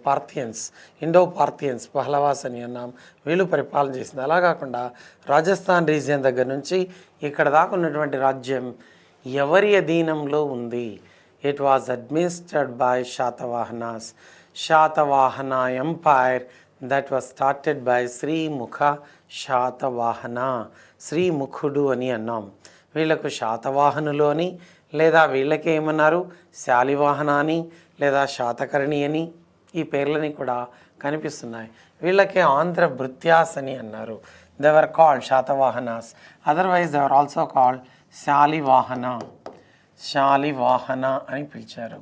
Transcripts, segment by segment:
పార్థియన్స్, Indo పార్థియన్స్, పహ్లవాస్ అని అన్నాం, వీళ్ళు పరిపాలన చేసింది. అలా కాకుండా రాజస్థాన్ రీజియన్ దగ్గర నుంచి ఇక్కడ దాకా ఉన్నటువంటి రాజ్యం ఎవరి అధీనంలో ఉంది? It was administered by Satavahanas. Satavahana empire that was started by Srimukha Satavahana. శ్రీముఖుడు అని అన్నాం. వీళ్ళకు శాతవాహనులు అని, లేదా వీళ్ళకి ఏమన్నారు శాలివాహన అని, లేదా శాతకర్ణి అని ఈ పేర్లని కూడా కనిపిస్తున్నాయి. వీళ్ళకి ఆంధ్ర భృత్యాస్ అని అన్నారు. They were called Satavahanas. Otherwise they were also called Salivahana. Salivahana అని పిలిచారు,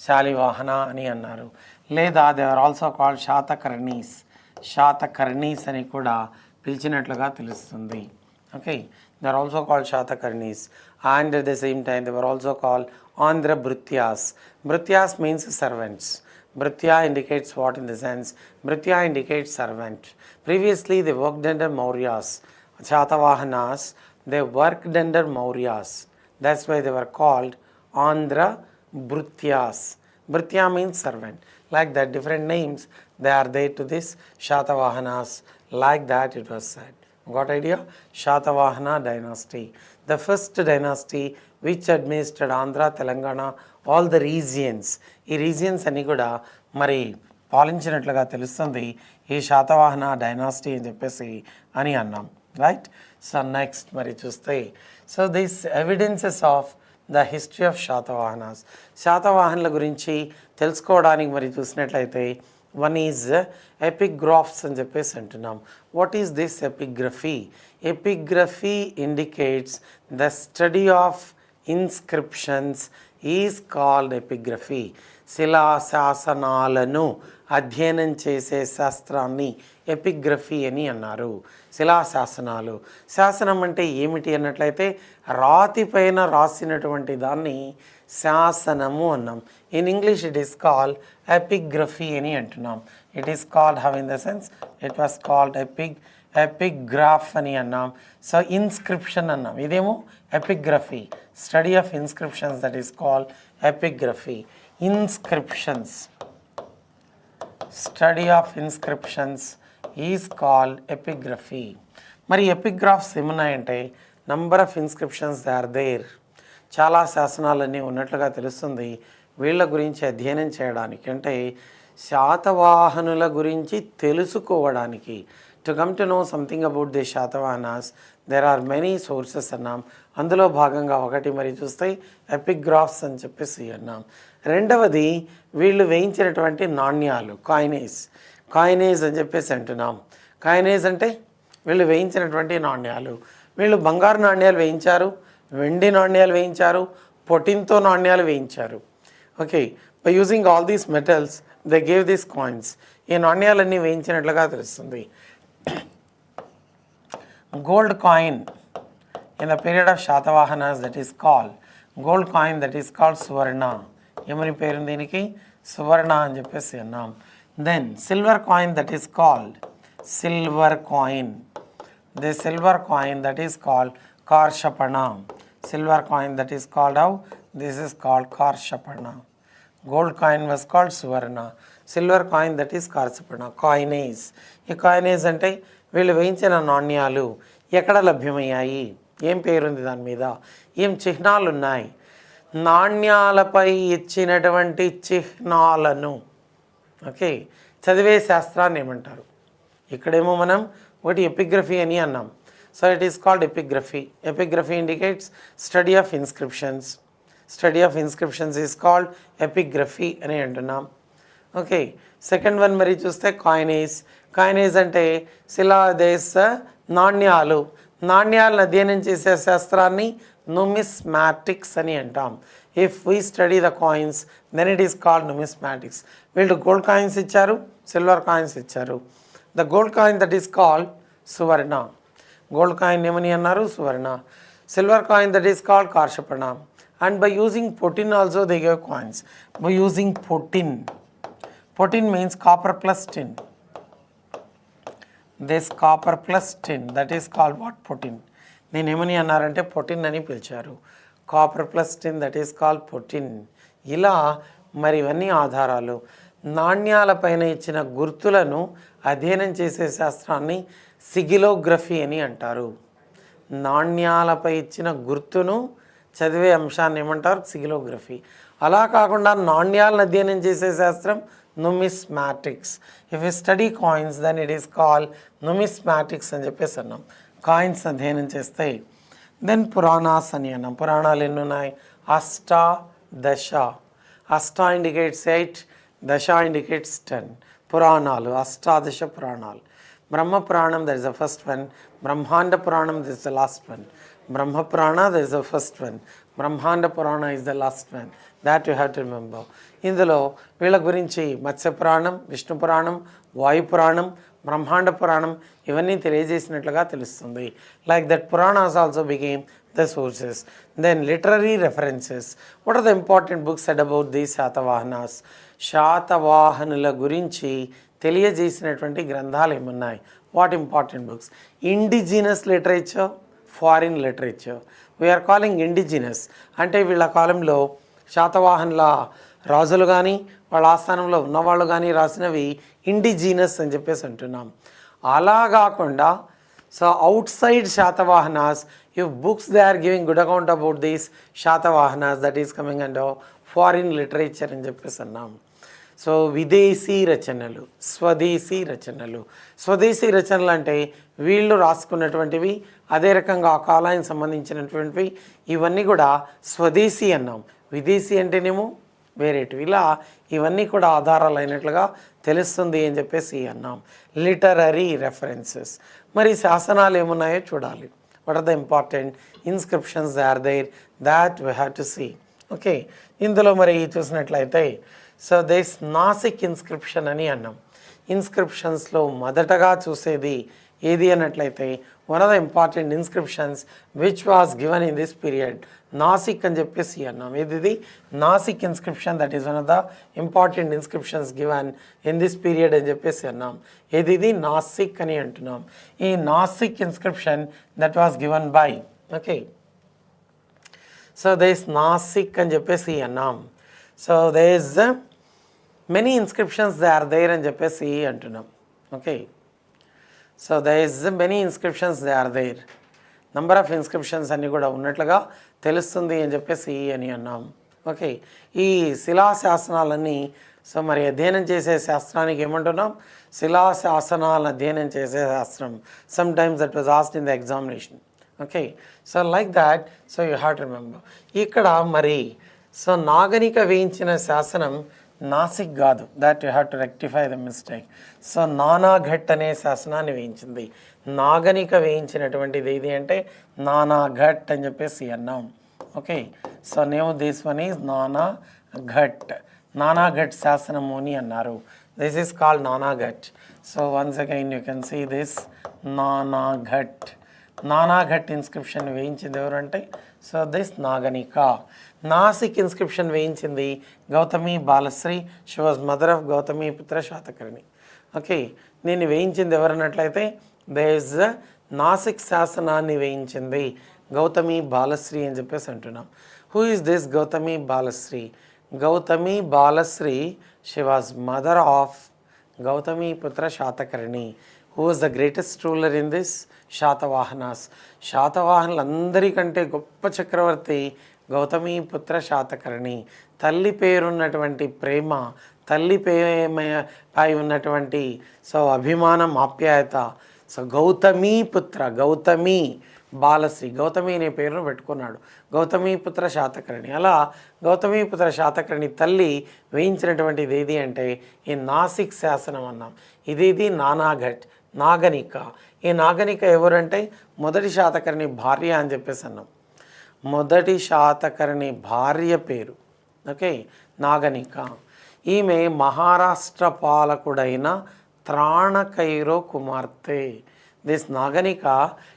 శాలివాహన అని అన్నారు. లేదా they were also called Satakarnis. Satakarnis అని కూడా పిలిచినట్లుగా తెలుస్తుంది. Okay, they are also called Satakarnis. And at the same time they were also called Andhra Bhrityas. Bhrityas means servants. Bhrutya indicates what in the sense? Bhrutya indicates servant. Previously they worked under Mauryas. Satavahanas, they worked under Mauryas. That's why they were called Andhra Bhrutyas. Bhrutya means servant. Like that, different names they are there to this Satavahanas. Like that it was said. Got idea? Satavahana Dynasty. The first dynasty which administered Andhra, Telangana, all the regions. ఈ regions అన్నీ కూడా మరి పాలించినట్లుగా తెలుస్తుంది ఈ Satavahana dynasty అని చెప్పేసి అని అన్నాం. రైట్. సో నెక్స్ట్ మరి చూస్తే, so this evidences of the history of Satavahanas. శాతవాహనుల గురించి తెలుసుకోవడానికి మరి చూసినట్లయితే వన్ ఈజ్ ఎపిగ్రాఫ్స్ అని చెప్పేసి అంటున్నాం. What is this epigraphy? Epigraphy indicates the study of inscriptions is called epigraphy. శిలాశాసనాలను అధ్యయనం చేసే శాస్త్రాన్ని ఎపిగ్రఫీ అని అన్నారు. శిలాశాసనాలు, శాసనం అంటే ఏమిటి అన్నట్లయితే రాతిపైన రాసినటువంటి దాన్ని శాసనము అన్నాం. In English it is called epigraphy అని అంటున్నాం. It is called how in the sense it was called epigraph అని అన్నాం. సో ఇన్స్క్రిప్షన్ అన్నాం, ఇదేమో epigraphy. Study of inscriptions that is called epigraphy. Inscriptions, study of inscriptions is called epigraphy. మరి epigraphs ఏమున్నాయంటే number of inscriptions they are there. చాలా శాసనాలన్నీ ఉన్నట్లుగా తెలుస్తుంది. వీళ్ళ గురించి అధ్యయనం చేయడానికి, అంటే శాతవాహనుల గురించి తెలుసుకోవడానికి, to come to know something about the Satavahanas there are many sources అన్నాం. అందులో భాగంగా ఒకటి మరి చూస్తే ఎపిగ్రాఫ్స్ అని చెప్పేసి అన్నాం. రెండవది వీళ్ళు వేయించినటువంటి నాణ్యాలు, కాయినేజ్. కాయినేజ్ అని చెప్పేసి అంటున్నాం. కాయినేజ్ అంటే వీళ్ళు వేయించినటువంటి నాణ్యాలు. వీళ్ళు బంగారు నాణ్యాలు వేయించారు, వెండి నాణ్యాలు వేయించారు, పొటిన్తో నాణ్యాలు వేయించారు. Okay, by using all these metals they gave these coins. ఈ నాణ్యాలన్నీ వేయించినట్లుగా తెలుస్తుంది. Gold coin in the period of Satavahanas, that is called gold coin, that is called Suvarna. ఏమని పేరు దీనికి? సువర్ణ అని చెప్పేసి అన్నాం. Then silver coin that is called silver coin. The silver coin that is called karshapana. Silver coin that is called how? This is called karshapana. Gold coin was called suvarna. Silver coin that is karshapana. Coinage. ఈ coinage అంటే వీళ్ళు వేయించిన నాణ్యాలు ఎక్కడ లభ్యమయ్యాయి, ఏం పేరుంది దాని మీద, ఏం చిహ్నాలు ఉన్నాయి, నాణ్యాలపై ఇచ్చినటువంటి చిహ్నాలను ఓకే చదివే శాస్త్రాన్ని ఏమంటారు? ఇక్కడేమో మనం ఒకటి ఎపిగ్రఫీ అని అన్నాం. So it is called epigraphy. Epigraphy indicates study of inscriptions. Study of inscriptions is called epigraphy అని అంటున్నాం. ఓకే, సెకండ్ వన్ మరి చూస్తే కాయినేజ్. కాయినేజ్ అంటే శిలాదేశ నాణ్యాలు. నాణ్యాలను అధ్యయనం చేసే శాస్త్రాన్ని నుమిస్మాటిక్స్ అని అంటాం. If we study the coins then it is called numismatics. వీళ్ళు గోల్డ్ కాయిన్స్ ఇచ్చారు, సిల్వర్ కాయిన్స్ ఇచ్చారు. The gold coin that is called suvarna. Gold coin ఏమని అన్నారు? Suvarna. Silver coin that is called karshapana. And by using potin also they gave coins. By using potin. Potin means copper plus tin. This copper plus tin, that is called what? Potin. నేను ఏమని అన్నారంటే potin అని పిలిచారు. Copper plus tin, that is called potin. ఇలా మరి ఇవన్నీ ఆధారాలు. నాణ్యాలపైన ఇచ్చిన గుర్తులను అధ్యయనం చేసే శాస్త్రాన్ని సిగిలోగ్రఫీ అని అంటారు. నాణ్యాలపై ఇచ్చిన గుర్తును చదివే అంశాన్ని ఏమంటారు? సిగిలోగ్రఫీ. అలా కాకుండా నాణ్యాలను అధ్యయనం చేసే శాస్త్రం numismatics. If you study coins then it is called numismatics అని చెప్పేసి అన్నాం. కాయిన్స్ అధ్యయనం చేస్తే. దెన్ పురాణాస్ అని అన్నాం. పురాణాలు ఎన్ని ఉన్నాయి? అష్టాదశ. అష్ట ఇండికేట్స్ 8, దశ ఇండికేట్స్ 10. పురాణాలు అష్టాదశ పురాణాలు. బ్రహ్మ పురాణం, that is the first one. Brahmanda పురాణం, that is the last one. Brahma Purana, that is the first one. Brahmanda Purana is the last one. That you have to remember. ఇందులో వీళ్ళ గురించి మత్స్య పురాణం, విష్ణు పురాణం, వాయు పురాణం, బ్రహ్మాండ పురాణం ఇవన్నీ తెలియజేసినట్లుగా తెలుస్తుంది. Like that Puranas also became the sources. Then literary references. What are the important books said about the Satavahanas? శాతవాహనుల గురించి తెలియజేసినటువంటి గ్రంథాలు ఏమున్నాయి? What important books? Indigenous literature, foreign literature. We are calling indigenous అంటే వీళ్ళ కాలంలో శాతవాహనుల రాజులు కానీ వాళ్ళ ఆస్థానంలో ఉన్నవాళ్ళు కానీ రాసినవి ఇండిజినస్ అని చెప్పేసి అంటున్నాం. అలా కాకుండా so outside Satavahanas, if books they are giving good account about these Satavahanas, that is coming under foreign literature అని చెప్పేసి అన్నాం. సో విదేశీ రచనలు, స్వదేశీ రచనలు. స్వదేశీ రచనలు అంటే వీళ్ళు రాసుకున్నటువంటివి, అదే రకంగా ఆ కాలానికి సంబంధించినటువంటివి, ఇవన్నీ కూడా స్వదేశీ అన్నాం. విదేశీ అంటేనేమో వేరేటివి. ఇలా ఇవన్నీ కూడా ఆధారాలు అయినట్లుగా తెలుస్తుంది అని చెప్పేసి అన్నాం. Literary references. మరి శాసనాలు ఏమున్నాయో చూడాలి. What are the important inscriptions they are there that we have to see. Okay, ఇందులో మరి చూసినట్లయితే సో దిస్ నాసిక్ ఇన్స్క్రిప్షన్ అని అన్నాం. ఇన్స్క్రిప్షన్స్లో మొదటగా చూసేది ఏది అన్నట్లయితే one of the important inscriptions which was given in this period, Nasik అని చెప్పేసి అన్నాం. ఇది Nasik inscription, that is one of the important inscriptions given in this period అని చెప్పేసి అన్నాం. ఇది నాసిక్ అని అంటున్నాం. ఈ Nasik inscription that was given by, okay, so this Nasik అని చెప్పేసి అన్నాం. So they is many inscriptions they are there అని చెప్పేసి అంటున్నాం. Okay, so they is many inscriptions they are there. Number of inscriptions అన్నీ కూడా ఉన్నట్లుగా తెలుస్తుంది అని చెప్పేసి అని అన్నాం. ఓకే, ఈ శిలాశాసనాలన్నీ సో మరి అధ్యయనం చేసే శాస్త్రానికి ఏమంటున్నాం? శిలాశాసనాలను అధ్యయనం చేసే శాస్త్రం. Sometimes that was asked in the examination. Okay, so like that, so you have to remember. ఇక్కడ మరి సో నాగనిక వేయించిన శాసనం నాసిక్ కాదు. That you have to rectify the mistake. So Nanaghat అనే శాసనాన్ని వేయించింది. నాగనిక వేయించినటువంటిది ఏది అంటే నానాఘట్ అని చెప్పేసి అన్నాం. Okay, so name this one is Nanaghat. Nanaghat శాసనము అని అన్నారు. This is called Nanaghat. So once again you can see this Nanaghat. Nanaghat inscription వేయించింది ఎవరంటే so this Naganika. Nasik inscription వేయించింది Gautami Balashri. She was mother of Gautamiputra Satakarni. Okay, నేను వేయించింది ఎవరన్నట్లయితే దేస్ నాసిక్ శాసనాన్ని వేయించింది గౌతమి బాలశ్రీ అని చెప్పేసి అంటున్నాం. Who is this Gautami Balashri? Gautami Balashri, she was mother of Gautamiputra Satakarni. Who was the greatest ruler in this Satavahanas. శాతవాహనులందరికంటే గొప్ప చక్రవర్తి గౌతమిపుత్ర శాతకర్ణి. తల్లి పేరున్నటువంటి ప్రేమ, తల్లి పై ఉన్నటువంటి సో అభిమానం, ఆప్యాయత. సో గౌతమిపుత్ర, గౌతమి బాలశ్రీ, గౌతమి అనే పేరును పెట్టుకున్నాడు గౌతమిపుత్ర శాతకర్ణి. అలా గౌతమిపుత్ర శాతకర్ణి తల్లి వేయించినటువంటిది ఏది అంటే ఈ నాసిక్ శాసనం అన్నాం. ఇది నానాఘట్, నాగనిక. ఈ నాగనిక ఎవరంటే మొదటి శాతకర్ణి భార్య అని చెప్పేసి అన్నాం. మొదటి శాతకర్ణి భార్య పేరు ఓకే నాగనిక. ఈమె మహారాష్ట్ర పాలకుడైన త్రాణకైరో కుమార్తె. This Naganika,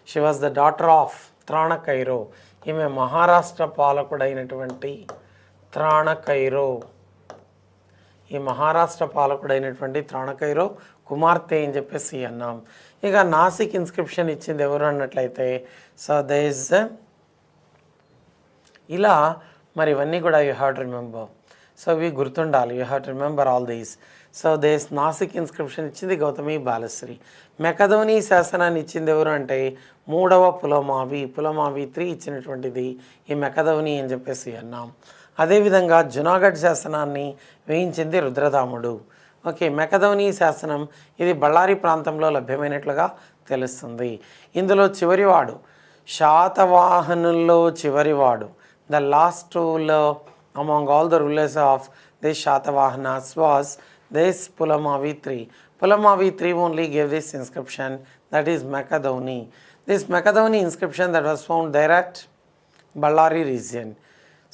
she was the daughter of Tranakairo. ఈమె మహారాష్ట్ర పాలకుడైనటువంటి త్రాణకైరో, ఈ మహారాష్ట్ర పాలకుడైనటువంటి త్రాణకైరో కుమార్తె అని చెప్పేసి అన్నాం. ఇక నాసిక్ ఇన్స్క్రిప్షన్ ఇచ్చింది ఎవరు అన్నట్లయితే సో దేస్ ఇలా మరి ఇవన్నీ కూడా you have to remember. So ఇవి గుర్తుండాలి, you have to remember all these. So these Nasik inscription ఇచ్చింది గౌతమి బాలశ్రీ. మెకధోని శాసనాన్ని ఇచ్చింది ఎవరు అంటే 3వ పులమావి 3 ఇచ్చినటువంటిది ఈ మెకధోని అని చెప్పేసి అన్నాం. అదేవిధంగా జునాగఢ్ శాసనాన్ని వేయించింది రుద్రదాముడు. ఓకే, మెకధోని శాసనం ఇది బళ్ళారి ప్రాంతంలో లభ్యమైనట్లుగా తెలుస్తుంది. ఇందులో చివరివాడు శాతవాహనుల్లో చివరివాడు, the last ruler among all the rulers of this Satavahanas was this Pulamavi III. Pulamavi III only gave this inscription, that is Makadoni. This Makadoni inscription that was found there at Ballari region.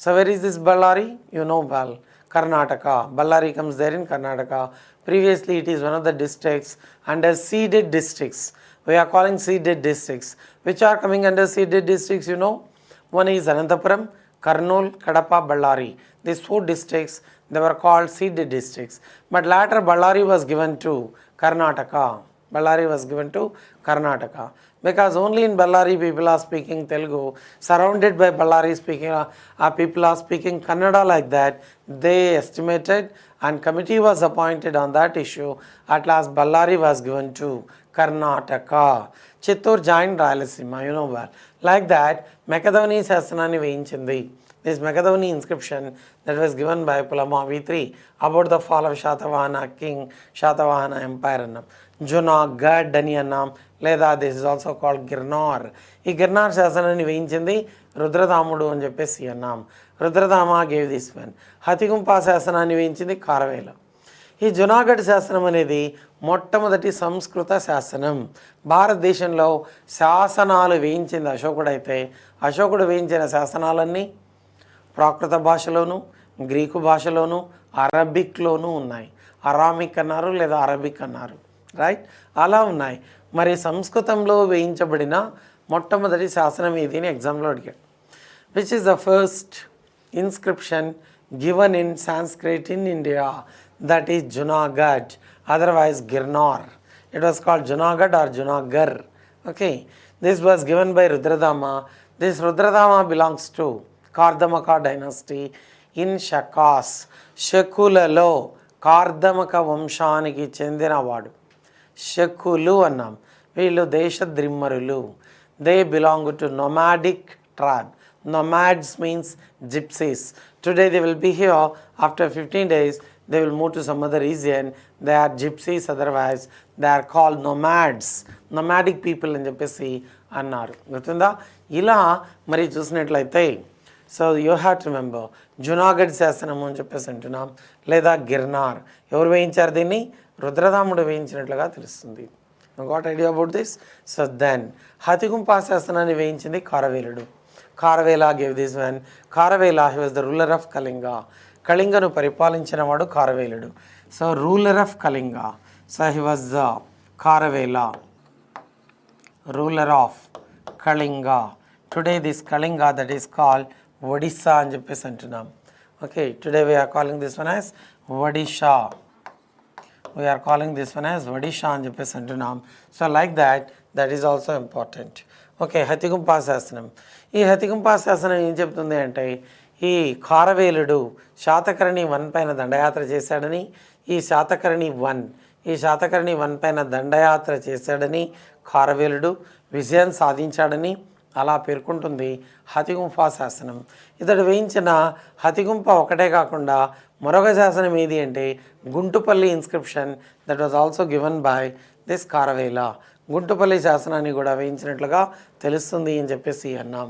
So where is this Ballari? You know well, Karnataka. Ballari comes there in Karnataka. Previously it is one of the districts under ceded districts. We are calling ceded districts. Which are coming under ceded districts, you know? One is Anantapuram, Kurnool, Kadapa, Ballari. These 4 districts, they were called ceded districts. But later Ballari was given to Karnataka. Ballari was given to Karnataka. Because only in Ballari people are speaking Telugu. Surrounded by Ballari speaking, people are speaking Kannada like that. They estimated and committee was appointed on that issue. At last Ballari was given to Karnataka. Chittur joined Rayalaseema, you know well. Like that, Makadoni శాసనాన్ని వేయించింది. This Makadoni inscription that was given by Pulamavi III about the fall of Satavahana King, Satavahana Empire అన్నాం. జునాగఢ్ అని అన్నాం, లేదా this is also called Girnar. ఈ గిర్నార్ శాసనాన్ని వేయించింది రుద్రదాముడు అని చెప్పేసి అన్నాం. రుద్రదామ గేవ్ దిస్ వన్. హతిగుంపా శాసనాన్ని వేయించింది కారవేల. ఈ జునాగఢ్ శాసనం అనేది మొట్టమొదటి సంస్కృత శాసనం. భారతదేశంలో శాసనాలు వేయించింది అశోకుడు అయితే, అశోకుడు వేయించిన శాసనాలన్నీ ప్రాకృత భాషలోను, గ్రీకు భాషలోను, అరబిక్లోనూ ఉన్నాయి. అరామిక్ అన్నారు లేదా అరబిక్ అన్నారు, రైట్, అలా ఉన్నాయి. మరి సంస్కృతంలో వేయించబడిన మొట్టమొదటి శాసనం ఏది అని ఎగ్జామ్లో అడిగాడు. Which is the first inscription given in Sanskrit in India? That is Junagadh, otherwise Girnar. It was called Junagadh or Junagar. Okay, this was given by Rudradama. This Rudradama belongs to Kardamaka dynasty in Shakas. శకులలో కార్దమక వంశానికి చెందినవాడు. శకులు అన్నాం. వీళ్ళు దేశద్రిమ్మరులు. They belong to nomadic tribe. Nomads means gypsies. Today they will be here. After 15 days they will move to some other region. They are gypsies, otherwise they are called nomads. Nomadic people అని చెప్పేసి అన్నారు. గుర్తుందా? ఇలా మరి చూసినట్లయితే so you have to remember Junagadh శాసనం అని చెప్పేసి అంటున్నాం, లేదా గిర్నార్. ఎవరు వేయించారు దీన్ని? రుద్రదాముడు వేయించినట్లుగా తెలుస్తుంది. Got idea about this? So then Hathigumpha శాసనాన్ని వేయించింది కారవేలుడు. Kharavela gave this one. Kharavela, he was the ruler of Kalinga. కళింగను పరిపాలించిన వాడు కారవేలుడు. So ruler of Kalinga. So he was the Kharavela, ruler of Kalinga. Today this Kalinga that is called Odisha అని చెప్పేసి అంటున్నాం. Okay, today we are calling this one as Odisha. We are calling this one as Odisha అని చెప్పేసి అంటున్నాం. So like that is also important. Okay, Hathigumpha శాసనం. ఈ హతిగుంపా శాసనం ఏం చెప్తుంది అంటే, ఈ కారవేలుడు శాతకర్ణి 1 పైన దండయాత్ర చేశాడని, ఈ శాతకర్ణి 1 పైన దండయాత్ర చేశాడని, కారవేలుడు విజయం సాధించాడని అలా పేర్కొంటుంది హతిగుంపా శాసనం. ఇతడు వేయించిన హతిగుంప ఒకటే కాకుండా మరొక శాసనం ఏది అంటే Guntupalli inscription that was also given by this Kharavela. Guntupalli శాసనాన్ని కూడా వేయించినట్లుగా తెలుస్తుంది అని చెప్పేసి అన్నాం.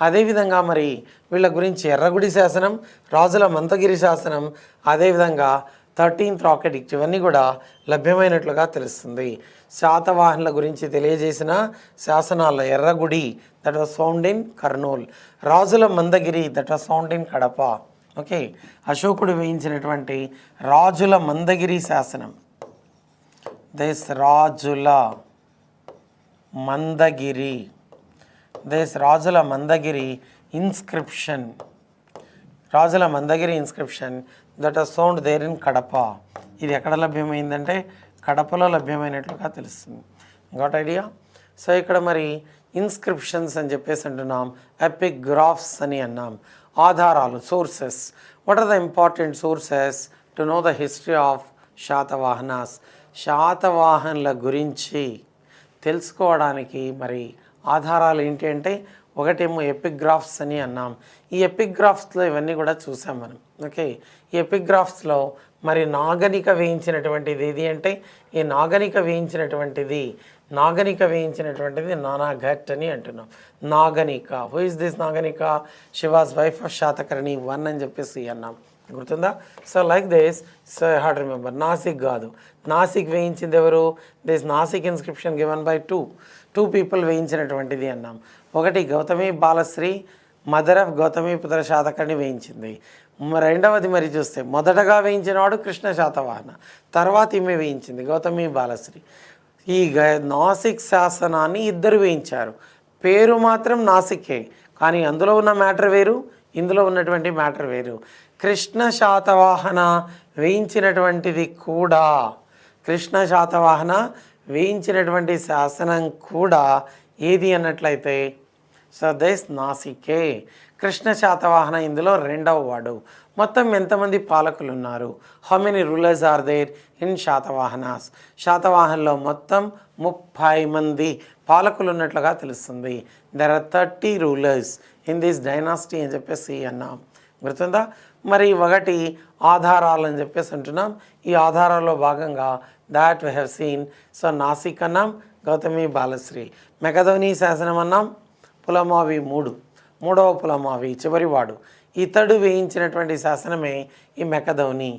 అదేవిధంగా మరి వీళ్ళ గురించి ఎర్రగుడి శాసనం, రాజుల మంతగిరి శాసనం, అదేవిధంగా 13th రాకెట్ ఎడిక్ట్ ఇవన్నీ కూడా లభ్యమైనట్లుగా తెలుస్తుంది. శాతవాహనుల గురించి తెలియజేసిన శాసనాల్లో Erragudi that was found in Kurnool, Rajula Mandagiri that was found in Kadapa. Okay, అశోకుడు వేయించినటువంటి రాజుల మందగిరి శాసనం, దిస్ రాజుల మందగిరి, రాజుల Mandagiri inscription, Rajula Mandagiri inscription that was found there in Kadapa. ఇది ఎక్కడ లభ్యమైందంటే కడపలో లభ్యమైనట్లుగా తెలుస్తుంది. Got idea? సో ఇక్కడ మరి ఇన్స్క్రిప్షన్స్ అని చెప్పేసి అంటున్నాం, ఎపిగ్రాఫ్స్ అని అన్నాం. ఆధారాలు, sources. What are the important sources to know the history of Shatavahanas? శాతవాహనుల గురించి తెలుసుకోవడానికి మరి ఆధారాలు ఏంటి అంటే, ఒకటేమో ఎపిగ్రాఫ్స్ అని అన్నాం. ఈ ఎపిగ్రాఫ్స్లో ఇవన్నీ కూడా చూసాం మనం. ఓకే, ఈ ఎపిగ్రాఫ్స్లో మరి నాగనిక వేయించినటువంటిది ఏది అంటే, ఈ నాగనిక వేయించినటువంటిది నానాఘట్ అని అంటున్నాం. Naganika, who is this Naganika? She was wife of Satakarni 1 అని చెప్పేసి అన్నాం. గుర్తుందా? So like this, so you have to remember. Nasik కాదు, నాసిక్ వేయించింది ఎవరు? This Nasik inscription given by two people వేయించినటువంటిది అన్నాం. ఒకటి గౌతమి బాలశ్రీ, మదర్ ఆఫ్ గౌతమిపుత్ర శాతకర్ణి వేయించింది. రెండవది మరి చూస్తే మొదటగా వేయించినవాడు కృష్ణ శాతవాహన, తర్వాత ఈమె వేయించింది గౌతమి బాలశ్రీ. ఈ నాసిక్ శాసనాన్ని ఇద్దరు వేయించారు. పేరు మాత్రం నాసికే, కానీ అందులో ఉన్న మ్యాటర్ వేరు, ఇందులో ఉన్నటువంటి మ్యాటర్ వేరు. కృష్ణ శాతవాహన వేయించినటువంటిది కూడా, కృష్ణ శాతవాహన వేయించినటువంటి శాసనం కూడా ఏది అన్నట్లయితే, సో దిస్ నాసికే. కృష్ణ శాతవాహన ఇందులో రెండవ వాడు. మొత్తం ఎంతమంది పాలకులు ఉన్నారు? How many rulers are there in Satavahanas? శాతవాహనలో మొత్తం 30 మంది పాలకులు ఉన్నట్లుగా తెలుస్తుంది. There are 30 rulers in this dynasty అని చెప్పేసి అన్నాం. గుర్తుందా? మరి ఒకటి ఆధారాలు అని చెప్పేసి అంటున్నాం. ఈ ఆధారాల్లో భాగంగా that we have seen. So Nasik అన్నాం, గౌతమి బాలశ్రీ. మెకధోని శాసనం అన్నాం, పులమావి మూడవ పులమావి చివరివాడు, ఇతడు వేయించినటువంటి శాసనమే ఈ మెకధోని.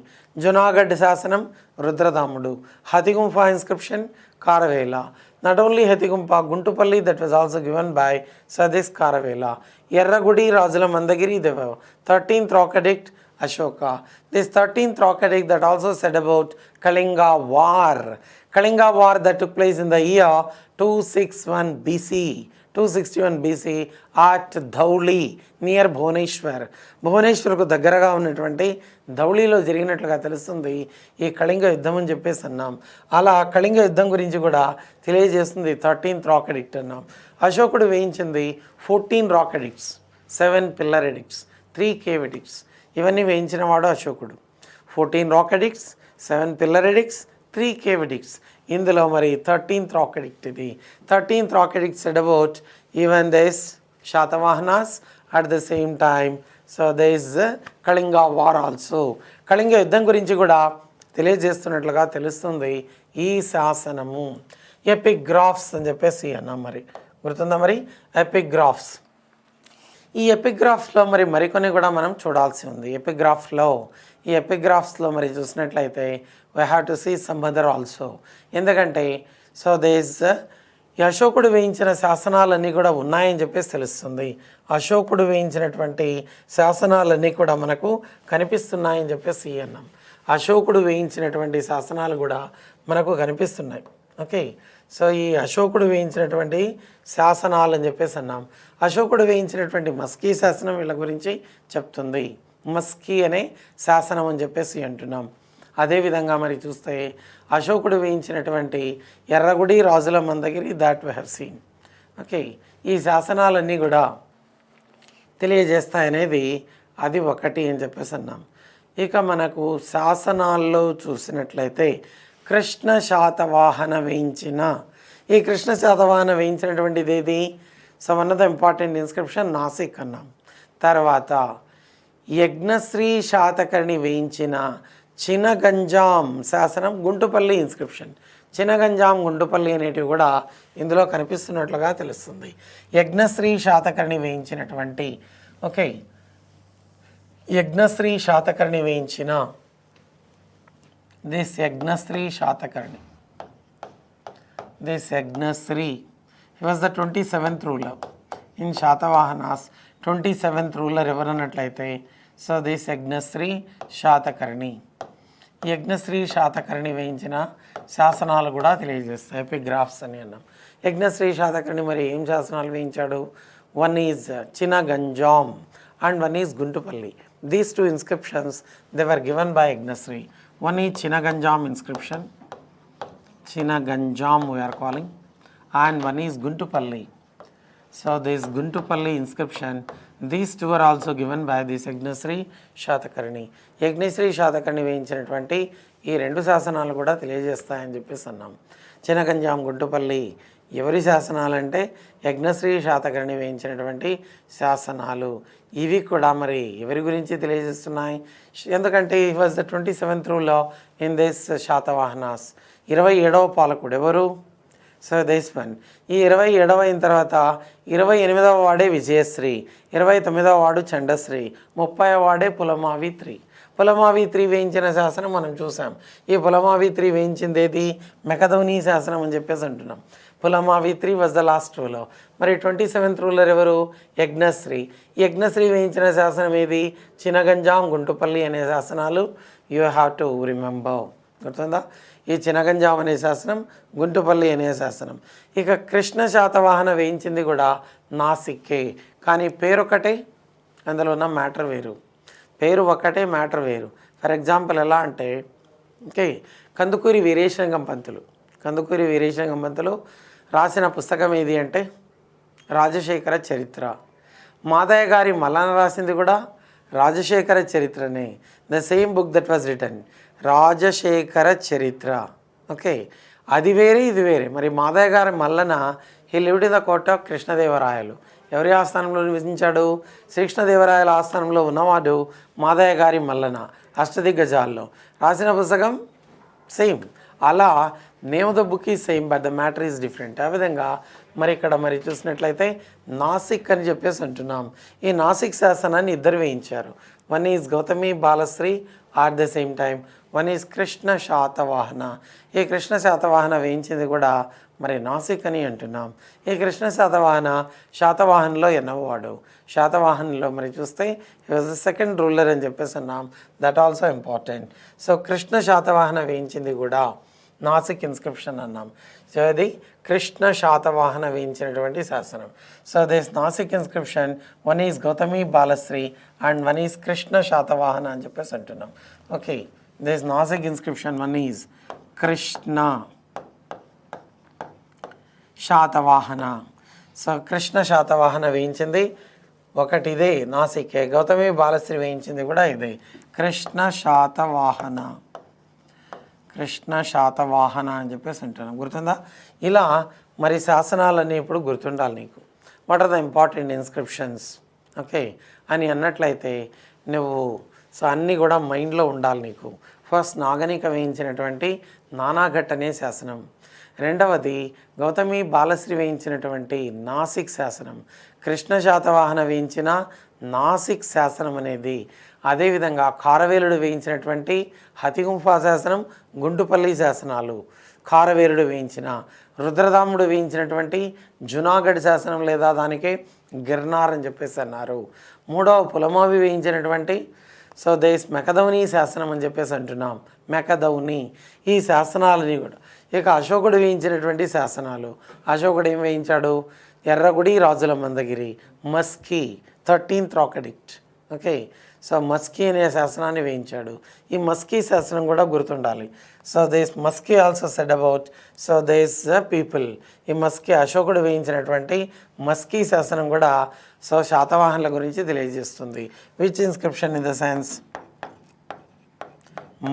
జునాగఢ్ శాసనం రుద్రదాముడు. Hathigumpha inscription Kharavela. Not only Hathigumpha, Guntupalli, that was also given by సదిస్ Kharavela. Erragudi Rajula Mandagiri, the 13th Rocadict Ashoka. This 13th Rocadict that also said about Kalinga war that took place in the year 261 BC. 261 BC at ధౌళి near భువనేశ్వర్కు దగ్గరగా ఉన్నటువంటి ధౌళిలో జరిగినట్లుగా తెలుస్తుంది ఈ కళింగ యుద్ధం అని చెప్పేసి అన్నాం. అలా కళింగ యుద్ధం గురించి కూడా తెలియజేస్తుంది 13th Rocadict అన్నాం. అశోకుడు వేయించింది 14 Rocadicts, 7 Pillar Edicts, 3 Cave Edicts. ఇవన్నీ వేయించిన వాడు అశోకుడు. 14 Rocadicts, 7 Pillar Edicts, 3 Cave Edicts. ఇందులో మరి 13th Rocadict ఇది. 13th Rocadict said about even this Shatavahanas at the same time. So there is Kalinga war also. Kalinga యుద్ధం గురించి కూడా తెలియజేస్తున్నట్లుగా తెలుస్తుంది ఈ శాసనము. ఎపిగ్రాఫ్స్ అని చెప్పేసి అన్నాం. మరి గుర్తుందా? మరి ఎపిగ్రాఫ్స్. ఈ ఎపిగ్రాఫ్స్లో మరి మరికొన్ని కూడా మనం చూడాల్సి ఉంది. ఈ ఎపిగ్రాఫ్స్లో మరి చూసినట్లయితే we have to see some other also. ఎందుకంటే సో దేస్ ఈ అశోకుడు వేయించిన శాసనాలన్నీ కూడా ఉన్నాయని చెప్పేసి తెలుస్తుంది. అశోకుడు వేయించినటువంటి శాసనాలన్నీ కూడా మనకు కనిపిస్తున్నాయని చెప్పేసి అన్నాం. అశోకుడు వేయించినటువంటి శాసనాలు కూడా మనకు కనిపిస్తున్నాయి. ఓకే, సో ఈ అశోకుడు వేయించినటువంటి శాసనాలు అని చెప్పేసి అన్నాం. అశోకుడు వేయించినటువంటి మస్కీ శాసనం వీళ్ళ గురించి చెప్తుంది. మస్కీ అనే శాసనం అని చెప్పేసి అంటున్నాం. అదేవిధంగా మరి చూస్తే అశోకుడు వేయించినటువంటి Erragudi Rajula Mandagiri, that we have seen. Okay, ఈ శాసనాలన్నీ కూడా తెలియజేస్తాయనేది అది ఒకటి అని చెప్పేసి అన్నాం. ఇక మనకు శాసనాల్లో చూసినట్లయితే కృష్ణ శాతవాహన వేయించినటువంటిది ఏది? So one of the important inscription Nasik అన్నాం. తర్వాత యజ్ఞశ్రీ శాతకర్ణి వేయించిన చినగంజాం శాసనం, గుంటుపల్లి ఇన్స్క్రిప్షన్. చినగంజాం, గుంటుపల్లి అనేటివి కూడా ఇందులో కనిపిస్తున్నట్లుగా తెలుస్తుంది. యజ్ఞశ్రీ శాతకర్ణి వేయించినటువంటి యజ్ఞశ్రీ శాతకర్ణి వేయించిన this Yajnashri Satakarni, he was the 27th ruler in Shatavahanas. 27th ruler ఎవరన్నట్లయితే సో దిస్ యజ్ఞశ్రీ శాతకర్ణి. యజ్ఞశ్రీ శాతకర్ణి వేయించిన శాసనాలు కూడా తెలియజేస్తాయి, ఎపిగ్రాఫ్స్ అని అన్నాం. యజ్ఞశ్రీ శాతకర్ణి మరి ఏం శాసనాలు వేయించాడు? One is Chinaganjam and one is Guntupalli. These 2 inscriptions they were given by Yajnashri. One is Chinaganjam inscription, Chinaganjam we are calling, and one is Guntupalli. So this Guntupalli inscription these two are also given by this Yajnashri Satakarni. Yajnashri Satakarni వేయించినటువంటి ఈ 2 శాసనాలు కూడా తెలియజేస్తాయని చెప్పేసి అన్నాం. చినగంజాం గుంటుపల్లి ఎవరి శాసనాలంటే యజ్ఞశ్రీ శాతకర్ణి వేయించినటువంటి శాసనాలు. ఇవి కూడా మరి ఎవరి గురించి తెలియజేస్తున్నాయి? ఎందుకంటే he was the 27th ruler in this Satavahanas. 27వ పాలకుడు ఎవరు? So this one. ఈ 27వ అయిన తర్వాత 28వ వాడే విజయశ్రీ, 29వ వాడు చండశ్రీ, 30వ వాడే పులమావి 3. పులమావి 3 వేయించిన శాసనం మనం చూసాం. ఈ పులమావి 3 వేయించింది ఏది? మెకదౌని శాసనం అని చెప్పేసి అంటున్నాం. Pulamavi 3 was the last ruler. మరి 27th ruler ఎవరు? యజ్ఞశ్రీ. యజ్ఞశ్రీ వేయించిన శాసనం ఏది? చినగంజాం గుంటుపల్లి అనే శాసనాలు యూ హ్యావ్ టు రిమెంబర్. గుర్తుందా? ఈ చినగంజాం అనే శాసనం, గుంటుపల్లి అనే శాసనం. ఇక కృష్ణ శాతవాహన వేయించింది కూడా నాసిక్కే, కానీ పేరు ఒకటే, అందులో ఉన్న మ్యాటర్ వేరు. పేరు ఒకటే, మ్యాటర్ వేరు. ఫర్ ఎగ్జాంపుల్ ఎలా అంటే, ఓకే, కందుకూరి వీరేశలింగం పంతులు రాసిన పుస్తకం ఏది అంటే రాజశేఖర చరిత్ర. మాదయ్య గారి మల్లన రాసింది కూడా రాజశేఖర చరిత్రనే. The same book that was written, Rajashekhara Charitra. Okay, అది వేరే, ఇది వేరే. మరి Madayya gari Mallana he lived in the court of Krishnadevarayalu. ఎవరి ఆస్థానంలో నివసించాడు? శ్రీకృష్ణదేవరాయల ఆస్థానంలో ఉన్నవాడు మాదయ్య గారి మల్లన. అష్టదిగ్గజాల్లో రాసిన పుస్తకం సేమ్. అలా name of the book is same but the matter is different. ఆ విధంగా మరి ఇక్కడ మరి చూసినట్లయితే నాసిక్ అని చెప్పేసి అంటున్నాం. ఈ నాసిక్ శాసనాన్ని 2 వేయించారు. One is Gautami Balasri, at the same time one is Krishna Satavahana. ఈ కృష్ణ శాతవాహన వేయించింది కూడా మరి నాసిక్ అని అంటున్నాం. ఈ కృష్ణ శాతవాహనలో ఎన్నోవాడు? శాతవాహనలో మరి చూస్తే హి వాజ్ ద 2nd ruler అని చెప్పేసి అన్నాం. That also important. So Krishna Satavahana వేయించింది కూడా నాసిక్ ఇన్స్క్రిప్షన్ అన్నాం. సో అది కృష్ణ శాతవాహన వేయించినటువంటి శాసనం. So this Nasik inscription, one is Gautami Balashri and one is Krishna Satavahana అని చెప్పేసి అంటున్నాం. Okay, this Nasik inscription, one is Krishna Satavahana. So Krishna Satavahana వేయించింది ఒకటి ఇదే నాసికే. గౌతమి బాలశ్రీ వేయించింది కూడా ఇదే, కృష్ణ శాతవాహన అని చెప్పేసి అంటున్నాం. గుర్తుందా? ఇలా మరి శాసనాలన్నీ ఇప్పుడు గుర్తుండాలి నీకు. What are the important inscriptions, okay అని అన్నట్లయితే నువ్వు సో అన్నీ కూడా మైండ్లో ఉండాలి నీకు. ఫస్ట్ నాగనిక వేయించినటువంటి నానాఘట్ అనే శాసనం. రెండవది గౌతమి బాలశ్రీ వేయించినటువంటి నాసిక్ శాసనం. కృష్ణ శాతవాహన వేయించిన నాసిక్ శాసనం అనేది. అదేవిధంగా కారవేలుడు వేయించినటువంటి హతిగుంఫా శాసనం, గుంటుపల్లి శాసనాలు. కారవేలుడు వేయించిన, రుద్రదాముడు వేయించినటువంటి జునాగఢ్ శాసనం లేదా దానికే గిర్నార్ అని చెప్పేసి అన్నారు. మూడవ పులమావి వేయించినటువంటి సో దేస్ మెకదౌని శాసనం అని చెప్పేసి అంటున్నాం. మెకదౌని ఈ శాసనాలని కూడా. ఇక అశోకుడు వేయించినటువంటి శాసనాలు. అశోకుడు ఏం వేయించాడు? Erragudi, Rajula Mandagiri, Maski, 13th rock edict. Okay, so Maski అనే శాసనాన్ని వేయించాడు. ఈ మస్కీ శాసనం కూడా గుర్తుండాలి. So this Maski also said about so this people. ఈ మస్కీ అశోకుడు వేయించినటువంటి మస్కీ శాసనం కూడా సో శాతవాహనుల గురించి తెలియజేస్తుంది. Which inscription in the sense?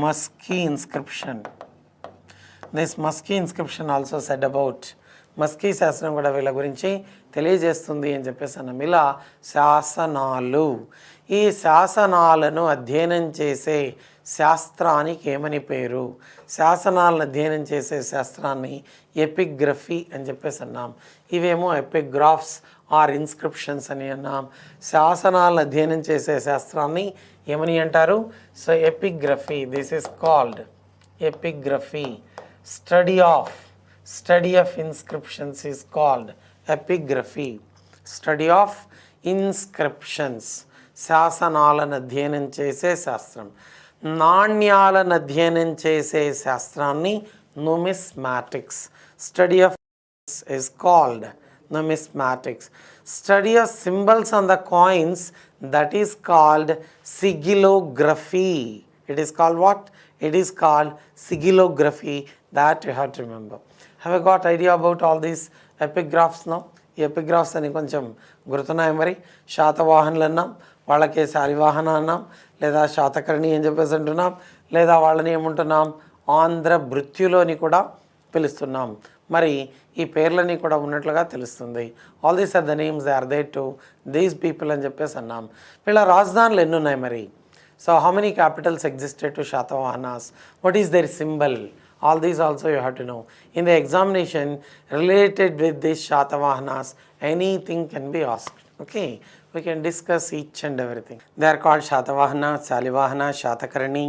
Maski inscription. This Maski inscription also said about. Maski శాసనం కూడా వీళ్ళ గురించి తెలియజేస్తుంది అని చెప్పేసి అన్నాం. ఇలా శాసనాలు, ఈ శాసనాలను అధ్యయనం చేసే శాస్త్రానికి ఏమని పేరు? శాసనాలను అధ్యయనం చేసే శాస్త్రాన్ని ఎపిగ్రఫీ అని చెప్పేసి అన్నాం. ఇవేమో ఎపిగ్రాఫ్స్ ఆర్ ఇన్స్క్రిప్షన్స్ అని అన్నాం. శాసనాలను అధ్యయనం చేసే శాస్త్రాన్ని ఏమని అంటారు? So epigraphy. This is called epigraphy. Study of inscriptions is called epigraphy. Study of inscriptions. శాసనాలను అధ్యయనం చేసే శాస్త్రం. నాణ్యాలను అధ్యయనం చేసే శాస్త్రాన్ని numismatics. Study of is called numismatics. Study of symbols on the coins, that is called sigillography. It is called what? It is called sigillography. That you have to remember. Have you got idea about all these epigraphs now? ఈ ఎపిగ్రాఫ్స్ అని కొంచెం గుర్తున్నాయి మరి. శాతవాహనులు అన్నాం, వాళ్ళకే శాలివాహన అన్నాం, లేదా శాతకర్ణి అని చెప్పేసి అంటున్నాం, లేదా వాళ్ళని ఏమంటున్నాం ఆంధ్ర భృత్యులోని కూడా పిలుస్తున్నాం. మరి ఈ పేర్లని కూడా ఉన్నట్లుగా తెలుస్తుంది. All these are the names they are there to these people అని చెప్పేసి అన్నాం. వీళ్ళ రాజధానులు ఎన్ని ఉన్నాయి మరి? So how many capitals existed to Satavahanas? What is their symbol? All these also you have to know. In the examination related with this Satavahanas, anything can be asked. Okay, we can discuss each and everything. They are called Satavahana, Salivahana, Satakarni,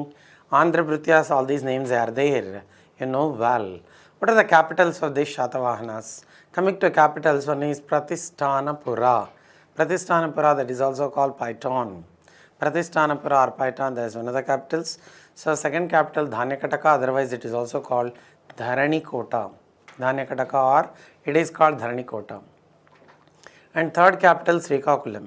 Andhra Bhrityas, all these names are there. You know well. What are the capitals of these Satavahanas? Coming to capitals, one is Pratishtanapura. Pratishtanapura, that is also called Python. Pratishtanapura or Python, that is one of the capitals. So second capital Dhanyakataka, otherwise it is also called Dharanikota. Dhanyakataka, or it is called Dharanikota. And third capital Srikakulam.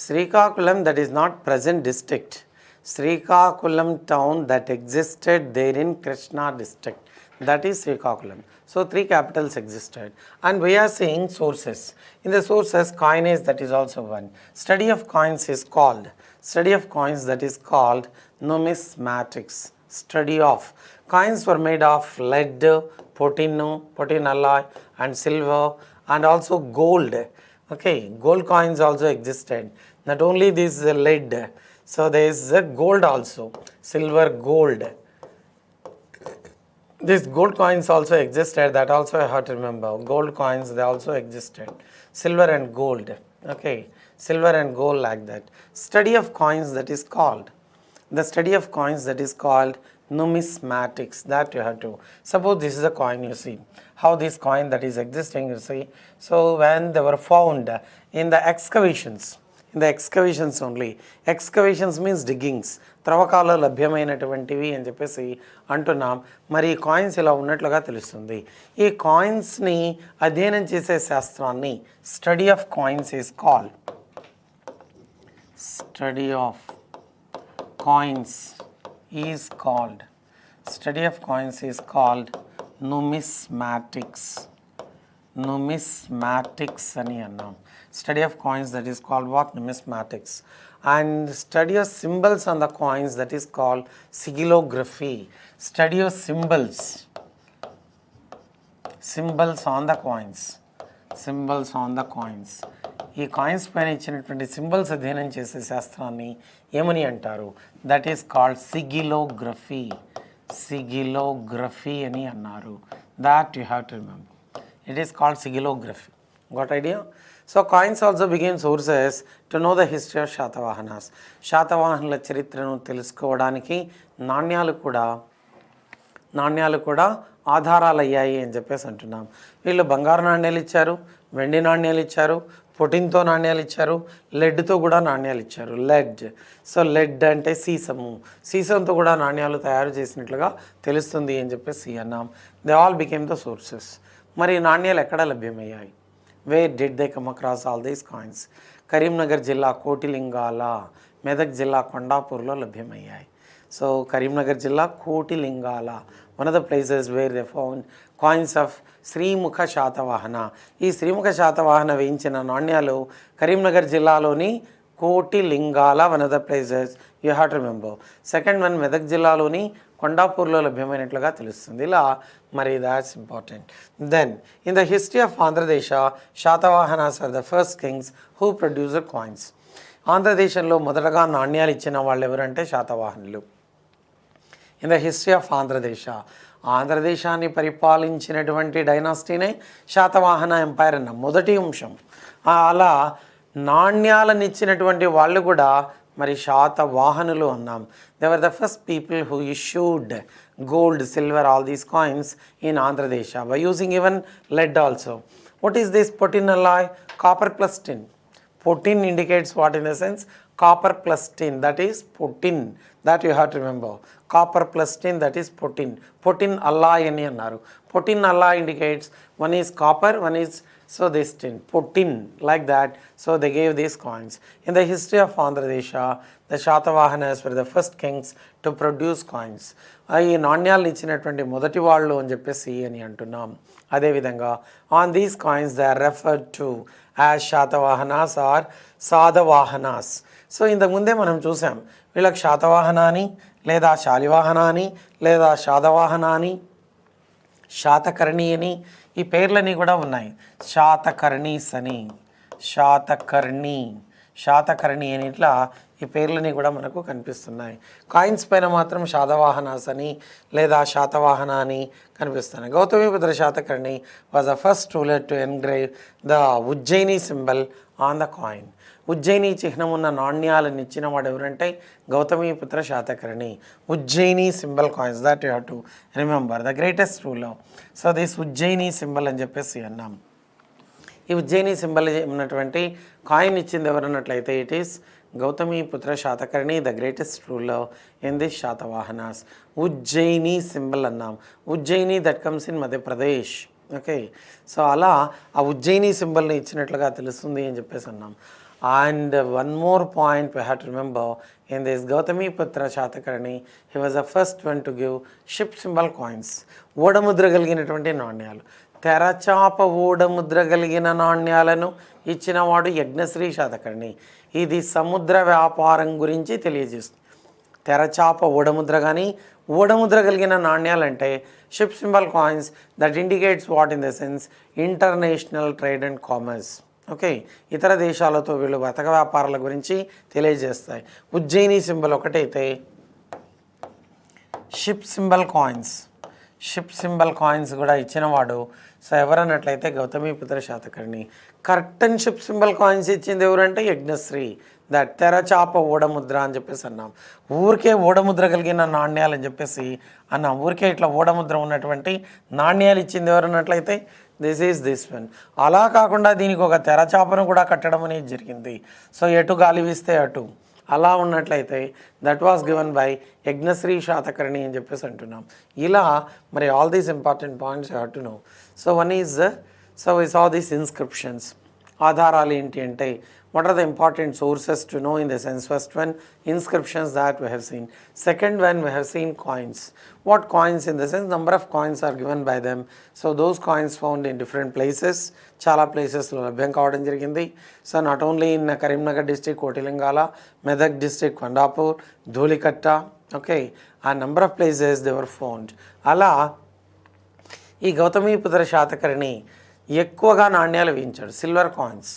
Srikakulam, that is not present district. Srikakulam town that existed there in Krishna district. That is Srikakulam. So three capitals existed. And we are seeing sources. In the sources, coinage, that is also one. Study of coins is called. Study of coins, that is called numismatics. Study of coins were made of lead, potin alloy, and silver, and also gold. Okay, gold coins also existed. Not only this lead, so there is gold also, silver, gold. These gold coins also existed, that also I have to remember. Gold coins, they also existed. Silver and gold. Okay, silver and gold, like that. Study of coins, that is called. The study of coins, that is called numismatics. That you have to. Suppose this is a coin, you see. How this coin that is existing, you see. So when they were found in the excavations, in the excavations only. Excavations means diggings. త్రవ్వకాలలో లభ్యమైనటువంటివి అని చెప్పేసి అంటున్నాం. మరి ఈ coins ఇలా ఉన్నట్లుగా తెలుస్తుంది. ఈ కాయిన్స్ని అధ్యయనం చేసే శాస్త్రాన్ని study of coins is called. Study of coins is called. Study of coins is called numismatics. Numismatics ani annam. Study of coins, that is called what? Numismatics. And study of symbols on the coins, that is called sigillography. Study of symbols. Symbols on the coins. Symbols on the coins. ఈ coins పైన ఇచ్చినటువంటి symbols అధ్యయనం చేసే శాస్త్రాన్ని ఏమని అంటారు? That is called sigillography. Sigillography అని అన్నారు. That you have to remember. It is called sigillography. Got idea? So coins also became sources to know the history of Satavahanas. శాతవాహనుల చరిత్రను తెలుసుకోవడానికి నాణ్యాలు కూడా ఆధారాలు అయ్యాయి అని చెప్పేసి అంటున్నాం. వీళ్ళు బంగారు నాణ్యాలు ఇచ్చారు, వెండి నాణ్యాలు ఇచ్చారు, పొటిన్తో నాణ్యాలు ఇచ్చారు, లెడ్తో కూడా నాణ్యాలు ఇచ్చారు. లెడ్, సో లెడ్ అంటే సీసము, సీసంతో కూడా నాణ్యాలు తయారు చేసినట్లుగా తెలుస్తుంది అని చెప్పేసి అన్నాం. They all became the sources. మరి నాణ్యాలు ఎక్కడ లభ్యమయ్యాయి? Where did they come across all these coins? Karimnagar జిల్లా కోటిలింగాల, మెదక్ జిల్లా కొండాపూర్లో లభ్యమయ్యాయి. సో కరీంనగర్ జిల్లా Kotilingala, one of the places where they found coins of Srimukha Satavahana. ఈ శ్రీముఖ శాతవాహన వేయించిన నాణ్యాలు కరీంనగర్ జిల్లాలోని Kotilingala, one of the places you have to remember. Second one Medak జిల్లాలోని కొండాపూర్లో లభ్యమైనట్లుగా తెలుస్తుంది. ఇలా మరి that's important. Then in the history of Andhradesa, Satavahanas are the first kings who produced coins. ఆంధ్రదేశంలో మొదటగా నాణ్యాలు ఇచ్చిన వాళ్ళు ఎవరంటే శాతవాహనులు. In the history of Andhradesa, ఆంధ్రదేశాన్ని పరిపాలించినటువంటి డైనాసిటీనే శాతవాహన ఎంపైర్ అన్న మొదటి అంశం. అలా నాణ్యాలను ఇచ్చినటువంటి వాళ్ళు కూడా మరి శాతవాహనులు అన్నాం. They were the first people who issued gold, silver, all these coins in Andhra Desha by using even lead also. What is this potin alloy? Copper plus tin. Potin indicates what in the sense? Copper plus tin, that is potin. That you have to remember. Copper plus tin, that is potin. Potin alloy ani annaru. Potin alloy indicates one is copper, one is so this tin. Potin, like that. So they gave these coins. In the history of Andhra Desha, the Satavahanas were the first Kings to produce coins. ఈ నాణ్యాలు ఇచ్చినటువంటి మొదటి వాళ్ళు అని చెప్పేసి అని అంటున్నాం. అదేవిధంగా on these coins they are referred to as Satavahanas or Sadhavahanas. So ఇంతకుముందే మనం చూసాం, వీళ్ళకి శాతవాహన అని, లేదా శాలివాహన అని, లేదా శాతవాహన అని, శాతకర్ణి అని, ఈ పేర్లన్నీ కూడా ఉన్నాయి. శాతకర్ణీస్ అని, శాతకర్ణి అని ఇట్లా ఈ పేర్లని కూడా మనకు కనిపిస్తున్నాయి. కాయిన్స్ పైన మాత్రం శాతవాహనాస్ అని లేదా శాతవాహన అని కనిపిస్తున్నాయి. Gautamiputra Satakarni was the first ruler to engrave the Ujjayini symbol on the coin. Ujjayini చిహ్నం ఉన్న నాణ్యాలను ఇచ్చిన వాడు ఎవరంటే Gautamiputra Satakarni. Ujjayini symbol coins, that you have to remember the greatest ruler. So this Ujjayini symbol అని చెప్పేసి అన్నాం. ఈ ఉజ్జయిని సింబల్ ఉన్నటువంటి కాయిన్ ఇచ్చింది ఎవరన్నట్లయితే it is Gautamiputra Satakarni, the greatest ruler in this Satavahanas. Ujjayini symbol అన్నాం. Ujjayini that comes in Madhya Pradesh. Okay, so అలా ఆ ఉజ్జయిని సింబల్ని ఇచ్చినట్లుగా తెలుస్తుంది అని చెప్పేసి అన్నాం. And one more point we have to remember, in this Gautamiputra Satakarni, he was the first one to give ship symbol coins. ఓడముద్ర కలిగినటువంటి నాణ్యాలు, తెరచాప ఓడముద్ర కలిగిన నాణ్యాలను ఇచ్చినవాడు యజ్ఞశ్రీ శాతకర్ణి. ఇది సముద్ర వ్యాపారం గురించి తెలియజేస్తుంది. తెరచాప ఓడముద్ర కానీ ఓడముద్ర కలిగిన నాణ్యాలంటే ship symbol coins that indicates what in the sense international trade and commerce. Okay, ఇతర దేశాలతో వీళ్ళు వర్తక వ్యాపారాల గురించి తెలియజేస్తాయి. ఉజ్జయిని సింబల్ ఒకటైతే షిప్ సింబల్ కాయిన్స్ కూడా ఇచ్చినవాడు సో ఎవరన్నట్లయితే Gautamiputra Satakarni. Certain ship symbol coins ఇచ్చింది ఎవరంటే యజ్ఞశ్రీ, దట్ తెరచాప ఓడముద్ర అని చెప్పేసి అన్నాం. ఊరికే ఓడముద్ర కలిగిన నాణ్యాలు అని చెప్పేసి అన్నాం. ఊరికే ఇట్లా ఓడముద్ర ఉన్నటువంటి నాణ్యాలు ఇచ్చింది ఎవరన్నట్లయితే దిస్ ఈజ్ దిస్ వన్. అలా కాకుండా దీనికి ఒక తెరచాపను కూడా కట్టడం అనేది జరిగింది. సో ఎటు గాలి వీస్తే అటు అలా ఉన్నట్లయితే that was given by Yajnashri Satakarni అని చెప్పేసి అంటున్నాం. ఇలా మరి all these important points you have to know. So one is so we saw these inscriptions. ఆధారాలు ఏంటి అంటే what are the important sources to know in the sense? First one, inscriptions that we have seen. Second one, we have seen coins. What coins in the sense? Number of coins are given by them. So those coins found in different places. Chala places lo labhyam kavadam jarigindi. So not only in Karimnagar district, Kotilangala, Medak district, Kondapur, Dholikatta, okay, a number of places they were found. Ala ఈ గౌతమిపుత్ర శాతకర్ణి ఎక్కువగా నాణ్యాలు వేయించాడు, silver coins.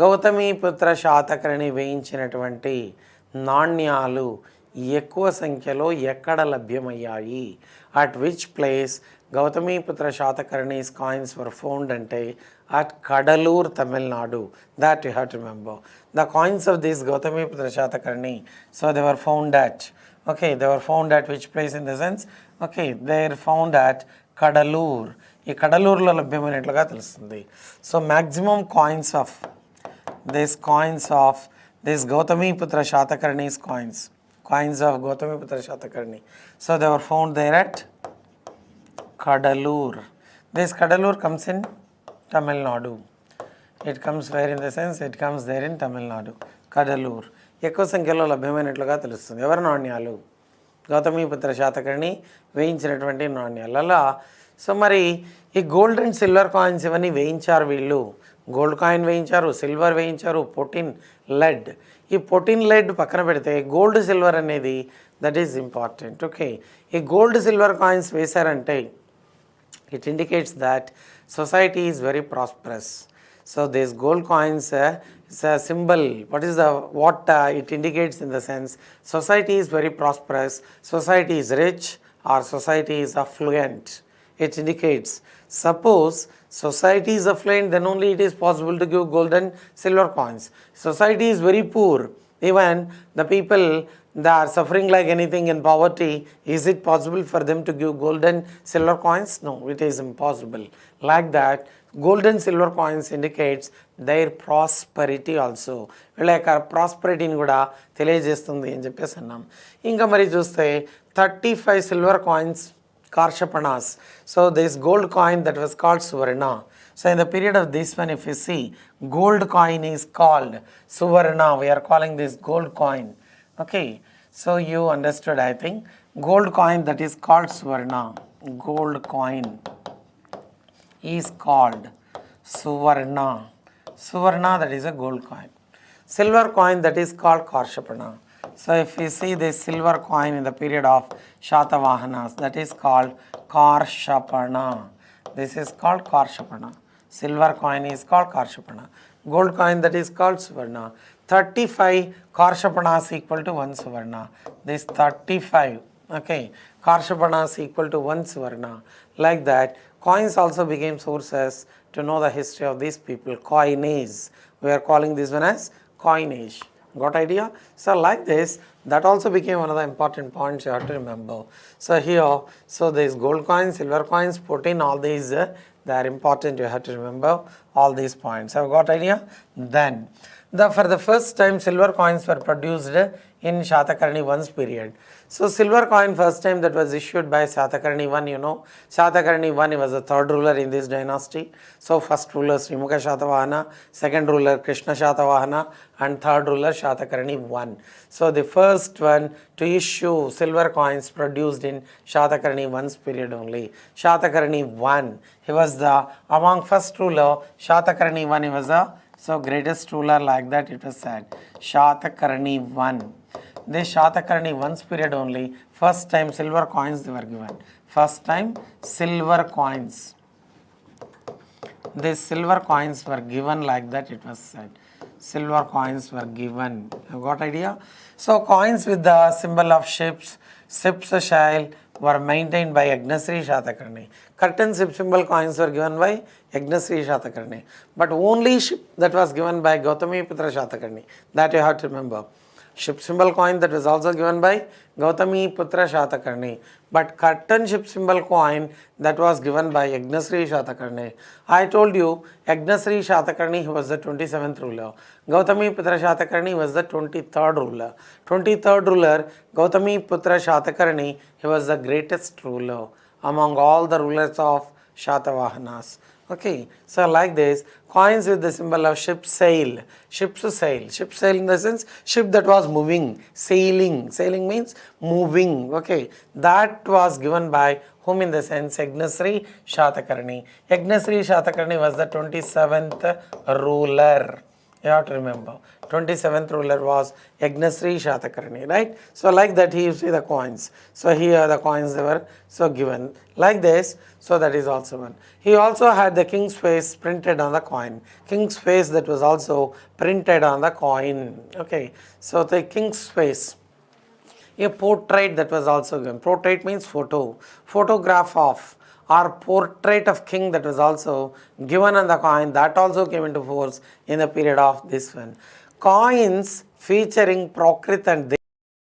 Gautamiputra Satakarni వేయించినటువంటి నాణ్యాలు ఎక్కువ సంఖ్యలో ఎక్కడ లభ్యమయ్యాయి? At which place Gautamiputra Satakarni's coins were found అంటే at Cuddalore, Tamil Nadu. That you have to remember. The coins of this Gautamiputra Satakarni, so they were found at, okay, they were found at which place in the sense, okay, they are found at Cuddalore. ఈ కడలూరులో లభ్యమైనట్లుగా తెలుస్తుంది. So maximum coins of this Gautamiputra Satakarni's coins of Gautamiputra Satakarni, so they were found there at Kadalur. This Kadalur comes in Tamil Nadu. It comes where in the sense it comes there in Tamil Nadu. Kadalur ఎక్కువ సంఖ్యలో లభ్యమైనట్లుగా తెలుస్తుంది. ఎవరి నాణ్యాలు? గౌతమిపుత్ర శాతకర్ణి వేయించినటువంటి నాణ్యాలు. అలా so మరి ఈ గోల్డ్ అండ్ సిల్వర్ కాయిన్స్ ఇవన్నీ వేయించారు వీళ్ళు. గోల్డ్ కాయిన్ వేయించారు, సిల్వర్ వేయించారు, పొటిన్ లెడ్. ఈ పొటిన్ లెడ్ పక్కన పెడితే గోల్డ్ సిల్వర్ అనేది దట్ ఈజ్ ఇంపార్టెంట్. ఓకే, ఈ గోల్డ్ సిల్వర్ కాయిన్స్ వేశారంటే it indicates that society is very prosperous. So this gold coins is a symbol. What it indicates in the sense society is very prosperous, society is rich, or society is affluent. It indicates, suppose society is affluent, then only it is possible to give gold and silver coins. Society is very poor, even the people that are suffering like anything in poverty, is it possible for them to give gold and silver coins? No, it is impossible. Like that, gold and silver coins indicates their prosperity also. వీళ్ళ యొక్క ప్రాస్పరిటీని కూడా తెలియజేస్తుంది అని చెప్పేసి అన్నాం. ఇంకా మరి చూస్తే 35 silver coins Karshapanas. So this gold coin that was called Suvarna. So in the period of this one, if you see, gold coin is called Suvarna. We are calling this gold coin. Okay, so you understood, I think. Gold coin, that is called Suvarna. Gold coin is called Suvarna. Suvarna, that is a gold coin. Silver coin, that is called Karshapana. So if we see this silver coin in the period of Shatavahanas, that is called Karshapana. This is called Karshapana. Silver coin is called Karshapana. Gold coin, that is called Suvarna. 35 Karshapanas equal to 1 Suvarna. This 35, okay, Karshapanas equal to 1 Suvarna. Like that, coins also became sources to know the history of these people. Coinage. We are calling this one as coinage. Got idea? So like this, that also became one of the important points you have to remember. So here, so there is gold coins, silver coins, put in all these, they are important, you have to remember all these points. Have got idea? Then, for the first time silver coins were produced in Satakarni I's period. So silver coin first time that was issued by Satakarni I, you know, Satakarni I was the third ruler in this dynasty. So first ruler Srimukha Satavahana, second ruler Krishna Satavahana, and third ruler Satakarni I. So the first one to issue silver coins produced in Satakarni I's period only. Satakarni I, he was the, among first ruler, Satakarni I, he was the greatest ruler, like that it was said. Satakarni I. This Satakarni I's period only, first time silver coins they were given. First time silver coins. These silver coins were given, like that it was said. Silver coins were given. You got idea? So coins with the symbol of ships, shell were maintained by Yagnasri Satakarni. Curtain ship symbol coins were given by Yagnasri Satakarni. But only ship that was given by Gautamiputra Satakarni. That you have to remember. Ship symbol coin that was also given by Gautamiputra Satakarni. But curtain ship symbol coin that was given by Yagnasri Satakarni. I told you Yagnasri Satakarni, he was the 27th ruler. Gautamiputra Satakarni was the 23rd ruler. 23rd ruler Gautamiputra Satakarni, he was the greatest ruler among all the rulers of Satavahanas. Okay, so like this, coins with the symbol of ship sail. Ship's sail. Ship sail in the sense, ship that was moving, sailing. Sailing means moving. Okay, that was given by whom in the sense? Yagnasri Satakarni. Yagnasri Satakarni was the 27th ruler. You have to remember. 27th ruler was Yagnasri Satakarni, right? So like that you see the coins. So here the coins they were so given like this. So that is also one. He also had the king's face printed on the coin. King's face that was also printed on the coin. Okay. So the king's face. A portrait that was also given. Portrait means photo. Photograph of or portrait of king that was also given on the coin, that also came into force in the period of this one. Coins featuring Prakrit and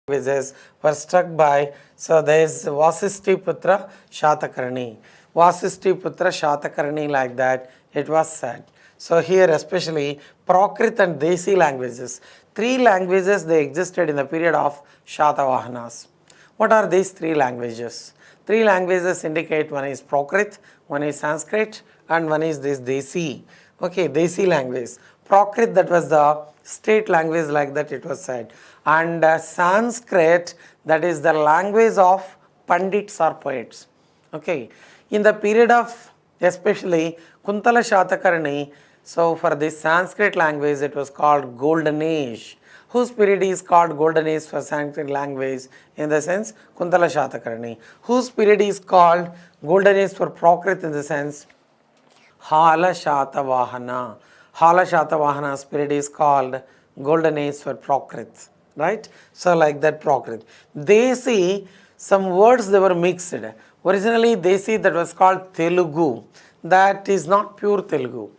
languages were struck by, so there is Vasishtiputra Satakarni. Vasishtiputra Satakarni, like that it was said. So here especially Prakrit and Desi languages. 3 languages they existed in the period of Shatavahanas. What are these 3 languages? 3 languages indicate, one is Prakrit, one is Sanskrit, and one is this Desi. Okay, Desi language. Prakrit, that was the state language, like that it was said. And Sanskrit, that is the language of Pandits or poets. Okay, in the period of especially Kuntala Satakarni, so for this Sanskrit language it was called Golden Age. Whose period is called Golden Age for Sanskrit language in the sense Kuntala Satakarni. Whose period is called Golden Age for Prakrit in the sense Hala Satavahana. Hala Satavahana's period is called Golden Age for Prakrit. Right? So like that Prakrit. Desi, some words they were mixed. Originally Desi that was called Telugu. That is not pure Telugu.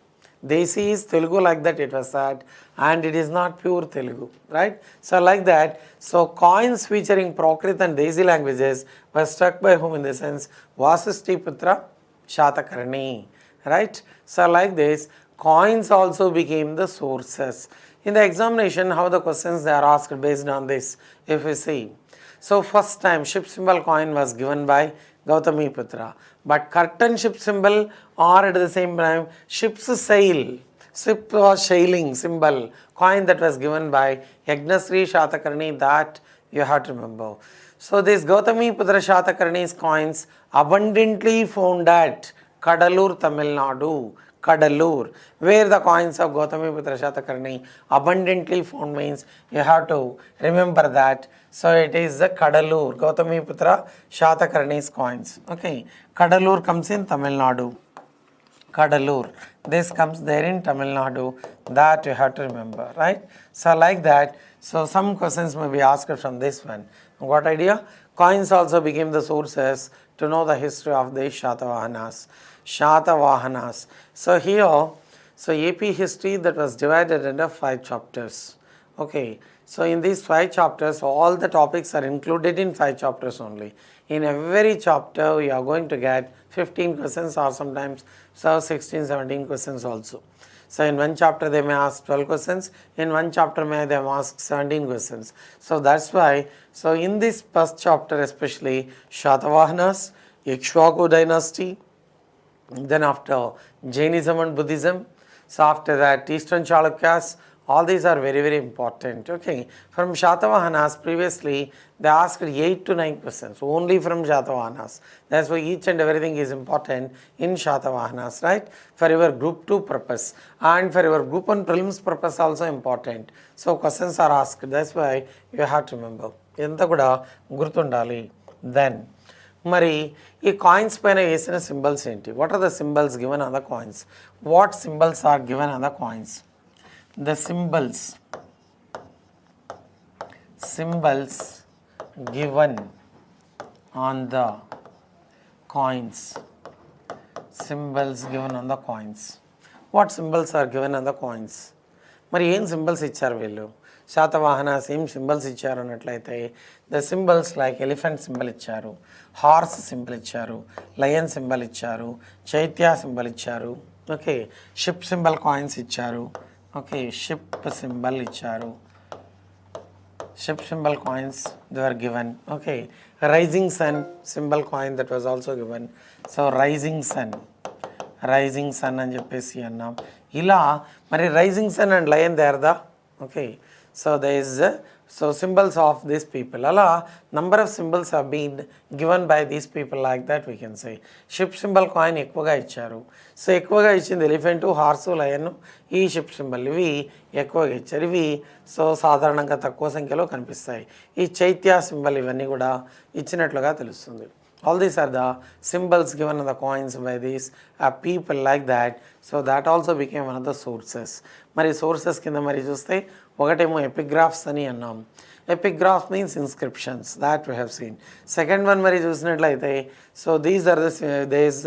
Desi is Telugu, like that it was said, and it is not pure Telugu, right? So like that, so coins featuring Prakrit and Desi languages were struck by whom in the sense Vasishtiputra Satakarni, right? So like this, coins also became the sources. In the examination, how the questions they are asked based on this, if we see. So first time ship symbol coin was given by Gautamiputra. But curtain ship symbol or at the same time ship's sail. Sip was shailing symbol, coin that was given by Yagnasri Satakarni, that you have to remember. So these Gautamiputra Satakarni's coins abundantly found at Kadalur, Tamil Nadu. Kadalur, where the coins of Gautamiputra Satakarni abundantly found means you have to remember that. So it is the Kadalur, Gautamiputra Satakarni's coins. Okay, Kadalur comes in Tamil Nadu. Kadalur, this comes there in Tamil Nadu, that you have to remember, right? So like that, so some questions may be asked from this one. What idea? Coins also became the sources to know the history of the Satavahanas. Satavahanas. So here, so AP history that was divided into 5 chapters. Okay, so in these 5 chapters, all the topics are included in 5 chapters only. In every chapter, you are going to get 15 questions or sometimes 16, 17 questions also. So in one chapter they may ask 12 questions, in one chapter may they ask 17 questions. So that's why, so in this first chapter especially, Satavahanas, Ikshvaku dynasty, then after Jainism and Buddhism, so after that Eastern Chalukyas, all these are very, very important. Okay, from Satavahanas previously they asked 8 to 9 questions only from Satavahanas. That's why each and everything is important in Satavahanas, right? For your group 2 purpose and for your group 1 prelims purpose also important. So questions are asked. That's why you have to remember. Idantha kuda gurtundali. Then మరి ఈ coins పైన వేసిన symbols ఏంటి? What are the symbols given on the coins? What symbols are given on the coins? The symbols given on the coins. Symbols given on the coins. What symbols are given on the coins? మరి ఏం symbols ఇచ్చారు వీళ్ళు? శాతవాహనాస్ ఏం symbols ఇచ్చారు అన్నట్లయితే the symbols like elephant symbol ఇచ్చారు, horse symbol ఇచ్చారు, lion symbol ఇచ్చారు, చైత్య సింబల్ ఇచ్చారు. ఓకే, షిప్ సింబల్ కాయిన్స్ ఇచ్చారు. ఓకే, షిప్ సింబల్ ఇచ్చారు, ship symbol coins they are given. Okay, rising sun symbol coin that was also given. So rising sun అని చెప్పేసి అన్నాం. ఇలా మరి rising sun and lion they are the okay. So they is so symbols of these people. అలా number of symbols have been given by these people like that we can say. Ship symbol coin ఎక్కువగా ఇచ్చారు. సో ఎక్కువగా ఇచ్చింది elephant, horse, lion, ఈ ship symbol ఇవి ఎక్కువగా ఇచ్చారు. ఇవి సో సాధారణంగా తక్కువ సంఖ్యలో కనిపిస్తాయి. ఈ చైత్య సింబల్ ఇవన్నీ కూడా ఇచ్చినట్లుగా తెలుస్తుంది. All these are the symbols given on the coins by these people like that. So that also became one of the sources. మరి సోర్సెస్ కింద మరి చూస్తే ఒకటేమో ఎపిగ్రాఫ్స్ అని అన్నాం. Epigraph means inscriptions that we have seen. Second one మరి చూసినట్లయితే so these are these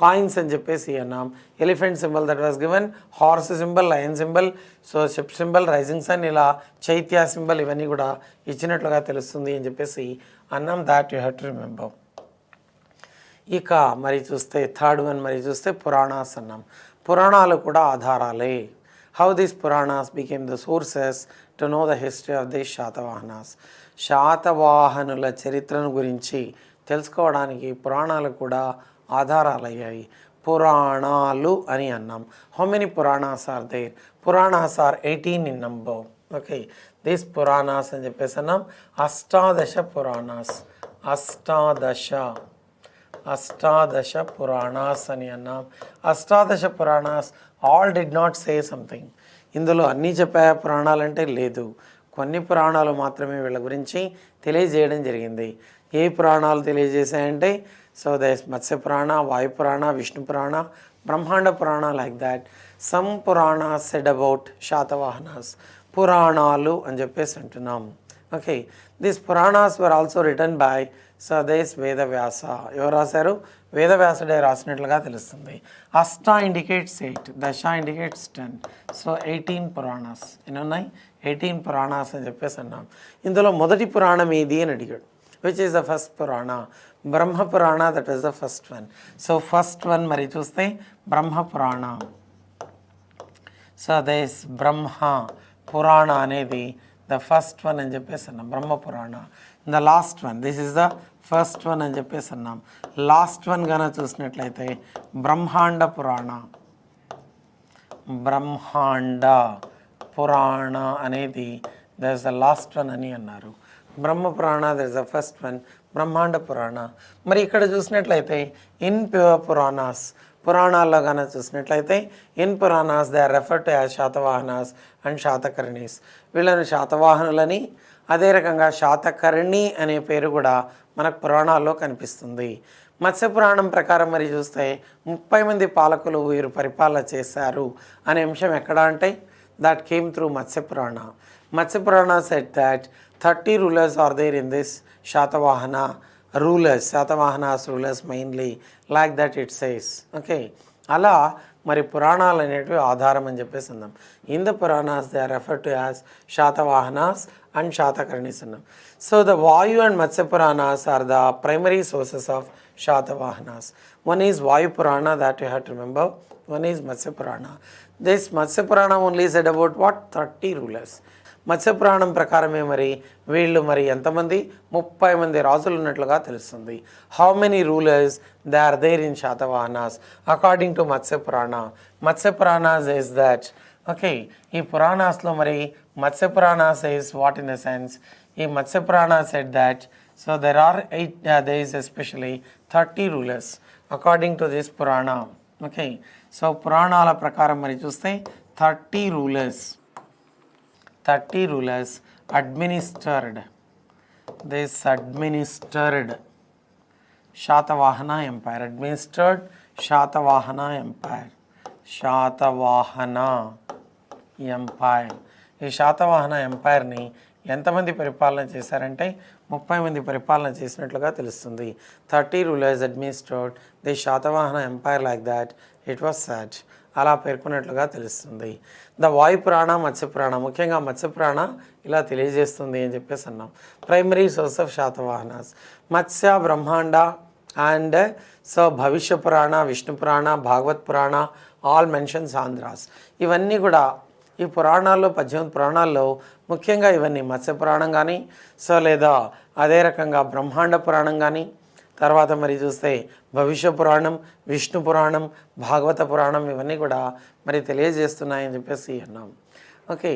coins అని చెప్పేసి అన్నాం. Elephant symbol that was given, horse symbol, lion symbol, so ship symbol, rising sun, ఇలా చైత్య సింబల్ ఇవన్నీ కూడా ఇచ్చినట్లుగా తెలుస్తుంది అని చెప్పేసి అన్నాం. That you have to remember. ఇక మరి చూస్తే థర్డ్ వన్ మరి చూస్తే పురాణాస్ అన్నాం. పురాణాలు కూడా ఆధారాలే. How these Puranas became the sources to know the history of the Satavahanas. శాతవాహనుల చరిత్రను గురించి తెలుసుకోవడానికి పురాణాలు కూడా ఆధారాలయ్యాయి. పురాణాలు అని అన్నాం. How many Puranas are there? Puranas are 18 in number. Okay, these Puranas అని చెప్పేసి అన్నాం. అష్టాదశ పురాణాస్, అష్టాదశ పురాణాస్ అని అన్నాం. అష్టాదశ Puranas all did not say something. ఇందులో అన్నీ చెప్పే పురాణాలంటే లేదు, కొన్ని పురాణాలు మాత్రమే వీళ్ళ గురించి తెలియజేయడం జరిగింది. ఏ పురాణాలు తెలియజేశాయంటే సో దేస్ మత్స్య పురాణ, వాయు పురాణ, Vishnu Purana, Brahmanda Purana like that. Some Purana said about Satavahanas. పురాణాలు అని చెప్పేసి అంటున్నాం. Okay, these Puranas were also written by so these Vedavyasa. ఎవరు రాశారు? వేదవ్యాసుడే రాసినట్లుగా తెలుస్తుంది. అష్ట ఇండికేట్స్ 8, దశ ఇండికేట్స్ 10. సో 18 పురాణాస్ ఎన్ని ఉన్నాయి? 18 పురాణాస్ అని చెప్పేసి అన్నాం. ఇందులో మొదటి పురాణం ఏది అని అడిగాడు. విచ్ ఈస్ ద ఫస్ట్ పురాణ? బ్రహ్మ Purana, that is the first one. So first one మరి చూస్తే బ్రహ్మ పురాణ. సో దేస్ బ్రహ్మ పురాణ అనేది ద ఫస్ట్ వన్ అని చెప్పేసి అన్నాం, బ్రహ్మ పురాణ. The last one, this is the first one అని చెప్పేసి అన్నాం. లాస్ట్ వన్ కనుక చూసినట్లయితే బ్రహ్మాండ పురాణ. బ్రహ్మాండ పురాణ అనేది that is the last one అని అన్నారు. బ్రహ్మ Purana that is the first one, Brahmanda పురాణ. మరి ఇక్కడ చూసినట్లయితే ఇన్ పురాణాస్, పురాణాల్లో కనుక చూసినట్లయితే in Puranas they are referred to as Satavahanas and Satakarnis. వీళ్ళను శాతవాహనులని, అదే రకంగా శాతకర్ణి అనే పేరు కూడా మనకు పురాణాల్లో కనిపిస్తుంది. మత్స్య పురాణం ప్రకారం మరి చూస్తే 30 మంది పాలకులు వీరు పరిపాలన చేశారు అనే అంశం ఎక్కడ అంటే that came through Matsya Purana. Matsya Purana said that 30 rulers are there in this Satavahana rulers, Satavahanas rulers mainly, like that it says. Okay, అలా మరి పురాణాలు అనేటివి ఆధారం అని చెప్పేసి అన్నాం. In the Puranas they are referred to as Satavahanas and Satakarnis అన్నాం. So the Vayu and Matsya Puranas are the primary sources of Satavahanas. One is Vayu Purana that you have to remember. One is Matsya Purana. This Matsya Purana only said about what? 30 rulers. మత్స్య పురాణం ప్రకారమే మరి వీళ్ళు మరి ఎంతమంది 30 మంది రాజులు ఉన్నట్లుగా తెలుస్తుంది. How many rulers they are there in Satavahanas according to Matsya Purana. మత్స్య పురాణాస్ ఇస్ దట్ ఓకే. ఈ పురాణాస్లో మరి Matsya Puranas is what in the sense, ఈ Matsya Purana said that so there are 8 there is especially 30 rulers according to this Purana. Okay, so పురాణాల ప్రకారం మరి చూస్తే 30 rulers administered Shatavahana Empire. Administered Shatavahana Empire. Shatavahana Empire. ఈ శాతవాహన ఎంపైర్ని ఎంతమంది పరిపాలన చేశారంటే 30 మంది పరిపాలన చేసినట్లుగా తెలుస్తుంది. 30 rulers administered the Satavahana empire like that it was said, అలా పేర్కొన్నట్లుగా తెలుస్తుంది. ద వాయు పురాణ, మత్స్య పురాణ, ముఖ్యంగా మత్స్య పురాణ ఇలా తెలియజేస్తుంది అని చెప్పేసి అన్నాం. ప్రైమరీ సోర్స్ ఆఫ్ శాతవాహనాస్ మత్స్య, బ్రహ్మాండ అండ్ సో భవిష్య పురాణ, విష్ణు పురాణ, భాగవత్ పురాణ, ఆల్ మెన్షన్స్ ఆంధ్రాస్. ఇవన్నీ కూడా ఈ పురాణాల్లో 18 పురాణాల్లో ముఖ్యంగా ఇవన్నీ మత్స్య పురాణం కానీ సో లేదా అదే రకంగా బ్రహ్మాండ పురాణం కానీ, తర్వాత మరి చూస్తే భవిష్య పురాణం, విష్ణు పురాణం, భాగవత పురాణం ఇవన్నీ కూడా మరి తెలియజేస్తున్నాయని చెప్పేసి అన్నాం. ఓకే,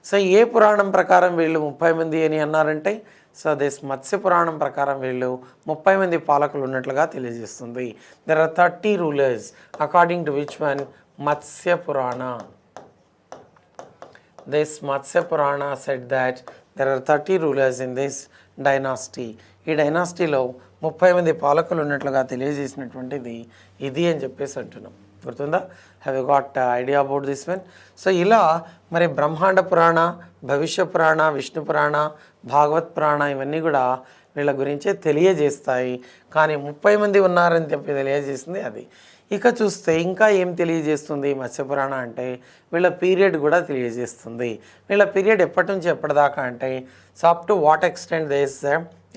సో ఏ పురాణం ప్రకారం వీళ్ళు 30 మంది అని అన్నారంటే సో దిస్ మత్స్య పురాణం ప్రకారం వీళ్ళు 30 మంది పాలకులు ఉన్నట్లుగా తెలియజేస్తుంది. There are 30 rulers according to which one Matsya Purana. This Matsya Purana said that there are 30 rulers in this dynasty. ఈ డైనాసిటీలో 30 మంది పాలకులు ఉన్నట్లుగా తెలియజేసినటువంటిది ఇది అని చెప్పేసి అంటున్నాం. గుర్తుందా? Have you got idea about this one? So ఇలా మరి బ్రహ్మాండ పురాణ, భవిష్య పురాణ, విష్ణు పురాణ, భాగవత్ పురాణ ఇవన్నీ కూడా వీళ్ళ గురించే తెలియజేస్తాయి. కానీ 30 మంది ఉన్నారని చెప్పి తెలియజేసింది అది. ఇక చూస్తే ఇంకా ఏం తెలియజేస్తుంది మత్స్యపురాణ అంటే వీళ్ళ పీరియడ్ కూడా తెలియజేస్తుంది. వీళ్ళ పీరియడ్ ఎప్పటి నుంచి ఎప్పటిదాకా అంటే so up to what extent this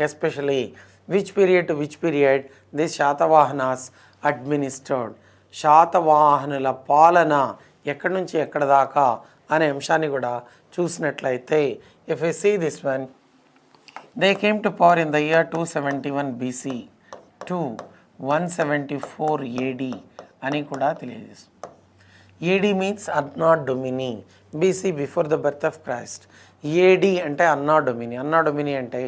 especially which period to which period this Satavahanas administered. శాతవాహనుల పాలన ఎక్కడి నుంచి ఎక్కడ దాకా అనే అంశాన్ని కూడా చూసినట్లయితే if you see this one, they came to power in the year 271 BC to 174 AD అని కూడా తెలియజేస్తుంది. AD means anno domini, BC before the birth of Christ. AD అంటే అన్నా డొమిని, అన్నా డొమిని అంటే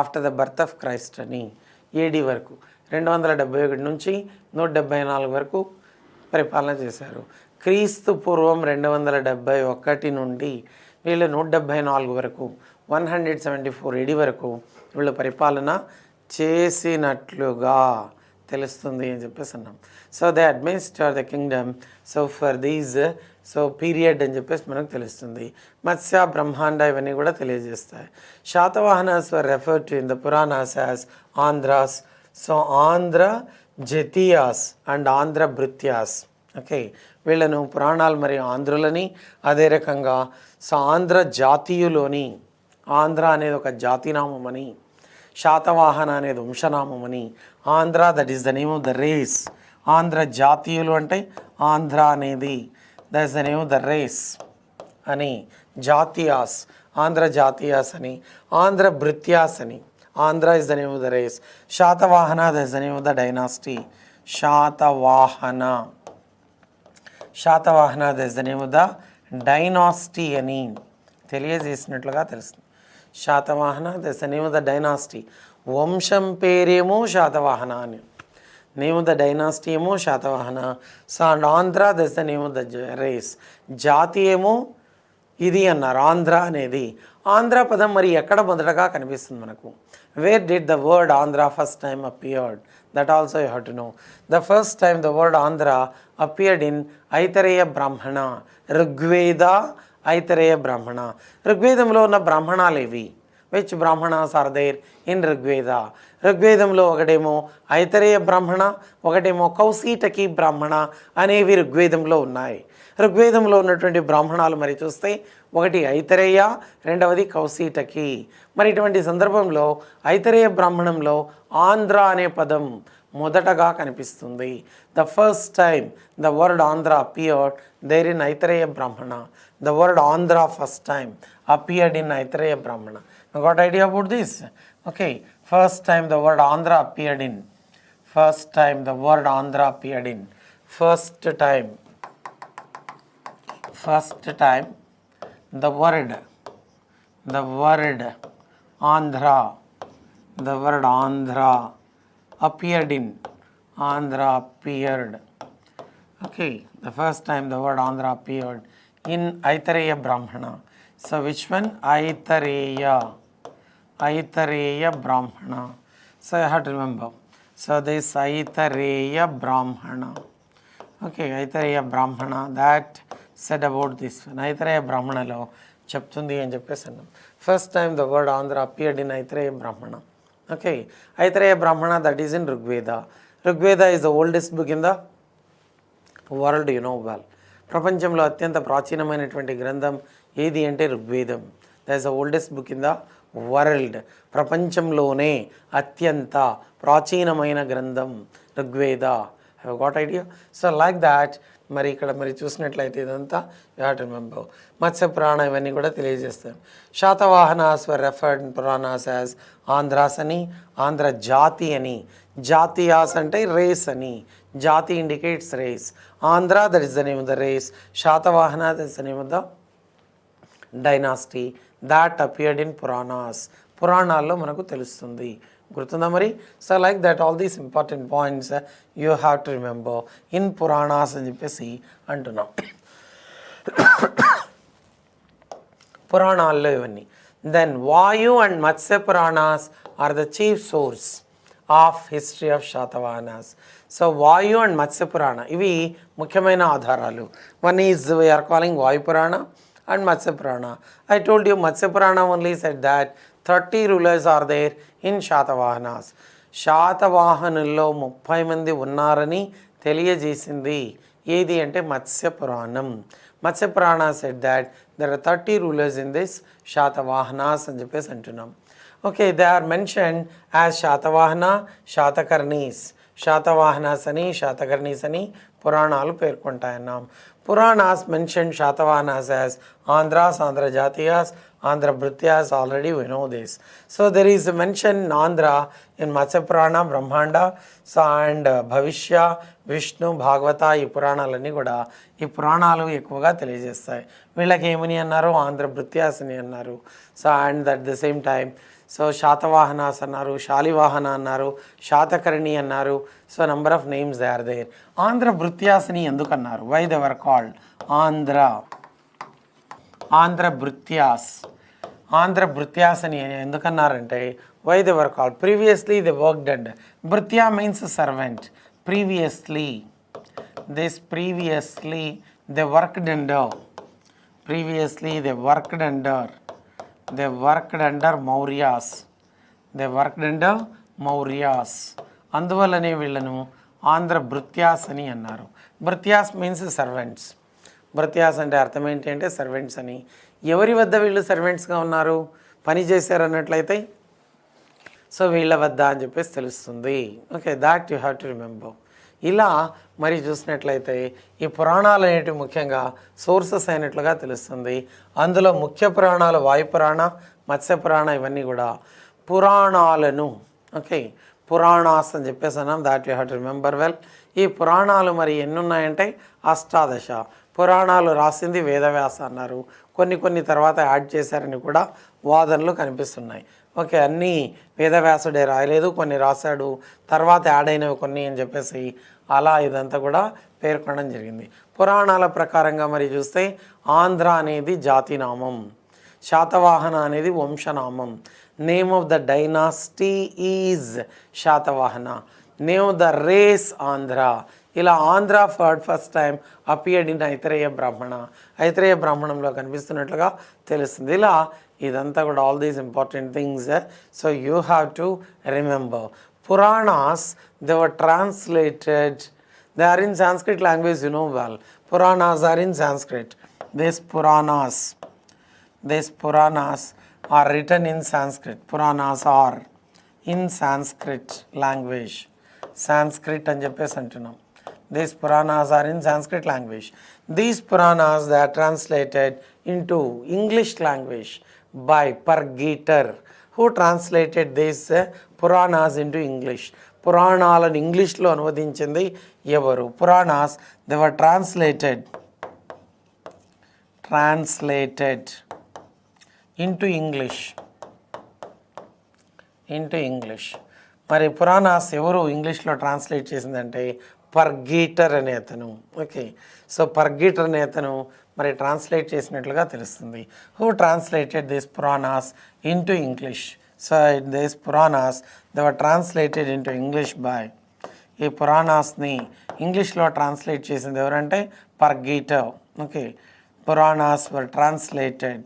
after the birth of Christ అని. AD వరకు 271 నుంచి 174 వరకు పరిపాలన చేశారు. క్రీస్తు పూర్వం 271 నుండి వీళ్ళు 174 వరకు 174 AD వరకు వీళ్ళు పరిపాలన చేసినట్లుగా తెలుస్తుంది అని చెప్పేసి అన్నాం. So they administer the kingdom so for these so period అని చెప్పేసి మనకు తెలుస్తుంది. మత్స్య, బ్రహ్మాండ ఇవన్నీ కూడా తెలియజేస్తాయి. Satavahanas were referred to in the Puranas as Andhras. So Andhra Jatiyas and Andhra Bhrityas. Okay, వీళ్ళను పురాణాలు మరి ఆంధ్రులని, అదే రకంగా సో ఆంధ్ర జాతీయులోని, ఆంధ్ర అనేది ఒక జాతినామం అని, శాతవాహన అనేది వంశనామం అని, Andhra that is the name of the race. Andhra జాతీయులు అంటే ఆంధ్ర అనేది that is the name of the race అని, జాతీయాస్ ఆంధ్ర జాతీయాస్ అని, ఆంధ్ర భృత్యాస్ అని, Andhra is the name of the race. Satavahana that is the name of the dynasty. Satavahana Satavahana that's the name of the dynasty అని తెలియజేసినట్లుగా తెలుస్తుంది. Satavahana that's the name of the dynasty. వంశం పేరేమో శాతవాహన అని, name of the dynasty ఏమో Satavahana. So and Andhra thus the name of the race. జాతి ఏమో ఇది అన్నారు, ఆంధ్ర అనేది. ఆంధ్ర పదం మరి ఎక్కడ మొదటగా కనిపిస్తుంది మనకు? Where did the word Andhra first time appeared? That also you have to know. The first time the word Andhra appeared in Aitareya Brahmana, Rigveda Aitareya Brahmana. ఋగ్వేదంలో ఉన్న బ్రాహ్మణాలు ఏవి? Which Brahmanas are there in Rigveda? ఋగ్వేదంలో ఒకటేమో ఐతరేయ బ్రాహ్మణ, ఒకటేమో కౌశీటకి బ్రాహ్మణ అనేవి ఋగ్వేదంలో ఉన్నాయి. ఋగ్వేదంలో ఉన్నటువంటి బ్రాహ్మణాలు మరి చూస్తే ఒకటి ఐతరేయ, రెండవది కౌశీటకి. మరి ఇటువంటి సందర్భంలో ఐతరేయ బ్రాహ్మణంలో ఆంధ్ర అనే పదం మొదటగా కనిపిస్తుంది. The first time the word Andhra appeared there in Aitareya Brahmana. The word Andhra first time appeared in Aitareya Brahmana. Got idea about this? Okay, first time the word Andhra appeared in. First time the word Andhra appeared in. First time the word Andhra, the word Andhra appeared in. Andhra appeared. Okay, the first time the word Andhra appeared in Aitareya Brahmana. So which one? Aitareya Brahmana. So you have to remember. So this Aitareya Brahmana. Okay, Aitareya Brahmana that said about this one. Aitareya Brahmana lo చెప్తుంది అని చెప్పేసి అన్నాం. First time the word Andhra appeared in Aitareya Brahmana. Okay, Aitareya Brahmana that is in Rigveda. Rigveda is the oldest book in the world, you know well. ప్రపంచంలో అత్యంత ప్రాచీనమైనటువంటి గ్రంథం ఏది అంటే ఋగ్వేదం. That is the oldest book in the world. ప్రపంచంలోనే అత్యంత ప్రాచీనమైన గ్రంథం Rigveda. Have got idea? So like that మరి ఇక్కడ మరి చూసినట్లయితే ఇదంతా యూ హ్యావ్ టు రిమెంబర్. మత్స్య పురాణ ఇవన్నీ కూడా తెలియజేస్తాం. Satavahanas were referred in Puranas as Andhras అని, ఆంధ్ర జాతి అని. జాతీయాస్ అంటే రేస్ అని. Jati indicates race. Andhra that is the name of the race. Satavahana that is the name of the dynasty that appeared in Puranas. పురాణాల్లో మనకు తెలుస్తుంది. గుర్తుందా మరి? So like that all these important points you have to remember in Puranas అని చెప్పేసి అంటున్నాం. పురాణాల్లో ఇవన్నీ. Then Vayu and Matsya Puranas are the chief source of history of Satavahanas. So Vayu and Matsya Purana ఇవి ముఖ్యమైన ఆధారాలు. వన్ ఈజ్ వీఆర్ కాలింగ్ వాయు పురాణ and Matsya Purana. I told you Matsya Purana only said that 30 rulers are there in Satavahanas. శాతవాహనుల్లో 30 మంది ఉన్నారని తెలియజేసింది ఏది అంటే మత్స్య పురాణం. మత్స్య పురాణ said that there are 30 rulers in this Satavahanas అని చెప్పేసి అంటున్నాం. Okay, they are mentioned as Satavahana, Satakarnis. Satavahanas అని, శాతకర్ణీస్ అని పురాణాలు పేర్కొంటాయన్నాం. Puranas mention Satavahanas as Andhras, Andhra Jatiyas, Andhra Bhrityas. Already we know this. So there is a mention in Andhra in Matsya Purana, Brahmanda, so and భవిష్య, విష్ణు, భాగవత. ఈ పురాణాలన్నీ కూడా ఈ పురాణాలు ఎక్కువగా తెలియజేస్తాయి. వీళ్ళకి ఏమని అన్నారు? ఆంధ్ర భృత్యాస్ అని అన్నారు. So and at the same time so Satavahanas అన్నారు, శాలివాహన అన్నారు, శాతకర్ణి అన్నారు. So number of names they are there. Andhra భృత్యాస్ని ఎందుకు అన్నారు? Why they were called Andhra Bhrityas. Andhra Bhrityas అని ఎందుకన్నారంటే why they were called previously they worked under. Bhritya means servant. Previously they worked under. Previously they worked under. They worked under Mauryas. అందువల్లనే వీళ్ళను ఆంధ్ర భృత్యాస్ అని అన్నారు. భృత్యాస్ means servants. భృత్యాస్ అంటే అర్థం ఏంటి అంటే సర్వెంట్స్ అని. ఎవరి వద్ద వీళ్ళు సర్వెంట్స్గా ఉన్నారు? పని చేశారు అన్నట్లయితే సో వీళ్ళ వద్ద అని చెప్పేసి తెలుస్తుంది. Okay, that you have to remember. ఇలా మరి చూసినట్లయితే ఈ పురాణాలు అనేటివి ముఖ్యంగా సోర్సెస్ అయినట్లుగా తెలుస్తుంది. అందులో ముఖ్య పురాణాలు వాయుపురాణ, మత్స్య పురాణ ఇవన్నీ కూడా పురాణాలను పురాణాస్ అని చెప్పేసి అన్నాం, that you have to remember well. ఈ పురాణాలు మరి ఎన్ని ఉన్నాయంటే అష్టాదశ. పురాణాలు రాసింది వేదవ్యాస అన్నారు, కొన్ని తర్వాత యాడ్ చేశారని కూడా వాదనలు కనిపిస్తున్నాయి. ఓకే, అన్నీ వేదవ్యాసుడే రాయలేదు, కొన్ని రాశాడు, తర్వాత యాడ్ అయినవి కొన్ని అని చెప్పేసి అలా ఇదంతా కూడా పేర్కొనడం జరిగింది. పురాణాల ప్రకారంగా మరి చూస్తే ఆంధ్ర అనేది జాతినామం, శాతవాహన అనేది వంశనామం, name of the dynasty is Satavahana, name of the race Andhra. ఇలా Andhra first time appeared in Aitareya Brahmana, Aitareya బ్రాహ్మణంలో కనిపిస్తున్నట్లుగా తెలుస్తుంది. ఇలా ఇదంతా కూడా all these important things. So you have to remember Puranas, they were translated, they are in Sanskrit language, you know well. Puranas are in Sanskrit. These Puranas are written in Sanskrit. Puranas are in Sanskrit language. Sanskrit అని చెప్పేసి అంటున్నాం. These Puranas are in Sanskrit language. These Puranas, they are translated into English language by Pargeter. Who translated these Puranas into English? పురాణాలను ఇంగ్లీష్లో అనువదించింది ఎవరు? Puranas, they were translated into English. మరి పురాణాస్ ఎవరు ఇంగ్లీష్లో translate చేసిందంటే పర్గీటర్ అనే అతను. ఓకే, సో పర్గీటర్ అనే అతను మరి ట్రాన్స్లేట్ చేసినట్లుగా తెలుస్తుంది. Who translated this Puranas into English? So this Puranas they were translated into English by, ఈ పురాణాస్ని ఇంగ్లీష్లో ట్రాన్స్లేట్ చేసింది ఎవరంటే Pargiter. Okay, Puranas were translated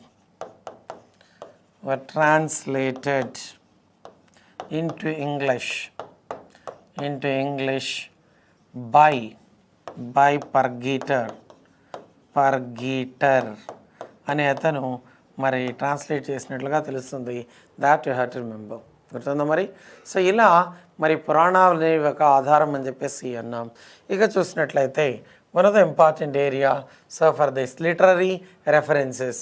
into English by Pargeter అనే అతను మరి ట్రాన్స్లేట్ చేసినట్లుగా తెలుస్తుంది. That you have to remember. గుర్తుందా మరి? సో ఇలా మరి పురాణాలు అనేవి ఒక ఆధారం అని చెప్పేసి అన్నాం. ఇక చూసినట్లయితే one of the important area, so for this literary references,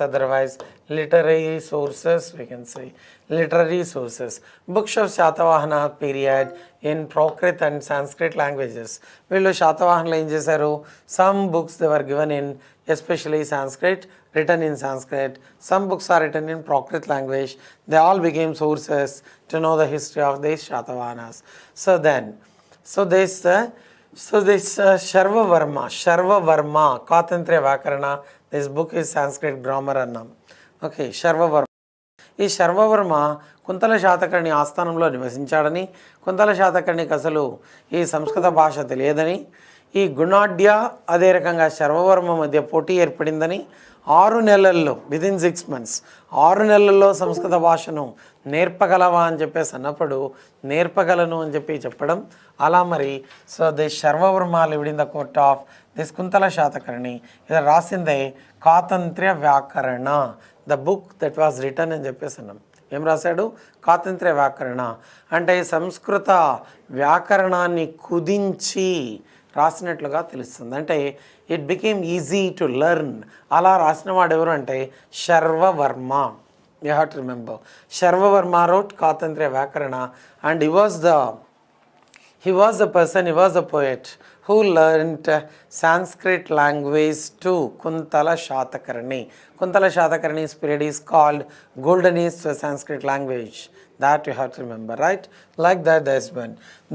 otherwise literary sources, we can say literary sources. Books of Satavahana period in Prakrit and Sanskrit languages. వీళ్ళు శాతవాహనలు ఏం చేశారు? Some books they were given in especially Sanskrit, written in Sanskrit. Some books are written in Prakrit language. They all became sources to know the history of these Satavahanas. So this Sharvavarma, Katantriya Vakarana, this book is Sanskrit grammar annam. Okay, Sharvavarma. ఈ శర్వవర్మ కుంతల శాతకర్ణి ఆస్థానంలో నివసించాడని, కుంతల శాతకర్ణికి అసలు ఈ సంస్కృత భాష తెలియదని, ఈ గుణాఢ్య అదే రకంగా శర్వవర్మ మధ్య పోటీ ఏర్పడిందని, 6 నెలల్లో విదిన్ 6 months 6 నెలల్లో సంస్కృత భాషను నేర్పగలవా అని చెప్పేసి అన్నప్పుడు నేర్పగలను అని చెప్పడం. అలా మరి so this Sharvavarma lived in the court of this Kuntala Satakarni. ఇది రాసిందే కాతంత్ర్య వ్యాకరణ, the book that was return అని చెప్పేసి అన్నాం. ఏం రాశాడు? కాతంత్ర్య వ్యాకరణ అంటే సంస్కృత వ్యాకరణాన్ని కుదించి రాసినట్లుగా తెలుస్తుంది. అంటే it became easy to learn. అలా రాసిన వాడు ఎవరు అంటే Sharvavarma. You have to remember Sharvavarma wrote కాతంత్ర్య వ్యాకరణ and he was the poet who learned Sanskrit language to Kuntala Shatakarni. Kuntala Shatakarni's period is called Golden Age for Sanskrit language. That you have to remember, right? Like that there's one.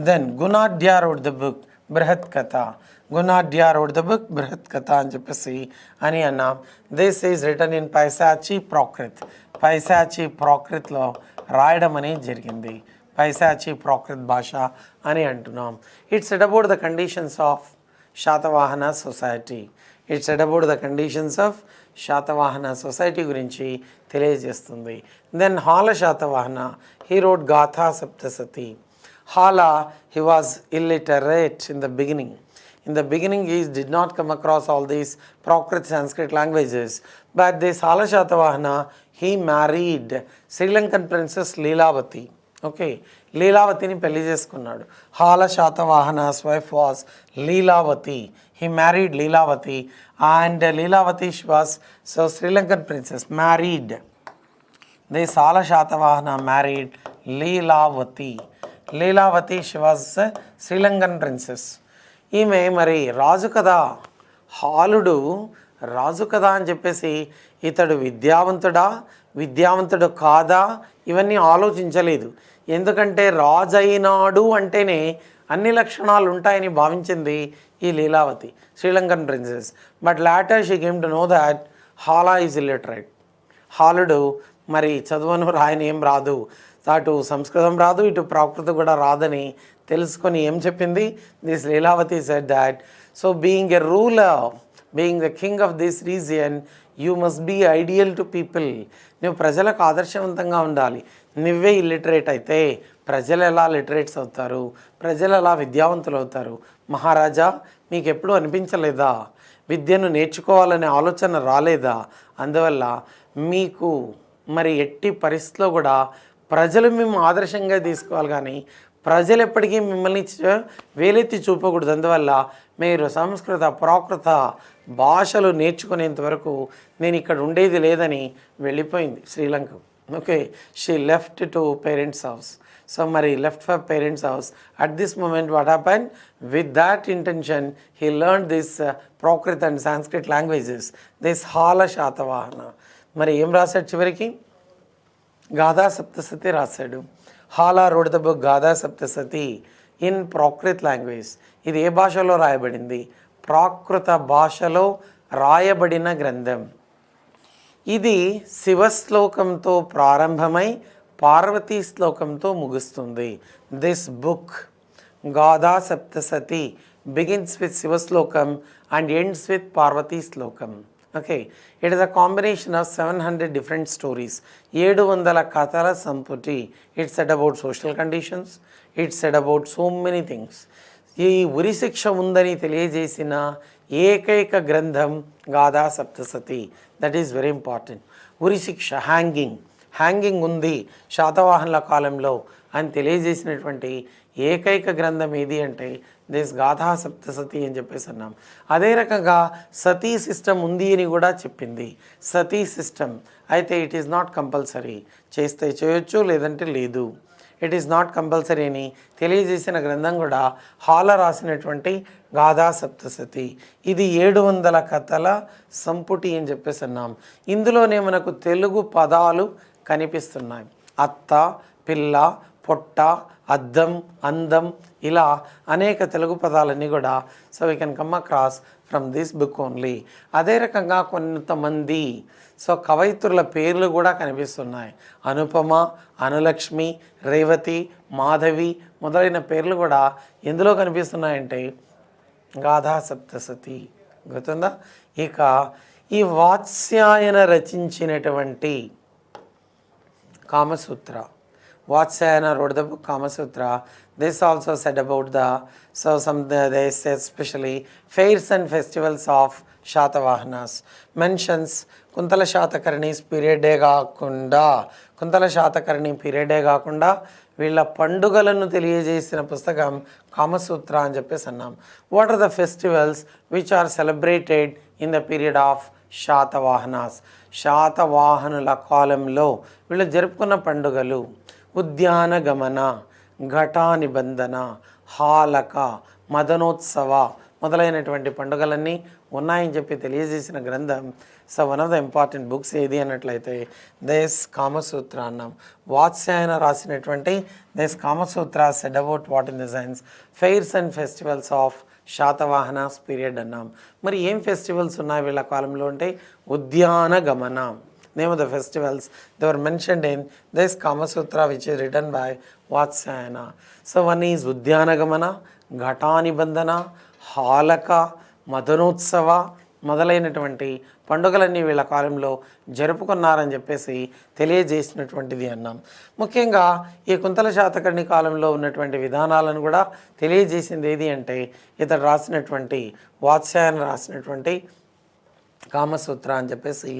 Then Gunadhya wrote the book Brihat Katha. Gunadhya wrote the book Brihat Katha అని చెప్పేసి అని అన్నాం. This is written in Paisachi Prakrit. పైశాచి ప్రాకృత్లో రాయడం అనేది జరిగింది. పైశాచి ప్రాకృత్ భాష అని అంటున్నాం. It's said about the conditions of Satavahana society. It's said about the conditions of Satavahana society గురించి తెలియజేస్తుంది. Then Hala Satavahana, he wrote Gatha Saptasati. Hala, he was illiterate in the beginning. In the beginning he did not come across all these Prakrit Sanskrit languages. But this Hala Shatavahana, he married Sri Lankan princess Leelavati. Okay, Leelavatini pelli cheskunnadu. Hala Shatavahana's wife was Leelavati. He married Leelavati and Leelavati she was so Sri Lankan princess married. This Hala Shatavahana married Lilavati. Lilavati she was Sri Lankan princess. ఈమె మరి రాజు కదా, హాలుడు రాజు కదా అని చెప్పేసి ఇతడు విద్యావంతుడు కాదా ఇవన్నీ ఆలోచించలేదు. ఎందుకంటే రాజు అయినాడు అంటేనే అన్ని లక్షణాలు ఉంటాయని భావించింది ఈ Lilavati, Sri Lankan princess. But later she came to know that Hala is illiterate. హాలుడు మరి చదువును రాయని ఏం రాదు, అటు సంస్కృతం రాదు, ఇటు ప్రాకృతం కూడా రాదని తెలుసుకొని ఏం చెప్పింది, this Lilavati said that so being a ruler, being the king of this region, you must be ideal to people. నువ్వు ప్రజలకు ఆదర్శవంతంగా ఉండాలి. నువ్వే ఇల్లిటరేట్ అయితే ప్రజలు ఎలా లిటరేట్స్ అవుతారు, ప్రజలు ఎలా విద్యావంతులు అవుతారు? మహారాజా, మీకు ఎప్పుడూ అనిపించలేదా, విద్యను నేర్చుకోవాలనే ఆలోచన రాలేదా? అందువల్ల మీకు మరి ఎట్టి పరిస్థితిలో కూడా ప్రజలు మేము ఆదర్శంగా తీసుకోవాలి, కానీ ప్రజలు ఎప్పటికీ మిమ్మల్ని వేలెత్తి చూపకూడదు. అందువల్ల మీరు సంస్కృత ప్రాకృత భాషలు నేర్చుకునేంత వరకు నేను ఇక్కడ ఉండేది లేదని వెళ్ళిపోయింది Sri Lanka. Okay, she left to parents house. So మరి left for parents house. At this moment what happen, with that intention he learn this Prakrit and Sanskrit languages, this Hala Satavahana. మరి ఏం రాశాడు చివరికి? గాథా సప్తసతి రాశాడు. Hala wrote the book Gatha Saptasati in Prakrit language. ఇది ఏ భాషలో రాయబడింది? ప్రాకృత భాషలో రాయబడిన గ్రంథం. ఇది శివశ్లోకంతో ప్రారంభమై పార్వతీ శ్లోకంతో ముగుస్తుంది. This book Gatha Saptasati begins with శివశ్లోకం అండ్ ఎండ్స్ విత్ పార్వతీ శ్లోకం. Okay, it is a combination of 700 different stories. 700 కథల సంపుటి. It said about social conditions. It said about so many things. ఈ ఉరి శిక్ష ఉందని తెలియజేసిన ఏకైక గ్రంథం Gatha Saptasati. That is very important. ఉరి శిక్ష, హ్యాంగింగ్ ఉంది శాతవాహనుల కాలంలో అని తెలియజేసినటువంటి ఏకైక గ్రంథం ఏది అంటే దిస్ గాథా సప్తసతి అని చెప్పేసి అన్నాం. అదే రకంగా సతీ సిస్టమ్ ఉంది అని కూడా చెప్పింది. సతీ సిస్టమ్ అయితే ఇట్ ఈస్ నాట్ కంపల్సరీ, చేస్తే చేయొచ్చు లేదంటే లేదు. ఇట్ ఈస్ నాట్ కంపల్సరీ అని తెలియజేసిన గ్రంథం కూడా హాల రాసినటువంటి గాథా సప్తసతి. ఇది 700 కథల సంపుటి అని చెప్పేసి అన్నాం. ఇందులోనే మనకు తెలుగు పదాలు కనిపిస్తున్నాయి. అత్త, పిల్ల, పొట్ట, అద్దం, అందం, ఇలా అనేక తెలుగు పదాలన్నీ కూడా so we can come across from this book only. అదే రకంగా కొంతమంది సో కవయిత్రుల పేర్లు కూడా కనిపిస్తున్నాయి. అనుపమ, అనులక్ష్మి, రేవతి, మాధవి మొదలైన పేర్లు కూడా ఎందులో కనిపిస్తున్నాయంటే గాథా సప్తసతి. గుర్తుందా? ఇక ఈ వాత్స్యాయన రచించినటువంటి Kamasutra, Vatsyayana wrote the book Kama Sutra. This also said about they say especially fairs and festivals of Shatavahanas. Mentions Kuntala Satakarni's period కాకుండా వీళ్ళ పండుగలను తెలియజేసిన పుస్తకం కామసూత్ర అని చెప్పేసి అన్నాం. What are the festivals which are celebrated in the period of Satavahanas? శాతవాహనుల కాలంలో వీళ్ళు జరుపుకున్న పండుగలు ఉద్యాన గమన, ఘటా నిబంధన, హాలక, మదనోత్సవ మొదలైనటువంటి పండుగలన్నీ ఉన్నాయని చెప్పి తెలియజేసిన గ్రంథం. So one of the important books ఏది అన్నట్లయితే దేస్ కామసూత్ర అన్నాం. వాత్స్యాయన రాసినటువంటి this Kamasutra said about what in the science fairs and festivals of Satavahanas period అన్నాం. మరి ఏం ఫెస్టివల్స్ ఉన్నాయి వీళ్ళ కాలంలో అంటే ఉద్యాన గమన. Name of the festivals they were mentioned in this Kama Sutra which is written by Vatsyayana. So one is Udyanagamana, Ghatanibandhana, Halaka, Madanotsava మొదలైనటువంటి పండుగలన్నీ వీళ్ళ కాలంలో జరుపుకున్నారని చెప్పేసి తెలియజేసినటువంటిది అన్నాం. ముఖ్యంగా ఈ కుంతల శాతకర్ణి కాలంలో ఉన్నటువంటి విధానాలను కూడా తెలియజేసింది ఏది అంటే ఇతడు రాసినటువంటి వాత్స్యాయన రాసినటువంటి కామసూత్ర అని చెప్పేసి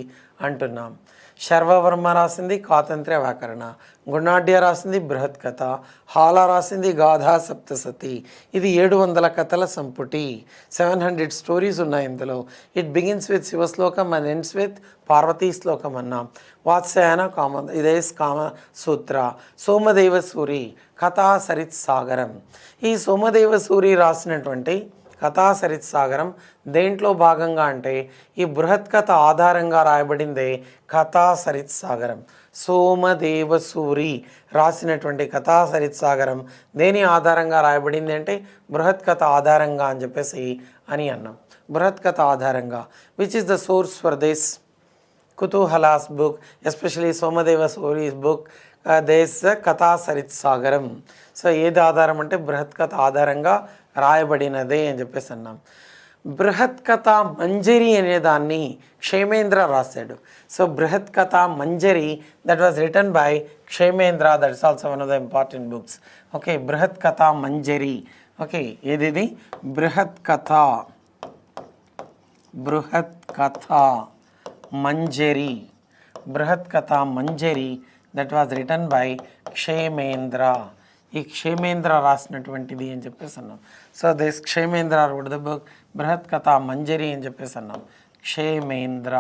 అంటున్నాం. శర్వవర్మ రాసింది కాతంత్ర్య వ్యాకరణ, గుణాఢ్య రాసింది బృహత్ కథ, హాలా రాసింది గాథా సప్తసతి. ఇది 700 కథల సంపుటి. 700 స్టోరీస్ ఉన్నాయి ఇందులో. ఇట్ బిగిన్స్ విత్ శివశ్లోకం అండ్ ఎండ్స్ విత్ పార్వతీ శ్లోకం అన్నాం. వాత్సాయన ఇదే కామ సూత్ర. సోమదేవ సూరి కథా సరిత్ సాగరం. ఈ సోమదేవ సూరి రాసినటువంటి కథా సరిత్ సాగరం దేంట్లో భాగంగా అంటే ఈ బృహత్ కథ ఆధారంగా రాయబడిందే కథా సరిత్ సాగరం. సోమదేవ సూరి రాసినటువంటి కథా సరిత్ సాగరం దేని ఆధారంగా రాయబడింది అంటే బృహత్ కథ ఆధారంగా అని చెప్పేసి అని అన్నాం. బృహత్ కథ ఆధారంగా which is the source for this Kutuhalas book, especially Somadeva Suris book that's Katha Sarit సాగరం. సో ఏది ఆధారం అంటే బృహత్ కథ ఆధారంగా రాయబడినదే అని చెప్పేసి అన్నాం. బృహత్ కథ మంజరి అనే దాన్ని క్షేమేంద్ర రాశాడు. So Brihat Katha Manjari that was written by Kshemendra. That is also one of the important books. Okay, Brihat Katha Manjari. Okay, ఏది బృహత్ కథ, బృహత్ Katha Manjari, Brihat Katha Manjari that was written by Kshemendra. ఈ క్షేమేంద్ర రాసినటువంటిది అని చెప్పేసి అన్నాం. So this Kshemendra wrote the book Brihat Katha మంజరి అని చెప్పేసి అన్నాం. క్షేమేంద్ర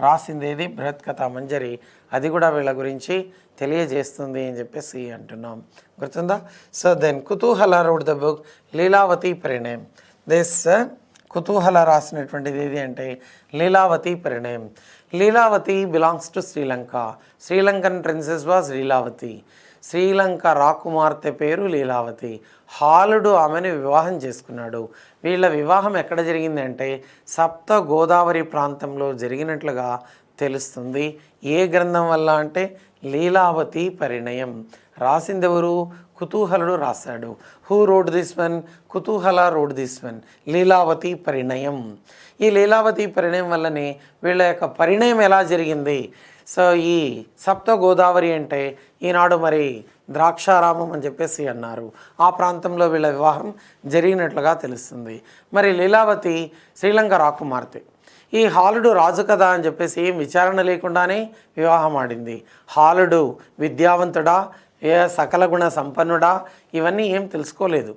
రాసింది ఏది బృహత్ కథ మంజరి. అది కూడా వీళ్ళ గురించి తెలియజేస్తుంది అని చెప్పేసి అంటున్నాం. గుర్తుందా? So then Kutuhala wrote the book Lilavati Parinayam. This Kutuhala రాసినటువంటిది ఏది అంటే Lilavati Parinayam. Lilavati belongs to Sri Lanka. Sri Lankan princess was Lilavati. Sri Lanka రాకుమార్తె పేరు లీలావతి. హాలుడు ఆమెను వివాహం చేసుకున్నాడు. వీళ్ళ వివాహం ఎక్కడ జరిగింది అంటే సప్త గోదావరి ప్రాంతంలో జరిగినట్లుగా తెలుస్తుంది. ఏ గ్రంథం వల్ల అంటే లీలావతి పరిణయం. రాసింది ఎవరు? కుతూహలుడు రాశాడు. Who wrote this one? Kutuhala wrote this one. Lilavati Parinayam. ఈ లీలావతి పరిణయం వల్లనే వీళ్ళ యొక్క పరిణయం ఎలా జరిగింది. సో ఈ సప్త గోదావరి అంటే ఈనాడు మరి ద్రాక్షారామం అని చెప్పేసి అన్నారు. ఆ ప్రాంతంలో వీళ్ళ వివాహం జరిగినట్లుగా తెలుస్తుంది. మరి లీలావతి శ్రీలంక రాకుమార్తె. ఈ హాలుడు రాజు కదా అని చెప్పేసి ఏం విచారణ లేకుండానే వివాహం ఆడింది. హాలుడు విద్యావంతుడా, సకల గుణ సంపన్నుడా, ఇవన్నీ ఏం తెలుసుకోలేదు.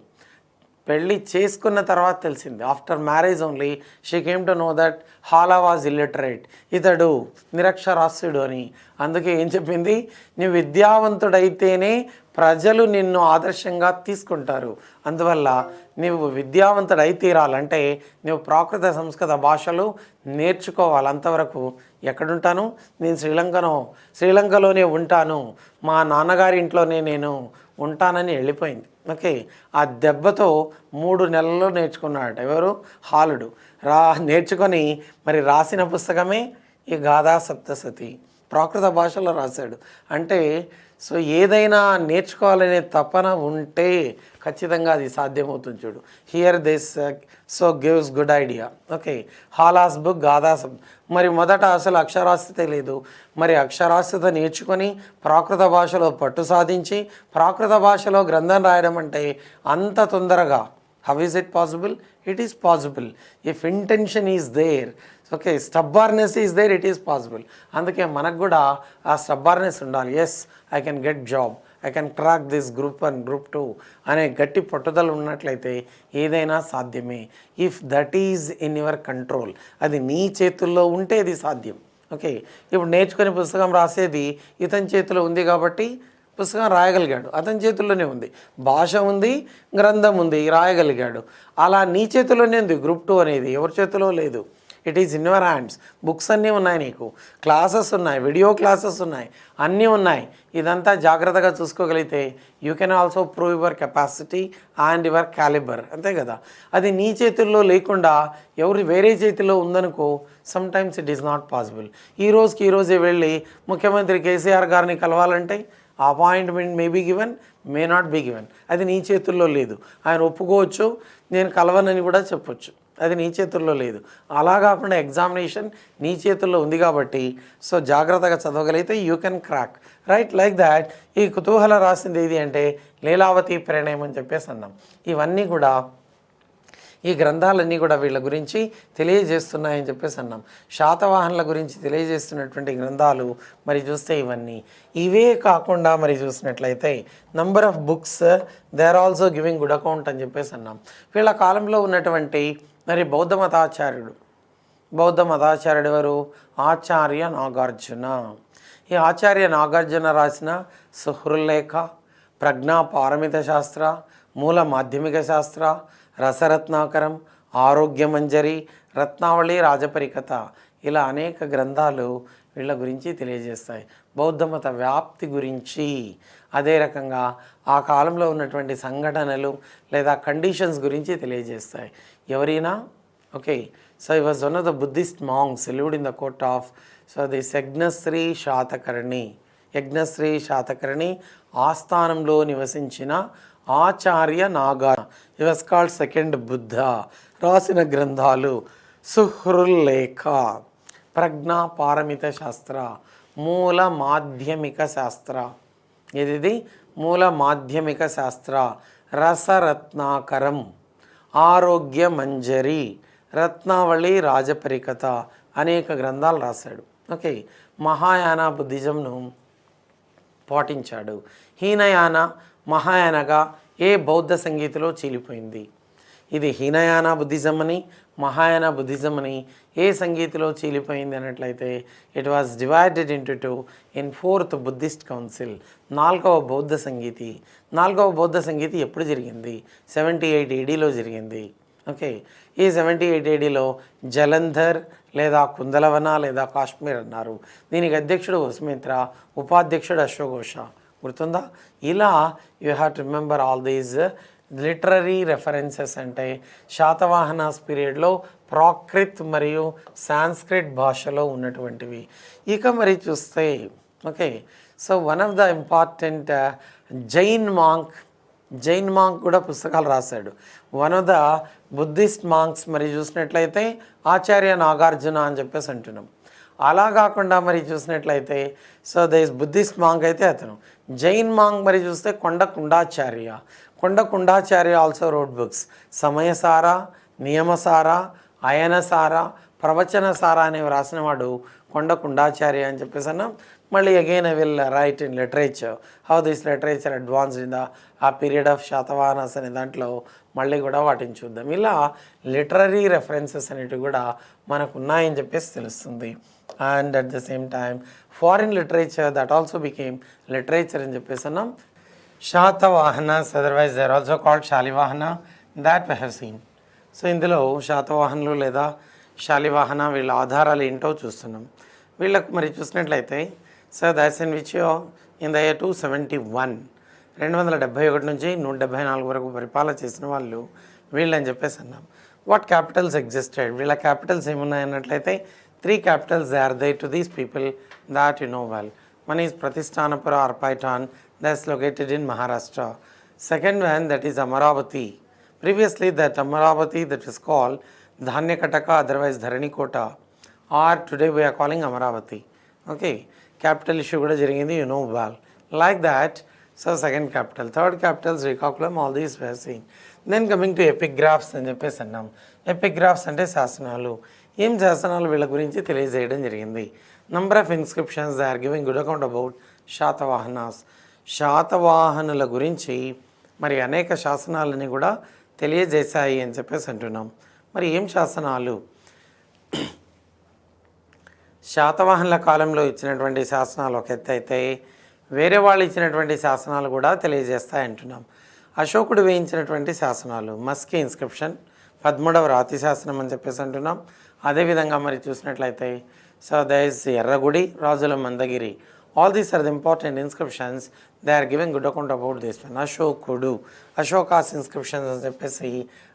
పెళ్ళి చేసుకున్న తర్వాత తెలిసింది. After marriage only she came to know that Hala was illiterate, ఇతడు నిరక్షరాస్యుడు అని. అందుకే ఏం చెప్పింది, నువ్వు విద్యావంతుడైతేనే ప్రజలు నిన్ను ఆదర్శంగా తీసుకుంటారు. అందువల్ల నువ్వు విద్యావంతుడై తీరాలంటే నువ్వు ప్రాకృత సంస్కృత భాషలు నేర్చుకోవాలి. అంతవరకు ఎక్కడుంటాను నేను? శ్రీలంకలోనే ఉంటాను, మా నాన్నగారి ఇంట్లోనే నేను ఉంటానని వెళ్ళిపోయింది. ఓకే, ఆ దెబ్బతో 3 నెలల్లో నేర్చుకున్నాడు. ఎవరు? హాలుడు. నేర్చుకొని మరి రాసిన పుస్తకమే ఈ గాథా సప్తసతి. ప్రాకృత భాషలో రాశాడు. అంటే సో ఏదైనా నేర్చుకోవాలనే తపన ఉంటే ఖచ్చితంగా అది సాధ్యమవుతుంది. చూడు, here this so gives good idea. Okay, Halas book Gatha మరి మొదట అసలు అక్షరాస్యత లేదు. మరి అక్షరాస్యత నేర్చుకొని ప్రాకృత భాషలో పట్టు సాధించి ప్రాకృత భాషలో గ్రంథం రాయడం అంటే అంత తొందరగా how is it possible? It is possible if intention is there. Okay, stubbornness is there, it is possible. అందుకే మనకు కూడా ఆ స్టబ్బార్నెస్ ఉండాలి. Yes, I can get job, I can crack this group 1 group 2 అనే గట్టి పట్టుదల ఉన్నట్లయితే ఏదైనా సాధ్యమే. If that is in your control, అది నీ చేతుల్లో ఉంటే అది సాధ్యం. ఓకే, ఇప్పుడు నేర్చుకునే పుస్తకం రాసేది ఇతని చేతిలో ఉంది కాబట్టి పుస్తకం రాయగలిగాడు. అతని చేతుల్లోనే ఉంది, భాష ఉంది, గ్రంథం ఉంది, రాయగలిగాడు. అలా నీ చేతిలోనే ఉంది. గ్రూప్ 2 అనేది ఎవరి చేతిలో లేదు. It is in your hands. Books అన్నీ ఉన్నాయి, నీకు క్లాసెస్ ఉన్నాయి, వీడియో క్లాసెస్ ఉన్నాయి, అన్నీ ఉన్నాయి. ఇదంతా జాగ్రత్తగా చూసుకోగలిగితే you can also prove your capacity and your calibre. అంతే కదా. అది నీ చేతుల్లో లేకుండా ఎవరు వేరే చేతిలో ఉందనుకో, sometimes it is not possible. ఈ రోజే వెళ్ళి ముఖ్యమంత్రి కేసీఆర్ గారిని కలవాలంటే appointment may be given, may not be given. అది నీ చేతుల్లో లేదు. ఆయన ఒప్పుకోవచ్చు, నేను కలవనని కూడా చెప్పొచ్చు. అది నీ చేతుల్లో లేదు. అలా కాకుండా ఎగ్జామినేషన్ నీ చేతుల్లో ఉంది కాబట్టి సో జాగ్రత్తగా చదవగలిగితే you can crack, right? Like that ఈ కుతూహల రాసింది ఏది అంటే లీలావతి ప్రణయం అని చెప్పేసి అన్నాం. ఇవన్నీ కూడా ఈ గ్రంథాలన్నీ కూడా వీళ్ళ గురించి తెలియజేస్తున్నాయని చెప్పేసి అన్నాం. శాతవాహనుల గురించి తెలియజేస్తున్నటువంటి గ్రంథాలు మరి చూస్తే ఇవన్నీ. ఇవే కాకుండా మరి చూసినట్లయితే number of books they are also giving good account అని చెప్పేసి అన్నాం. వీళ్ళ కాలంలో ఉన్నటువంటి మరి బౌద్ధ మతాచార్యుడు ఎవరు? ఆచార్య నాగార్జున. ఈ ఆచార్య నాగార్జున రాసిన సుహృల్లేఖ, ప్రజ్ఞా పారమిత శాస్త్ర, మూల మాధ్యమిక శాస్త్ర, రసరత్నాకరం, ఆరోగ్యమంజరి, రత్నావళి, రాజపరికత ఇలా అనేక గ్రంథాలు వీళ్ళ గురించి తెలియజేస్తాయి. బౌద్ధ మత వ్యాప్తి గురించి, అదే రకంగా ఆ కాలంలో ఉన్నటువంటి సంఘటనలు లేదా కండిషన్స్ గురించి తెలియజేస్తాయి. ఎవరైనా okay. So he was one of the Buddhist monks lived in the court of this Yajnashri Satakarni ఆస్థానంలో నివసించిన Acharya Naga. he was called second Buddha. రాసిన గ్రంథాలు సుహృల్లేఖ, ప్రజ్ఞా పారమిత శాస్త్ర, మూల మాధ్యమిక శాస్త్ర, ఇది మూల మాధ్యమిక శాస్త్ర, రసరత్నాకరం, ఆరోగ్య మంజరి, రత్నావళి, రాజపరికత అనేక గ్రంథాలు రాశాడు. ఓకే. మహాయాన బుద్ధిజంను పాటించాడు. హీనయాన మహాయానగా ఏ బౌద్ధ సంగీతిలో చీలిపోయింది. ఇది హీనయాన బుద్ధిజం అని, మహాయాన బుద్ధిజం అని ఏ సంగీతిలో చీలిపోయింది అన్నట్లయితే it was divided into two in fourth Buddhist council. నాలుగవ బౌద్ధ సంగీతి ఎప్పుడు జరిగింది? 78 ADలో జరిగింది. ఓకే. ఈ 78 ADలో జలంధర్ లేదా కుందలవన లేదా కాశ్మీర్ అన్నారు. దీనికి అధ్యక్షుడు వసుమిత్ర, ఉపాధ్యక్షుడు అశ్వఘోష. గుర్తుందా? ఇలా you have to remember all these literary references. అంటే శాతవాహనాస్ పీరియడ్లో ప్రాకృత్ మరియు సాంస్క్రిట్ భాషలో ఉన్నటువంటివి. ఇక మరి చూస్తే okay. So one of the important Jain monk కూడా పుస్తకాలు రాశాడు. One of the Buddhist monks మరి చూసినట్లయితే ఆచార్య నాగార్జున అని చెప్పేసి అంటున్నాం. అలా కాకుండా మరి చూసినట్లయితే సో దిస్ బుద్ధిస్ట్ మాంక్ అయితే అతను. జైన్ మాంక్ మరి చూస్తే కొండ కుండాచార్య ఆల్సో రోడ్ బుక్స్. సమయసార, నియమసార, అయనసార, ప్రవచనసార అనేవి రాసినవాడు కొండ కుండాచార్య అని చెప్పేసి అన్నాం. మళ్ళీ again I will write in literature how this literature advanced in the ఆ పీరియడ్ ఆఫ్ శాతవాహనాస్ అనే దాంట్లో మళ్ళీ కూడా వాటిని చూద్దాం. ఇలా లిటరరీ రెఫరెన్సెస్ అనేటివి కూడా మనకు ఉన్నాయని చెప్పేసి తెలుస్తుంది. And at the same time foreign literature that also became literature అని చెప్పేసి అన్నాం. Satavahanas otherwise they are also called Shalivahana that we have seen. So ఇందులో శాతవాహనులు లేదా శాలివాహన వీళ్ళ ఆధారాలు ఏంటో చూస్తున్నాం. వీళ్ళకు మరి చూసినట్లయితే so that's in which in the year 271 271 నుంచి 174 వరకు పరిపాలన చేసిన వాళ్ళు వీళ్ళని చెప్పేసి అన్నాం. What Capitals existed? వీళ్ళ Capitals ఏమున్నాయన్నట్లయితే 3 capitals are there to these people that you know well. One is Pratishthanapura or Paitan, that's located in Maharashtra. Second one, that is Amaravati. Previously that Amaravati that is called Dhanyakataka, otherwise Dharanikota, or today we are calling Amaravati. Okay, capital issue kuda jarigindi, you know well. Like that, so second capital. Third capital Srikakulam, all these we have seen. Then coming to epigraphs అని చెప్పేసి అన్నాం. ఎపిగ్రాఫ్స్ అంటే శాసనాలు. ఏం శాసనాలు వీళ్ళ గురించి తెలియజేయడం జరిగింది. Number of inscriptions they are giving good account about Satavahanas. శాతవాహనుల గురించి మరి అనేక శాసనాలని కూడా తెలియజేశాయి అని చెప్పేసి అంటున్నాం. మరి ఏం శాసనాలు? శాతవాహనుల కాలంలో ఇచ్చినటువంటి శాసనాలు ఒక ఎత్తు అయితే వేరే వాళ్ళు ఇచ్చినటువంటి శాసనాలు కూడా తెలియజేస్తాయి అంటున్నాం. అశోకుడు వేయించినటువంటి శాసనాలు మస్కి ఇన్స్క్రిప్షన్ 13వ రాతి శాసనం అని చెప్పేసి అంటున్నాం. అదేవిధంగా మరి చూసినట్లయితే so these Erragudi, Rajula Mandagiri, all these are the important inscriptions. They are giving good account about this one. Ashoka's inscriptions అని చెప్పేసి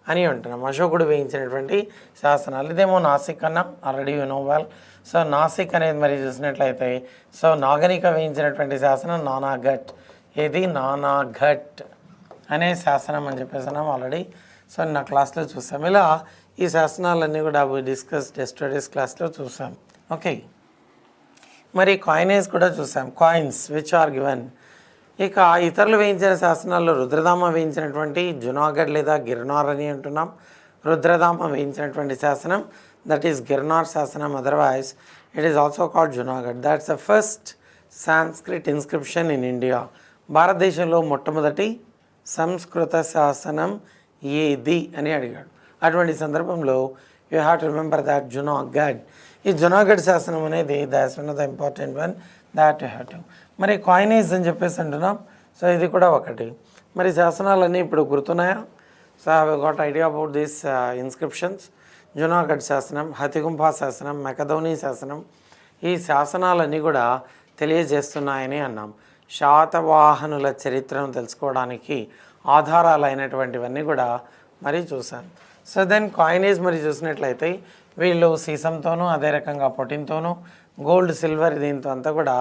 అని అంటున్నాం. అశోకుడు వేయించినటువంటి శాసనాలు. ఇదేమో నాసిక్ అన్నాం, already you know well. So Nashik అనేది మరి చూసినట్లయితే సో నాగరిక వేయించినటువంటి శాసనం నానాఘట్. ఇది నానాఘట్ అనే శాసనం అని చెప్పేసి అన్నాం ఆల్రెడీ. సో నా క్లాస్లో చూసాం. ఇలా ఈ శాసనాలన్నీ కూడా డిస్కస్ స్టడీస్ క్లాస్లో చూసాం. ఓకే, మరి కాయినేజ్ కూడా చూసాం. Coins which are given. ఇక ఇతరులు వేయించిన శాసనాల్లో రుద్రదామ వేయించినటువంటి జునాగఢ్ లేదా గిర్నార్ అని అంటున్నాం. రుద్రదామ వేయించినటువంటి శాసనం, దట్ ఈస్ గిర్నార్ శాసనం. Otherwise it is also called Junagadh. That's the first Sanskrit inscription in India. భారతదేశంలో మొట్టమొదటి సంస్కృత శాసనం ఏది అని అడిగాడు. అటువంటి సందర్భంలో you have to remember that Junagadh. ఈ జునాగఢ్ శాసనం అనేది that's one of the important one that you have to. మరి కాయినేజ్ అని చెప్పేసి అంటున్నాం. సో ఇది కూడా ఒకటి. మరి శాసనాలన్నీ ఇప్పుడు గుర్తున్నాయా? So I got idea about these inscriptions. Junagadh శాసనం, హతిగుంఫా శాసనం, మెకదోని శాసనం, ఈ శాసనాలన్నీ కూడా తెలియజేస్తున్నాయని అన్నాం. శాతవాహనుల చరిత్రను తెలుసుకోవడానికి ఆధారాలైనటువంటివన్నీ కూడా మరి చూసాం. సో దెన్ కాయినేజ్ మరి చూసినట్లయితే వీళ్ళు సీసంతోనూ అదే రకంగా పొటిన్తోనూ గోల్డ్ సిల్వర్ దీంతో అంతా కూడా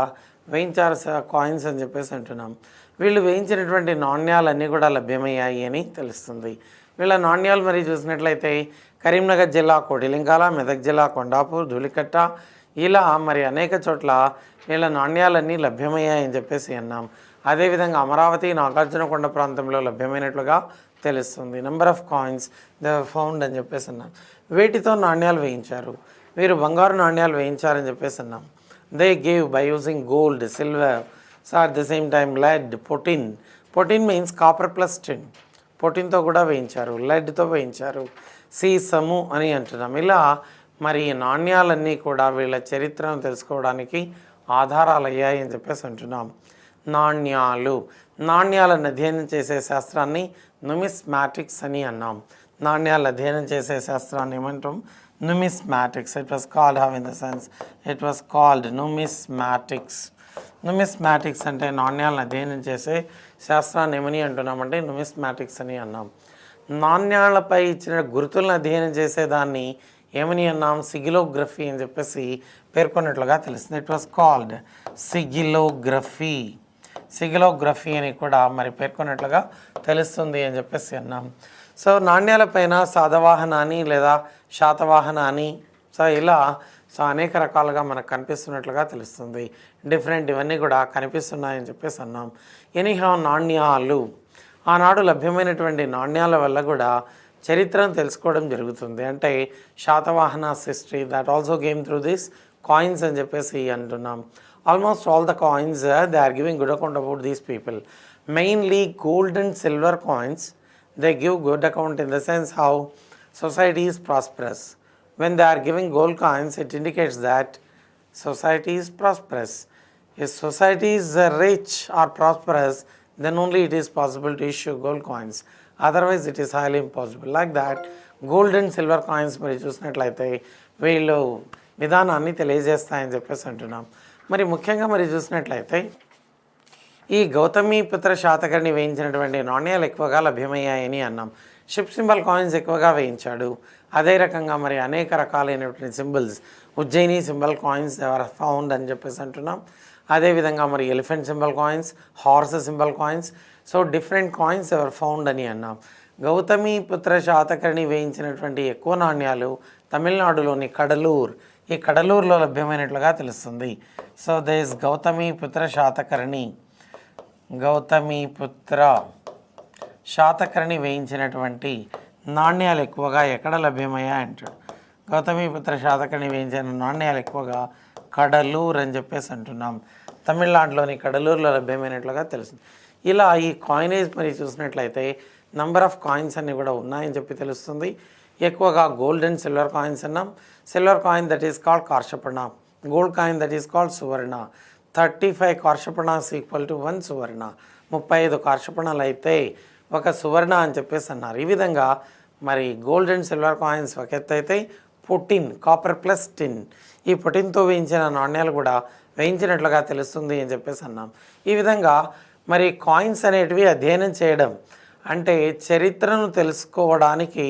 వేయించారు కాయిన్స్ అని చెప్పేసి అంటున్నాం. వీళ్ళు వేయించినటువంటి నాణ్యాలన్నీ కూడా లభ్యమయ్యాయి అని తెలుస్తుంది. వీళ్ళ నాణ్యాలు మరి చూసినట్లయితే కరీంనగర్ జిల్లా కోటిలింగాల, మెదక్ జిల్లా కొండాపూర్, ధూళికట్ట ఇలా మరి అనేక చోట్ల వీళ్ళ నాణ్యాలన్నీ లభ్యమయ్యాయని చెప్పేసి అన్నాం. అదేవిధంగా అమరావతి, నాగార్జునకొండ ప్రాంతంలో లభ్యమైనట్లుగా తెలుస్తుంది. Number of coins they found అని చెప్పేసి అన్నాం. వేటితో నాణ్యాలు వేయించారు? వీరు బంగారు నాణ్యాలు వేయించారని చెప్పేసి అన్నాం. They gave by using gold, silver, so at the same time lead, potin. Potin means copper plus tin. పొటిన్తో కూడా వేయించారు, లెడ్తో వేయించారు, సీసము అని అంటున్నాం. ఇలా మరి నాణ్యాలన్నీ కూడా వీళ్ళ చరిత్రను తెలుసుకోవడానికి ఆధారాలు అయ్యాయి అని చెప్పేసి అంటున్నాం. నాణ్యాలను అధ్యయనం చేసే శాస్త్రాన్ని నుమిస్మాటిక్స్ అని అన్నాం. నాణ్యాలు అధ్యయనం చేసే శాస్త్రాన్ని ఏమంటాం? Numismatics. It was called how in the sense it was called numismatics. Numismatics అంటే నాణ్యాలను అధ్యయనం చేసే శాస్త్రాన్ని ఏమని అంటున్నామంటే నుమిస్మాటిక్స్ అని అన్నాం. నాణ్యాలపై ఇచ్చిన గుర్తులను అధ్యయనం చేసేదాన్ని ఏమని అన్నాం? సిగిలోగ్రఫీ అని చెప్పేసి పేర్కొన్నట్లుగా తెలుస్తుంది. It was called sigillography. Sigillography అని కూడా మరి పేర్కొన్నట్లుగా తెలుస్తుంది అని చెప్పేసి అన్నాం. సో నాణ్యాలపైన సాతవాహన అని లేదా శాతవాహన అని సో ఇలా అనేక రకాలుగా మనకు కనిపిస్తున్నట్లుగా తెలుస్తుంది. డిఫరెంట్ ఇవన్నీ కూడా కనిపిస్తున్నాయని చెప్పేసి అన్నాం. ఎనీహౌ నాణ్యాలు ఆనాడు లభ్యమైనటువంటి నాణ్యాల వల్ల కూడా చరిత్రను తెలుసుకోవడం జరుగుతుంది. అంటే Satavahanas history that also came through this coins అని చెప్పేసి అంటున్నాం. Almost all the coins they are giving good account about these people. Mainly gold and silver coins they give good account in the sense how society is prosperous. When they are giving gold coins, it indicates that society is prosperous. If society is rich or prosperous, then only it is possible to issue gold coins. Otherwise, it is highly impossible. Like that, gold and silver coins మరి చూసినట్లయితే వీళ్ళు విధానాన్ని తెలియజేస్తాయని చెప్పేసి అంటున్నాం. మరి ముఖ్యంగా మరి చూసినట్లయితే ఈ గౌతమిపుత్ర శాతకర్ణి వేయించినటువంటి నాణ్యాలు ఎక్కువగా లభ్యమయ్యాయని అన్నాం. షిప్ సింబల్ కాయిన్స్ ఎక్కువగా వేయించాడు. అదే రకంగా మరి అనేక రకాలైనటువంటి symbols Ujjayini symbol coins ever found అని చెప్పేసి అంటున్నాం. అదేవిధంగా మరి elephant symbol coins, horse symbol coins, so different coins ever found అని అన్నాం. గౌతమిపుత్ర శాతకర్ణి వేయించినటువంటి ఎక్కువ నాణ్యాలు తమిళనాడులోని కడలూర్, ఈ కడలూరులో లభ్యమైనట్లుగా తెలుస్తుంది. సో దిస్ గౌతమిపుత్ర శాతకర్ణి, గౌతమిపుత్ర శాతకర్ణి వేయించినటువంటి నాణ్యాలు ఎక్కువగా ఎక్కడ లభ్యమయ్యాయి అంటాడు. గౌతమిపుత్ర శాతకర్ణి వేయించిన నాణ్యాలు ఎక్కువగా కడలూరు అని చెప్పేసి అంటున్నాం. తమిళనాడులోని కడలూరులో లభ్యమైనట్లుగా తెలుస్తుంది. ఇలా ఈ కాయినేజ్ మరి చూసినట్లయితే నంబర్ ఆఫ్ కాయిన్స్ అన్నీ కూడా ఉన్నాయని చెప్పి తెలుస్తుంది. ఎక్కువగా గోల్డ్ అండ్ సిల్వర్ కాయిన్స్ అన్నాం. Silver coin that is called karshapana, gold coin that is called suvarna. 35 karshapanas equal to 1 suvarna. 35 కార్షపణాలు అయితే ఒక సువర్ణ అని చెప్పేసి అన్నారు. ఈ విధంగా మరి గోల్డ్ అండ్ సిల్వర్ కాయిన్స్ ఒక ఎత్తు అయితే పొటిన్, కాపర్ ప్లస్ టిన్, ఈ పొటిన్తో వేయించిన నాణ్యాలు కూడా వేయించినట్లుగా తెలుస్తుంది అని చెప్పేసి అన్నాం. ఈ విధంగా మరి కాయిన్స్ అనేటివి అధ్యయనం చేయడం అంటే చరిత్రను తెలుసుకోవడానికి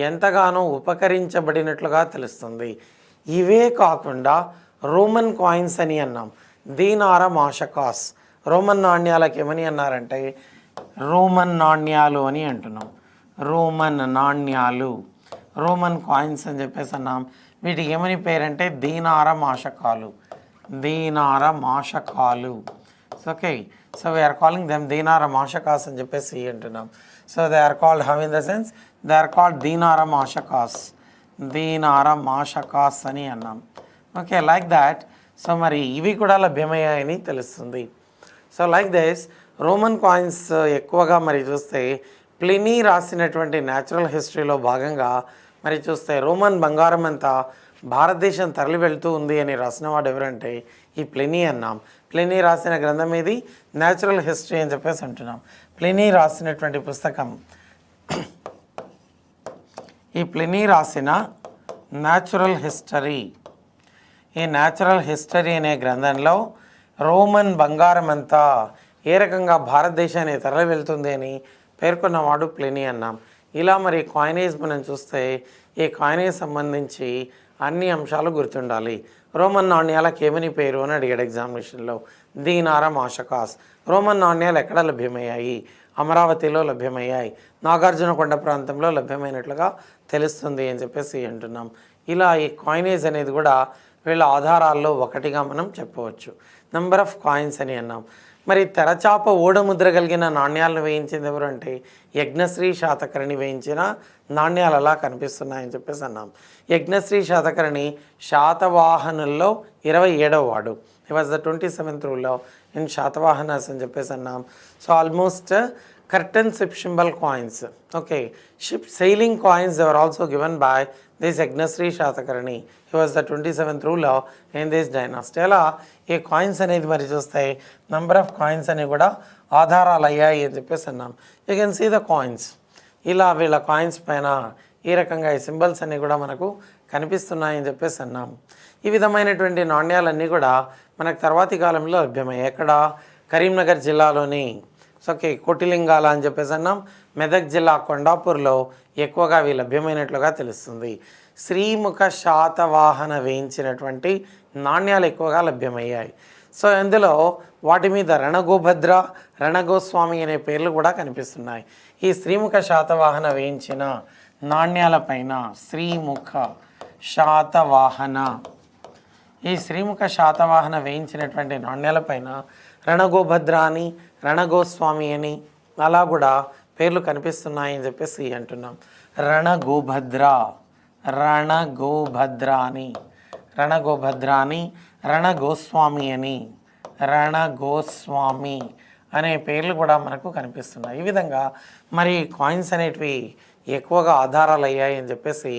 ఎంతగానో ఉపకరించబడినట్లుగా తెలుస్తుంది. ఇవే కాకుండా రోమన్ కాయిన్స్ అని అన్నాం. దీనార మాషకాస్, రోమన్ నాణ్యాలకు ఏమని అన్నారంటే రోమన్ నాణ్యాలు అని అంటున్నాం. రోమన్ నాణ్యాలు, రోమన్ కాయిన్స్ అని చెప్పేసి అన్నాం. వీటికి ఏమని పేరంటే దీనార మాషకాలు, దీనార మాషకాలు. Okay, so we are calling them dinara mashakas అని చెప్పేసి అంటున్నాం. So they are called how in the sense they are called dinaramashakas, dinaramashakas అని అన్నాం. Okay, like that. సో మరి ఇవి కూడా లభ్యమయ్యాయని తెలుస్తుంది. So like this Roman coins ఎక్కువగా మరి చూస్తే ప్లినీ రాసినటువంటి న్యాచురల్ హిస్టరీలో భాగంగా మరి చూస్తే రోమన్ బంగారం అంతా భారతదేశం తరలి వెళ్తూ ఉంది అని రాసిన వాడు ఎవరంటే ఈ ప్లినీ అన్నాం. ప్లినీ రాసిన గ్రంథం ఇది న్యాచురల్ హిస్టరీ అని చెప్పేసి అంటున్నాం. ప్లినీ రాసినటువంటి పుస్తకం, ఈ ప్లినీ రాసిన న్యాచురల్ హిస్టరీ, ఈ న్యాచురల్ హిస్టరీ అనే గ్రంథంలో రోమన్ బంగారం అంతా ఏ రకంగా భారతదేశాన్ని తరలి వెళ్తుంది అని పేర్కొన్నవాడు ప్లినీ అన్నాం. ఇలా మరి కాయినేజ్ మనం చూస్తే ఈ కాయినేజ్ సంబంధించి అన్ని అంశాలు గుర్తుండాలి. రోమన్ నాణ్యాలకు ఏమని పేరు అని అడిగాడు ఎగ్జామినేషన్లో. దీనారమాషకాస్. రోమన్ నాణ్యాలు ఎక్కడ లభ్యమయ్యాయి? అమరావతిలో లభ్యమయ్యాయి, నాగార్జునకొండ ప్రాంతంలో లభ్యమైనట్లుగా తెలుస్తుంది అని చెప్పేసి అంటున్నాం. ఇలా ఈ కాయినేజ్ అనేది కూడా వీళ్ళ ఆధారాల్లో ఒకటిగా మనం చెప్పవచ్చు. నెంబర్ ఆఫ్ కాయిన్స్ అని అన్నాం. మరి తెరచాప ఓడముద్ర కలిగిన నాణ్యాలను వేయించింది ఎవరంటే యజ్ఞశ్రీ శాతకర్ణి వేయించిన నాణ్యాలు అలా కనిపిస్తున్నాయని చెప్పేసి అన్నాం. యజ్ఞశ్రీ శాతకర్ణి శాతవాహనుల్లో 27వ వాడు. He was the 27th ruler in Satavahanas అని చెప్పేసి అన్నాం. So almost curtain ship symbol coins, okay, ship sailing coins, they were also given by this Yajnasri Shatakarni. He was the 27th ruler in this dynasty. అలా ఈ coins అనేది మరి చూస్తే number of coins అని కూడా ఆధారాలు అయ్యాయి అని చెప్పేసి అన్నాం. You can see the coins. ఇలా వీళ్ళ కాయిన్స్ పైన ఈ రకంగా ఈ సింబల్స్ అన్నీ కూడా మనకు కనిపిస్తున్నాయని చెప్పేసి అన్నాం. ఈ విధమైనటువంటి నాణ్యాలన్నీ కూడా మనకు తర్వాతి కాలంలో లభ్యమయ్యాయి. ఎక్కడ? కరీంనగర్ జిల్లాలోని ఓకే కోటిలింగాల అని చెప్పేసి అన్నాం. మెదక్ జిల్లా కొండాపూర్లో ఎక్కువగా అవి లభ్యమైనట్లుగా తెలుస్తుంది. శ్రీముఖ శాతవాహన వేయించినటువంటి నాణ్యాలు ఎక్కువగా లభ్యమయ్యాయి. సో ఇందులో వాటి మీద రణగోభద్ర, రణగోస్వామి అనే పేర్లు కూడా కనిపిస్తున్నాయి. ఈ శ్రీముఖ శాతవాహన వేయించిన నాణ్యాలపైన శ్రీముఖ శాతవాహన, ఈ శ్రీముఖ శాతవాహన వేయించినటువంటి నాణ్యాలపైన రణగోభద్ర అని, రణగోస్వామి అని అలా కూడా పేర్లు కనిపిస్తున్నాయని చెప్పేసి అంటున్నాం. రణగోభద్ర, రణగోభద్ర అని, రణగోభద్ర అని, రణగోస్వామి అని, రణగోస్వామి అనే పేర్లు కూడా మనకు కనిపిస్తున్నాయి. ఈ విధంగా మరి కాయిన్స్ అనేటివి ఎక్కువగా ఆధారాలు అయ్యాయి అని చెప్పేసి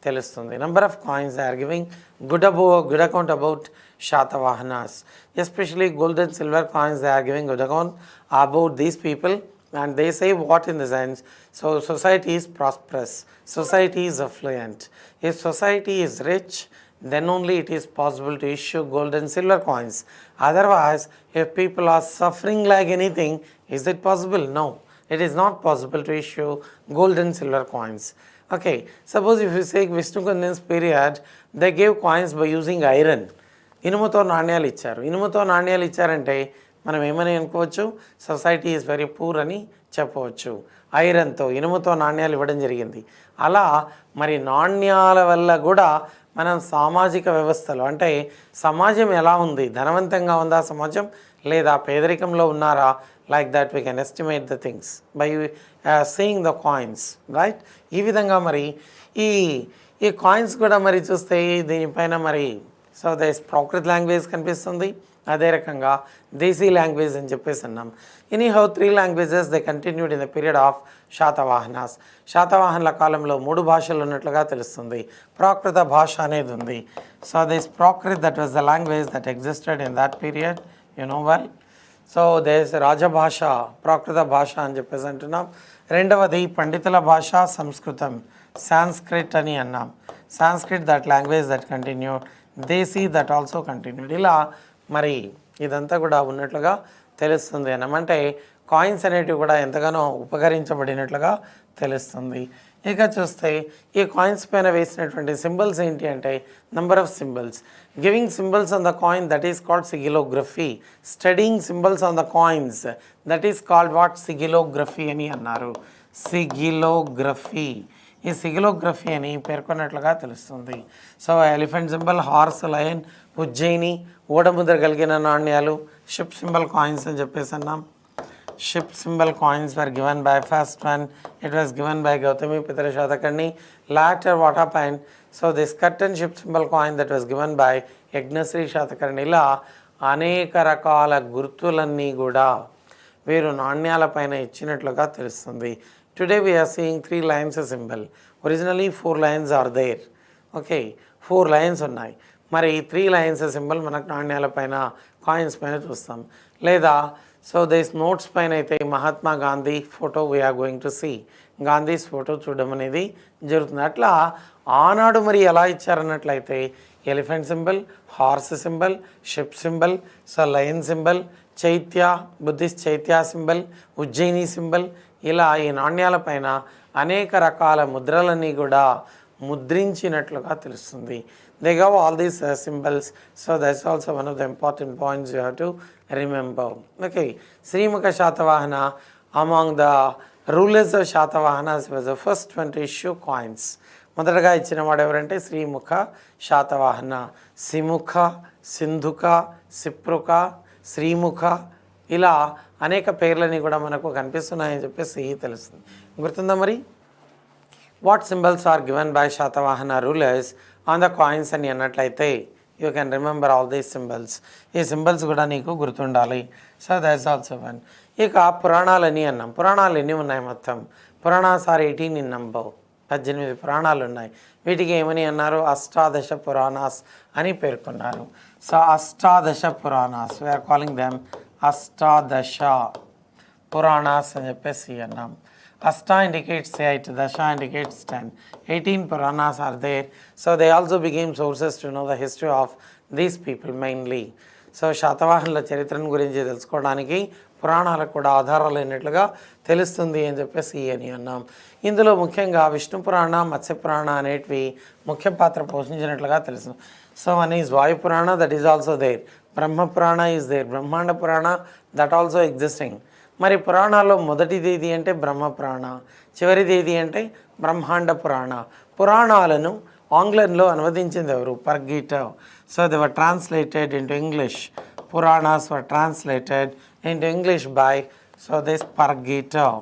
తెలుస్తుంది. Number of coins are giving good account about Shatavahanas, especially gold and silver coins. They are giving good account about these people, and they say what in the sense, so society is prosperous, society is affluent. If society is rich, then only it is possible to issue gold and silver coins. Otherwise, if people are suffering like anything, is it possible? No, it is not possible to issue gold and silver coins. Okay, suppose if you say Vishnukundan's period, they gave coins by using iron. ఇనుముతో నాణ్యాలు ఇచ్చారు. ఇనుముతో నాణ్యాలు ఇచ్చారంటే మనం ఏమని అనుకోవచ్చు? Society is very poor అని చెప్పవచ్చు. ఐరన్తో, ఇనుముతో నాణ్యాలు ఇవ్వడం జరిగింది. అలా మరి నాణ్యాల వల్ల కూడా మనం సామాజిక వ్యవస్థలో అంటే సమాజం ఎలా ఉంది, ధనవంతంగా ఉందా సమాజం లేదా పేదరికంలో ఉన్నారా, like that we can estimate the things by seeing the coins, right. ఈ విధంగా మరి ఈ కాయిన్స్ కూడా మరి చూస్తే దీనిపైన మరి సో దిస్ ప్రాకృత్ లాంగ్వేజ్ కనిపిస్తుంది. అదే రకంగా దేశీ లాంగ్వేజ్ అని చెప్పేసి అన్నాం. Anyhow 3 languages they continued in the period of Satavahanas. శాతవాహనుల కాలంలో 3 భాషలు ఉన్నట్లుగా తెలుస్తుంది. ప్రాకృత భాష అనేది ఉంది. So this Prakrit that was the language that existed in that period, you know well. So దేశ రాజభాష ప్రాకృత భాష అని చెప్పేసి అంటున్నాం. రెండవది పండితుల భాష సంస్కృతం, సాంస్క్రిట్ అని అన్నాం. Sanskrit that language that continued, desi that also continued. ఇలా మరి ఇదంతా కూడా ఉన్నట్లుగా తెలుస్తుంది అన్నమంటే కాయిన్స్ అనేటివి కూడా ఎంతగానో ఉపకరించబడినట్లుగా తెలుస్తుంది. ఇక చూస్తే ఈ కాయిన్స్ పైన వేసినటువంటి సింబల్స్ ఏంటి అంటే number of symbols. Giving symbols on the coin that is called sigillography. Studying symbols on the coins that is called what? Sigillography అని అన్నారు. సిగిలోగ్రఫీ, ఈ సిగిలోగ్రఫీ అని పేర్కొన్నట్లుగా తెలుస్తుంది. So elephant symbol, horse, lion, Ujjayini, ఓడముద్ర కలిగిన నాణ్యాలు, షిప్ సింబల్ కాయిన్స్ అని చెప్పేసి అన్నాం. ship symbol coins were given by first one, it was given by Gautamiputra Satakarni. Later what happened? So this curtain ship symbol coin that was given by Yagnasri Satakarni. ఇలా అనేక రకాల గుర్తులన్నీ కూడా వీరు నాణ్యాల పైన ఇచ్చినట్లుగా తెలుస్తుంది. Today we are seeing 3 lines symbol. Originally 4 lines are there. Okay, 4 lines ఉన్నాయి. మరి 3 lines సింబల్ మనకు నాణ్యాల పైన కాయిన్స్ పైన చూస్తాం. లేదా సో దిస్ నోట్స్ పైన అయితే Mahatma Gandhi photo we are going to see, Gandhi's photo చూడడం అనేది జరుగుతుంది. అట్లా ఆనాడు మరి ఎలా ఇచ్చారన్నట్లయితే elephant symbol, horse symbol, ship symbol, so lion symbol, chaitya Buddhist chaitya symbol, Ujjayini symbol, ఇలా ఈ నాణ్యాల పైన అనేక రకాల ముద్రలన్నీ కూడా ముద్రించినట్లుగా తెలుస్తుంది. They gov all these symbols. So that's also one of the important points you have to remember. Okay, Srimukha Satavahana among the rulers of Satavahanas was the first one to issue coins. మొదటగా ఇచ్చిన వాడు ఎవరంటే శ్రీముఖ శాతవాహన. సిముఖ, సింధుక, సిప్రుక, శ్రీముఖ, ఇలా అనేక పేర్లని కూడా మనకు కనిపిస్తున్నాయని చెప్పేసి తెలుస్తుంది. గుర్తుందా మరి? What symbols are given by Satavahana rulers on the coins అని అన్నట్లయితే you can remember all these symbols. ఈ సింబల్స్ కూడా నీకు గుర్తుండాలి. So that's also one. ఇక పురాణాలని అన్నాం. పురాణాలు ఎన్ని ఉన్నాయి మొత్తం? Puranas are 18 in number. 18 పురాణాలు ఉన్నాయి. వీటికి ఏమని అన్నారు? అష్టాదశ పురాణాస్ అని పేర్కొన్నారు. సో అష్టాదశ పురాణాస్, వీఆర్ కాలింగ్ దెమ్ అష్టాదశ పురాణాస్ అని చెప్పేసి అన్నాం. Asta indicates 8, Dasha indicates 10. 18 Puranas are there. So they also became sources to know the history of these people mainly. So శాతవాహనుల చరిత్రను గురించి తెలుసుకోవడానికి పురాణాలకు కూడా ఆధారాలు అయినట్లుగా తెలుస్తుంది అని చెప్పేసి అని అన్నాం. ఇందులో ముఖ్యంగా విష్ణు పురాణ, మత్స్య పురాణ అనేటివి ముఖ్య పాత్ర పోషించినట్లుగా తెలుసు. సో వన్ ఈజ్ వాయు పురాణ, దట్ ఈజ్ ఆల్సో దేర్. బ్రహ్మ పురాణ ఈజ్ దేర్. బ్రహ్మాండ పురాణ, దట్ ఆల్సో ఎగ్జిస్టింగ్. మరి పురాణాల్లో మొదటిది ఏది అంటే బ్రహ్మ పురాణ, చివరిది ఏది అంటే బ్రహ్మాండ పురాణ. పురాణాలను ఆంగ్లంలో అనువదించింది ఎవరు? Pargiter. So they were translated into English. Puranas were translated into English by this Pargiter.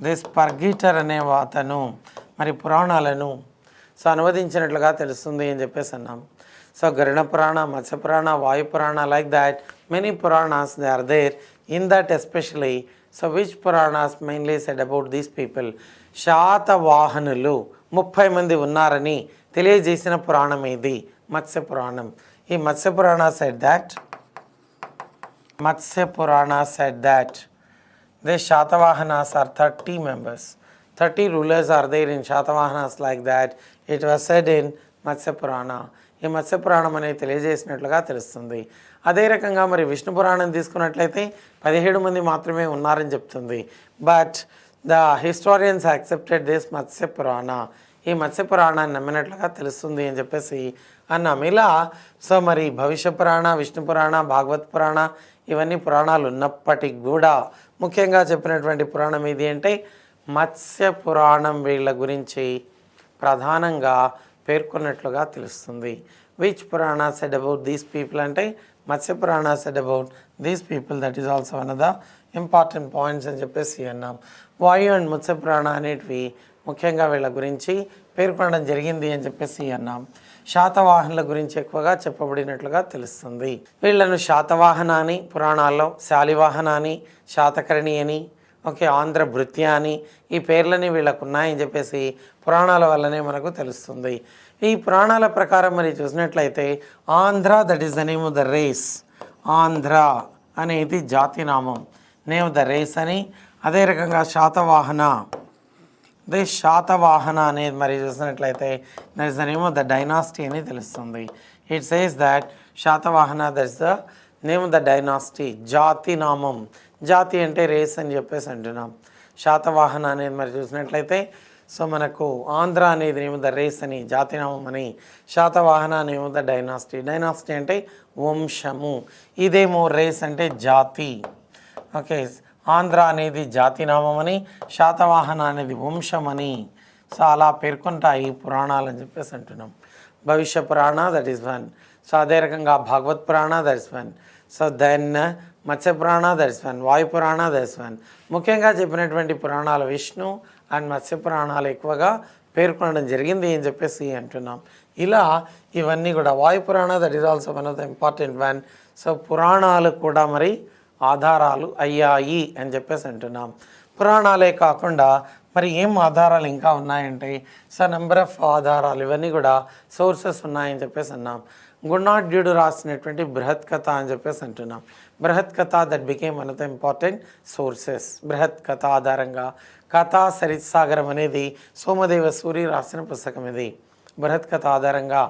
This Pargiter అనే అతను మరి పురాణాలను అనువదించినట్లుగా తెలుస్తుంది అని చెప్పేసి అన్నాం. సో గరుడ పురాణ, మత్స్య Purana, Vayu Purana, like that many Puranas they are there. In that especially, so which Puranas mainly said about these people? శాతవాహనులు 30 మంది ఉన్నారని తెలియజేసిన పురాణం ఇది మత్స్య పురాణం. ఈ మత్స్య పురాణ said that the Shatavahanas are 30 members. 30 rulers are there in Shatavahanas like that. It was said in మత్స్య పురాణ. ఈ మత్స్య పురాణం అనేది తెలియజేసినట్లుగా తెలుస్తుంది. అదే రకంగా మరి విష్ణు పురాణం తీసుకున్నట్లయితే 17 మంది మాత్రమే ఉన్నారని చెప్తుంది. But the historians accepted this Matsya పురాణ. ఈ మత్స్య పురాణాన్ని నమ్మినట్లుగా తెలుస్తుంది అని చెప్పేసి అన్నాం. ఇలా సో మరి భవిష్య పురాణ, విష్ణు పురాణ, భాగవత్ పురాణ, ఇవన్నీ పురాణాలు ఉన్నప్పటికి కూడా ముఖ్యంగా చెప్పినటువంటి పురాణం ఏది అంటే మత్స్య పురాణం. వీళ్ళ గురించి ప్రధానంగా పేర్కొన్నట్లుగా తెలుస్తుంది. విచ్ పురాణ సెడ్ అబౌట్ దీస్ పీపుల్ అంటే మత్స్య Purana said about these people. That is also one of the important points అని చెప్పేసి అన్నాం. వాయు అండ్ మత్స్య పురాణ అనేటివి ముఖ్యంగా వీళ్ళ గురించి పేర్కొనడం జరిగింది అని చెప్పేసి అన్నాం. శాతవాహనుల గురించి ఎక్కువగా చెప్పబడినట్లుగా తెలుస్తుంది. వీళ్ళను శాతవాహన అని పురాణాల్లో, శాలివాహన అని, శాతకర్ణి అని, ఓకే, ఆంధ్ర భృత్య అని ఈ పేర్లని వీళ్ళకు ఉన్నాయని చెప్పేసి పురాణాల వల్లనే మనకు తెలుస్తుంది. ఈ పురాణాల ప్రకారం మరి చూసినట్లయితే Andhra, that is the name of the race. Andhra అనేది జాతి నామం, నేమ్ ఆఫ్ ద రేస్ అని. అదే రకంగా శాతవాహన, శాతవాహన అనేది మరి చూసినట్లయితే that is the name of the dynasty అని తెలుస్తుంది. It says that Satavahana that is the name of the dynasty, జాతి నామం. జాతి అంటే రేస్ అని చెప్పేసి అంటున్నాం. శాతవాహన అనేది మరి చూసినట్లయితే సో మనకు ఆంధ్ర అనేది నేమ్ ఆఫ్ ద రేస్ అని, జాతినామం అని. Satavahana name of the dynasty. Dynasty అంటే వంశము, ఇదేమో రేస్ అంటే జాతి. ఓకే, ఆంధ్ర అనేది జాతినామం అని, శాతవాహన అనేది వంశం అని. సో అలా పేర్కొంటాయి పురాణాలు అని చెప్పేసి అంటున్నాం. భవిష్య పురాణ దట్ ఈస్ వన్. సో అదే రకంగా Bhagavat Purana that is one. So then Matsyapurana that's one, Vayupurana that's one. ముఖ్యంగా చెప్పినటువంటి పురాణాలు విష్ణు అండ్ మత్స్యపురాణాలు ఎక్కువగా పేర్కొనడం జరిగింది అని చెప్పేసి అంటున్నాం. ఇలా ఇవన్నీ కూడా Vayupurana that is also one of the important one. So పురాణాలు కూడా మరి ఆధారాలు అయ్యాయి అని చెప్పేసి అంటున్నాం. పురాణాలే కాకుండా మరి ఏం ఆధారాలు ఇంకా ఉన్నాయంటే సో నెంబర్ ఆఫ్ ఆధారాలు ఇవన్నీ కూడా సోర్సెస్ ఉన్నాయని చెప్పేసి అన్నాం. గుణాఢ్యుడు రాసినటువంటి బృహత్ కథ అని చెప్పేసి అంటున్నాం. బృహత్ కథ that became one of the important sources. బృహత్ కథ ఆధారంగా కథా సరిత్సాగరం అనేది సోమదేవ సూరి రాసిన పుస్తకం. ఇది బృహత్ కథ ఆధారంగా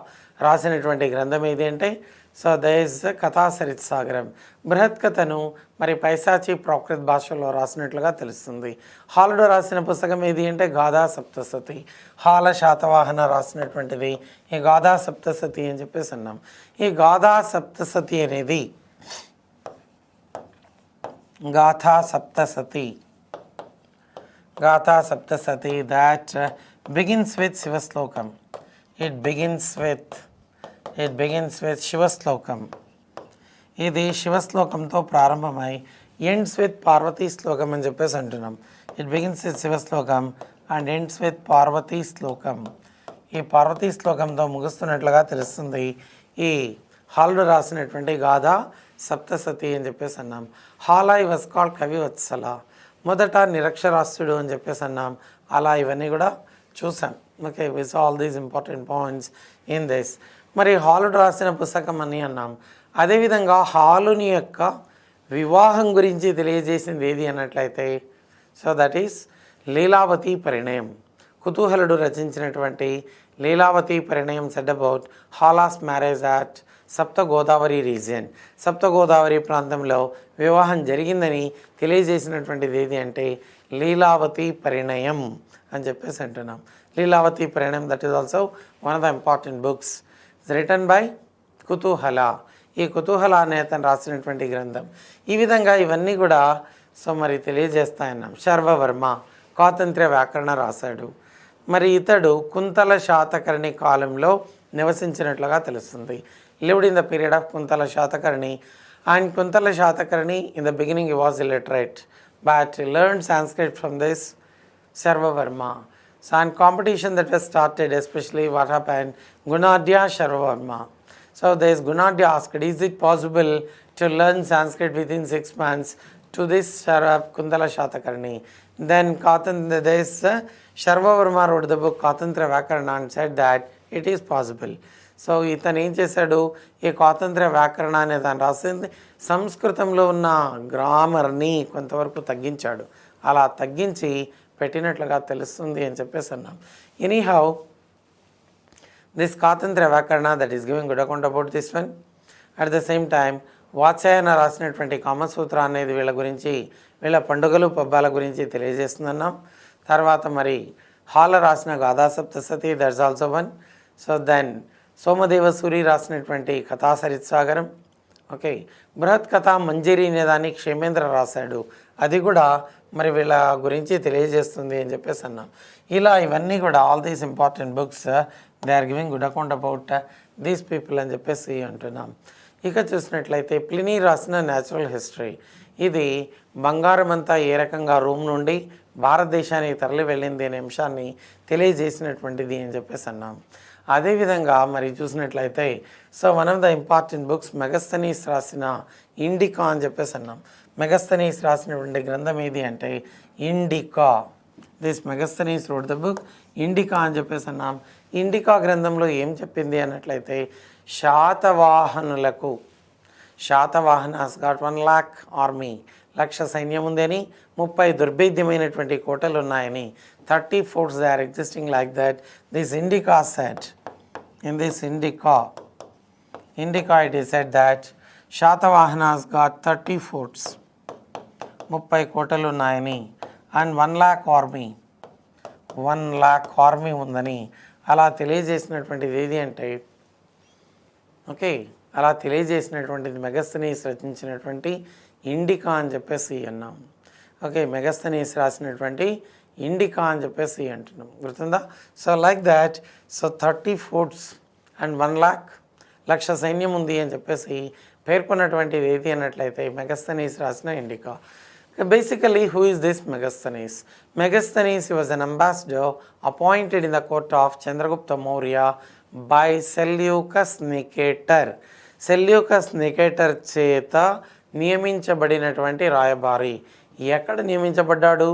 రాసినటువంటి గ్రంథం ఏది అంటే సో దట్ కథా సరిత్సాగరం. బృహత్ కథను మరి పైశాచి ప్రాకృత భాషలో రాసినట్లుగా తెలుస్తుంది. హాలుడు రాసిన పుస్తకం ఏది అంటే గాథా సప్తసతి. హాల శాతవాహన రాసినటువంటిది ఈ గాథా సప్తసతి అని చెప్పేసి అన్నాం. ఈ గాథా సప్తసతి అనేది Gatha Saptashati that begins with శివశ్లోకం. It begins with శివశ్లోకం. ఇది శివశ్లోకంతో ప్రారంభమై ఎండ్స్ విత్ పార్వతీ శ్లోకం అని చెప్పేసి అంటున్నాం. ఇట్ బిగిన్స్ విత్ శివశ్లోకం అండ్ ఎండ్స్ విత్ పార్వతీ శ్లోకం. ఈ పార్వతీ శ్లోకంతో ముగుస్తున్నట్లుగా తెలుస్తుంది ఈ హాలుడు రాసినటువంటి గాథ సప్తసతి అని చెప్పేసి అన్నాం. హాలా ఈ వాజ్ కాల్డ్ కవివత్సల. మొదట నిరక్షరాస్యుడు అని చెప్పేసి అన్నాం. అలా ఇవన్నీ కూడా చూసాం. Okay, with all these important points in this. మరి హాలుడు రాసిన పుస్తకం అని అన్నాం. అదేవిధంగా హాలుని యొక్క వివాహం గురించి తెలియజేసింది ఏది అన్నట్లయితే సో దట్ ఈస్ లీలావతి పరిణయం. కుతూహలుడు రచించినటువంటి లీలావతి పరిణయం సెడ్ అబౌట్ హాలాస్ మ్యారేజ్ అట్ సప్త గోదావరి రీజియన్. సప్త గోదావరి ప్రాంతంలో వివాహం జరిగిందని తెలియజేసినటువంటిది ఏది అంటే లీలావతి పరిణయం అని చెప్పేసి అంటున్నాం. Lilavati Parinayam that is also one of the important books written by Kutuhala. ఈ కుతూహల అనే అతను రాసినటువంటి గ్రంథం. ఈ విధంగా ఇవన్నీ కూడా సో మరి తెలియజేస్తాయన్నాం. శర్వవర్మ స్వాతంత్ర్య వ్యాకరణ రాశాడు. మరి ఇతడు కుంతల శాతకర్ణి కాలంలో నివసించినట్లుగా తెలుస్తుంది. lived in the period of Kuntala Shatakarni, and Kuntala Shatakarni in the beginning he was illiterate but he learned Sanskrit from this Sarvavarma. So and competition that was started, especially what happened, Gunadhya Sarvavarma. So there is Gunadhya asked, is it possible to learn Sanskrit within 6 months to this Kuntala Shatakarni? Then there is Sarvavarma wrote the book Katantra Vakarana and said that it is possible. So ఇతను ఏం చేశాడు, ఈ స్వాతంత్ర వ్యాకరణ అనే దాన్ని రాసింది సంస్కృతంలో ఉన్న గ్రామర్ని కొంతవరకు తగ్గించాడు. అలా తగ్గించి పెట్టినట్లుగా తెలుస్తుంది అని చెప్పేసి అన్నాం. ఎనీహౌ దిస్ స్వాతంత్ర వ్యాకరణ that is giving good account about this one. At the same time Vatsyayana రాసినటువంటి కామసూత్ర అనేది వీళ్ళ గురించి, వీళ్ళ పండుగలు పబ్బాల గురించి తెలియజేస్తుందన్నాం. తర్వాత మరి హాల రాసిన Gatha Saptasati that's also one. So then Somadeva Suri రాసినటువంటి కథా సరిత్సాగరం. ఓకే, బృహత్ కథ మంజరి అనేదాన్ని క్షేమేంద్ర రాశాడు. అది కూడా మరి వీళ్ళ గురించి తెలియజేస్తుంది అని చెప్పేసి అన్నాం. ఇలా ఇవన్నీ కూడా all these important books they are giving good account about these people అని చెప్పేసి అంటున్నాం. ఇక చూసినట్లయితే ప్లినీ రాసిన న్యాచురల్ హిస్టరీ. ఇది బంగారం అంతా ఏ రకంగా రోమ్ నుండి భారతదేశానికి తరలి వెళ్ళింది అనే అంశాన్ని తెలియజేసినటువంటిది అని చెప్పేసి అన్నాం. అదేవిధంగా మరి చూసినట్లయితే so one of the important books Megasthenes రాసిన ఇండికా అని చెప్పేసి అన్నాం. మెగస్తనీస్ రాసినటువంటి గ్రంథం ఏది అంటే indica. This Megasthenes road the book indica అని చెప్పేసి అన్నాం. ఇండికా గ్రంథంలో ఏం చెప్పింది అన్నట్లయితే శాతవాహనాస్ గాట్ 1 lakh ఆర్మీ, 1,00,000 సైన్యం ఉందని, 30 దుర్భేద్యమైనటువంటి కోటలు ఉన్నాయని, 30 forts they are existing like that. This Indica said, in this Indica it is said that Satavahanas got 30 forts, 30 కోటలు ఉన్నాయని, and 1 lakh army, 1 lakh army ఉందని అలా తెలియజేసినటువంటిది ఏది అంటే ఓకే, అలా తెలియజేసినటువంటిది మెగస్తనీస్ రచించినటువంటి ఇండికా అని చెప్పేసి అన్నాం. ఓకే, మెగస్తనీస్ రాసినటువంటి ఇండికా అని చెప్పేసి అంటున్నాం. గుర్తుందా? So like that, so 30 forts and 1 lakh, 1,00,000 సైన్యం ఉంది అని చెప్పేసి పేర్కొన్నటువంటిది ఏది అన్నట్లయితే మెగస్తనీస్ రాసిన indica. Basically, who is this Megasthenes? Megasthenes was an ambassador appointed in the court of Chandragupta Maurya by Seleucus Nicator. Seleucus Nicator చేత నియమించబడినటువంటి రాయబారి. ఎక్కడ నియమించబడ్డాడు?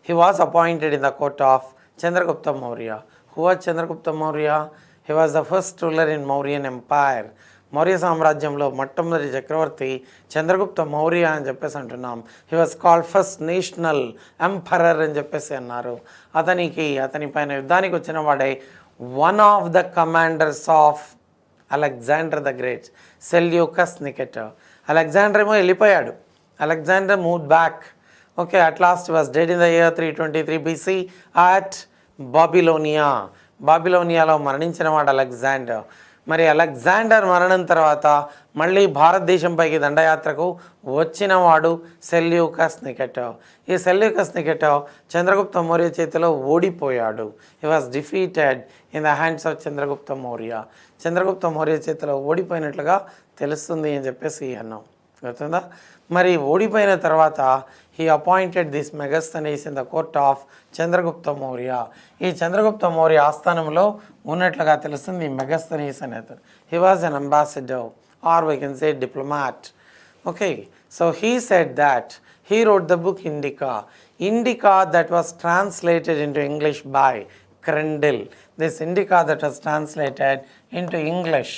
He was appointed in the court of Chandragupta Maurya. Who was Chandragupta Maurya? He was the first ruler in Mauryan Empire. Maurya సామ్రాజ్యంలో మొట్టమొదటి చక్రవర్తి చంద్రగుప్త మౌర్య అని చెప్పేసి అంటున్నాం. He was called first national emperor అని చెప్పేసి అన్నారు. అతని పైన యుద్ధానికి వచ్చిన వాడే one of the commanders of Alexander the great, Seleucus Nicator. Alexander ఏమో వెళ్ళిపోయాడు. Alexander moved back. Okay, at last was dead in the year 323 BC at Babylonia. బాబిలోనియాలో మరణించిన వాడు అలెగ్జాండర్. మరి అలెగ్జాండర్ మరణం తర్వాత మళ్ళీ భారతదేశంపైకి దండయాత్రకు వచ్చినవాడు సెల్యూకస్ నికేటర్. ఈ సెల్యూకస్ నికేటర్ చంద్రగుప్త మౌర్య చేతిలో ఓడిపోయాడు. He was defeated in the hands of Chandragupta Maurya. Chandragupta Maurya చేతిలో ఓడిపోయినట్లుగా తెలుస్తుంది అని చెప్పేసి అన్నాం. గుర్తుందా? మరి ఓడిపోయిన తర్వాత he appointed this Megasthenes in the court of Chandragupta Maurya. ఈ చంద్రగుప్త మౌర్య ఆస్థానంలో ఉన్నట్లుగా తెలుస్తుంది మెగస్తనీస్ అనే అతను. He was an ambassador or we can say diplomat. Okay, so he said that he wrote the book Indica. Indica that was translated into English by Crindle. This Indica that was translated into English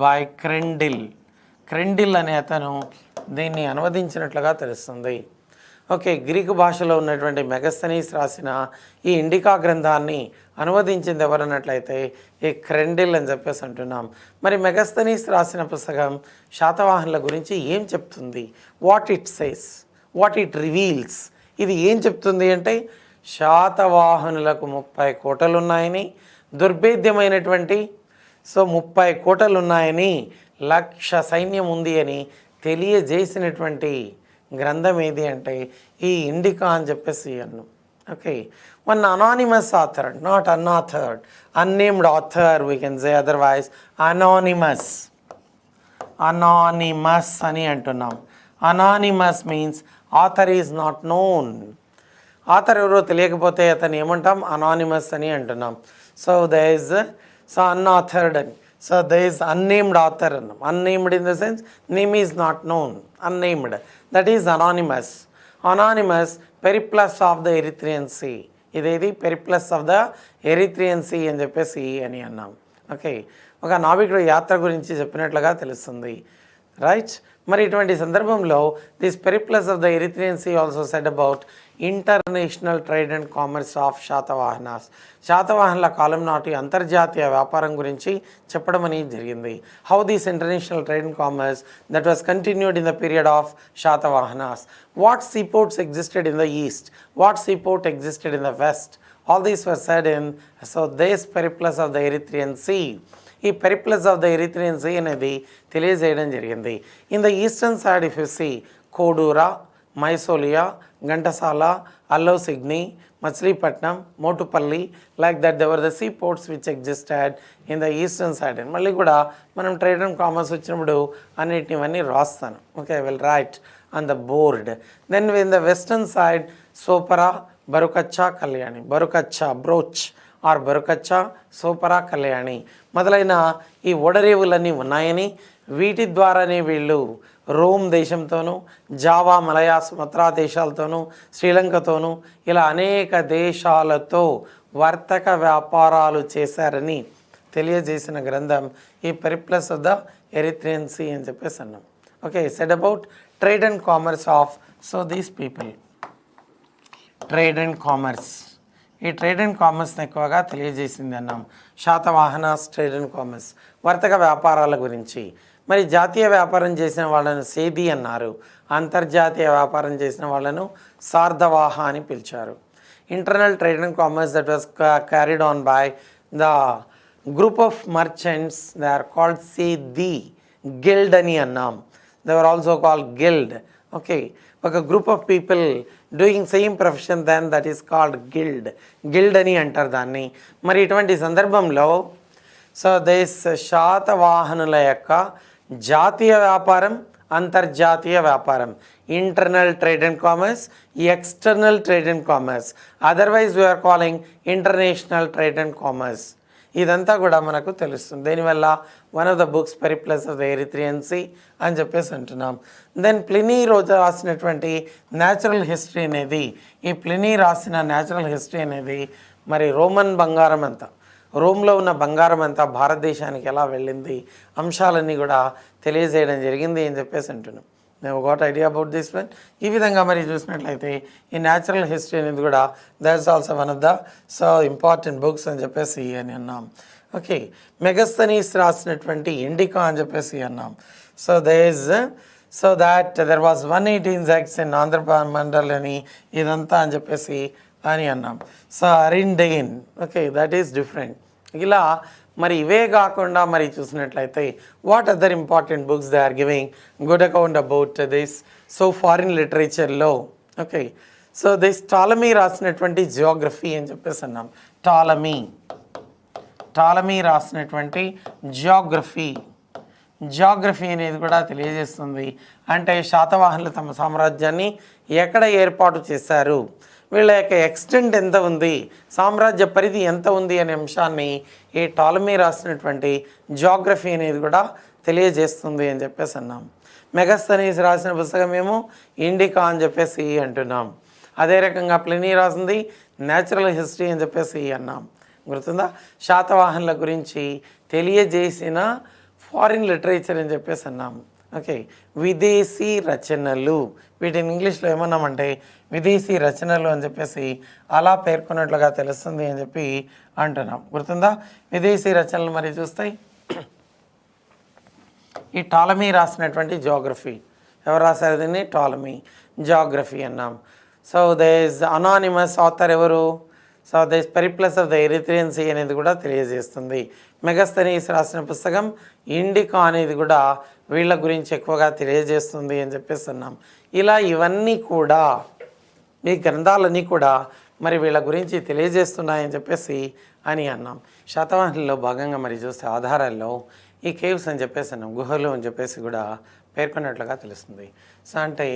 by Crindle. Crindle అనే అతను దీన్ని అనువదించినట్లుగా తెలుస్తుంది. Okay, Greek భాషలో ఉన్నటువంటి Megasthenes రాసిన ఈ indica గ్రంథాన్ని అనువదించింది ఎవరన్నట్లయితే ఈ క్రెండిల్ అని చెప్పేసి అంటున్నాం. మరి మెగస్తనీస్ రాసిన పుస్తకం శాతవాహనుల గురించి ఏం చెప్తుంది? What it says, what it reveals. ఇది ఏం చెప్తుంది అంటే శాతవాహనులకు 30 కోటలు ఉన్నాయని, దుర్భేద్యమైనటువంటి 30 కోటలు ఉన్నాయని, 1,00,000 సైన్యం ఉంది అని తెలియజేసినటువంటి గ్రంథం ఏది అంటే ఈ ఇండికా అని చెప్పేసి అన్ను. Okay, one anonymous author, not unauthored, unnamed author we can say, otherwise anonymous అని అంటున్నాం. Anonymous means author is not known. Author ఎవరో తెలియకపోతే అతను ఏమంటాం? అనానిమస్ అని అంటున్నాం. సో అన్ఆథర్డ్ అని. So there is unnamed author. Unnamed in the sense name is not known. Unnamed, that is anonymous. Anonymous Periplus of the Erythraean Sea. ఇదేది Periplus of the Erythraean Sea అని చెప్పేసి అని అన్నాం. ఓకే, ఒక నావికుడు యాత్ర గురించి చెప్పినట్లుగా తెలుస్తుంది, రైట్? మరి ఇటువంటి సందర్భంలో this Periplus of the Erythraean sea also said about international trade and commerce of Satavahanas. శాతవాహనుల కాలం నాటి అంతర్జాతీయ వ్యాపారం గురించి చెప్పడం అనేది జరిగింది. How this international trade and commerce that was continued in the period of Satavahanas. What seaports existed in the east, what seaport existed in the west. All these were said in this Periplus of the Erythraean sea. ఈ Periplus of the Erythraean see అనేది తెలియజేయడం జరిగింది. In the eastern side if you see Kodura, Maisolia, Ghantasala, Allosygne, Machilipatnam, Motupalli, like that they were the sea ports which existed in the eastern side. And మళ్ళీ కూడా మనం trade and commerce వచ్చినప్పుడు అన్నిటివన్నీ రాస్తాను. Okay, will write on the board. Then in the western side Sopara, Barukachha, Kalyani, Barukachha Broach or Barukachha, Sopara, Kalyani మొదలైన ఈ ఓడరేవులన్నీ ఉన్నాయని, వీటి ద్వారానే వీళ్ళు రోమ్ దేశంతోనూ, జావా, మలయా, సుమత్రా దేశాలతోనూ, శ్రీలంకతోనూ ఇలా అనేక దేశాలతో వర్తక వ్యాపారాలు చేశారని తెలియజేసిన గ్రంథం ఈ Periplus of the Erythraean see అని చెప్పేసి అన్నాం. Okay, said about trade and commerce of these people. Trade and commerce, ఈ ట్రేడ్ అండ్ కామర్స్ని ఎక్కువగా తెలియజేసింది అన్నాం. శాతవాహనాస్ ట్రేడ్ అండ్ కామర్స్, వర్తక వ్యాపారాల గురించి. మరి జాతీయ వ్యాపారం చేసిన వాళ్ళను సేది అన్నారు, అంతర్జాతీయ వ్యాపారం చేసిన వాళ్ళను సార్ధవాహ అని పిలిచారు. Internal trade and commerce that was carried on by the group of merchants, they are called సేది, గిల్డ్ అని అన్నాం. They are also called guild. Okay, ఒక group of people doing same profession then that is called guild. Guild అని అంటారు దాన్ని. మరి ఇటువంటి సందర్భంలో సో దిస్ శాతవాహనుల యొక్క జాతీయ వ్యాపారం, అంతర్జాతీయ వ్యాపారం, internal trade and commerce, external trade and commerce, otherwise we are calling international trade and commerce. ఇదంతా కూడా మనకు తెలుస్తుంది. దీనివల్ల one of the books Periplus of the Erythraean Sea అని చెప్పేసి అంటున్నాం. దెన్ ప్లినీ రోజు రాసినటువంటి న్యాచురల్ హిస్టరీ అనేది, ఈ ప్లినీ రాసిన న్యాచురల్ హిస్టరీ అనేది మరి రోమన్ బంగారం అంతా, రోమ్లో ఉన్న బంగారం అంతా భారతదేశానికి ఎలా వెళ్ళింది అంశాలన్నీ కూడా తెలియజేయడం జరిగింది అని చెప్పేసి అంటున్నాం. మేము got idea about this one. ఈ విధంగా మరి చూసినట్లయితే ఈ న్యాచురల్ హిస్టరీ అనేది కూడా that's also one of the important books అని చెప్పేసి అని అన్నాం. ఓకే, మెగస్తనీస్ రాసినటువంటి ఇండికా అని చెప్పేసి అన్నాం. So so that there was 118 sects in Andhra Mandal అని ఇదంతా అని చెప్పేసి అని అన్నాం. సో అరిండెయిన్, ఓకే, దట్ ఈస్ డిఫరెంట్. ఇలా మరి ఇవే కాకుండా మరి చూసినట్లయితే what other important books they are giving good account about this. So foreign లిటరేచర్లో ఓకే, సో దిస్ టాలమీ రాసినటువంటి జియోగ్రఫీ అని చెప్పేసి అన్నాం. టాలమీ రాసినటువంటి జియోగ్రఫీ అనేది కూడా తెలియజేస్తుంది. అంటే శాతవాహనులు తమ సామ్రాజ్యాన్ని ఎక్కడ ఏర్పాటు చేశారు, వీళ్ళ యొక్క ఎక్స్టెంట్ ఎంత ఉంది, సామ్రాజ్య పరిధి ఎంత ఉంది అనే అంశాన్ని ఈ టాలమీ రాసినటువంటి జియోగ్రఫీ అనేది కూడా తెలియజేస్తుంది అని చెప్పేసి అన్నాం. మెగస్తనీస్ రాసిన పుస్తకం ఏమో ఇండికా అని చెప్పేసి అంటున్నాం. అదే రకంగా ప్లినీ రాసింది న్యాచురల్ హిస్టరీ అని చెప్పేసి అన్నాం. గుర్తుందా? శాతవాహనుల గురించి తెలియజేసిన ఫారిన్ లిటరేచర్ అని చెప్పేసి అన్నాం. ఓకే, విదేశీ రచనలు, వీటిని ఇంగ్లీష్లో ఏమన్నామంటే విదేశీ రచనలు అని చెప్పేసి అలా పేర్కొన్నట్లుగా తెలుస్తుంది అని చెప్పి అంటున్నాం. గుర్తుందా? విదేశీ రచనలు మరి చూస్తాయి ఈ టాలమీ రాసినటువంటి జియోగ్రఫీ. ఎవరు రాశారు దీన్ని? టాలమీ జియోగ్రఫీ అన్నాం. సో దేస్ అనానిమస్ ఆథర్ ఎవరు? So this Periplus of the Erythraean Sea అనేది కూడా తెలియజేస్తుంది. మెగస్తనీస్ రాసిన పుస్తకం ఇండికా అనేది కూడా వీళ్ళ గురించి ఎక్కువగా తెలియజేస్తుంది అని చెప్పేసి అన్నాం. ఇలా ఇవన్నీ కూడా ఈ గ్రంథాలన్నీ కూడా మరి వీళ్ళ గురించి తెలియజేస్తున్నాయని చెప్పేసి అని అన్నాం. శాతవాహనుల్లో భాగంగా మరి చూస్తే ఆధారాల్లో ఈ కేవ్స్ అని చెప్పేసి అన్నాం, గుహలు అని చెప్పేసి కూడా పేర్కొన్నట్లుగా తెలుస్తుంది. సో అంటే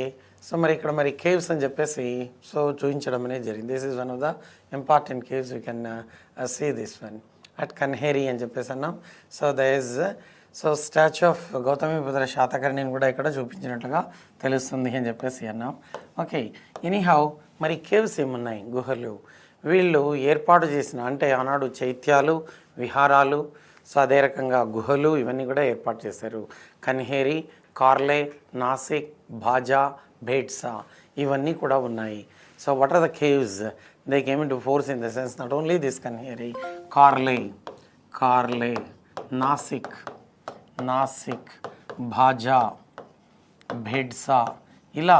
సో మరి ఇక్కడ మరి కేవ్స్ అని చెప్పేసి సో చూపించడం అనేది జరిగింది. This is one of the important caves. You can see this one at Kanheri అని చెప్పేసి అన్నాం. So so statue of Gautamiputra శాతకర్ణిని కూడా ఇక్కడ చూపించినట్లుగా తెలుస్తుంది అని చెప్పేసి అన్నాం. ఓకే, ఎనీహౌ మరి కేవ్స్ ఏమున్నాయి, గుహలు, వీళ్ళు ఏర్పాటు చేసిన అంటే ఆనాడు చైత్యాలు, విహారాలు, సో అదే రకంగా గుహలు ఇవన్నీ కూడా ఏర్పాటు చేశారు. కన్హేరి, కార్లే, నాసిక్, భాజా, భేట్సా ఇవన్నీ కూడా ఉన్నాయి. So what are the caves? They came in to force in the sense not only this Kanheri, Karle, Nasik, Bhaja, Bhedsa, ఇలా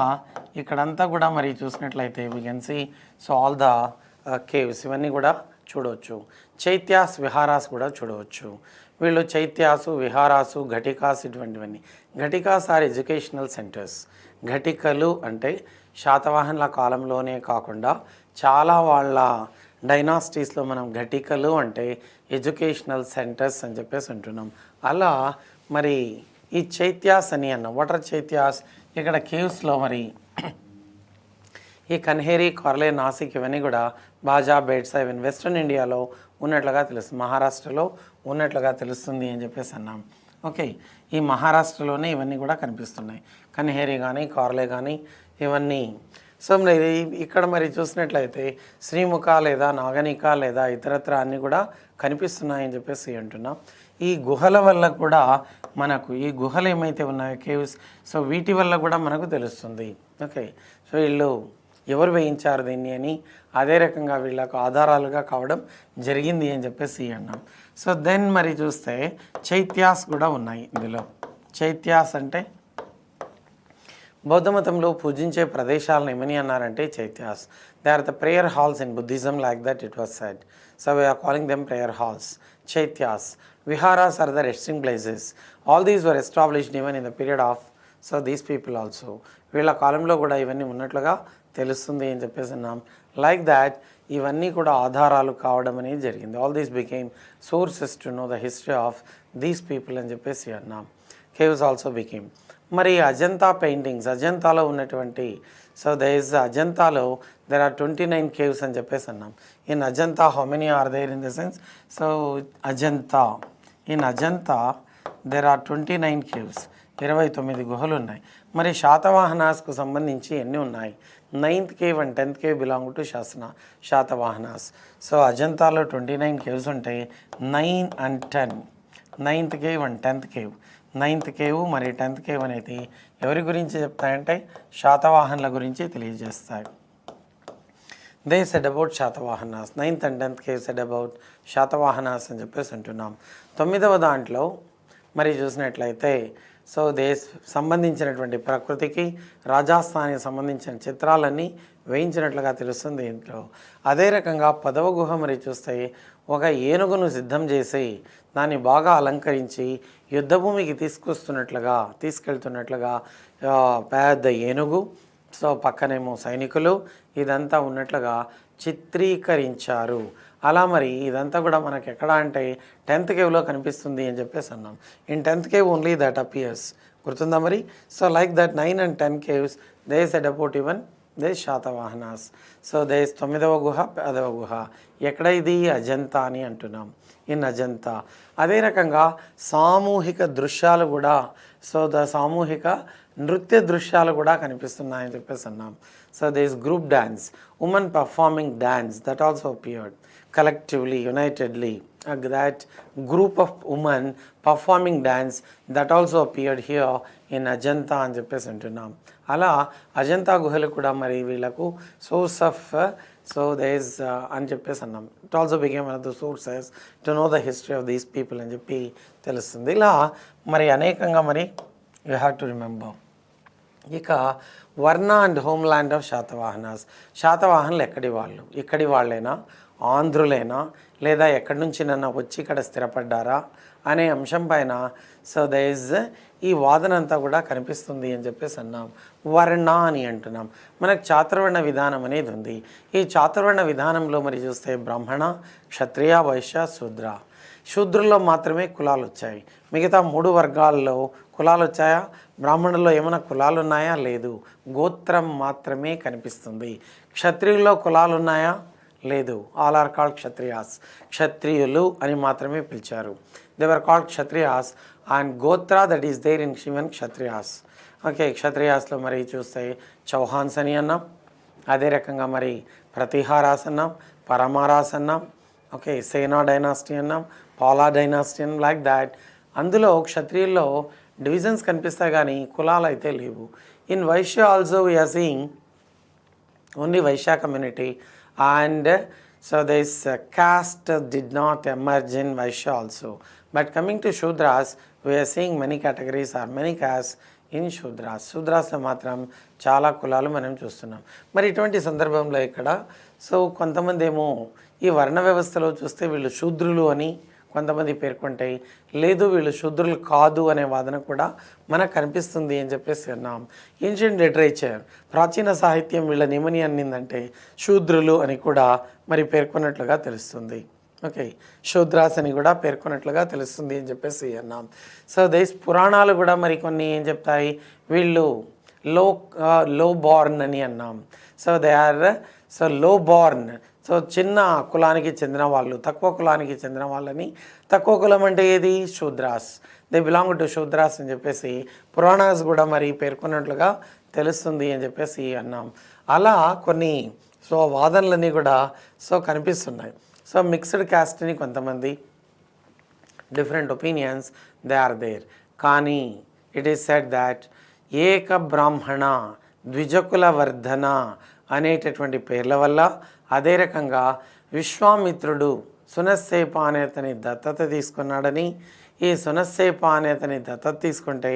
ఇక్కడంతా కూడా మరి చూసినట్లయితే we can see so all the caves ఇవన్నీ కూడా చూడవచ్చు. చైత్యాస్, విహారాస్ కూడా చూడవచ్చు. వీళ్ళు చైత్యాసు, విహారాసు, ఘటికాస్ ఇటువంటివన్నీ. Ghatikas are educational centres. ఘటికలు అంటే శాతవాహనుల కాలంలోనే కాకుండా చాలా వాళ్ళ డైనాసిటీస్లో మనం ఘటికలు అంటే ఎడ్యుకేషనల్ సెంటర్స్ అని చెప్పేసి అంటున్నాం. అలా మరి ఈ చైత్యాస్ అని అన్నాం. What are chaityas? ఇక్కడ కేవ్స్లో మరి ఈ కన్హేరి, కార్లే, నాసిక్ ఇవన్నీ కూడా బాజా, బేట్సా ఇవన్నీ వెస్ట్రన్ ఇండియాలో ఉన్నట్లుగా తెలుస్తుంది, మహారాష్ట్రలో ఉన్నట్లుగా తెలుస్తుంది అని చెప్పేసి అన్నాం. ఓకే, ఈ మహారాష్ట్రలోనే ఇవన్నీ కూడా కనిపిస్తున్నాయి. కన్హేరి కానీ కార్లే కానీ ఇవన్నీ. సో మరి ఇక్కడ మరి చూసినట్లయితే శ్రీముఖ లేదా నాగనిక లేదా ఇతరత్ర అన్నీ కూడా కనిపిస్తున్నాయని చెప్పేసి అంటున్నాం. ఈ గుహల వల్ల కూడా మనకు ఈ గుహలు ఏమైతే ఉన్నాయో కేవ్స్, సో వీటి వల్ల కూడా మనకు తెలుస్తుంది. ఓకే, సో వీళ్ళు ఎవరు వేయించారు దీన్ని అని అదే రకంగా వీళ్ళకు ఆధారాలుగా కావడం జరిగింది అని చెప్పేసి అన్నాం. సో దెన్ మరి చూస్తే చైత్యాస్ కూడా ఉన్నాయి ఇందులో. చైత్యాస్ అంటే బౌద్ధ మతంలో పూజించే ప్రదేశాలను ఏమని అన్నారంటే chaityas. They are the prayer halls in Buddhism, like that it was said. So we are calling them prayer halls, chaityas. Viharas are the resting places. All these were established even in the period of so these people also. వీళ్ళ కాలంలో కూడా ఇవన్నీ ఉన్నట్లుగా తెలుస్తుంది అని చెప్పేసి అన్నాం. Like that ఇవన్నీ కూడా ఆధారాలు కావడం అనేది జరిగింది. All these became sources to know the history of these people అని చెప్పేసి అన్నాం. Caves also became. మరి అజంతా పెయింటింగ్స్, అజంతాలో ఉన్నటువంటి సో అజంతాలో దెర్ ఆర్ 29 కేవ్స్ అని చెప్పేసి అన్నాం. In Ajanta how many are there in the sense? So Ajanta, in Ajanta there are 29 caves, 29 గుహలు ఉన్నాయి. మరి శాతవాహనాస్కు సంబంధించి ఎన్ని ఉన్నాయి? 9th cave and 10th cave belong to Satavahanas. So అజంతాలో 29 caves ఉంటాయి. 9 and 10, 9th cave and 10th cave. 9th cave మరి 10th కేవ్ అనేది ఎవరి గురించి చెప్తాయంటే శాతవాహనుల గురించి తెలియజేస్తాయి. They said about Satavahanas. 9th and 10th cave said about Satavahanas అని చెప్పేసి అంటున్నాం. 9వ దాంట్లో మరి చూసినట్లయితే సో సంబంధించినటువంటి ప్రకృతికి రాజస్థానికి సంబంధించిన చిత్రాలన్నీ వేయించినట్లుగా తెలుస్తుంది ఇంట్లో. అదే రకంగా 10వ గుహ మరి చూస్తే ఒక ఏనుగును సిద్ధం చేసి దాన్ని బాగా అలంకరించి యుద్ధభూమికి తీసుకెళ్తున్నట్లుగా పెద్ద ఏనుగు, సో పక్కనేమో సైనికులు, ఇదంతా ఉన్నట్లుగా చిత్రీకరించారు. అలా మరి ఇదంతా కూడా మనకి ఎక్కడ అంటే 10th కేవ్లో కనిపిస్తుంది అని చెప్పేసి అన్నాం. In 10th cave only that appears. గుర్తుందా మరి? So like that 9 and 10 caves they said about even they Satavahanas. So 9వ గుహ, 10వ గుహ ఎక్కడ? ఇది అజంతా అని అంటున్నాం. ఇన్ అజంతా. అదే రకంగా సామూహిక దృశ్యాలు కూడా, సో సామూహిక నృత్య దృశ్యాలు కూడా కనిపిస్తున్నాయని చెప్పేసి అన్నాం. So group dance, women performing dance, that also appeared collectively, unitedly. That group of women performing dance, that also appeared here in Ajanta అని చెప్పేసి అంటున్నాం. అలా అజంతా గుహలు కూడా మరి వీళ్ళకు సోర్స్ ఆఫ్ అని చెప్పేసి అన్నాం. It also became one of the sources to know the history of these people అని చెప్పి తెలుస్తుంది. ఇలా మరి అనేకంగా మరి యూ హ్యావ్ టు రిమెంబర్. ఇక varna and home land of Satavahanas. శాతవాహనులు ఎక్కడి వాళ్ళు? ఇక్కడి వాళ్ళైనా, ఆంధ్రులైనా, లేదా ఎక్కడి నుంచి నన్ను వచ్చి ఇక్కడ స్థిరపడ్డారా అనే అంశం పైన సో ఈ వాదన అంతా కూడా కనిపిస్తుంది అని చెప్పేసి అన్నాం. వర్ణ అని అంటున్నాం. మనకు చాతుర్వర్ణ విధానం అనేది ఉంది. ఈ చాతుర్వర్ణ విధానంలో మరి చూస్తే బ్రాహ్మణ, క్షత్రియ, వైశ్య, శూద్ర. శూద్రుల్లో మాత్రమే కులాలు వచ్చాయి. మిగతా 3 వర్గాల్లో కులాలు వచ్చాయా? బ్రాహ్మణుల్లో ఏమైనా కులాలు ఉన్నాయా? లేదు. గోత్రం మాత్రమే కనిపిస్తుంది. క్షత్రియుల్లో కులాలు ఉన్నాయా? లేదు. All are called Kshatriyas. క్షత్రియులు అని మాత్రమే పిలిచారు. They were called Kshatriyas and gotra that is there in శివన్ క్షత్రియాస్. ఓకే, క్షత్రియాస్లో మరి చూస్తే చౌహాన్స్ అని అన్నాం. అదే రకంగా మరి ప్రతిహారాస్ అన్నాం, పరమారాస్ అన్నాం. ఓకే, సేనా డైనాస్టీ అన్నాం, పాలా డైనాస్టీ అన్నాం. లైక్ దాట్ అందులో క్షత్రియుల్లో డివిజన్స్ కనిపిస్తాయి కానీ కులాలు అయితే లేవు. In Vaishya also we are seeing only Vaishya community. And so this caste did not emerge in Vaishya also. But coming to Shudras, we are seeing many categories or many castes in Shudras. Shudras మాత్రం చాలా కులాలు మనం చూస్తున్నాం. మరి ఇటువంటి సందర్భంలో ఇక్కడ so కొంతమంది ఏమో ఈ వర్ణ వ్యవస్థలో చూస్తే వీళ్ళు శూద్రులు అని కొంతమంది పేర్కొంటే, లేదు వీళ్ళు శూద్రులు కాదు అనే వాదన కూడా మనకు కనిపిస్తుంది అని చెప్పేసి అన్నాం. ఏన్షియంట్ లిటరేచర్, ప్రాచీన సాహిత్యం వీళ్ళని ఏమని అన్నిందంటే శూద్రులు అని కూడా మరి పేర్కొన్నట్లుగా తెలుస్తుంది. ఓకే, శూద్రాస్ అని కూడా పేర్కొన్నట్లుగా తెలుస్తుంది అని చెప్పేసి అన్నాం. సో పురాణాలు కూడా మరి కొన్ని ఏం చెప్తాయి? వీళ్ళు లో బార్న్ అని అన్నాం. సో దే ఆర్ లో బార్న్, సో చిన్న కులానికి చెందిన వాళ్ళు, తక్కువ కులానికి చెందిన వాళ్ళని. తక్కువ కులం అంటే ఏది? Shudras. They belong to Shudras అని చెప్పేసి పురాణాస్ కూడా మరి పేర్కొన్నట్లుగా తెలుస్తుంది అని చెప్పేసి అన్నాం. అలా కొన్ని సో వాదనలన్నీ కూడా సో కనిపిస్తున్నాయి. సో మిక్స్డ్ క్యాస్ట్ని కొంతమంది different opinions they are there. కానీ ఇట్ ఈస్ సెడ్ దాట్ ఏక బ్రాహ్మణ ద్విజకుల వర్ధన అనేటటువంటి పేర్ల వల్ల, అదే రకంగా విశ్వామిత్రుడు సునస్సేప అనే అతని దత్తత తీసుకున్నాడని, ఈ సునస్సేప అనే అతని దత్తత తీసుకుంటే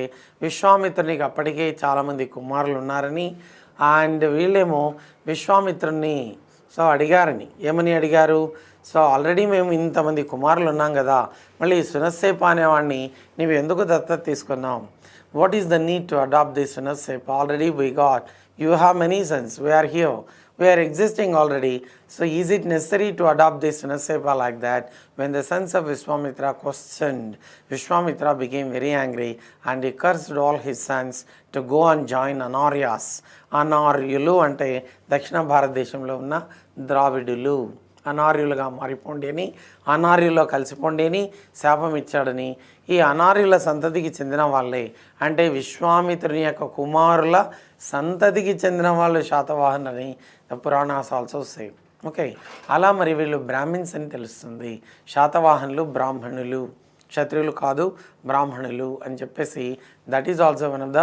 విశ్వామిత్రునికి అప్పటికే చాలామంది కుమారులు ఉన్నారని, అండ్ వీళ్ళేమో విశ్వామిత్రుని సో అడిగారని. ఏమని అడిగారు? సో ఆల్రెడీ మేము ఇంతమంది కుమారులు ఉన్నాం కదా, మళ్ళీ సునస్సేప అనేవాడిని నీవు ఎందుకు దత్తత తీసుకున్నాం? What is the need to adopt this Sunahshepa? Already we got, you have many sons, we are here, We are existing already. So is it necessary to adopt this Nasepa like that? When the sons of Vishwamitra questioned, Vishwamitra became very angry and he cursed all his sons to go and join Anaryas. అనార్యులు అంటే దక్షిణ భారతదేశంలో ఉన్న ద్రావిడులు. అనార్యులుగా మారిపోండి అని, అనార్యుల్లో కలిసిపోండి అని శాపం ఇచ్చాడని. ఈ అనార్యుల సంతతికి చెందిన వాళ్ళే, అంటే విశ్వామిత్రుని యొక్క కుమారుల సంతతికి చెందిన వాళ్ళు శాతవాహనని the Puranas also say. Okay, అలా మరి వీళ్ళు బ్రాహ్మిన్స్ అని తెలుస్తుంది. శాతవాహనులు బ్రాహ్మణులు, క్షత్రియులు కాదు బ్రాహ్మణులు అని చెప్పేసి that is also one of the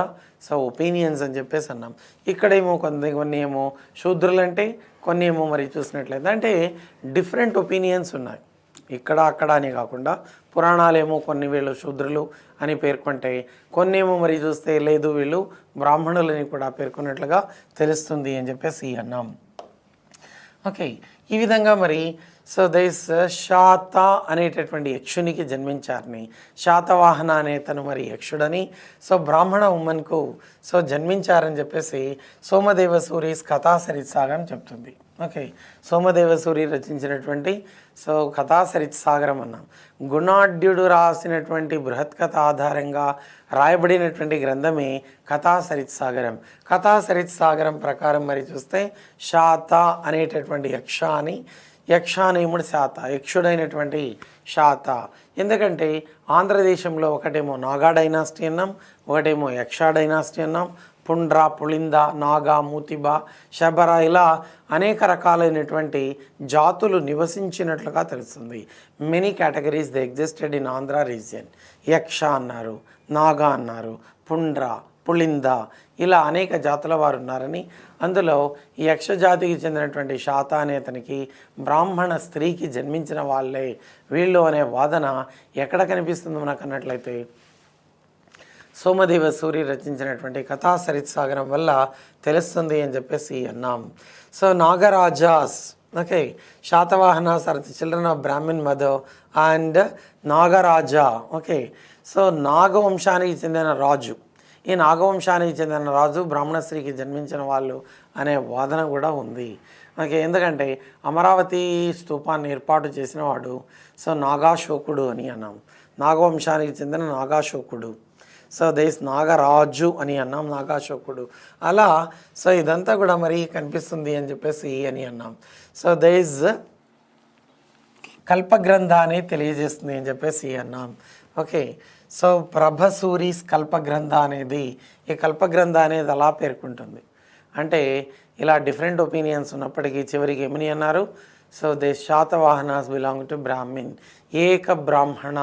opinions అని చెప్పేసి అన్నాం. ఇక్కడేమో కొన్ని ఏమో శూద్రులు అంటే, కొన్ని ఏమో మరి చూసినట్లయితే అంటే డిఫరెంట్ ఒపీనియన్స్ ఉన్నాయి. ఇక్కడ అక్కడ అని కాకుండా పురాణాలేమో కొన్ని వీళ్ళు శూద్రులు అని పేర్కొంటే, కొన్ని ఏమో మరి చూస్తే లేదు వీళ్ళు బ్రాహ్మణులని కూడా పేర్కొన్నట్లుగా తెలుస్తుంది అని చెప్పేసి అన్నాం. ఓకే, ఈ విధంగా మరి సో దైస్ శాత అనేటటువంటి యక్షునికి జన్మించారని, శాతవాహన అనే తను మరి యక్షుడని, సో బ్రాహ్మణ ఉమ్మన్కు సో జన్మించారని చెప్పేసి సోమదేవ సూరీస్ కథాసరిత్సాగరం చెప్తుంది. ఓకే, సోమదేవ సూరి రచించినటువంటి సో కథాసరిత్సాగరం అన్నాం. గుణాఢ్యుడు రాసినటువంటి బృహత్ కథ ఆధారంగా రాయబడినటువంటి గ్రంథమే కథాసరిత్సాగరం. కథాసరిత్సాగరం ప్రకారం మరి చూస్తే శాత అనేటటువంటి యక్ష అని, యక్షానేముడు శాత, యక్షుడైనటువంటి శాత. ఎందుకంటే ఆంధ్రదేశంలో ఒకటేమో నాగా డైనాసిటీ అన్నాం, ఒకటేమో యక్ష డైనాసిటీ అన్నాం. పుండ్ర, పుళింద, నాగా, మూతిబ, శబర ఇలా అనేక రకాలైనటువంటి జాతులు నివసించినట్లుగా తెలుస్తుంది. Many categories they existed in Andhra region. యక్ష అన్నారు, నాగా అన్నారు, పుండ్ర, పుళింద ఇలా అనేక జాతుల వారు ఉన్నారని, అందులో ఈ యక్ష జాతికి చెందినటువంటి శాత అనే అతనికి బ్రాహ్మణ స్త్రీకి జన్మించిన వాళ్ళే వీళ్ళు అనే వాదన ఎక్కడ కనిపిస్తుంది మనకు అన్నట్లయితే సోమదేవ సూరి రచించినటువంటి కథాసరిత్సాగరం వల్ల తెలుస్తుంది అని చెప్పేసి అన్నాం. So Nagarajas, okay, Satavahanas are the children of Brahmin mother and Nagaraja. Okay, so నాగవంశానికి చెందిన రాజు, ఈ నాగవంశానికి చెందిన రాజు బ్రాహ్మణ స్త్రీకి జన్మించిన వాళ్ళు అనే వాదన కూడా ఉంది. ఓకే, ఎందుకంటే అమరావతి స్తూపాన్ని ఏర్పాటు చేసిన వాడు సో నాగాశోకుడు అని అన్నాం. నాగవంశానికి చెందిన నాగాశోకుడు. సో దేస్ నాగరాజు అని అన్నాం, నాగాశోకుడు. అలా సో ఇదంతా కూడా మరి కనిపిస్తుంది అని చెప్పేసి అని అన్నాం. సో దేస్ కల్పగ్రంథాన్ని తెలియజేస్తుంది అని చెప్పేసి అన్నాం. ఓకే, సో ప్రభసూరీస్ కల్పగ్రంథ అనేది, ఈ కల్పగ్రంథ అనేది అలా పేర్కొంటుంది. అంటే ఇలా డిఫరెంట్ ఒపీనియన్స్ ఉన్నప్పటికీ చివరికి ఏమని అన్నారు, so they Satavahanas belong to Brahmin, ఏక బ్రాహ్మణ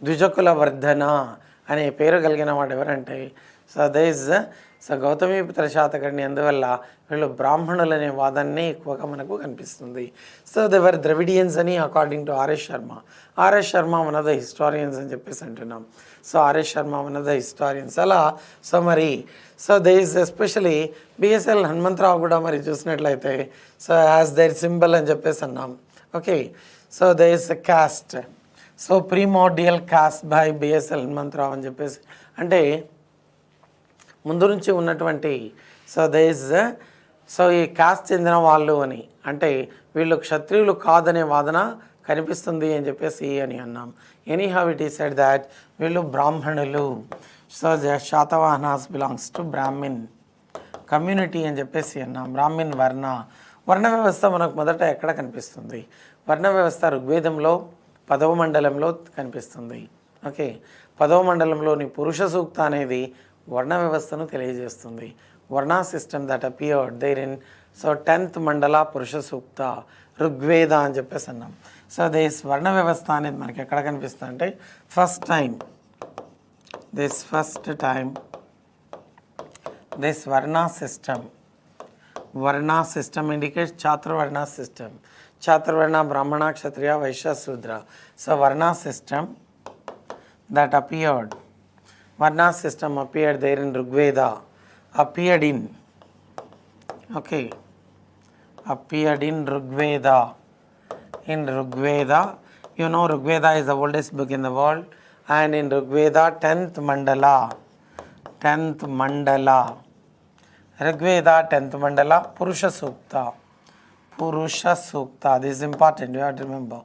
ద్విజకుల వర్ధన అనే పేరు కలిగిన వాడు ఎవరంటే సో గౌతమిపుత్ర శాతకర్ణి. అందువల్ల వీళ్ళు బ్రాహ్మణులు అనే వాదాన్ని ఎక్కువగా మనకు కనిపిస్తుంది. సో దేవర్ ద్రవిడియన్స్ అని according to RS Sharma. RS Sharma one of the historians అని చెప్పేసి అంటున్నాం. So RS Sharma one of the historians. అలా సో మరి so they is especially BSL Hanumantharao కూడా మరి చూసినట్లయితే సో యాజ్ దైర్ సింబల్ అని చెప్పేసి అన్నాం. Okay, so they is caste, so primordial caste by BSL Hanumantharao అని చెప్పేసి, అంటే ముందు నుంచి ఉన్నటువంటి సో దేస్ సో ఈ కాస్ట్ చెందిన వాళ్ళు అని, అంటే వీళ్ళు క్షత్రియులు కాదనే వాదన కనిపిస్తుంది అని చెప్పేసి అని అన్నాం. Any how it is said that వీళ్ళు బ్రాహ్మణులు. So Satavahanas belongs to Brahmin community అని చెప్పేసి అన్నాం. బ్రాహ్మిన్ వర్ణ వ్యవస్థ మనకు మొదట ఎక్కడ కనిపిస్తుంది? వర్ణ వ్యవస్థ ఋగ్వేదంలో 10వ మండలంలో కనిపిస్తుంది. ఓకే, 10వ మండలంలోని పురుష సూక్త అనేది వర్ణ వ్యవస్థను తెలియజేస్తుంది. Varna system that appeared there in so 10th mandala పురుష సూక్త ఋగ్వేద అని చెప్పేసి అన్నాం. సో దిస్ వర్ణ వ్యవస్థ అనేది మనకి ఎక్కడ కనిపిస్తుంది అంటే ఫస్ట్ టైం దిస్ వర్ణ సిస్టమ్ ఇండికేట్స్ చాతుర్వర్ణ సిస్టమ్. చాతుర్వర్ణ బ్రాహ్మణ క్షత్రియ వైశ్య శూద్ర. సో వర్ణ system that appeared, Varna system appeared there in Rigveda, appeared in Rigveda. In Rigveda, you know Rigveda is the oldest book in the world, and in Rigveda 10th mandala Rigveda 10th mandala, Purusha Sukta. Purusha Sukta, this is important, you have to remember.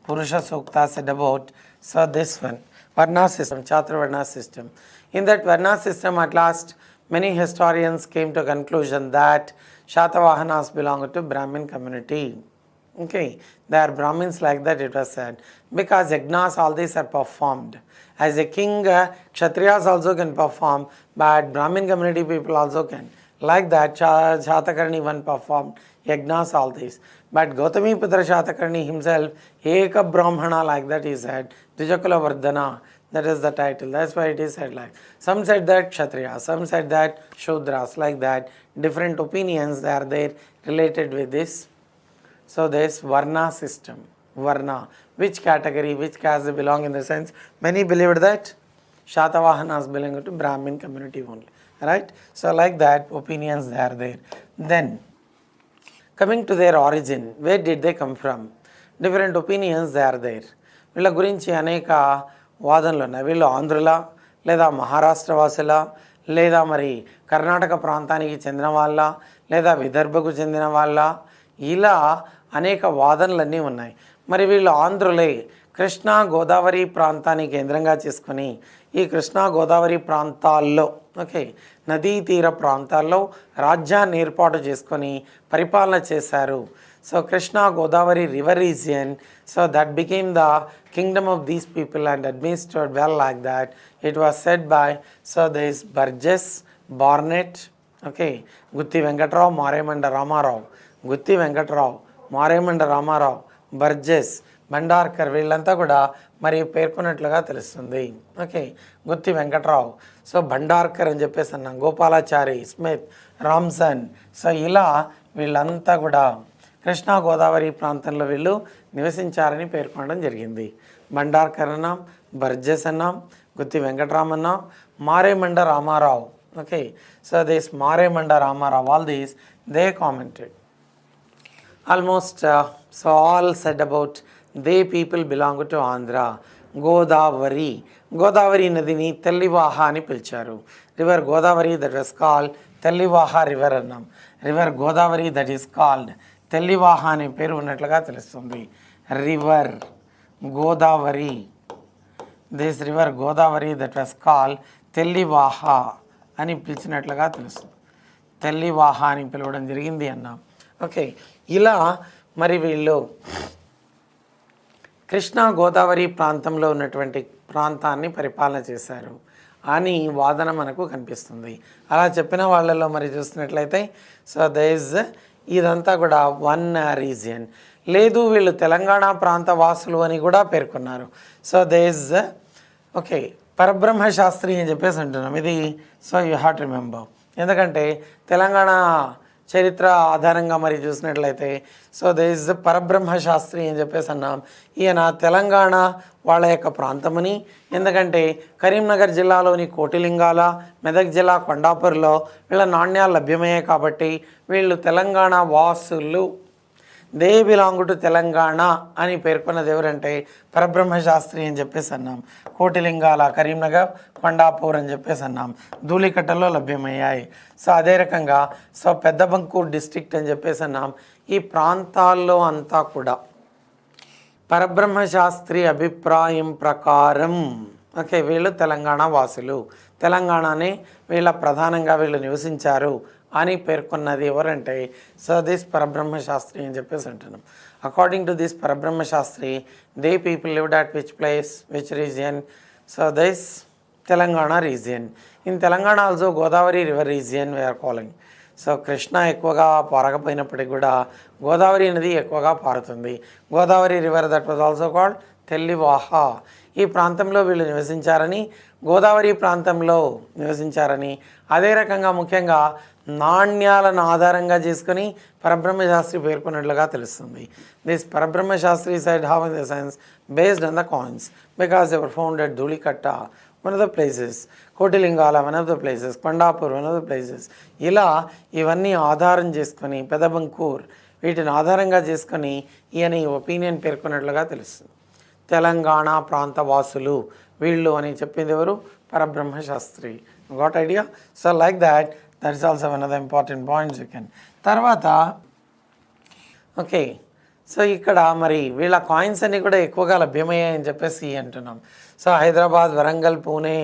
Purusha Sukta said about, so this one, Varna system, Chaturvarna system. In that Varna system, at last, many historians came to conclusion that Shatavahanas belong to Brahmin community. Okay, they are Brahmins, like that it was said. Because yagnas, all these are performed. As a king, Kshatriyas also can perform, but Brahmin community people also can. Like that, Satakarni one performed yagnas, all these. But Gautamiputra Satakarni himself, Eka Brahmana, like that he said, Dvijakula Vardhana, that is the title. That's why it is said like. Some said that Kshatriya, some said that Shudras, like that. Different opinions they are there related with this. So there is Varna system. Varna, which category, which caste they belong, in the sense, many believed that Shatavahanas belong to Brahmin community only. Right? So like that, opinions they are there. Then, coming to their origin, where did they come from? Different opinions they are there. వీళ్ళ గురించి అనేక వాదనలు ఉన్నాయి. వీళ్ళు ఆంధ్రుల, లేదా మహారాష్ట్ర వాసుల, లేదా మరి కర్ణాటక ప్రాంతానికి చెందిన వాళ్ళ, లేదా విదర్భకు చెందిన వాళ్ళ, ఇలా అనేక వాదనలన్నీ ఉన్నాయి. మరి వీళ్ళు ఆంధ్రులే. కృష్ణా గోదావరి ప్రాంతాన్ని కేంద్రంగా చేసుకొని ఈ కృష్ణా గోదావరి ప్రాంతాల్లో, ఓకే, నదీ తీర ప్రాంతాల్లో రాజ్యాన్ని ఏర్పాటు చేసుకొని పరిపాలన చేశారు. So Krishna Godavari river region, so that became the kingdom of these people and administered well like that. It was said by, so there is Burgess, Barnett, okay, Gutti Venkatrao, Maurya Ramarao, Gutti Venkatrao, Maurya Ramarao, Burgess, Bhandarkar, వీళ్ళంతా కూడా మరి పేర్కొన్నట్లుగా తెలుస్తుంది. Okay, గుత్తి Venkatrao, so Bhandarkar అని చెప్పేసి అన్నాం, Gopalachari, Smith, రామ్సన్, so ఇలా వీళ్ళంతా కూడా కృష్ణా గోదావరి ప్రాంతంలో వీళ్ళు నివసించారని పేర్కొనడం జరిగింది. భండార్కర్ అన్నాం, బర్జెస్ అన్నాం, గుత్తి వెంకట్రామ్ అన్నాం, Maremanda Ramarao. Okay, so this Maremanda Ramarao, all these they commented. Almost so all said about they people belong to Andhra. Godavari, Godavari నదిని తెల్లివాహ అని పిలిచారు. River Godavari that was called Tellivaha river అన్నాం. River Godavari that is called Tellivaha అనే పేరు ఉన్నట్లుగా తెలుస్తుంది. River Godavari, this river Godavari that was called Tellivaha అని పిలిచినట్లుగా తెలుస్తుంది. తెల్లివాహ అని పిలవడం జరిగింది అన్నాం. ఓకే, ఇలా మరి వీళ్ళు కృష్ణా గోదావరి ప్రాంతంలో ఉన్నటువంటి ప్రాంతాన్ని పరిపాలన చేశారు అని వాదన మనకు కనిపిస్తుంది. అలా చెప్పిన వాళ్ళలో మరి చూస్తున్నట్లయితే, సో దర్ ఇస్, ఇదంతా కూడా వన్ రీజియన్. లేదు వీళ్ళు తెలంగాణ ప్రాంత వాసులు అని కూడా పేర్కొన్నారు. సో దర్ ఇస్, ఓకే, పరబ్రహ్మ శాస్త్రి అని చెప్పేసి అంటున్నాం ఇది. So you have to remember, ఎందుకంటే తెలంగాణ చరిత్ర ఆధారంగా మరి చూసినట్లయితే, సో దర్ ఇస్ పరబ్రహ్మ శాస్త్రి అని చెప్పేసి అన్నాం. ఈయన తెలంగాణ వాళ్ళ యొక్క ప్రాంతమని, ఎందుకంటే కరీంనగర్ జిల్లాలోని కోటిలింగాల, మెదక్ జిల్లా కొండాపూర్లో వీళ్ళ నాణ్యాలు లభ్యమయ్యాయి కాబట్టి వీళ్ళు తెలంగాణ వాసులు, దే బిలాంగ్ టు తెలంగాణ అని పేర్కొన్నది ఎవరంటే పరబ్రహ్మ శాస్త్రి అని చెప్పేసి అన్నాం. కోటిలింగాల, కరీంనగర్, కొండాపూర్ అని చెప్పేసి అన్నాం, ధూళికట్టలో లభ్యమయ్యాయి. సో అదే రకంగా సో పెద్దబంకూర్ డిస్ట్రిక్ట్ అని చెప్పేసి అన్నాం. ఈ ప్రాంతాల్లో అంతా కూడా పరబ్రహ్మ శాస్త్రి అభిప్రాయం ప్రకారం, ఓకే, వీళ్ళు తెలంగాణ వాసులు, తెలంగాణనే వీళ్ళ ప్రధానంగా వీళ్ళు నివసించారు అని పేర్కొన్నది ఎవరంటే, సో దిస్ పరబ్రహ్మ శాస్త్రి అని చెప్పేసి అంటున్నాం. According to this Parabrahma Sastri, they people lived at which place, which region, so this Telangana region. In Telangana also Godavari river region we are calling. So Krishna ఎక్కువగా పారకపోయినప్పటికీ కూడా గోదావరి నది ఎక్కువగా పారుతుంది. Godavari river that was also called Tellivaha. ఈ ప్రాంతంలో వీళ్ళు నివసించారని, గోదావరి ప్రాంతంలో నివసించారని, అదే రకంగా ముఖ్యంగా నాణ్యాలను ఆధారంగా చేసుకొని పరబ్రహ్మ శాస్త్రి పేర్కొన్నట్లుగా తెలుస్తుంది. This Parabrahma Sastri said how in the sense based on the coins, because they were found at Dhulikatta, one of the places, Kotilingala, one of the places, Kondapur, one of the places. ఇలా ఇవన్నీ ఆధారం చేసుకొని, పెదబంకూర్, వీటిని ఆధారంగా చేసుకొని ఈయన ఈ ఒపీనియన్ పేర్కొన్నట్లుగా తెలుస్తుంది. తెలంగాణ ప్రాంత వాసులు వీళ్ళు అని చెప్పింది ఎవరు? Parabrahma Sastri. Got idea? So like that that is also one of the important points you can. తర్వాత ఓకే, సో ఇక్కడ మరి వీళ్ళ కాయిన్స్ అన్నీ కూడా ఎక్కువగా లభ్యమయ్యాయని చెప్పేసి అంటున్నాం. So Hyderabad, Warangal, Pune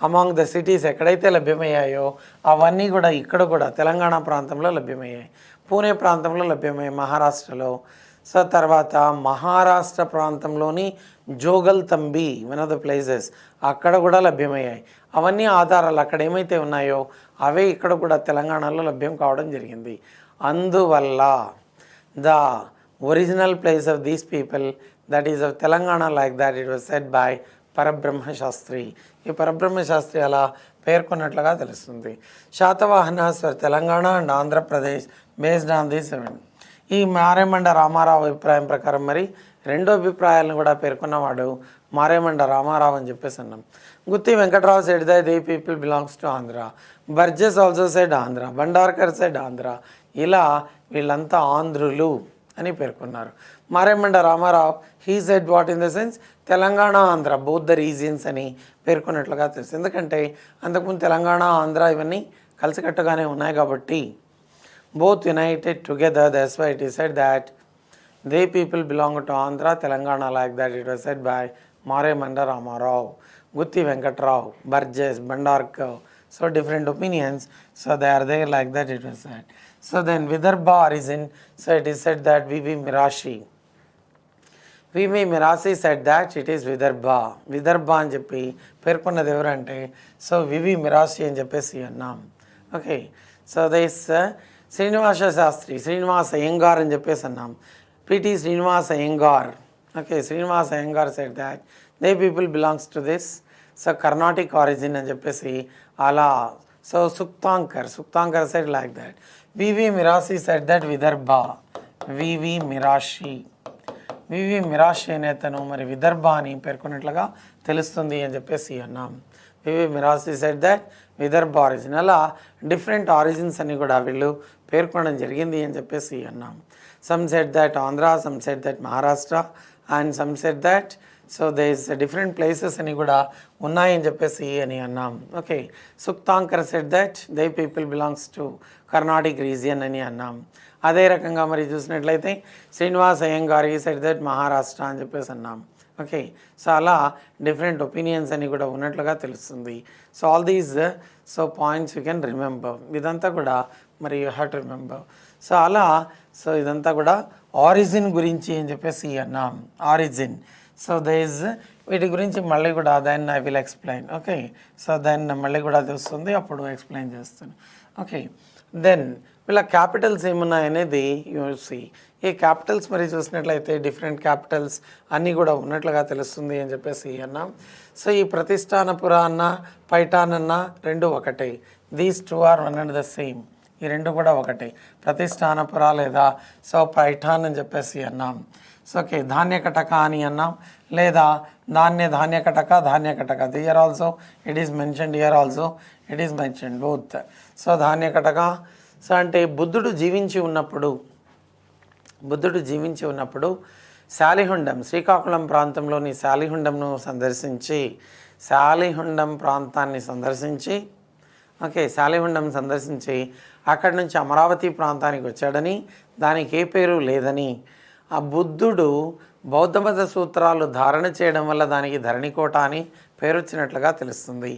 among the cities ఎక్కడైతే లభ్యమయ్యాయో అవన్నీ కూడా ఇక్కడ కూడా తెలంగాణ ప్రాంతంలో లభ్యమయ్యాయి, పూణే ప్రాంతంలో లభ్యమయ్యాయి, మహారాష్ట్రలో. సో తర్వాత మహారాష్ట్ర ప్రాంతంలోని జోగల్ తంబి వన్ ఆఫ్ ద ప్లేసెస్ అక్కడ కూడా లభ్యమయ్యాయి. అవన్నీ ఆధారాలు అక్కడ ఏమైతే ఉన్నాయో అవే ఇక్కడ కూడా తెలంగాణలో లభ్యం కావడం జరిగింది. అందువల్ల the original place of these people, that is of Telangana, like that it was said by పరబ్రహ్మ శాస్త్రి. ఈ పరబ్రహ్మ శాస్త్రి అలా పేర్కొన్నట్లుగా తెలుస్తుంది. Satavahanas for Telangana and Andhra Pradesh based on the 7. ఈ మారేమండ రామారావు అభిప్రాయం ప్రకారం మరి రెండో అభిప్రాయాలను కూడా పేర్కొన్నవాడు మారేమండ రామారావు అని చెప్పేసి అన్నాం. Gutti Venkatrao said that the people belongs to Andhra, Burgess also said Andhra, Bhandarkar said Andhra. ఇలా వీళ్ళంతా ఆంధ్రులు అని పేర్కొన్నారు. Maremanda Ramarao he said what in the sense Telangana Andhra both the regions అని పేర్కొన్నట్లుగా తెలుసు. ఎందుకంటే అంతకుముందు తెలంగాణ ఆంధ్ర ఇవన్నీ కలిసికట్టుగానే ఉన్నాయి కాబట్టి both united together, that's why it is said that they people belong to Andhra, Telangana, like that it was said by Maurya Ramarao, Gutti Venkatrao, Burgess, Bhandarkar. So different opinions, so they are there, like that it was said. So then Vidarbha origin, so it is said that V.V. Mirashi said that it is Vidarbha అని చెప్పి పేర్కొన్నది ఎవరంటే so వివి మిరాసి అని చెప్పేసి అన్నాం. Okay, so this Srinivasa Sastri, Srinivasa Iyengar అని చెప్పేసి అన్నాం. PT Srinivasa Iyengar. Okay, Srinivasa Iyengar said that they people belongs to this so Carnatic origin అని చెప్పేసి అలా. So Sukthankar said like that. VV Mirasi said that Vidarbha. VV Mirashi అనే అతను మరి విదర్భ అని పేర్కొన్నట్లుగా తెలుస్తుంది అని చెప్పేసి అన్నాం. VV Mirasi said that Vidarbha origin. అలా డిఫరెంట్ ఆరిజిన్స్ అని కూడా వీళ్ళు పేర్కొనడం జరిగింది అని చెప్పేసి అన్నాం. Some said that Andhra, some said that Maharashtra and some said that so this different places అని కూడా ఉన్నాయని చెప్పేసి అని అన్నాం. Okay, Sukthankar said that they people belongs to Carnatic region అని అన్నాం. అదే రకంగా మరి చూసినట్లయితే శ్రీనివాస్ అయ్యంగార్ ఈ సెడ్ దట్ మహారాష్ట్ర అని చెప్పేసి అన్నాం. ఓకే, సో అలా డిఫరెంట్ ఒపీనియన్స్ అని కూడా ఉన్నట్లుగా తెలుస్తుంది. So all these so points you can remember. ఇదంతా కూడా మరి you have to remember. So అలా సో ఇదంతా కూడా ఆరిజిన్ గురించి అని చెప్పేసి అన్నాం. ఆరిజిన్. సో దేస్ వీటి గురించి మళ్ళీ కూడా then I will explain. Okay, so then మళ్ళీ కూడా అది వస్తుంది, అప్పుడు ఎక్స్ప్లెయిన్ చేస్తాను. ఓకే, దెన్ వీళ్ళ క్యాపిటల్స్ ఏమున్నాయనేది యూసి. ఈ క్యాపిటల్స్ మరి చూసినట్లయితే డిఫరెంట్ క్యాపిటల్స్ అన్నీ కూడా ఉన్నట్లుగా తెలుస్తుంది అని చెప్పేసి అన్నాం. సో ఈ ప్రతిష్టానపుర అన్న పైఠాన్ అన్న రెండు ఒకటే. These two are one and the same. ఈ రెండు కూడా ఒకటే, ప్రతిష్టానపుర లేదా సో పైఠాన్ అని చెప్పేసి అన్నాం. సో ఓకే, ధాన్యకటక అని అన్నాం, లేదా Dhanyakataka. Here also it is mentioned, here also it is mentioned both. So Dhanyakataka so అంటే బుద్ధుడు జీవించి ఉన్నప్పుడు శాలిహుండం, శ్రీకాకుళం ప్రాంతంలోని శాలిహుండం ప్రాంతాన్ని సందర్శించి ఓకే, శాలిహుండం సందర్శించి అక్కడి నుంచి అమరావతి ప్రాంతానికి వచ్చాడని, దానికి ఏ పేరు లేదని, ఆ బుద్ధుడు బౌద్ధమత సూత్రాలు ధారణ చేయడం వల్ల దానికి ధరణికోట అని పేరు వచ్చినట్లుగా తెలుస్తుంది.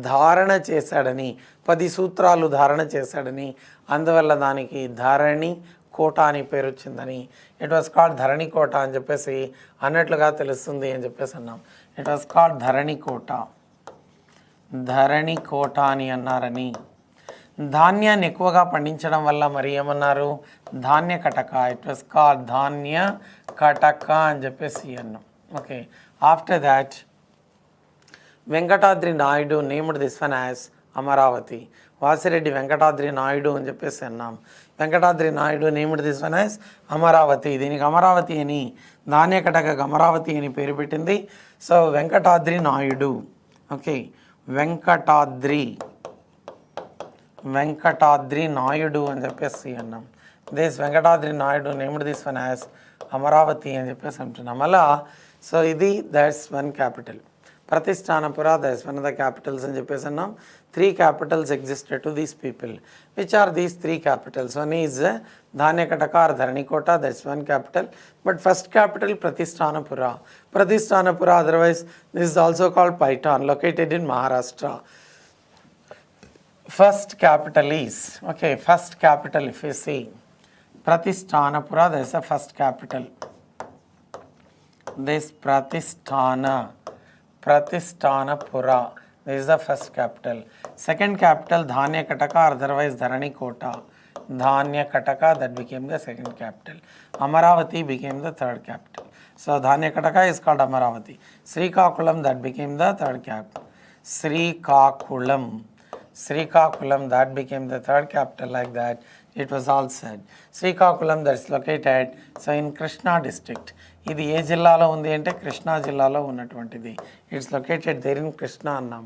ధారణ చేశాడని, 10 సూత్రాలు ధారణ చేశాడని, అందువల్ల దానికి ధరణి కోట అని పేరు వచ్చిందని, ఇట్ వాస్ కాల్డ్ ధరణికోట అని చెప్పేసి అన్నట్లుగా తెలుస్తుంది అని చెప్పేసి అన్నాం. ఇట్ వాస్ కాల్డ్ ధరణికోట అని అన్నారని. ధాన్యాన్ని ఎక్కువగా పండించడం వల్ల మరి ఏమన్నారు, Dhanyakataka. It was called Dhanyakataka అని చెప్పేసి అన్నాం. Okay, after that Venkatadri Naidu named this one as Amaravati. Vasireddy Venkatadri Naidu అని చెప్పేసి అన్నాం. Venkatadri Naidu named this one as Amaravati. దీనికి అమరావతి అని, ధాన్యకటకకు అమరావతి అని పేరు పెట్టింది. సో వెంకటాద్రి నాయుడు. ఓకే, వెంకటాద్రి నాయుడు అని చెప్పేసి అన్నాం. This Venkatadri Naidu named this one as Amaravati అని చెప్పేసి అంటున్నాం. అలా సో ఇది that's one capital. Pratishthanapura, that is one of the capitals అని చెప్పేసి అన్నాం. 3 capitals existed to these people. Which are these 3 capitals? One is Dhanyakataka or Dharanikota, that's one capital. But first capital Pratishthanapura. Pratishthanapura, otherwise this is also called Paitan, located in Maharashtra. First capital is, okay, first capital if you see, Pratishthanapura, that is the first capital. This Pratishthanapura, this is the first capital. Second capital Dhanyakataka, otherwise Dharanikota. Dhanyakataka, that became the second capital. Amaravati became the third capital. So Dhanyakataka is called Amaravati. Srikakulam, that became the third capital. Srikakulam, that became the third capital. Like that it was all said. Srikakulam, that is located so in Krishna district. ఇది ఏ జిల్లాలో ఉంది అంటే కృష్ణా జిల్లాలో ఉన్నటువంటిది. It's located there in Krishna అన్నాం.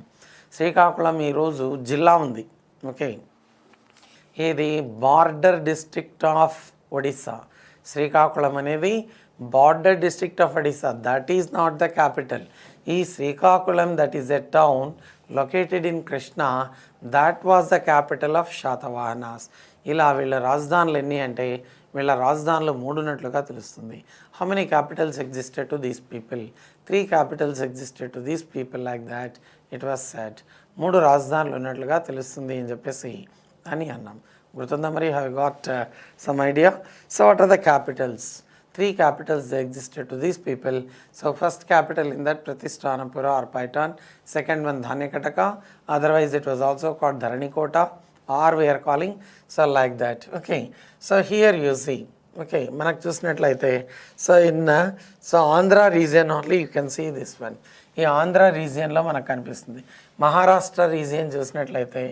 శ్రీకాకుళం ఈరోజు జిల్లా ఉంది. ఓకే, ఇది border district of Odisha. Srikakulam అనేది border district of Odisha. That is not the capital. ఈ Srikakulam that is a town located in Krishna, that was the capital of Satavahanas. ఇలా వీళ్ళ రాజధానులు ఎన్ని అంటే వీళ్ళ రాజధానులు 3 ఉన్నట్లుగా తెలుస్తుంది. How many capitals existed to these people? 3 Capitals existed to these people. Like that it was said. 3 రాజధానులు ఉన్నట్లుగా తెలుస్తుంది అని చెప్పేసి అని అన్నాం. గుర్తుందా మరి? Have got some idea? So what are the capitals? 3 capitals they existed to these people. So first capital in that Pratishthanapura or Paitan. Second one Dhanyakataka, otherwise it was also called Dharanikota, or we are calling so like that. Okay, so here you see, okay, మనకు చూసినట్లయితే so in so Andhra region only you can see this one. ఈ ఆంధ్ర రీజియన్లో మనకు కనిపిస్తుంది. Maharashtra region చూసినట్లయితే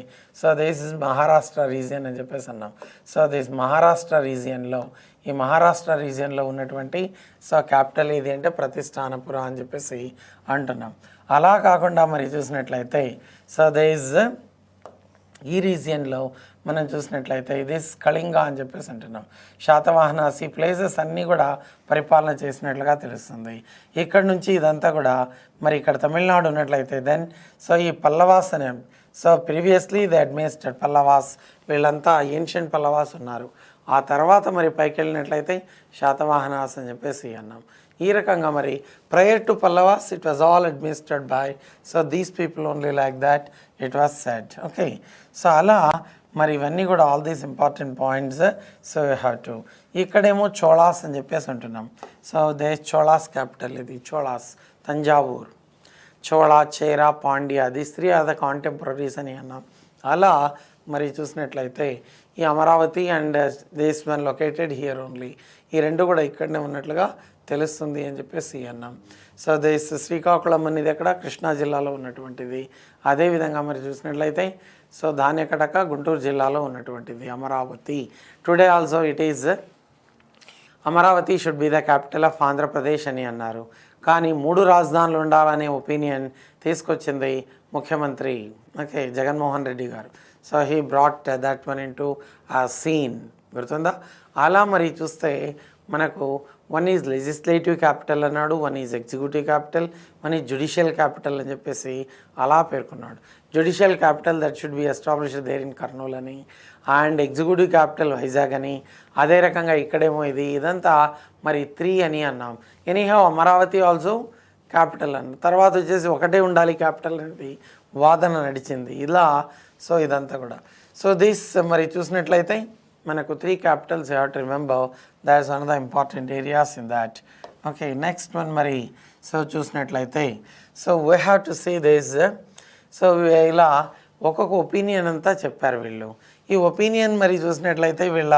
so this is Maharashtra region అని చెప్పేసి అన్నాం. సో దిస్ మహారాష్ట్ర రీజియన్లో, ఈ మహారాష్ట్ర రీజియన్లో ఉన్నటువంటి సో క్యాపిటల్ ఏది అంటే ప్రతిష్టానపుర అని చెప్పేసి అంటున్నాం. అలా కాకుండా మరి చూసినట్లయితే సో దిస్ ఈ రీజియన్లో మనం చూసినట్లయితే ఇది కళింగ అని చెప్పేసి అంటున్నాం. శాతవాహనాస్ ఈ ప్లేసెస్ అన్నీ కూడా పరిపాలన చేసినట్లుగా తెలుస్తుంది. ఇక్కడ నుంచి ఇదంతా కూడా మరి ఇక్కడ తమిళనాడు ఉన్నట్లయితే దెన్ సో ఈ పల్లవాస్ అనే so previously the administrate Pallavas, వీళ్ళంతా ఏన్షియంట్ పల్లవాస్ ఉన్నారు. ఆ తర్వాత మరి పైకి వెళ్ళినట్లయితే శాతవాహనాస్ అని చెప్పేసి అన్నాం. ఈ రకంగా మరి prior to Pallavas it was all administrated by so these people only like that it was said. Okay, so అలా మరి ఇవన్నీ కూడా all these important points. So you have to. ఇక్కడేమో చోళాస్ అని చెప్పేసి అంటున్నాం. సో దే చోళాస్ క్యాపిటల్ ఇది Cholas, Thanjavur. Chola, Chera, Pandya, these 3 are the contemporaries అని అన్నాం. అలా మరి చూసినట్లయితే ఈ Amaravati and this one located here only, ఈ రెండు కూడా ఇక్కడనే ఉన్నట్లుగా తెలుస్తుంది అని చెప్పేసి అన్నాం. సో దిస్ శ్రీకాకుళం అనేది ఎక్కడ కృష్ణా జిల్లాలో ఉన్నటువంటిది. అదేవిధంగా మరి చూసినట్లయితే సో ధాన్యకటక గుంటూరు జిల్లాలో ఉన్నటువంటిది Amaravati. Today also it is Amaravati should be the capital of Andhra Pradesh అని అన్నారు. కానీ 3 రాజధానులు ఉండాలనే ఒపీనియన్ తీసుకొచ్చింది ముఖ్యమంత్రి ఓకే జగన్మోహన్ రెడ్డి గారు. So he brought that one in to a scene. గుర్తుందా? అలా మరి చూస్తే మనకు వన్ ఈజ్ లెజిస్లేటివ్ క్యాపిటల్ అన్నాడు, one is executive capital, one is judicial capital అని చెప్పేసి అలా పేర్కొన్నాడు. Judicial capital that should be established there in Kurnool అని, అండ్ ఎగ్జిక్యూటివ్ క్యాపిటల్ వైజాగ్ అని. అదే రకంగా ఇక్కడేమో ఇదంతా మరి 3 అని అన్నాం. ఎనీహౌ అమరావతి ఆల్సో క్యాపిటల్ అన్న తర్వాత వచ్చేసి ఒకటే ఉండాలి క్యాపిటల్ అనేది వాదన నడిచింది. ఇలా సో ఇదంతా కూడా సో దిస్ మరి చూసినట్లయితే మనకు 3 capitals you have to remember. That is one of the important areas in that. Okay, next one మరి సో చూసినట్లయితే so we have to see this. So ఇలా ఒక్కొక్క ఒపీనియన్ అంతా చెప్పారు వీళ్ళు. ఈ ఒపీనియన్ మరి చూసినట్లయితే వీళ్ళ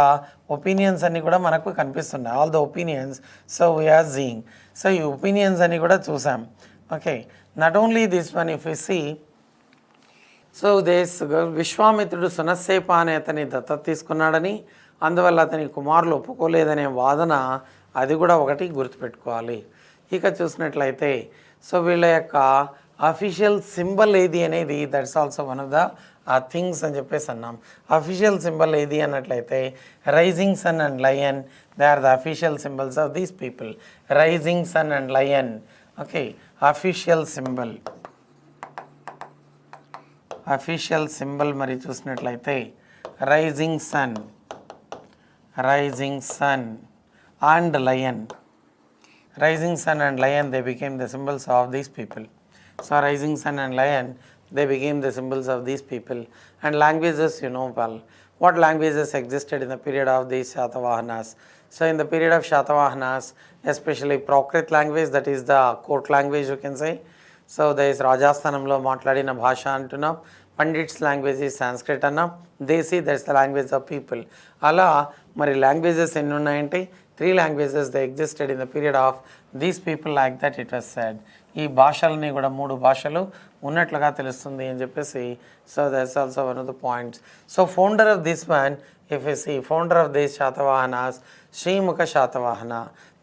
ఒపీనియన్స్ అన్నీ కూడా మనకు కనిపిస్తున్నాయి. All the opinions so we are seeing. So ఈ ఒపీనియన్స్ అన్నీ కూడా చూసాం. Okay, not only this one if you see so this విశ్వామిత్రుడు సునస్సేప అనే అతని దత్తత తీసుకున్నాడని, అందువల్ల అతని కుమారులు ఒప్పుకోలేదనే వాదన, అది కూడా ఒకటి గుర్తుపెట్టుకోవాలి. ఇక చూసినట్లయితే సో వీళ్ళ యొక్క అఫీషియల్ సింబల్ ఏది అనేది that's also one of the things అని చెప్పేసి అన్నాం. అఫీషియల్ సింబల్ ఏది అన్నట్లయితే rising sun and lion, they are the official symbols of these people. Rising sun and lion. Okay, official symbol. Official symbol మరి చూసినట్లయితే rising sun and lion. Rising sun and lion, they became the symbols of these people. So rising sun and lion, they became the symbols of these people. And languages, you know well, what languages existed in the period of these Satavahanas. So in the period of Satavahanas, especially Prakrit language, that is the court language you can say. So there is Rajasthanamlo మాట్లాడిన భాష అంటున్నాం. Pundits language ఈ సాంస్క్రిట్ అన్నాం. Desi that's the language of people. అలా మరి languages ఎన్ని ఉన్నాయంటే 3 languages they existed in the period of these people, like that it was said. ఈ భాషలని కూడా 3 భాషలు ఉన్నట్లుగా తెలుస్తుంది అని చెప్పేసి. So that's also one of the points. So founder of this one, if you see founder of this Satavahanas, Srimukha Satavahana,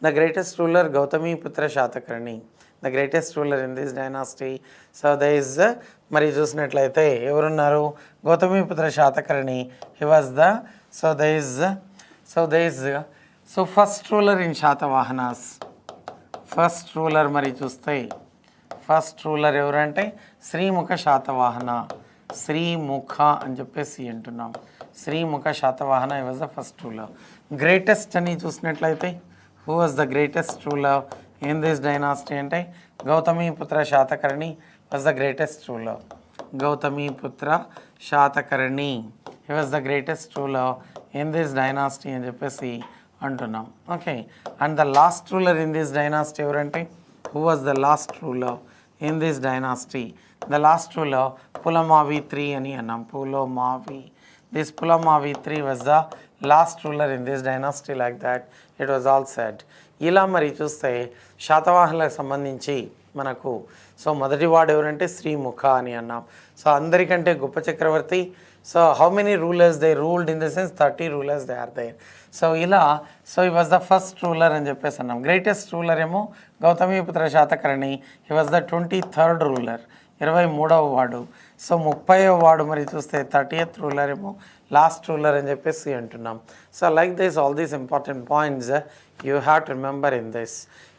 the greatest ruler Gautamiputra Satakarni, the greatest ruler in this dynasty. So they is మరి చూసినట్లయితే ఎవరున్నారు, Gautamiputra Satakarni, he was the so first ruler in Satavahanas. First ruler మరి చూస్తే first ruler ఎవరంటే శ్రీముఖ శాతవాహన, శ్రీముఖ అని చెప్పేసి అంటున్నాం. శ్రీముఖ శాతవాహన ఈ was the first ruler. Greatest అని చూసినట్లయితే who was the greatest ruler in this dynasty అంటే Gautamiputra Satakarni was the greatest ruler. Gautamiputra Satakarni, he was the greatest ruler in this dynasty అని చెప్పేసి అంటున్నాం. Okay, and the last ruler in this dynasty ఎవరంటే who was the last ruler in this dynasty. The last ruler Pulamavi III అని అన్నాం. This Pulamavi III was the last ruler in this dynasty, like that it was all said. ఇలా మరి చూస్తే శాతవాహనులకు సంబంధించి మనకు so మొదటి వాడు ఎవరంటే శ్రీముఖ అని అన్నాం. సో అందరికంటే గొప్ప చక్రవర్తి. So how many rulers they ruled in the sense 30 rulers they are there. So ఇలా సో ఈ వాజ్ ద ఫస్ట్ రూలర్ అని చెప్పేసి అన్నాం. గ్రేటెస్ట్ రూలర్ ఏమో Gautamiputra Satakarni, he was the 23rd ruler, 23వ వాడు. సో 30వ వాడు మరి చూస్తే 30th రూలర్ ఏమో లాస్ట్ రూలర్ అని చెప్పేసి అంటున్నాం. So like this all these important points you have to remember in this.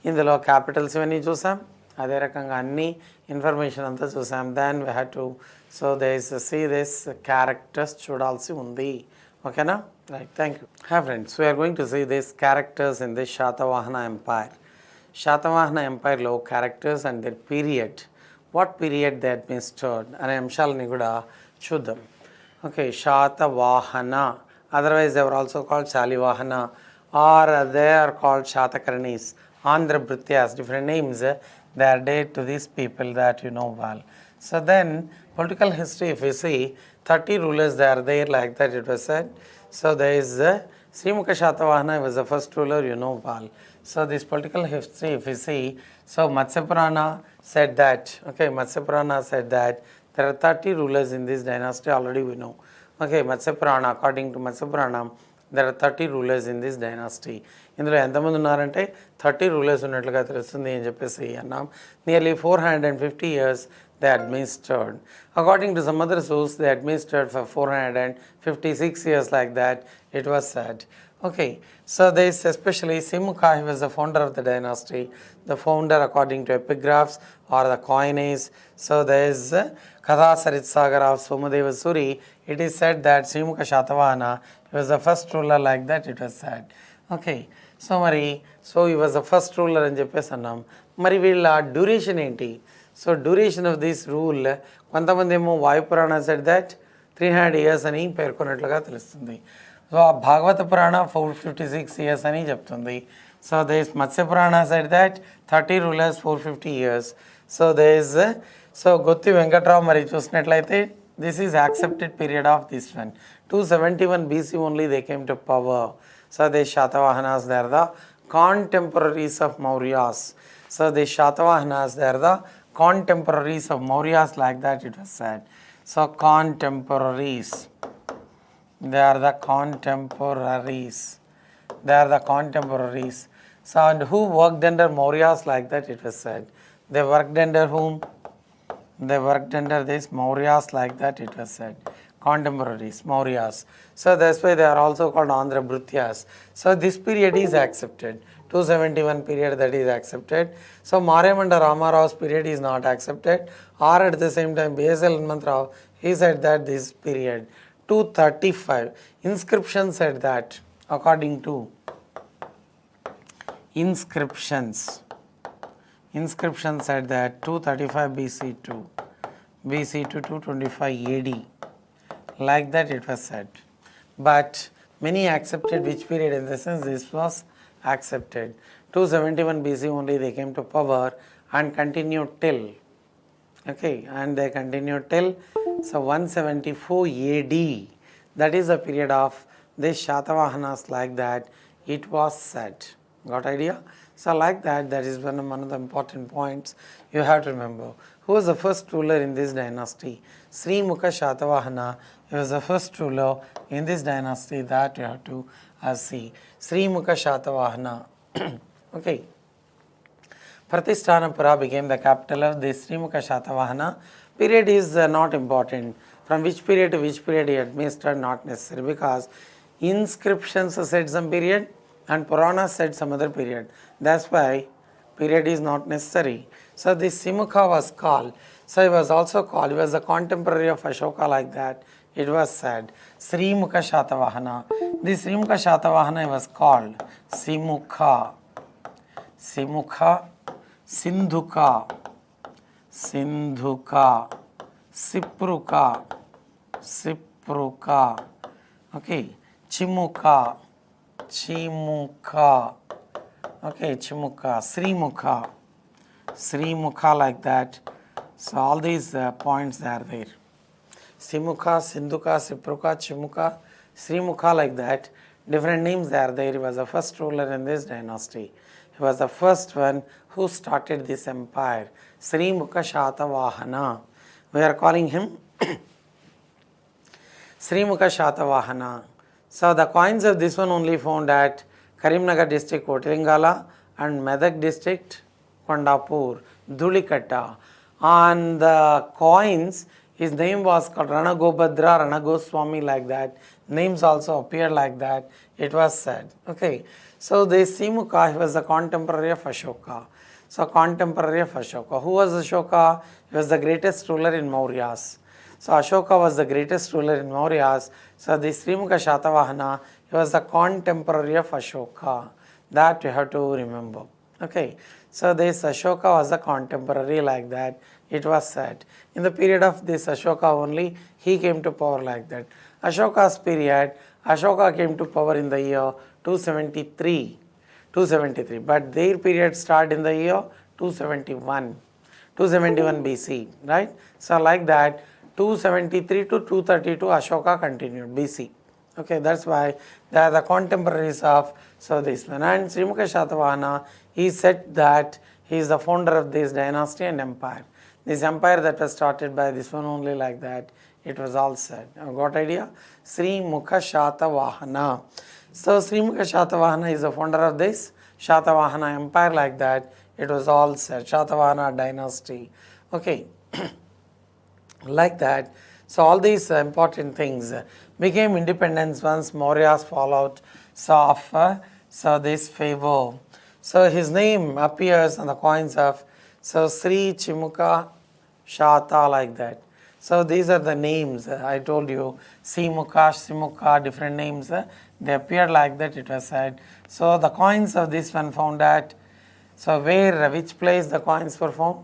ఇందులో క్యాపిటల్స్ ఇవన్నీ చూసాం, అదే రకంగా అన్ని ఇన్ఫర్మేషన్ అంతా చూసాం. Then we have to so see this characters చూడాల్సి ఉంది. ఓకేనా, right, thank you. Hi friends, we are going to see this characters in this Satavahana empire. Satavahana ఎంపైర్లో characters and their period, what period they administered అనే అంశాలని కూడా చూద్దాం. Okay, Satavahana, otherwise they were also called Salivahana or they are called Satakarnis, Andhrabhrityas, different names they are there to these people that you know well. So then political history, if you see 30 rulers they are there, like that it was said. So there is Srimukha Shatavahana was the first ruler, you know well. So this political history, if you see, so Matsya Purana said that, okay, Matsya Purana said that there are 30 rulers in this dynasty, already we know. Okay, Matsya Purana, according to Matsya Purana, there are 30 rulers in this dynasty. ఇందులో ఎంతమంది ఉన్నారంటే 30 rulers ఉన్నట్లుగా తెలుస్తుంది అని చెప్పేసి అన్నాం. Nearly 450 years they administered. According to some other source, they administered for 456 years, like that it was said. Okay, so there is especially Simukha, he was the founder of the dynasty, the founder according to epigraphs or the coinage. So there is Katha Sarit Sagar of Somadeva Suri. It is said that Srimukha Shatavahana, he was the first ruler, like that it was said. Okay, so మరి so he was the first ruler అని చెప్పేసి అన్నాం. మరి వీళ్ళ duration ఏంటి? So duration of this rule, కొంతమంది ఏమో వాయుపురాణ said that 300 years అని పేర్కొన్నట్లుగా తెలుస్తుంది. సో ఆ భాగవత పురాణ 456 years అని చెప్తుంది. So this Matsya Purana said that 30 rulers 450 years. So this so Gotti Venkatrao మరి చూసినట్లయితే this is accepted period of this one. 271 BC only they came to power. So the Shatavahanas, they are the contemporaries of Mauryas. So the Shatavahanas, they are the contemporaries of Mauryas, like that it was said. So contemporaries, they are the contemporaries. They are the contemporaries. So and who worked under Mauryas, like that it was said. They worked under whom? They worked under this Mauryas, like that it was said. Contemporaries, Mauryas. So that's why they are also called Andhra Bhrutyas. So this period is accepted 271 period, that is accepted. So Maryamanda Ramarao's period is not accepted, or at the same time B.S.L. Hanmantrao, he said that this period. 235, inscription said that, according to inscriptions said that 235 BC to 225 AD, like that it was said. But many accepted which period, in the sense this was accepted. 271 BC only they came to power and continued till, okay, and they continued till, so 174 AD, that is the period of this Satavahanas, like that it was said. Got idea? So like that is one of the important points you have to remember. Who was the first ruler in this dynasty? Sri Mukha Satavahana. He was the first ruler in this dynasty, that you have to see. Sri Mukha Satavahana. Okay. Pratishtanapura became the capital of this Sri Mukha Satavahana. Period is not important. From which period to which period he administered, not necessary, because inscriptions said some period and Puranas said some other period. That's why period is not necessary. So this Simukha was called. So he was also called, he was a contemporary of Ashoka, like that it was said. Sri Mukha Satavahana. This Sri Mukha Satavahana was called Simukha, Sindhuka, Sipruka, okay, Chimuka, okay, Chimuka, Sri Mukha, like that. So all these points they are there. Simukha, Sindhuka, Sipruka, Chimuka, Sri Mukha, like that. Different names they are there. He was the first ruler in this dynasty. He was the first one who started this empire. Sri Mukha Satavahana. We are calling him Sri Mukha Satavahana. So the coins of this one only found at Karimnagar district, Kotilingala, and Medak district, Kondapur, Dhulikatta. On the coins, his name was called Rana Gobhadra, Rana Goswami, like that. Names also appeared like that, it was said. Okay. So this Simukha, he was the contemporary of Ashoka. So contemporary of Ashoka. Who was Ashoka? He was the greatest ruler in Mauryas. So Ashoka was the greatest ruler in Mauryas. So this Sri Mukha Satavahana, he was the contemporary of Ashoka. That you have to remember. Okay. So this Ashoka was the contemporary, like that it was said. In the period of this Ashoka only, he came to power, like that. Ashoka's period, Ashoka came to power in the year 273, but their period started in the year 271 BC, right? So like that, 273 to 232 Ashoka continued BC. Okay, that's why they are the contemporaries of this one. And Sri Mukha Satavahana, he said that he is the founder of this dynasty and empire. This empire that was started by this one only, like that it was all said. Got idea? Sri Mukha Satavahana. So Sri Mukha Satavahana is the founder of this Satavahana empire, like that it was all said. Satavahana dynasty. Okay. Like that. So all these important things became independence once Mauryas followed this favor. So his name appears on the coins of Sri Chimukha Shata, like that. So these are the names I told you. Simukha, Simukha, different names. They appeared like that, it was said. So the coins of this one found at, which place the coins were found?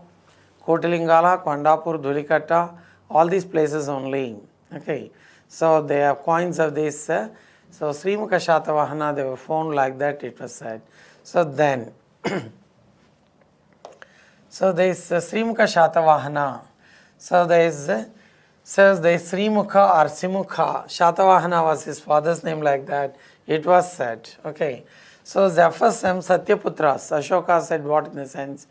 Kotilingala, Kondapur, Dhulikatta, all these places only. Okay. So they have coins of this. Sri Mukha Satavahana, they were found like that, it was said. So then, this Sri Mukha Satavahana. There is Sri Mukha or Simukha. Satavahana was his father's name, like that it was said. Okay. So the first name Satyaputras. Ashoka said what in the sense?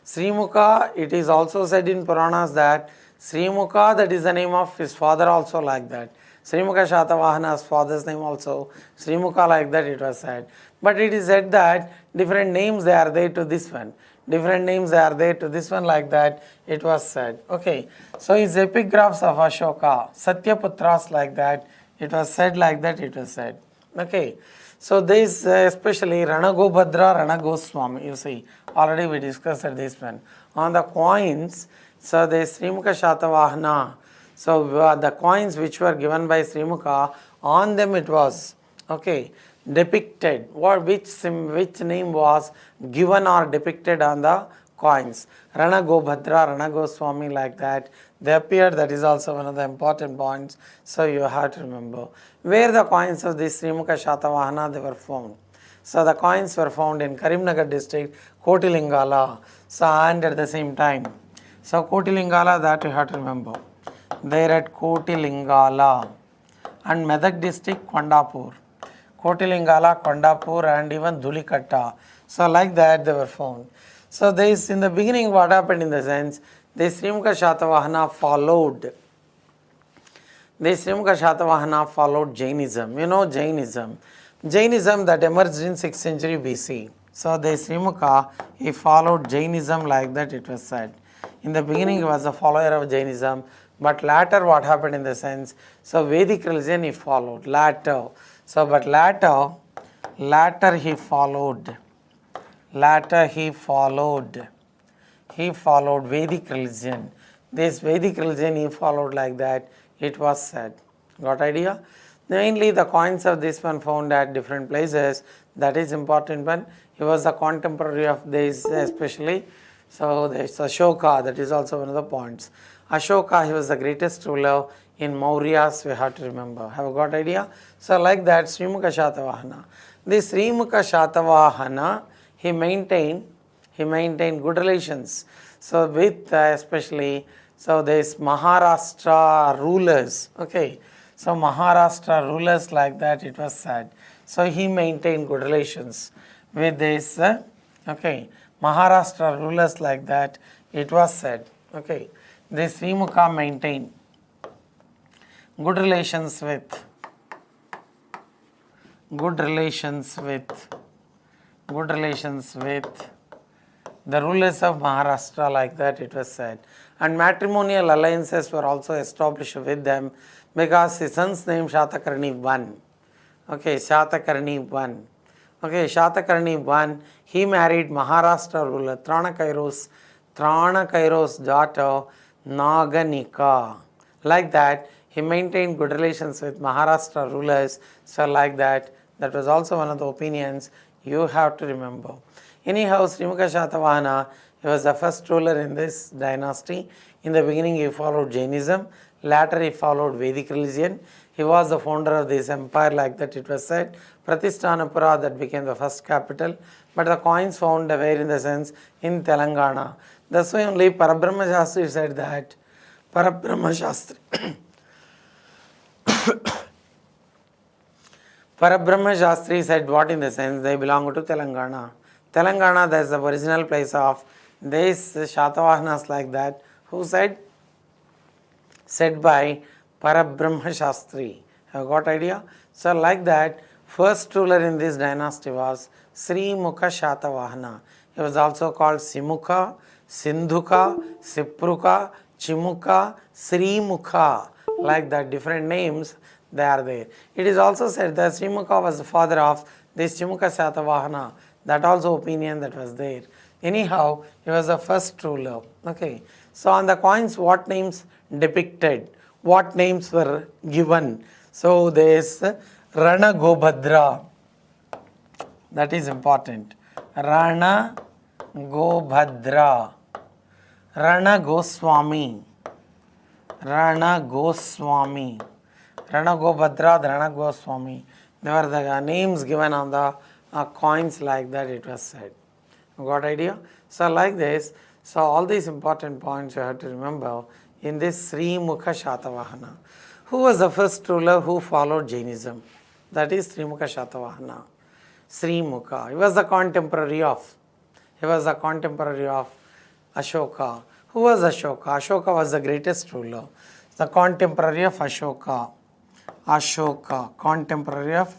Sri Mukha, it is also said in Puranas that Sri Mukha, that is the name of his father also, like that. Sri Mukha Satavahana's father's name also, Sri Mukha, like that it was said. But it is said that different names they are there to this one. Different names they are there to this one, like that it was said. Okay. So his epigraphs of Ashoka, Satyaputras, like that it was said, like that it was said. Okay. So this especially Rana Gobhadra, Rana Goswami, you see, already we discussed this one. On the coins, so the Srimukha Satavahana, so the coins which were given by Srimukha, on them it was, okay, depicted, which name was given or depicted on the coins. Rana Gobhadra, Rana Goswami, like that, they appeared. That is also one of the important points, so you have to remember. Where the coins of this Srimukha Satavahana they were found. So the coins were found in Karimnagar district, Kotilingala, so and at the same time. So Kotilingala, that you have to remember. There at Kotilingala and Medak district, Kondapur. Kotilingala, Kondapur and even Dhulikatta. So like that they were found. So this, in the beginning what happened in the sense, this Srimukha Satavahana followed. This Srimukha Satavahana followed Jainism. You know Jainism. Jainism that emerged in 6th century BC. So this Srimukha, he followed Jainism, like that it was said. In the beginning he was a follower of Jainism, but later what happened in the sense, so Vedic religion he followed, later. So but later he followed Vedic religion. This Vedic religion he followed, like that it was said. Got idea? Mainly the coins of this one found at different places. That is important one. He was a contemporary of this especially. So there is Ashoka, that is also one of the points. Ashoka, he was the greatest ruler in Mauryas, we have to remember. Have you got idea? So like that, Srimukha Satavahana. This Srimukha Satavahana, he maintained good relations. So with especially, so this Maharashtra rulers, okay. So Maharashtra rulers, like that it was said. So he maintained good relations with this, okay, Maharashtra rulers, like that it was said, okay. This Srimukha maintained good relations with the rulers of Maharashtra, like that it was said. And matrimonial alliances were also established with them, because his son's name Satakarni won. Okay, Satakarni won. Okay, Satakarni won. He married Maharashtra ruler Tranakairos daughter Naganika. Like that, he maintained good relations with Maharashtra rulers. So like that was also one of the opinions you have to remember. Anyhow, Srimukha Satavahana, he was the first ruler in this dynasty. In the beginning he followed Jainism. Later he followed Vedic religion. He was the founder of this empire, like that it was said. Pratishtanapura, that became the first capital. But the coins found where in the sense in Telangana. That's why only Parabrahma Shastri said that. Parabrahma Shastri said what in the sense they belong to Telangana. Telangana, that is the original place of this Shatavahanas, like that. Who said? Said by Parabrahma Shastri. Have you got idea? So like that, first ruler in this dynasty was Srimukha Satavahana. He was also called Simukha, Sindhuka, Sipruka, Chimukha, Srimukha. Like that, different names they are there. It is also said that Srimukha was the father of this Chimukha Satavahana. That also opinion that was there. Anyhow, he was the first ruler. Okay. So on the coins, what names depicted? What names were given? So there is Rana Gobhadra. That is important. Rana Gobhadra. Rana Goswami. Rana Goswami. Rana Gobhadra, Rana Goswami. They were the names given on the coins, like that it was said. Got idea? So like this, so all these important points you have to remember in this Srimukha Satavahana. Who was the first ruler who followed Jainism? That is Srimukha Satavahana. Srimukha. He was the contemporary of Ashoka. Who was Ashoka? Ashoka was the greatest ruler. The contemporary of Ashoka. Contemporary of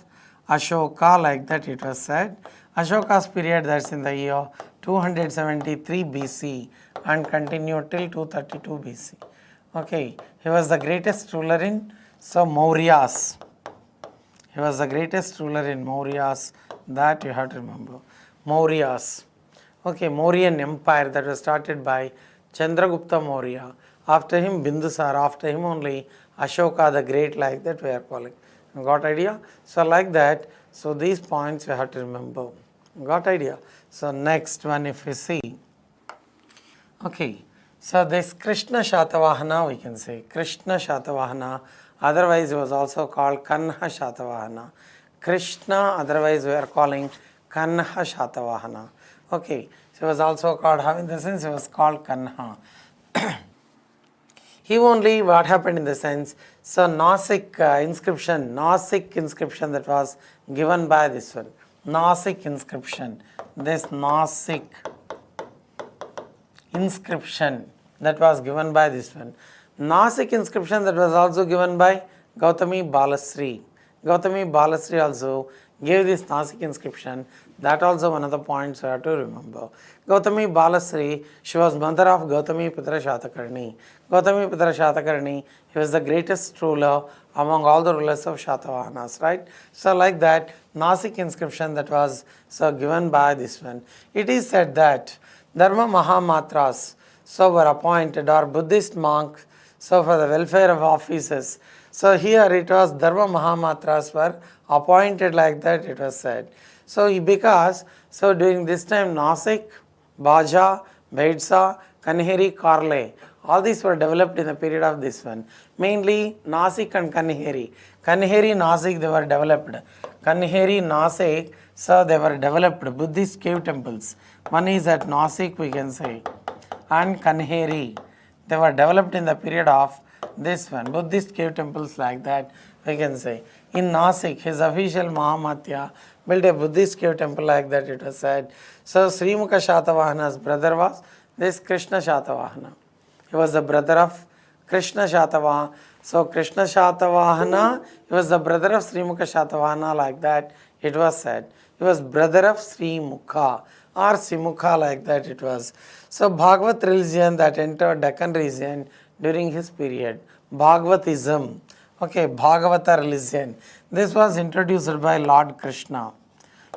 Ashoka, like that it was said. Ashoka's period, that's in the year 273 BC and continued till 232 BC. Okay, he was the greatest ruler in Mauryas. He was the greatest ruler in Mauryas, that you have to remember. Mauryas. Okay, Mauryan Empire that was started by Chandragupta Maurya. After him Bindusara, after him only Ashoka the Great, like that we are calling. Got idea? So like that, so these points you have to remember. Got idea? So next one if we see. Okay, so this Krishna Satavahana, we can say Krishna Satavahana, otherwise he was also called Kanha Satavahana. Krishna, otherwise we are calling Kanha Satavahana. Okay, so he was also called, how in the sense he was called Kanha. He only, what happened in the sense, so Nasik inscription that was given by this one. Nasik inscription, this Nasik inscription that was given by this one. Nasik inscription that was also given by Gautami Balasri. Gautami Balasri also gave this Nasik inscription. That also one of the points you have to remember. Gautami Balasri, she was mother of Gautamiputra Satakarni. Gautamiputra Satakarni, he was the greatest ruler among all the rulers of Satavahanas, right? So like that, Nasik inscription that was so given by this one. It is said that Dharma Mahamatras so were appointed, or Buddhist monks, so for the welfare of officers. So here it was Dharma Mahamatras were appointed, like that it was said. So because, so during this time Nasik, Baja, Bhaidsa, Kanheri, Karle, all these were developed in the period of this one. Mainly Nasik and Kanheri. Kanheri, Nasik, they were developed. Kanheri, Nasik, so they were developed Buddhist cave temples. One is at Nasik, we can say, and Kanheri. They were developed in the period of this one. Buddhist cave temples, like that we can say. In Nasik, his official Mahamatya built a Buddhist cave temple, like that it was said. So Srimukha Satavahana's brother was this Krishna Satavahana. He was the brother of Krishna Satavahana. So Krishna Satavahana, he was the brother of Srimukha Satavahana, like that it was said. He was brother of Srimukha or Simukha, like that it was. So Bhagavat religion that entered Deccan region during his period. Bhagavatism. Okay, Bhagavata religion. This was introduced by Lord Krishna.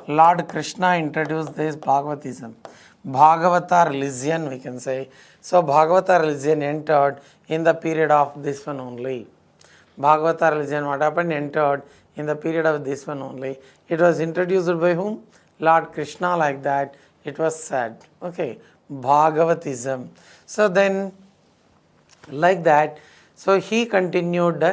Lord Krishna introduced this Bhagavatism. Bhagavata religion, we can say. So Bhagavata religion entered in the period of this one only. Bhagavata religion, what happened? Entered in the period of this one only. It was introduced by whom? Lord Krishna, like that it was said. Okay, Bhagavatism. So then, like that, so he continued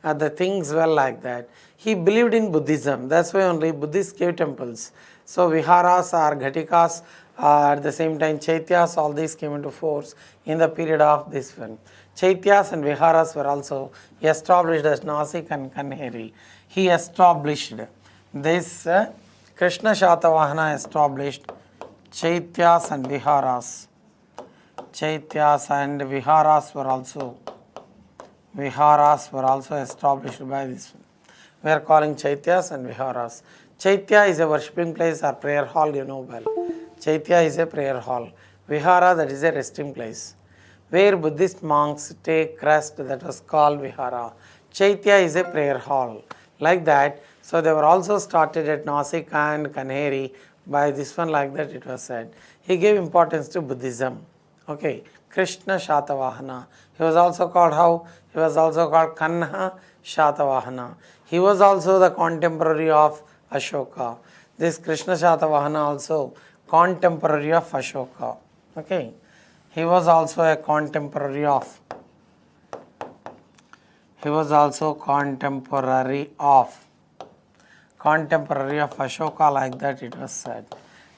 the things well, like that. He believed in Buddhism. That's why only Buddhist cave temples. So Viharas or Ghatikas, at the same time Chaityas, all these came into force in the period of this one. Chaityas and Viharas were also established as Nasik and Kanheri. He established this Krishna Satavahana established Chaityas and Viharas. Chaityas and Viharas were also established by this one. We are calling Chaityas and Viharas. Chaitya is a worshipping place or prayer hall, you know well. Chaitya is a prayer hall. Vihara, that is a resting place, where Buddhist monks take rest, that was called Vihara. Chaitya is a prayer hall, like that. So they were also started at Nasik and Kanheri by this one, like that it was said. He gave importance to Buddhism. Okay, Krishna Satavahana. He was also called how? He was also called Kanha Satavahana. He was also the contemporary of Ashoka. This Krishna Satavahana also contemporary of Ashoka. Okay, he was also a contemporary of. He was also contemporary of Ashoka, like that it was said.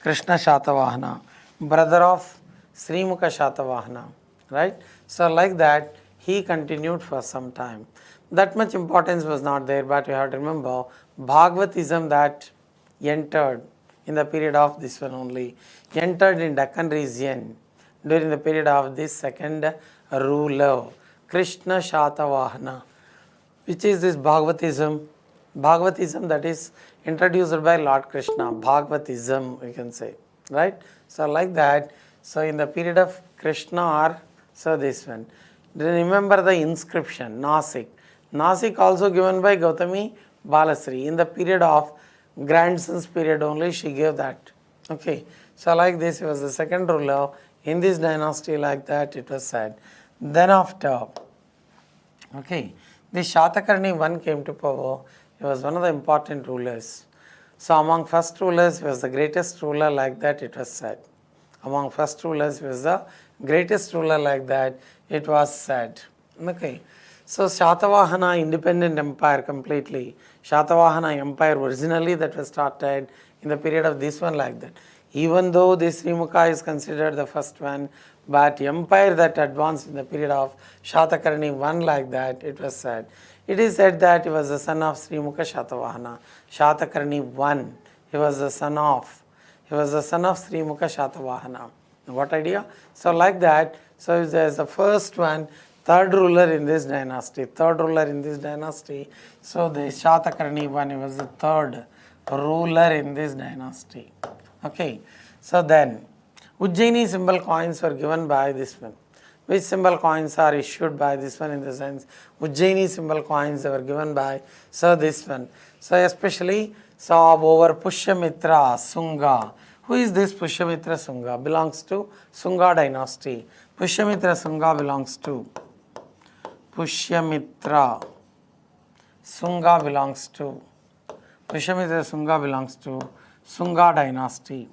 Krishna Satavahana, brother of Srimukha Satavahana, right? So like that he continued for some time. That much importance was not there, but you have to remember Bhagavatism that entered in the period of this one only, entered in Deccan region during the period of this second ruler, Krishna Satavahana. Which is this Bhagavatism? Bhagavatism that is introduced by Lord Krishna. Bhagavatism, we can say, right? So like that, so in the period of Krishna, or so this one. Remember the inscription, Nasik. Nasik also given by Gautami Balasri. In the period of grandson's period only she gave that. Okay, so like this he was the second ruler in this dynasty, like that it was said. Then after, okay, this Satakarni one came to power. He was one of the important rulers. So among first rulers he was the greatest ruler, like that it was said. Among first rulers he was the greatest ruler, like that it was said. Okay. So Satavahana independent empire completely. Satavahana empire originally that was started in the period of this one, like that. Even though this Srimukha is considered the first one, but empire that advanced in the period of Satakarni one, like that it was said. It is said that he was the son of Srimukha Satavahana. Satakarni one, he was the son of Srimukha Satavahana. What idea? So like that, so there is the first one, third ruler in this dynasty. So the Satakarni one, he was the third ruler in this dynasty. Okay, so then Ujjaini symbol coins were given by this one. Which symbol coins are issued by this one? In the sense, Ujjaini symbol coins were given by, so this one. So especially, so over Pushyamitra Sunga. Who is this Pushyamitra Sunga? Belongs to Sunga dynasty. Pushyamitra Sunga belongs to Pushyamitra Sunga belongs to Sunga dynasty.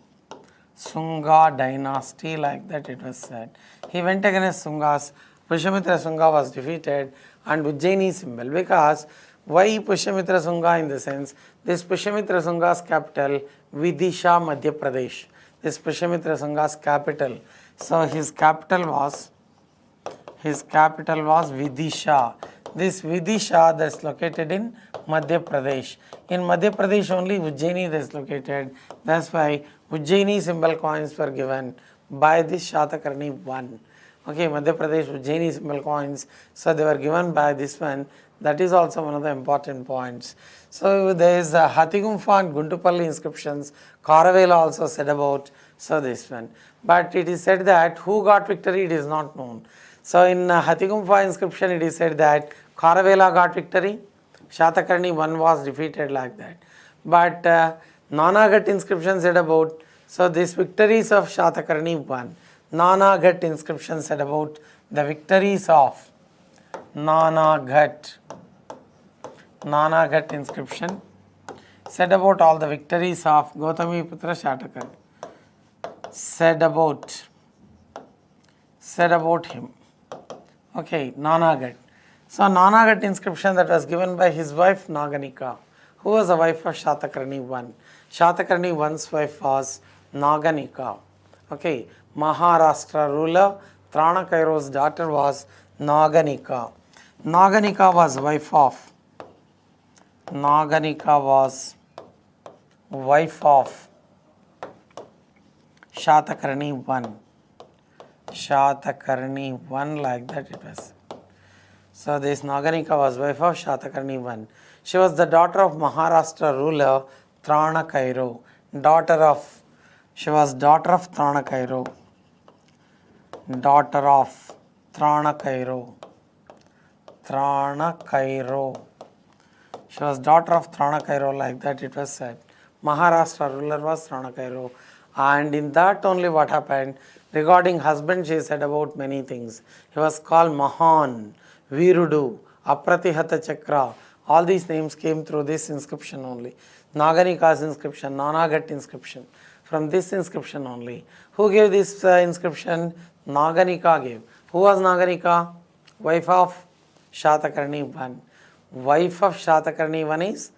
Sunga dynasty, like that it was said. He went against Sungas. Pushyamitra Sunga was defeated, and Ujjaini symbol. Because why Pushyamitra Sunga? In the sense, this Pushyamitra Sunga's capital Vidisha, Madhya Pradesh. This Pushyamitra Sunga's capital. So his capital was Vidisha. This Vidisha that's located in Madhya Pradesh. In Madhya Pradesh only Ujjaini is located. That's why Ujjaini symbol coins were given by this Satakarni one. Okay, Madhya Pradesh Ujjaini symbol coins. So they were given by this one. That is also one of the important points. So there is Hathigumpha and Guntupalli inscriptions. Karavela also said about, so this one. But it is said that who got victory, it is not known. So in Hathigumpha inscription it is said that Karavela got victory, Satakarni one was defeated, like that. But Nanagat inscription said about, so these victories of Satakarni one. Nanagat inscription said about the victories of Nanagat inscription said about all the victories of Gautamiputra Satakarni. Said about him. Okay, Nanagat. So Nanagat inscription that was given by his wife Naganika. Who was the wife of Satakarni one? Satakarni one's wife was Naganika. Okay, Maharashtra ruler Tranakairo's daughter was Naganika. Naganika was wife of Satakarni one, like that it was. So this Naganika was wife of Satakarni one. She was the daughter of Maharashtra ruler Tranakairo. She was daughter of Tranakairo. She was daughter of Tranakairo, like that it was said. Maharashtra ruler was Tranakairo. And in that only what happened, regarding husband she said about many things. He was called Mahan, Virudu, Apratihata Chakra. All these names came through this inscription only. Naganika's inscription, Nanagat inscription. From this inscription only. Who gave this inscription? Naganika gave. Who was Naganika? Wife of Satakarni one. Wife of Satakarni one is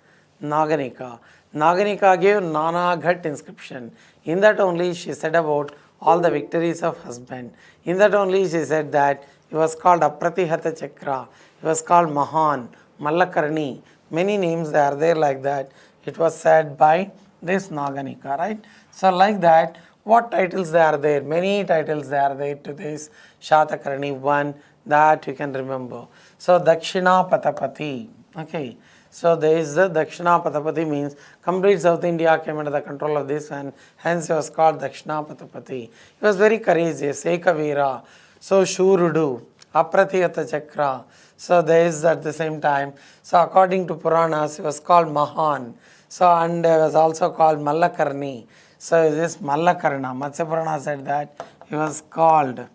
Naganika. Naganika gave Nanagat inscription. In that only she said about all the victories of husband. In that only she said that he was called Apratihata Chakra. He was called Mahan, Mallakarni. Many names are there, like that. It was said by this Naganika, right? So like that, what titles there are there? Many titles there are there to this Satakarni one that you can remember. So Dakshina Patapati. Okay. So there is the Dakshina Patapati, means complete South India came under the control of this one. Hence he was called Dakshina Patapati. He was very courageous, Ekavira. So Shurudu. Apratihata Chakra. So there is at the same time. So according to Puranas, he was called Mahan. So and he was also called Mallakarni. So this Mallakarna, Matsya Purana said that he was called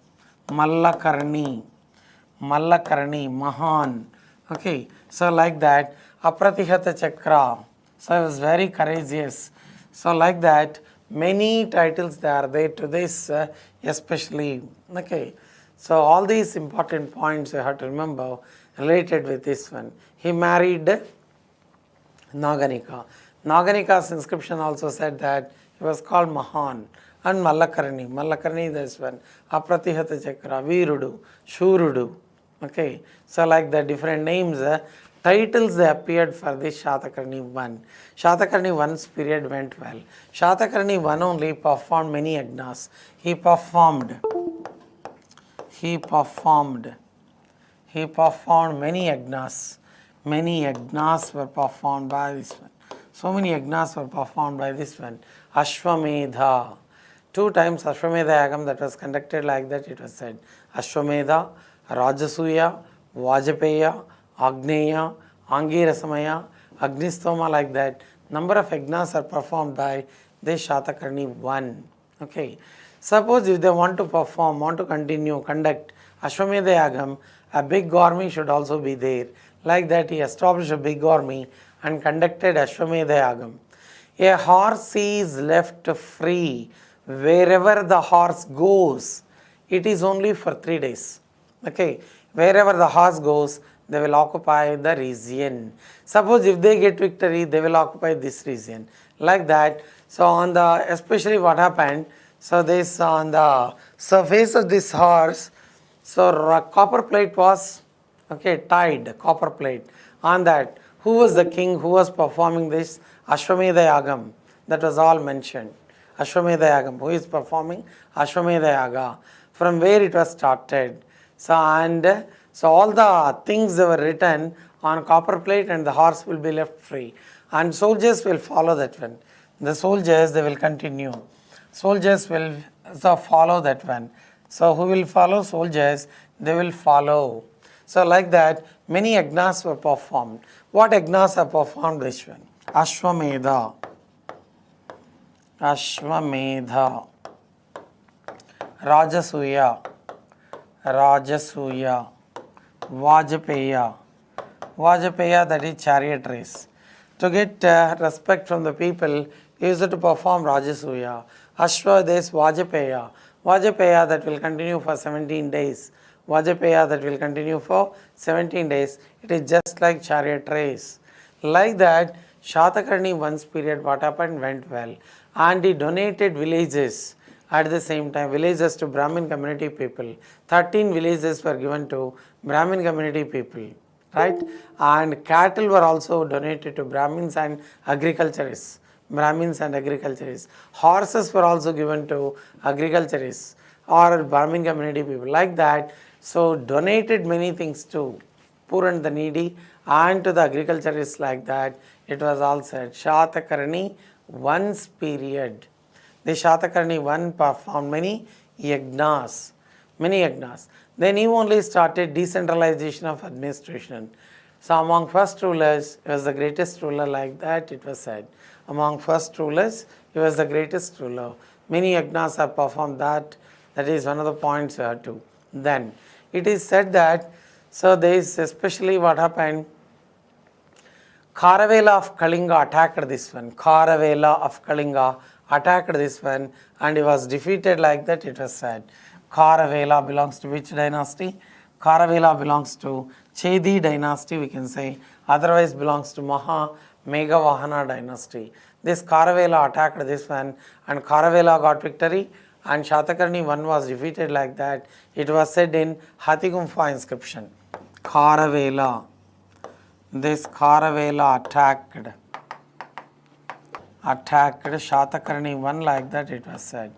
Mallakarni, Mahan. Okay, so like that, Apratihata Chakra. So he was very courageous. So like that, many titles they are there to this, especially. Okay, so all these important points you have to remember related with this one. He married Naganika. Naganika's inscription also said that he was called Mahan and Mallakarni. Mallakarni, this one. Apratihata Chakra, Virudu, Shurudu. Okay, so like the different names, titles they appeared for this Satakarni 1. Satakarni 1's period went well. Satakarni 1 only performed many yagnas. He performed many yagnas. Many yagnas were performed by this one. So many yagnas were performed by this one. Ashwamedha. 2 times Ashwamedha yagam that was conducted like that, it was said. Ashwamedha, Rajasuya, Vajapeya, Agneya, Angirasamaya, Agnistoma, like that. Number of yagnas are performed by this Satakarni 1. Okay. Suppose if they want to perform, want to continue, conduct Ashwamedha yagam, a big army should also be there. Like that he established a big army and conducted Ashwamedha yagam. A horse is left free wherever the horse goes. It is only for 3 days. Okay, wherever the horse goes, they will occupy the region. Suppose if they get victory, they will occupy this region. Like that. So on the, especially what happened, so this on the surface of this horse, so copper plate was, okay, tied, copper plate. On that, who was the king who was performing this Ashwamedha yagam? That was all mentioned. Ashwamedha yagam, who is performing Ashwamedha yaga, from where it was started. So and so all the things that were written on copper plate, and the horse will be left free. And soldiers will follow that one. The soldiers, they will continue. Soldiers will follow that one. So who will follow? Soldiers, they will follow. So like that, many yagnas were performed. What yagnas are performed? This one. Ashwamedha, Rajasuya, Vajapeya, that is chariot race. To get respect from the people, he used to perform Rajasuya. Ashwa, this Vajapeya. Vajapeya that will continue for 17 days. Vajapeya that will continue for 17 days. It is just like chariot race. Like that, Satakarni 1's period, what happened, went well. And he donated villages at the same time, villages to Brahmin community people. 13 villages were given to Brahmin community people, right? And cattle were also donated to Brahmins and agriculturists. Horses were also given to agriculturists or Brahmin community people, like that. So donated many things to poor and the needy and to the agriculturists, like that. It was all said. Satakarni 1's period. The Satakarni 1 performed many yagnas. Then he only started decentralization of administration. So among first rulers, he was the greatest ruler, like that it was said. Among first rulers, he was the greatest ruler. Many yagnas are performed. That is one of the points you have to. Then it is said that, so there is especially what happened, Kharavela of Kalinga attacked this one. Kharavela of Kalinga attacked this one and he was defeated, like that it was said. Kharavela belongs to which dynasty? Kharavela belongs to Chedi dynasty, we can say. Otherwise belongs to Meghavahana dynasty. This Kharavela attacked this one and Kharavela got victory and Satakarni 1 was defeated, like that. It was said in Hathigumpha inscription. Kharavela. This Kharavela attacked Satakarni 1, like that it was said.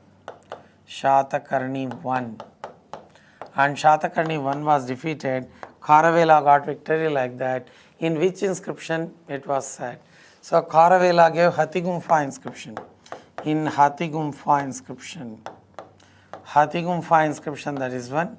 Satakarni 1. And Satakarni 1 was defeated. Kharavela got victory, like that. In which inscription it was said? So Kharavela gave Hathigumpha inscription. In Hathigumpha inscription, that is one.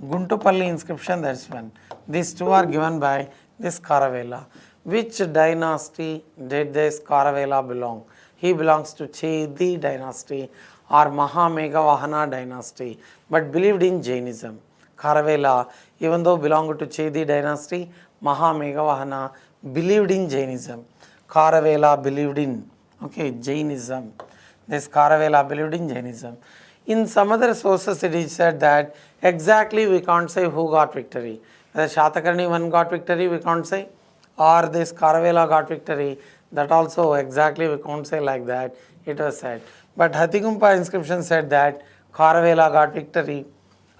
Guntupalli inscription, that's one. These two are given by this Kharavela. Which dynasty did this Kharavela belong? He belongs to Chedi dynasty or Mahameghavahana dynasty, but believed in Jainism. Kharavela, even though belonged to Chedi dynasty, Mahameghavahana believed in Jainism. Kharavela believed in, Jainism. This Kharavela believed in Jainism. In some other sources it is said that exactly we can't say who got victory. Whether Satakarni one got victory we can't say, or this Kharavela got victory, that also exactly we can't say like that, it was said. But Hathigumpha inscription said that Kharavela got victory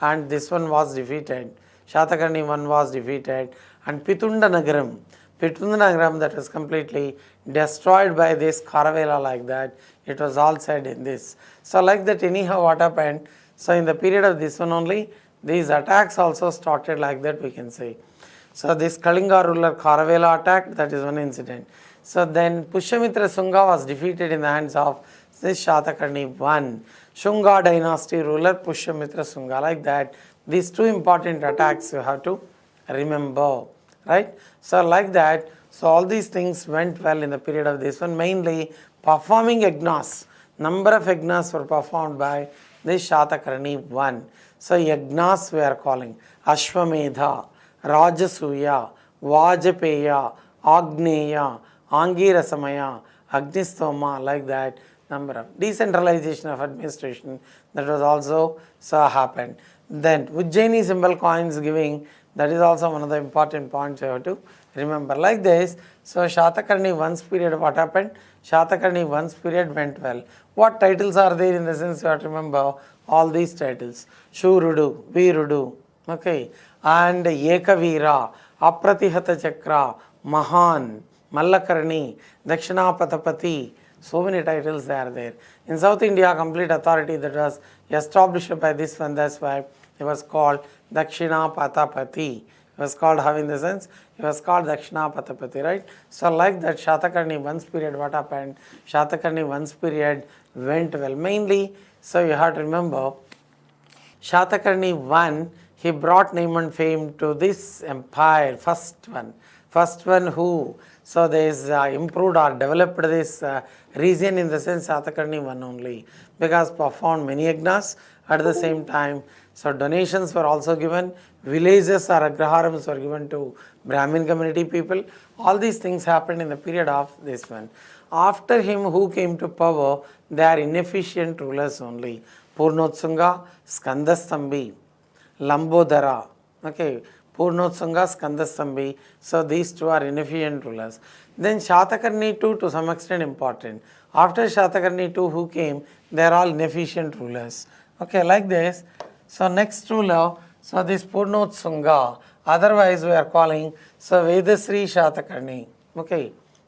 and this one was defeated. Satakarni one was defeated, and Pitunda Nagaram that was completely destroyed by this Kharavela like that. It was all said in this. So like that anyhow what happened, so in the period of this one only, these attacks also started like that we can say. So this Kalinga ruler Kharavela attacked, that is one incident. So then Pushyamitra Shunga was defeated in the hands of this Satakarni I. Shunga dynasty ruler Pushyamitra Shunga, like that. These two important attacks you have to remember, right? So like that, so all these things went well in the period of this one, mainly performing yagnas. Number of yagnas were performed by this Satakarni I. So yagnas we are calling Ashwamedha, Rajasuya, Vajapeya, Agneya, Angirasamaya, Agnistoma, like that. Number of decentralization of administration, that was also happened. Then Ujjaini symbol coins giving, that is also one of the important points you have to remember. Like this, so Satakarni I's period what happened? Satakarni I's period went well. What titles are there in the sense you have to remember? All these titles. Shurudu, Virudu, and Ekavira, Apratihata Chakra, Mahan, Mallakarni, Dakshina Patapati. So many titles are there. In South India, complete authority that was established by this one, that's why it was called Dakshina Patapati. It was called, how in the sense? It was called Dakshina Patapati, right? So like that Satakarni I's period, what happened? Satakarni I's period went well. Mainly, so you have to remember, Satakarni I, he brought name and fame to this empire, first one who, so there is improved or developed this region in the sense Satakarni I only, because performed many yagnas at the same time. So donations were also given, villages or agraharams were given to Brahmin community people. All these things happened in the period of this one. After him, who came to power? They are inefficient rulers only. Purnotsunga, Skandastambhi, Lambodara, Purnotsunga, Skandastambhi. So these two are inefficient rulers. Then Satakarni II to some extent important. After Satakarni II, who came? They are all inefficient rulers. Like this. So next ruler, so this Purnotsunga, otherwise we are calling, so Vedasri Satakarni.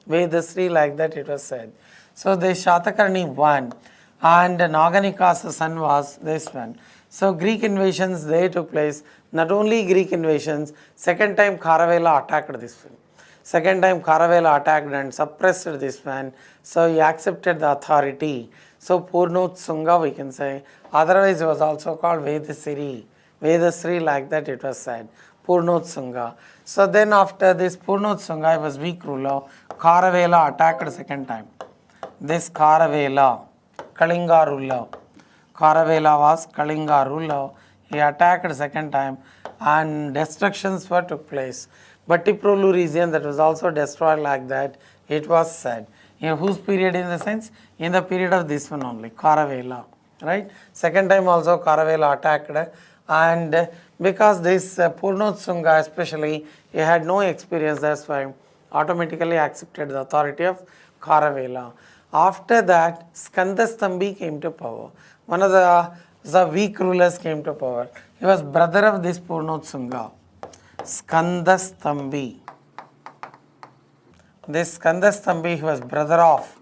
Vedasri, like that it was said. So this Satakarni I, and Naganika's son was this one. So Greek invasions, they took place. Not only Greek invasions, second time Kharavela attacked this one. Second time Kharavela attacked and suppressed this one. So he accepted the authority. So Purnotsunga we can say. Otherwise it was also called Vedasri. Vedasri, like that it was said. Purnotsunga. So then after this Purnotsunga was weak ruler. Kharavela attacked second time. This Kharavela, Kalinga ruler. Kharavela was Kalinga ruler. He attacked second time and destructions were took place. Bhattiprolu region, that was also destroyed like that, it was said. In whose period in the sense? In the period of this one only, Kharavela, right? Second time also Kharavela attacked, and because this Purnotsunga especially, he had no experience, that's why automatically accepted the authority of Kharavela. After that, Skandastambhi came to power. One of the weak rulers came to power. He was brother of this Purnotsunga. Skandastambhi. This Skandastambhi, he was brother of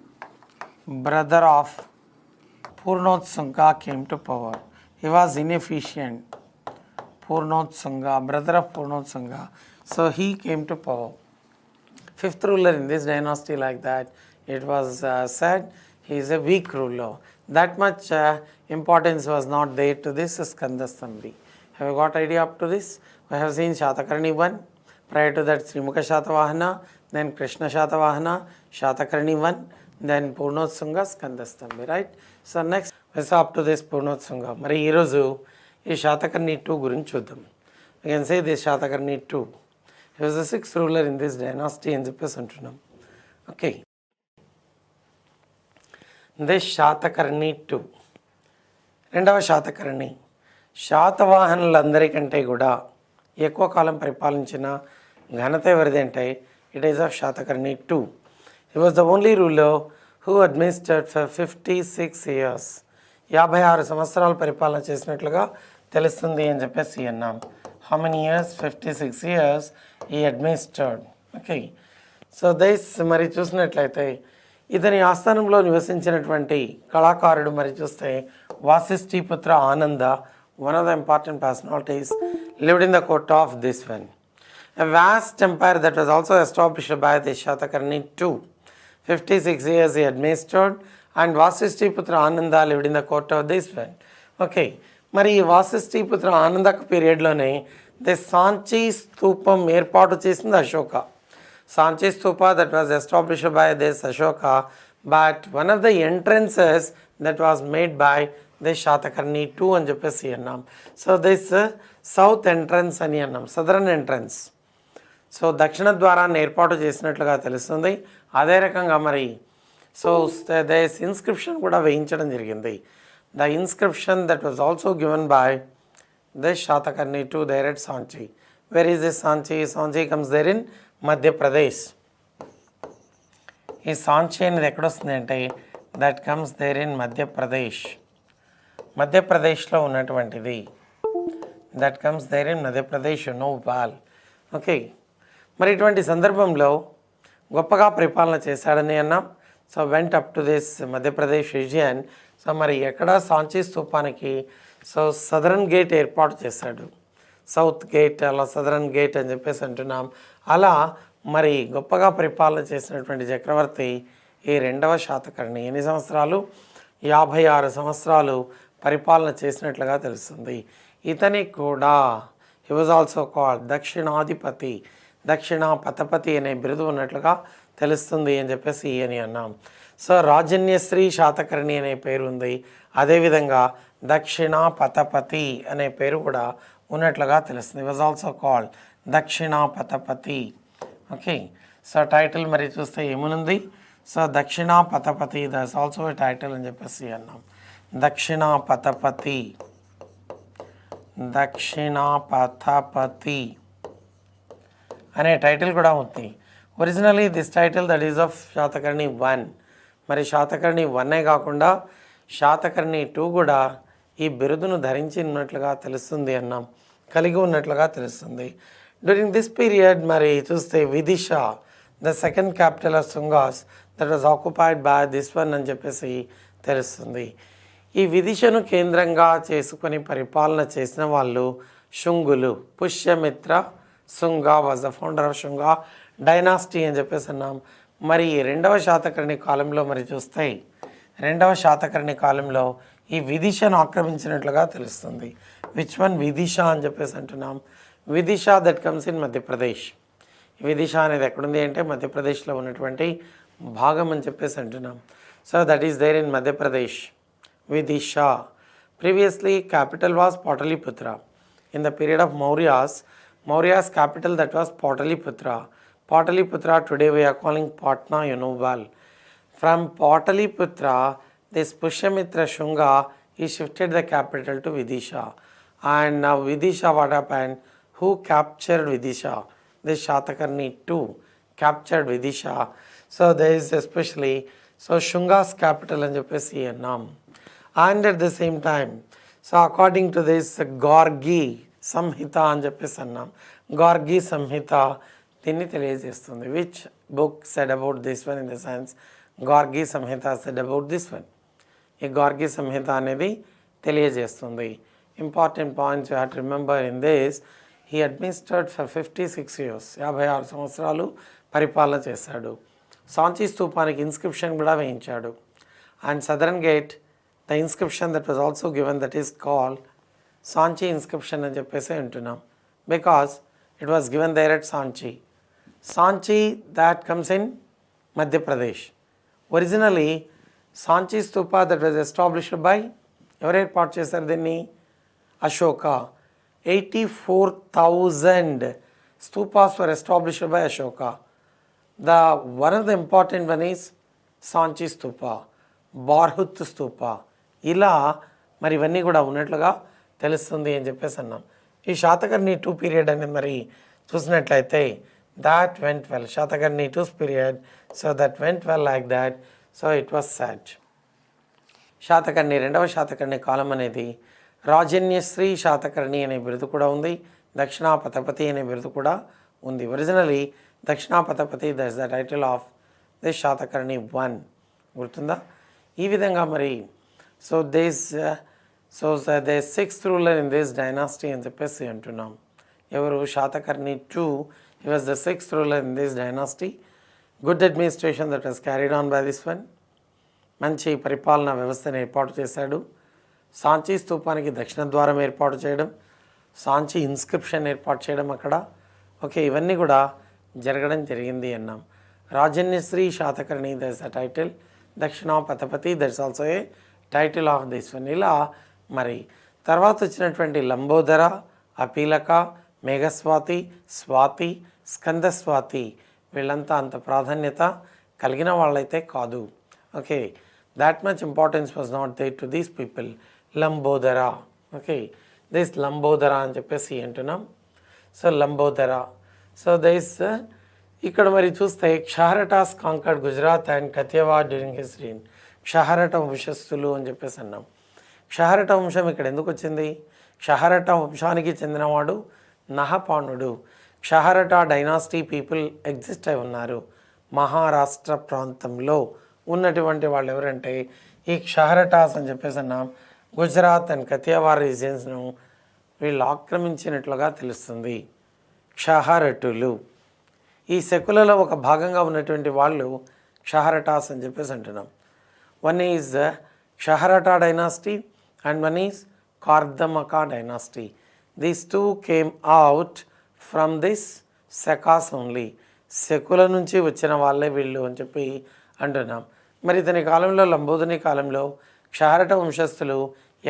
Purnotsunga came to power. He was inefficient. Purnotsunga, brother of Purnotsunga. So he came to power. Fifth ruler in this dynasty, like that, it was said he is a weak ruler. That much importance was not there to this Skandastambhi. Have you got idea up to this? We have seen Satakarni 1, prior to that Srimukha Satavahana, then Krishna Satavahana, Satakarni 1, then Purnotsunga, Skandastambhi, right? So next we saw up to this Purnotsunga. Mari ee roju ee Satakarni 2 gurinchi chuddam. We can say this Satakarni 2. He was the sixth ruler in this dynasty అని చెప్పేసి అంటున్నాం. Okay, this Satakarni 2, రెండవ శాతకర్ణి. శాతవాహనులందరికంటే కూడా ఎక్కువ కాలం పరిపాలించిన ఘనత ఎవరిది అంటే it is of Satakarni 2. He was the only ruler who administered for 56 years. 56 సంవత్సరాలు పరిపాలన చేసినట్లుగా తెలుస్తుంది అని చెప్పేసి అన్నాం. How many years? 56 years ఈ అడ్మినిస్టర్డ్. ఓకే, సో దిస్ మరి చూసినట్లయితే ఇతని ఆస్థానంలో నివసించినటువంటి కళాకారుడు మరి చూస్తే వాసిష్ఠీపుత్ర ఆనంద, one of the important personalities, lived in the court of this one. A vast empire that was also established by the Satakarni 2. 56 years he administered and Vasishthiputra Ananda lived in the court of this one. Okay, మరి వాసిష్ఠీపుత్ర ఆనంద పీరియడ్లోనే the Sanchi స్తూపం ఏర్పాటు చేసింది Ashoka. Sanchi Stupa that was established by this Ashoka, but one of the entrances that was made by this Satakarni 2 అని చెప్పేసి అన్నాం. So this south entrance అని అన్నాం, సదరన్ ఎంట్రన్స్. సో దక్షిణ ద్వారాన్ని ఏర్పాటు చేసినట్లుగా తెలుస్తుంది. అదే రకంగా మరి సో దిస్ ఇన్స్క్రిప్షన్ కూడా వేయించడం జరిగింది. The inscription that was also given by this Satakarni 2 there at Sanchi. Where is this Sanchi? Sanchi comes there in Madhya Pradesh. ఈ సాంచి అనేది ఎక్కడొస్తుంది అంటే that comes there in Madhya Pradesh. మధ్యప్రదేశ్లో ఉన్నటువంటిది. That comes there in Madhya Pradesh Bhopal. Okay, మరి ఇటువంటి సందర్భంలో గొప్పగా పరిపాలన చేశాడని అన్నాం. So went up to this Madhya Pradesh region. So మరి ఎక్కడ సాంచి స్తూపానికి సో సదరన్ గేట్ ఏర్పాటు చేశాడు. సౌత్ గేట్, అలా సదరన్ గేట్ అని చెప్పేసి అంటున్నాం. అలా మరి గొప్పగా పరిపాలన చేసినటువంటి చక్రవర్తి ఈ రెండవ శాతకర్ణి. ఎన్ని సంవత్సరాలు? 56 సంవత్సరాలు పరిపాలన చేసినట్లుగా తెలుస్తుంది. ఇతనికి కూడా హీ వాజ్ ఆల్సో కాల్డ్ దక్షిణాధిపతి, దక్షిణ పతపతి అనే బిరుదు ఉన్నట్లుగా తెలుస్తుంది అని చెప్పేసి అని అన్నాం. సో రాజన్యశ్రీ శాతకర్ణి అనే పేరు ఉంది. అదేవిధంగా దక్షిణ పతపతి అనే పేరు కూడా ఉన్నట్లుగా తెలుస్తుంది. వాజ్ ఆల్సో కాల్డ్ దక్షిణ పతపతి. ఓకే, సో టైటిల్ మరి చూస్తే ఏముంది? సో దక్షిణ పతపతి, దట్స్ ఆల్సో ఏ టైటిల్ అని చెప్పేసి అన్నాం. దక్షిణ పతపతి, దక్షిణ పతపతి అనే టైటిల్ కూడా ఉంది. Originally this title that is of Satakarni 1. మరి శాతకర్ణి 1 కాకుండా శాతకర్ణి 2 కూడా ఈ బిరుదును ధరించి ఉన్నట్లుగా తెలుస్తుంది అన్నాం, కలిగి ఉన్నట్లుగా తెలుస్తుంది. డ్యూరింగ్ దిస్ పీరియడ్ మరి చూస్తే Vidisha, the second capital of Shungas, that was occupied by this one అని చెప్పేసి తెలుస్తుంది. ఈ విదిషను కేంద్రంగా చేసుకొని పరిపాలన చేసిన వాళ్ళు శుంగులు. Pushyamitra Shunga was the founder of Shunga dynasty అని చెప్పేసి అన్నాం. మరి రెండవ శాతకర్ణి కాలంలో మరి చూస్తే రెండవ శాతకర్ణి కాలంలో ఈ విదిషను ఆక్రమించినట్లుగా తెలుస్తుంది. Which one? విదిష అని చెప్పేసి అంటున్నాం. Vidisha that comes in Madhya Pradesh. Vidisha అనేది ఎక్కడుంది అంటే మధ్యప్రదేశ్లో ఉన్నటువంటి భాగం అని చెప్పేసి అంటున్నాం. So that is there in Madhya Pradesh, Vidisha. Previously capital was Pataliputra. In the period of Maurya's capital that was Pataliputra. Pataliputra today we are calling Patna, you know well. From Pataliputra, this Pushyamitra Shunga, he shifted the capital to Vidisha. And now Vidisha, what happened? Who captured Vidisha? This Satakarni 2 captured Vidisha. So there is especially, so Shunga's capital and Japesi and Nam. And at the same time, so according to this Gargi Samhita అని చెప్పేసి అన్నాం. గార్గి సంహిత దీన్ని తెలియజేస్తుంది. Which book said about this one? In the sense Gargi Samhita said about this one. ఈ గార్గి సంహిత అనేది తెలియజేస్తుంది. Important points you have to remember in this. He administered for 56 years. 56 సంవత్సరాలు పరిపాలన చేశాడు. సాంచి స్తూపానికి ఇన్స్క్రిప్షన్ కూడా వేయించాడు. And southern gate, the inscription that was also given, that is called Sanchi inscription అని చెప్పేసి వింటున్నాం. Because it was given there at Sanchi. Sanchi that comes in Madhya Pradesh. Originally Sanchi stupa that was established by, ఎవరు ఏర్పాటు చేశారు దీన్ని? Ashoka. 84,000 stupas were established by Ashoka. One of the important one is Sanchi Stupa, బార్హుత్ Stupa. ఇలా మరి ఇవన్నీ కూడా ఉన్నట్లుగా తెలుస్తుంది అని చెప్పేసి అన్నాం. ఈ శాతకర్ణి 2 పీరియడ్ అనేది మరి చూసినట్లయితే that went well. Satakarni 2 period, so that went well like that, so it was set. Satakarni, రెండవ శాతకర్ణి కాలం అనేది రాజన్యశ్రీ శాతకర్ణి అనే బిరుదు కూడా ఉంది. దక్షిణా పతపతి అనే బిరుదు కూడా ఉంది. Originally Dakshinapathapati, that's the title of this Satakarni 1. గుర్తుందా? ఈ విధంగా మరి so they 6th ruler in this dynasty అని చెప్పేసి అంటున్నాం. ఎవరు? Satakarni 2. He was the 6th ruler in this dynasty. Good administration that was carried on by this one. మంచి పరిపాలనా వ్యవస్థను ఏర్పాటు చేశాడు. సాంచి స్తూపానికి దక్షిణ ద్వారం ఏర్పాటు చేయడం, సాంచి ఇన్స్క్రిప్షన్ ఏర్పాటు చేయడం అక్కడ. ఓకే, ఇవన్నీ కూడా జరగడం జరిగింది అన్నాం. Rajanyashri Satakarni, that's the title. Dakshinapathapati, that's also a title of this one. ఇలా మరి తర్వాత వచ్చినటువంటి లంబోదర, అపీలక, మేఘస్వాతి, స్వాతి, స్కందస్వాతి వీళ్ళంతా అంత ప్రాధాన్యత కలిగిన వాళ్ళైతే కాదు. Okay, that much importance was not there to these people. Lambodara, okay, this Lambodara అని చెప్పేసి అంటున్నాం. సో లంబోదర, సో దిస్ ఇక్కడ మరి చూస్తే Kshaharatas conquered Gujarat and Kathiawad during his reign. Kshaharata వంశస్థులు అని చెప్పేసి అన్నాం. క్షహారట వంశం ఇక్కడ ఎందుకు వచ్చింది? క్షహారట వంశానికి చెందినవాడు నహపాణుడు. క్షహారట డైనాసిటీ పీపుల్ ఎగ్జిస్ట్ అయి ఉన్నారు. మహారాష్ట్ర ప్రాంతంలో ఉన్నటువంటి వాళ్ళు ఎవరంటే ఈ క్షహారటాస్ అని చెప్పేసి అన్నాం. గుజరాత్ అండ్ కథియవాడ్ రీజియన్స్ను వీళ్ళు ఆక్రమించినట్లుగా తెలుస్తుంది. క్షహారటులు ఈ శకులలో ఒక భాగంగా ఉన్నటువంటి వాళ్ళు క్షహారటాస్ అని చెప్పేసి అంటున్నాం. One is Kshaharata dynasty and one is Kardamaka dynasty. These 2 came out from this Sakas only. శకుల నుంచి వచ్చిన వాళ్ళే వీళ్ళు అని చెప్పి అంటున్నాం. మరి ఇతని కాలంలో, లంబోదరి కాలంలో క్షహారట వంశస్థులు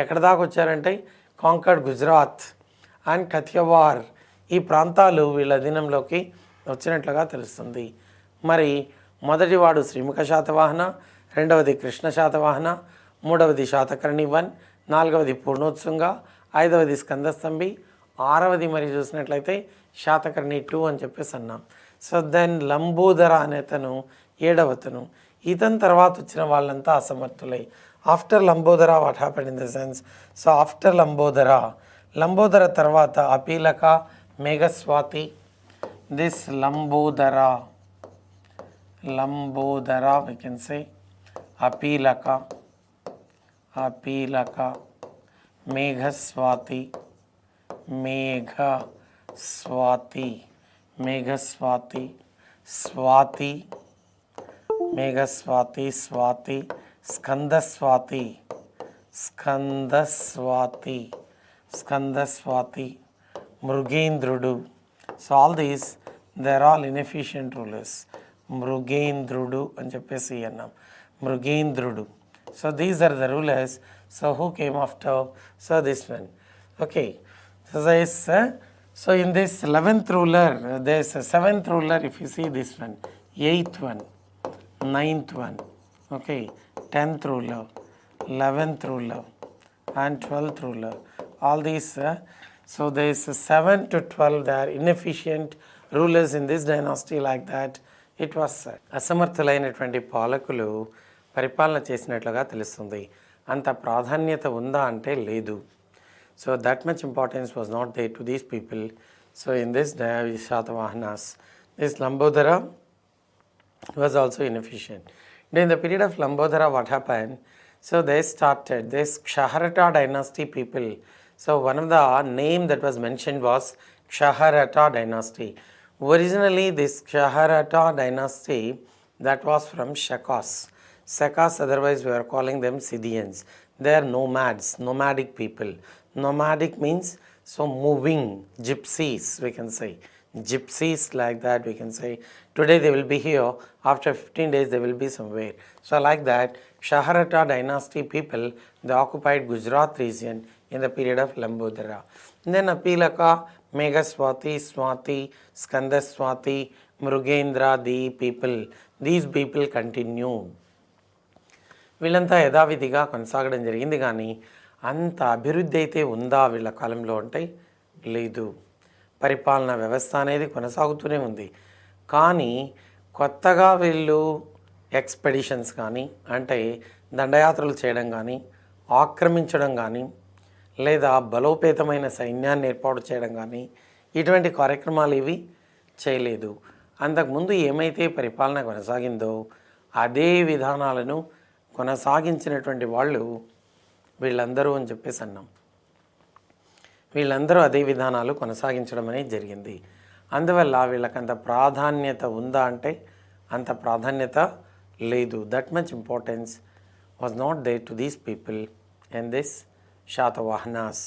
ఎక్కడ దాకా వచ్చారంటే కాంకర్డ్ గుజరాత్ అండ్ కథియవార్ ఈ ప్రాంతాలు వీళ్ళ అధీనంలోకి వచ్చినట్లుగా తెలుస్తుంది. మరి మొదటివాడు శ్రీముఖ శాతవాహన, రెండవది కృష్ణ శాతవాహన, మూడవది శాతకర్ణి 1, నాలుగవది పూర్ణోత్సుంగ, ఐదవది స్కందస్తంభి, ఆరవది మరి చూసినట్లయితే శాతకర్ణి 2 అని చెప్పేసి అన్నాం. సో దెన్ లంబోదర అనేతను ఏడవతను. ఇతని తర్వాత వచ్చిన వాళ్ళంతా అసమర్థులై. After Lambodara what happened in the sense? So after Lambodara తర్వాత Apilaka, Meghaswati, this Lambodara we can say Apilaka, Meghaswati, Swati, Meghaswati, Swati, Skandaswati, మృగేంద్రుడు. So all these they are all inefficient rulers. మృగేంద్రుడు అని చెప్పేసి అన్నాం. మృగేంద్రుడు. So these are the rulers. So who came after? So this one. Okay, so in this 11th ruler, there is a 7th ruler. If you see this one, 8th one, 9th one, okay, 10th ruler, 11th ruler and 12th ruler. All these, so there is 7 to 12. They are inefficient rulers in this dynasty, like that it was said. అసమర్థులైనటువంటి పాలకులు పరిపాలన చేసినట్లుగా తెలుస్తుంది. అంత ప్రాధాన్యత ఉందా అంటే లేదు. So that much importance was not there to these people. So in this Satavahanas, this Lambodara was also inefficient. During the period of Lambodara, what happened? So they started this Shaharata Dynasty people. So one of the name that was mentioned was Shaharata Dynasty. Originally this Shaharata Dynasty, that was from Shakas. Shakas, otherwise we are calling them Scythians. They are nomads, nomadic people. Nomadic means so moving, gypsies we can say. Gypsies like that we can say. Today they will be here, after 15 days they will be somewhere. So like that, Shaharata Dynasty people, they occupied Gujarat region in the period of Lambodara. Then Apilaka, Meghaswati, Swati, Skandaswati, Mrugendra, these people continue. వీళ్ళంతా యథావిధిగా కొనసాగడం జరిగింది, కానీ అంత అభివృద్ధి అయితే ఉందా వీళ్ళ కాలంలో అంటే లేదు. పరిపాలనా వ్యవస్థ అనేది కొనసాగుతూనే ఉంది, కానీ కొత్తగా వీళ్ళు ఎక్స్పెడిషన్స్ కానీ అంటే దండయాత్రలు చేయడం కానీ, ఆక్రమించడం కానీ, లేదా బలోపేతమైన సైన్యాన్ని ఏర్పాటు చేయడం కానీ ఇటువంటి కార్యక్రమాలు ఇవి చేయలేదు. అంతకుముందు ఏమైతే పరిపాలన కొనసాగిందో అదే విధానాలను కొనసాగించినటువంటి వాళ్ళు వీళ్ళందరూ అని చెప్పేసి అన్నాం. వీళ్ళందరూ అదే విధానాలు కొనసాగించడం అనేది జరిగింది. అందువల్ల వీళ్ళకి అంత ప్రాధాన్యత ఉందా అంటే అంత ప్రాధాన్యత లేదు. That much importance was not there to these people and this Satavahanas.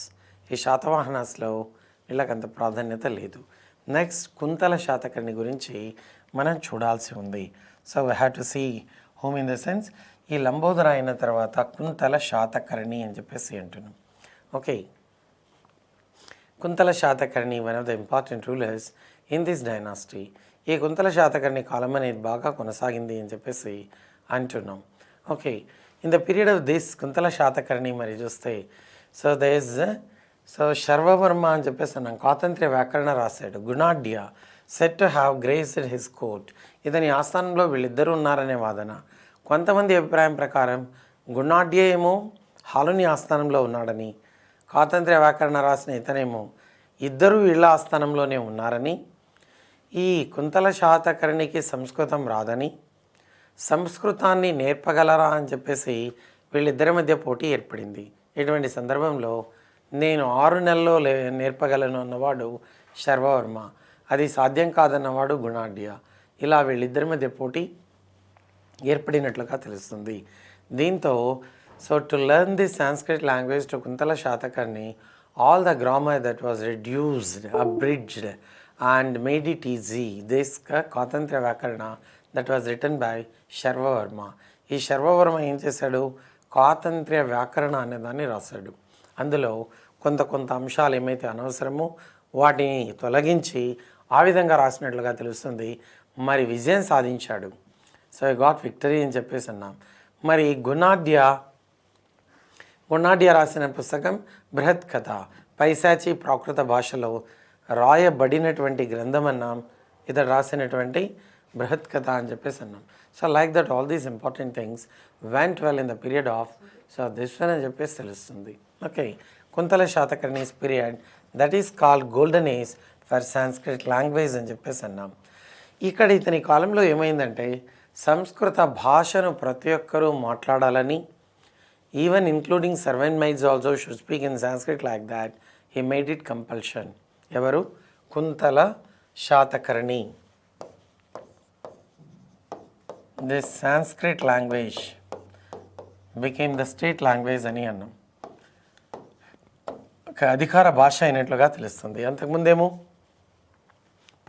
ఈ శాతవాహనాస్లో వీళ్ళకి అంత ప్రాధాన్యత లేదు. నెక్స్ట్ కుంతల శాతకర్ణి గురించి మనం చూడాల్సి ఉంది. So we have to see home in the sense ఈ లంబోదర అయిన తర్వాత కుంతల శాతకర్ణి అని చెప్పేసి అంటున్నాం. Okay, Kuntala Satakarni one of the important rulers in this dynasty. ఈ కుంతల శాతకర్ణి కాలం అనేది బాగా కొనసాగింది అని చెప్పేసి అంటున్నాం. Okay, in the period of this Kuntala Satakarni మరి చూస్తే సో శర్వవర్మ అని చెప్పేసి అన్నాం, స్వాతంత్ర్య వ్యాకరణ రాశాడు. Gunadhya said to have graced his court. ఇతని ఆస్థానంలో వీళ్ళిద్దరూ ఉన్నారనే వాదన. కొంతమంది అభిప్రాయం ప్రకారం గుణాఢ్య ఏమో హాలుని ఆస్థానంలో ఉన్నాడని, స్వాతంత్ర్య వ్యాకరణ రాసిన ఇతనేమో ఇద్దరు వీళ్ళ ఆస్థానంలోనే ఉన్నారని, ఈ కుంతల శాతకర్ణికి సంస్కృతం రాదని, సంస్కృతాన్ని నేర్పగలరా అని చెప్పేసి వీళ్ళిద్దరి మధ్య పోటీ ఏర్పడింది. ఇటువంటి సందర్భంలో నేను 6 నెలల్లో నేర్పగలను అన్నవాడు శర్వవర్మ, అది సాధ్యం కాదన్నవాడు గుణాఢ్య. ఇలా వీళ్ళిద్దరి మధ్య పోటీ ఏర్పడినట్లుగా తెలుస్తుంది. దీంతో so to learn the Sanskrit language to Kuntala Satakarni, all the grammar that was reduced, అబ్రిడ్జ్డ్ and made it easy. This స్వాతంత్ర్య వ్యాకరణ that was written by Sharvavarma. ఈ శర్వవర్మ ఏం చేశాడు, స్వాతంత్ర్య వ్యాకరణ అనే దాన్ని రాశాడు. అందులో కొంత అంశాలు ఏమైతే అనవసరమో వాటిని తొలగించి ఆ విధంగా రాసినట్లుగా తెలుస్తుంది. మరి విజయం సాధించాడు. సో ఐ గాట్ విక్టరీ అని చెప్పేసి అన్నాం. మరి గుణాఢ్య రాసిన పుస్తకం బృహత్ కథ, పైశాచి ప్రాకృత భాషలో రాయబడినటువంటి గ్రంథం అన్నాం. ఇతడు రాసినటువంటి బృహత్ కథ అని చెప్పేసి అన్నాం. So like that all these important things went well in the period of so this one అని చెప్పేసి తెలుస్తుంది. Okay, Kuntala Satakarnis period that is called golden age for Sanskrit language అని చెప్పేసి అన్నాం. ఇక్కడ ఇతని కాలంలో ఏమైందంటే సంస్కృత భాషను ప్రతి ఒక్కరూ మాట్లాడాలని, even including servant maids also should speak in Sanskrit like that. He made it compulsion. ఎవరు, Kuntala Satakarni. This Sanskrit language became the state language అని అన్నాం. ఒక అధికార భాష అయినట్లుగా తెలుస్తుంది. అంతకుముందేమో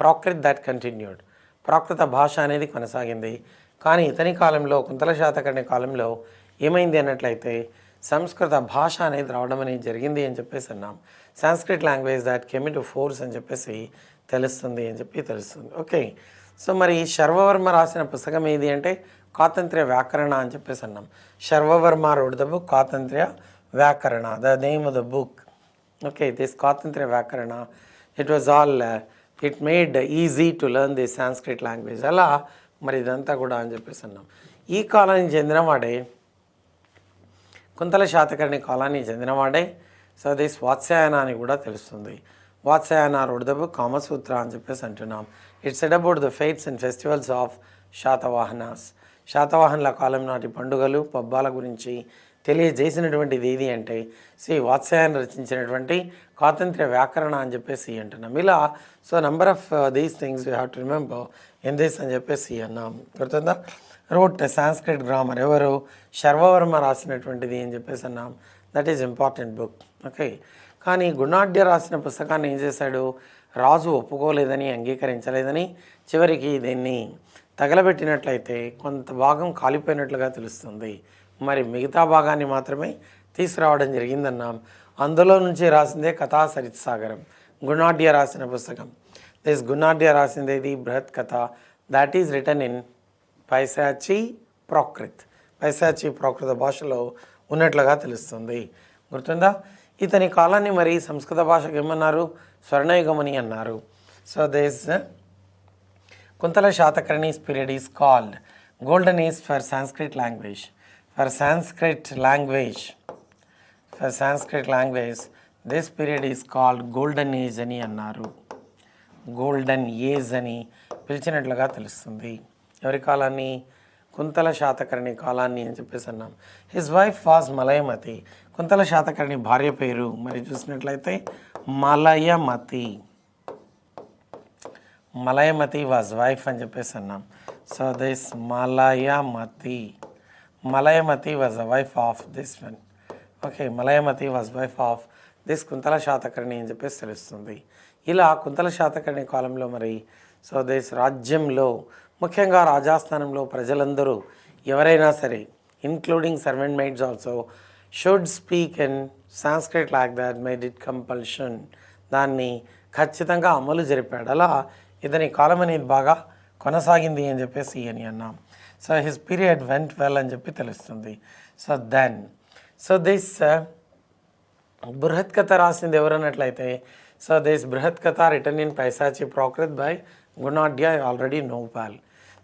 ప్రాకృత్ దట్ కంటిన్యూడ్, ప్రాకృత భాష అనేది కొనసాగింది. కానీ ఇతని కాలంలో కుంతల శాతకర్ణి కాలంలో ఏమైంది అన్నట్లయితే సంస్కృత భాష అనేది రావడం అనేది జరిగింది అని చెప్పేసి అన్నాం. Sanskrit language that came in to force అని చెప్పేసి తెలుస్తుంది. ఓకే, సో మరి శర్వవర్మ రాసిన పుస్తకం ఏది అంటే స్వాతంత్ర్య వ్యాకరణ అని చెప్పేసి అన్నాం. శర్వవర్మ రోడ్ ద బుక్ స్వాతంత్ర్య వ్యాకరణ, the name of the book. Okay, this స్వాతంత్ర్య వ్యాకరణ it was all it made easy to learn the Sanskrit language. అలా మరి ఇదంతా కూడా అని చెప్పేసి అన్నాం. ఈ కాలానికి చెందినవాడే, కుంతల శాతకర్ణి కాలానికి చెందినవాడే సో దిస్ వాత్స్యాయన అని కూడా తెలుస్తుంది. Vatsyayana wrote the book Kamasutra అని చెప్పేసి అంటున్నాం. It's said about the feasts and festivals of Satavahanas. శాతవాహనుల కాలం నాటి పండుగలు పబ్బాల గురించి తెలియజేసినటువంటిది ఏది అంటే వాత్స్యాయన రచించినటువంటి స్వాతంత్ర్య వ్యాకరణ అని చెప్పేసి అంటున్నాం. ఇలా so number of these things we have to remember in this అని చెప్పేసి అన్నాం. గుర్తుందా, రోట్ సాంస్క్రిట్ గ్రామర్ ఎవరు, శర్వవర్మ రాసినటువంటిది అని చెప్పేసి అన్నాం. That is important book. Okay, కానీ గుణాఢ్య రాసిన పుస్తకాన్ని ఏం చేశాడు, రాజు ఒప్పుకోలేదని, అంగీకరించలేదని చివరికి దీన్ని తగలబెట్టినట్లయితే కొంత భాగం కాలిపోయినట్లుగా తెలుస్తుంది. మరి మిగతా భాగాన్ని మాత్రమే తీసుకురావడం జరిగిందన్నాం. అందులో నుంచి రాసిందే కథా సరిత్సాగరం, గుణాఢ్య రాసిన పుస్తకం. దిస్ గుణాఢ్య రాసిందేది Brihat Katha, that is written in Paishachi Prakrit, Paishachi Prakrit భాషలో ఉన్నట్లుగా తెలుస్తుంది. గుర్తుందా? ఇతని కాలాన్ని మరి సంస్కృత భాషకు ఏమన్నారు, స్వర్ణయుగమని అన్నారు. So this Kuntala Satakarnis period is called golden age for Sanskrit language. For Sanskrit language this period is called golden age అని అన్నారు. గోల్డెన్ ఏజ్ అని పిలిచినట్లుగా తెలుస్తుంది. ఎవరి కాలాన్ని? కుంతల శాతకర్ణి కాలాన్ని అని చెప్పేసి అన్నాం. His wife was Malayamati. Kuntala Satakarni భార్య పేరు మరి చూసినట్లయితే మలయమతి. మలయమతి వాజ్ వైఫ్ అని చెప్పేసి అన్నాం. So this Malayamati was the wife of this one. Okay, Malayamati was wife of this Kuntala Satakarni అని చెప్పేసి తెలుస్తుంది. ఇలా కుంతల శాతకర్ణి కాలంలో మరి సో దిస్ రాజ్యంలో ముఖ్యంగా రాజాస్థానంలో ప్రజలందరూ ఎవరైనా సరే including servant maids also should speak in Sanskrit like that made it compulsion. దాన్ని ఖచ్చితంగా అమలు జరిపాడు. అలా ఇతని కాలం అనేది బాగా కొనసాగింది అని చెప్పేసి అని అన్నాం. So his period went well అని చెప్పి తెలుస్తుంది. సో దిస్ బృహత్ కథ రాసింది ఎవరన్నట్లయితే so this Brihat Katha written in Paishachi Prakrit by Gunadhya already నోపాల్.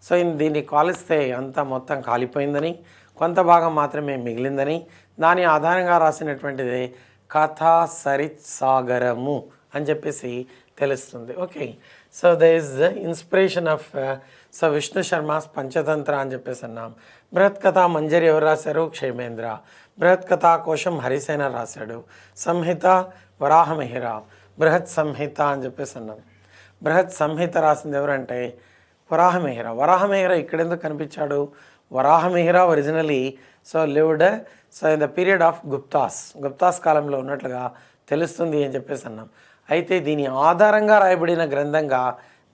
సో దీన్ని కాలిస్తే అంతా మొత్తం కాలిపోయిందని, కొంత భాగం మాత్రమే మిగిలిందని, దాని ఆధారంగా రాసినటువంటిది కథా సరిత్సాగరము అని చెప్పేసి తెలుస్తుంది. Okay, so they is the inspiration of so Vishnu Sharma's Panchatantra అని చెప్పేసి అన్నాం. బృహత్ కథా మంజరి ఎవరు రాశారు? క్షేమేంద్ర. బృహత్ కథా కోశం హరిసేన రాశాడు. సంహిత వరాహమిహిర. బృహత్ సంహిత అని చెప్పేసి అన్నాం. బృహత్ సంహిత రాసింది ఎవరంటే వరాహమిహిర. వరాహమిహిర ఇక్కడెందుకు కనిపించాడు? Varahamihira originally so lived so in the period of Guptas కాలంలో ఉన్నట్లుగా తెలుస్తుంది అని చెప్పేసి అన్నాం. అయితే దీని ఆధారంగా రాయబడిన గ్రంథంగా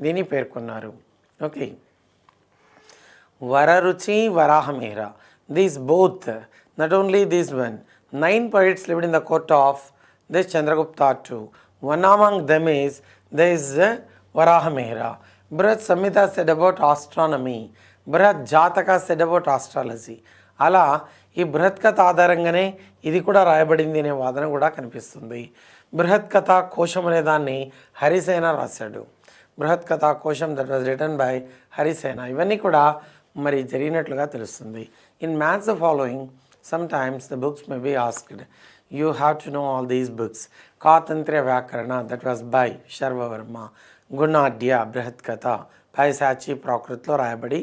దీన్ని పేర్కొన్నారు. Okay, Vararuchi Varahamihira. These both, not only this one, 9 poets lived in the court of this Chandragupta too. One among them is Varahamihira. Brihat Samhita said about astronomy. Brihat Jataka said about astrology. అలా ఈ బృహత్ కథ ఆధారంగానే ఇది కూడా రాయబడింది అనే వాదన కూడా కనిపిస్తుంది. బృహత్ కథ కోశం అనే దాన్ని హరిసేన రాశాడు. బృహత్ కథ కోశం that was written by Harisena. ఇవన్నీ కూడా మరి జరిగినట్లుగా తెలుస్తుంది. In maths the following sometimes the books may be asked. You have to know all these books. Katantriya Vyakarana, that was by Sharvavarma. Gunadhya, Brihat Katha, Paisachi Prakritlo రాయబడి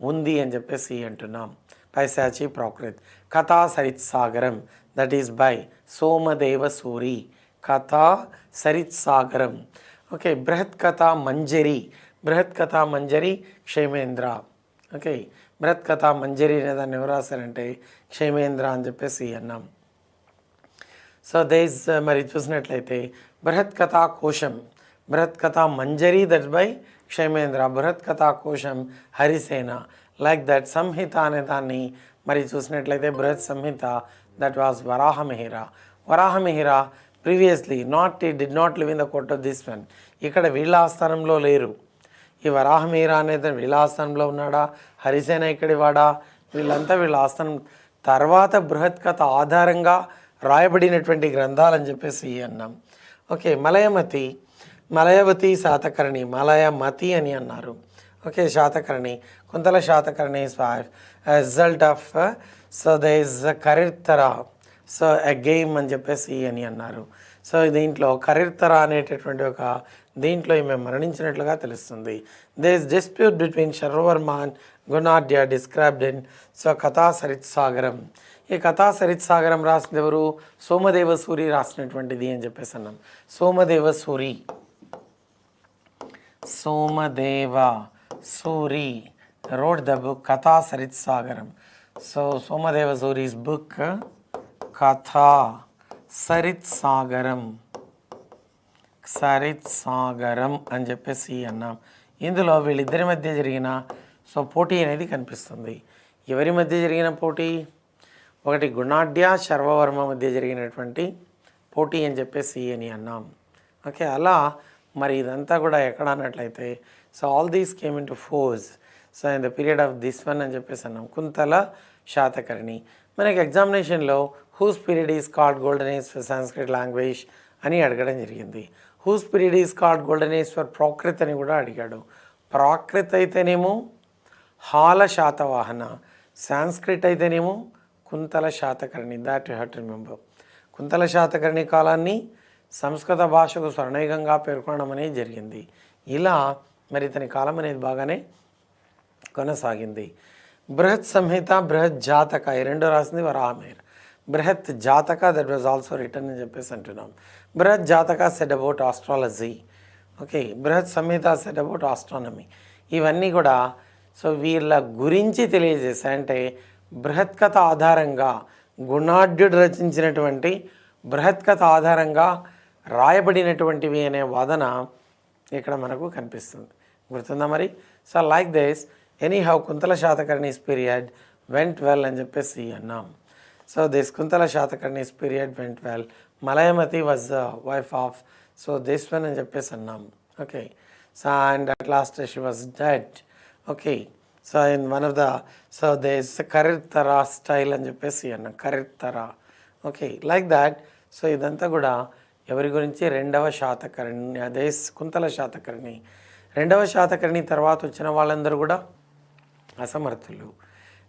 ఉంది అని చెప్పేసి అంటున్నాం. Paishachi Prakrit. Katha Saritsagaram, that is by Somadeva Suri. Katha Saritsagaram. Okay, బృహత్ కథా మంజరి. బృహత్ కథా మంజరి Kshemendra. Okay, బృహత్ కథా మంజరి అనే దాన్ని ఎవరు రాశారంటే క్షేమేంద్ర అని చెప్పేసి అన్నాం. సో దేస్ మరి చూసినట్లయితే బృహత్ కథా కోశం, బృహత్ కథా మంజరి దట్ బై క్షేమేంద్ర, బృహత్ కథా కోశం హరిసేన. లైక్ దట్ సంహిత అనే దాన్ని మరి చూసినట్లయితే Brihat Samhita that was Varahamihira. Varahamihira previously did not live in the court of this one. ఇక్కడ వీళ్ళ ఆస్థానంలో లేరు. ఈ వరాహమిహిర అనేది వీళ్ళ ఆస్థానంలో ఉన్నాడా, హరిసేన ఇక్కడి వాడా, వీళ్ళంతా వీళ్ళ ఆస్థానం. తర్వాత బృహత్ కథ ఆధారంగా రాయబడినటువంటి గ్రంథాలని చెప్పేసి అన్నాం. ఓకే, మలయవతి శాతకర్ణి, మలయమతి అని అన్నారు. Okay, Satakarni, Kuntala Satakarni result of so they is కరిర్తర, సో ఎ గేమ్ అని చెప్పేసి అని అన్నారు. సో దీంట్లో కరిర్తర అనేటటువంటి ఒక దీంట్లో ఈమె మరణించినట్లుగా తెలుస్తుంది. They is dispute between Sharvavarma and Gunadhya described in so Katha Saritsagaram. ఈ కథా సరిత్సాగరం రాసింది ఎవరు? సోమదేవ సూరి రాసినటువంటిది అని చెప్పేసి అన్నాం. Somadeva Suri wrote the book Katha Saritsagaram. So Somadeva Suri's book Katha Saritsagaram. సరిత్సాగరం అని చెప్పేసి అన్నాం. ఇందులో వీళ్ళిద్దరి మధ్య జరిగిన పోటీ అనేది కనిపిస్తుంది. ఎవరి మధ్య జరిగిన పోటీ? ఒకటి గుణాఢ్య శర్వవర్మ మధ్య జరిగినటువంటి పోటీ అని చెప్పేసి అని అన్నాం. ఓకే, అలా మరి ఇదంతా కూడా ఎక్కడ అన్నట్లయితే all these came in to force in the period of this one అని చెప్పేసి అన్నాం. కుంతల శాతకర్ణి. మనకి ఎగ్జామినేషన్లో whose period is called golden age for Sanskrit language అని అడగడం జరిగింది. Whose period is called golden age for Prakrit అని కూడా అడిగాడు. ప్రాకృత్ అయితేనేమో హాల శాతవాహన, సాంస్క్రిట్ అయితేనేమో Kuntala Satakarni. That you have to remember. Kuntala Satakarni కాలాన్ని సంస్కృత భాషకు స్వర్ణయుగంగా పేర్కొనడం అనేది జరిగింది. ఇలా మరి ఇతని కాలం అనేది బాగానే కొనసాగింది. బృహత్ సంహిత, బృహత్ జాతక ఈ రెండు రాసింది వరాహమిహిర్. బృహత్ జాతక దట్ వాజ్ ఆల్సో రిటర్న్ అని చెప్పేసి అంటున్నాం. బృహత్ జాతక సెడ్ అబౌట్ ఆస్ట్రాలజీ. ఓకే, బృహత్ సంహిత సెడ్ అబౌట్ ఆస్ట్రానమీ. ఇవన్నీ కూడా వీళ్ళ గురించి తెలియజేస్తాయి. అంటే బృహత్ కథ ఆధారంగా గుణాఢ్యుడు రచించినటువంటి బృహత్ కథ ఆధారంగా రాయబడినటువంటివి అనే వాదన ఇక్కడ మనకు కనిపిస్తుంది. గుర్తుందా మరి? Like this anyhow Kuntala Satakarnis period went well అని చెప్పేసి అన్నాం. This Kuntala Satakarnis period went well. Malayamati was wife of this one అని చెప్పేసి అన్నాం. Okay, and at last she was dead. Okay, in one of the this కరిత్తరా స్టైల్ అని చెప్పేసి అన్నాం. కరిత్తరా. Okay, like that. ఇదంతా కూడా ఎవరి గురించి? రెండవ శాతకర్ణి, అదే కుంతల శాతకర్ణి. రెండవ శాతకర్ణి తర్వాత వచ్చిన వాళ్ళందరూ కూడా అసమర్థులు.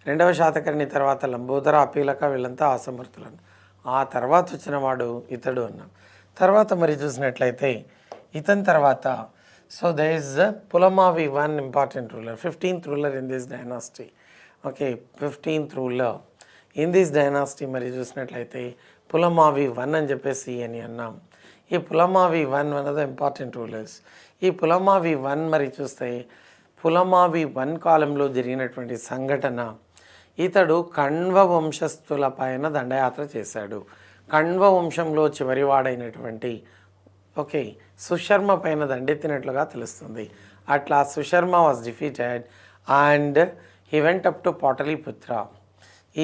రెండవ శాతకర్ణి తర్వాత లంబోదర, అపీలక వీళ్ళంతా అసమర్థులను. ఆ తర్వాత వచ్చిన వాడు ఇతడు అన్నాం. తర్వాత మరి చూసినట్లయితే ఇతని తర్వాత there is Pulamavi, one important ruler, 15th ruler in this dynasty. Okay, 15th ruler in this dynasty మరి చూసినట్లయితే పులమావి వన్ అని చెప్పేసి అని అన్నాం. ఈ Pulamavi one of the important rulers. ఈ పులమావి వన్ మరి చూస్తే పులమావి వన్ కాలంలో జరిగినటువంటి సంఘటన, ఇతడు కణ్వ వంశస్థుల పైన దండయాత్ర చేశాడు. కణ్వ వంశంలో చివరివాడైనటువంటి సుశర్మ పైన దండెత్తినట్లుగా తెలుస్తుంది. అట్లా Susharma was defeated and he went up to Pataliputra.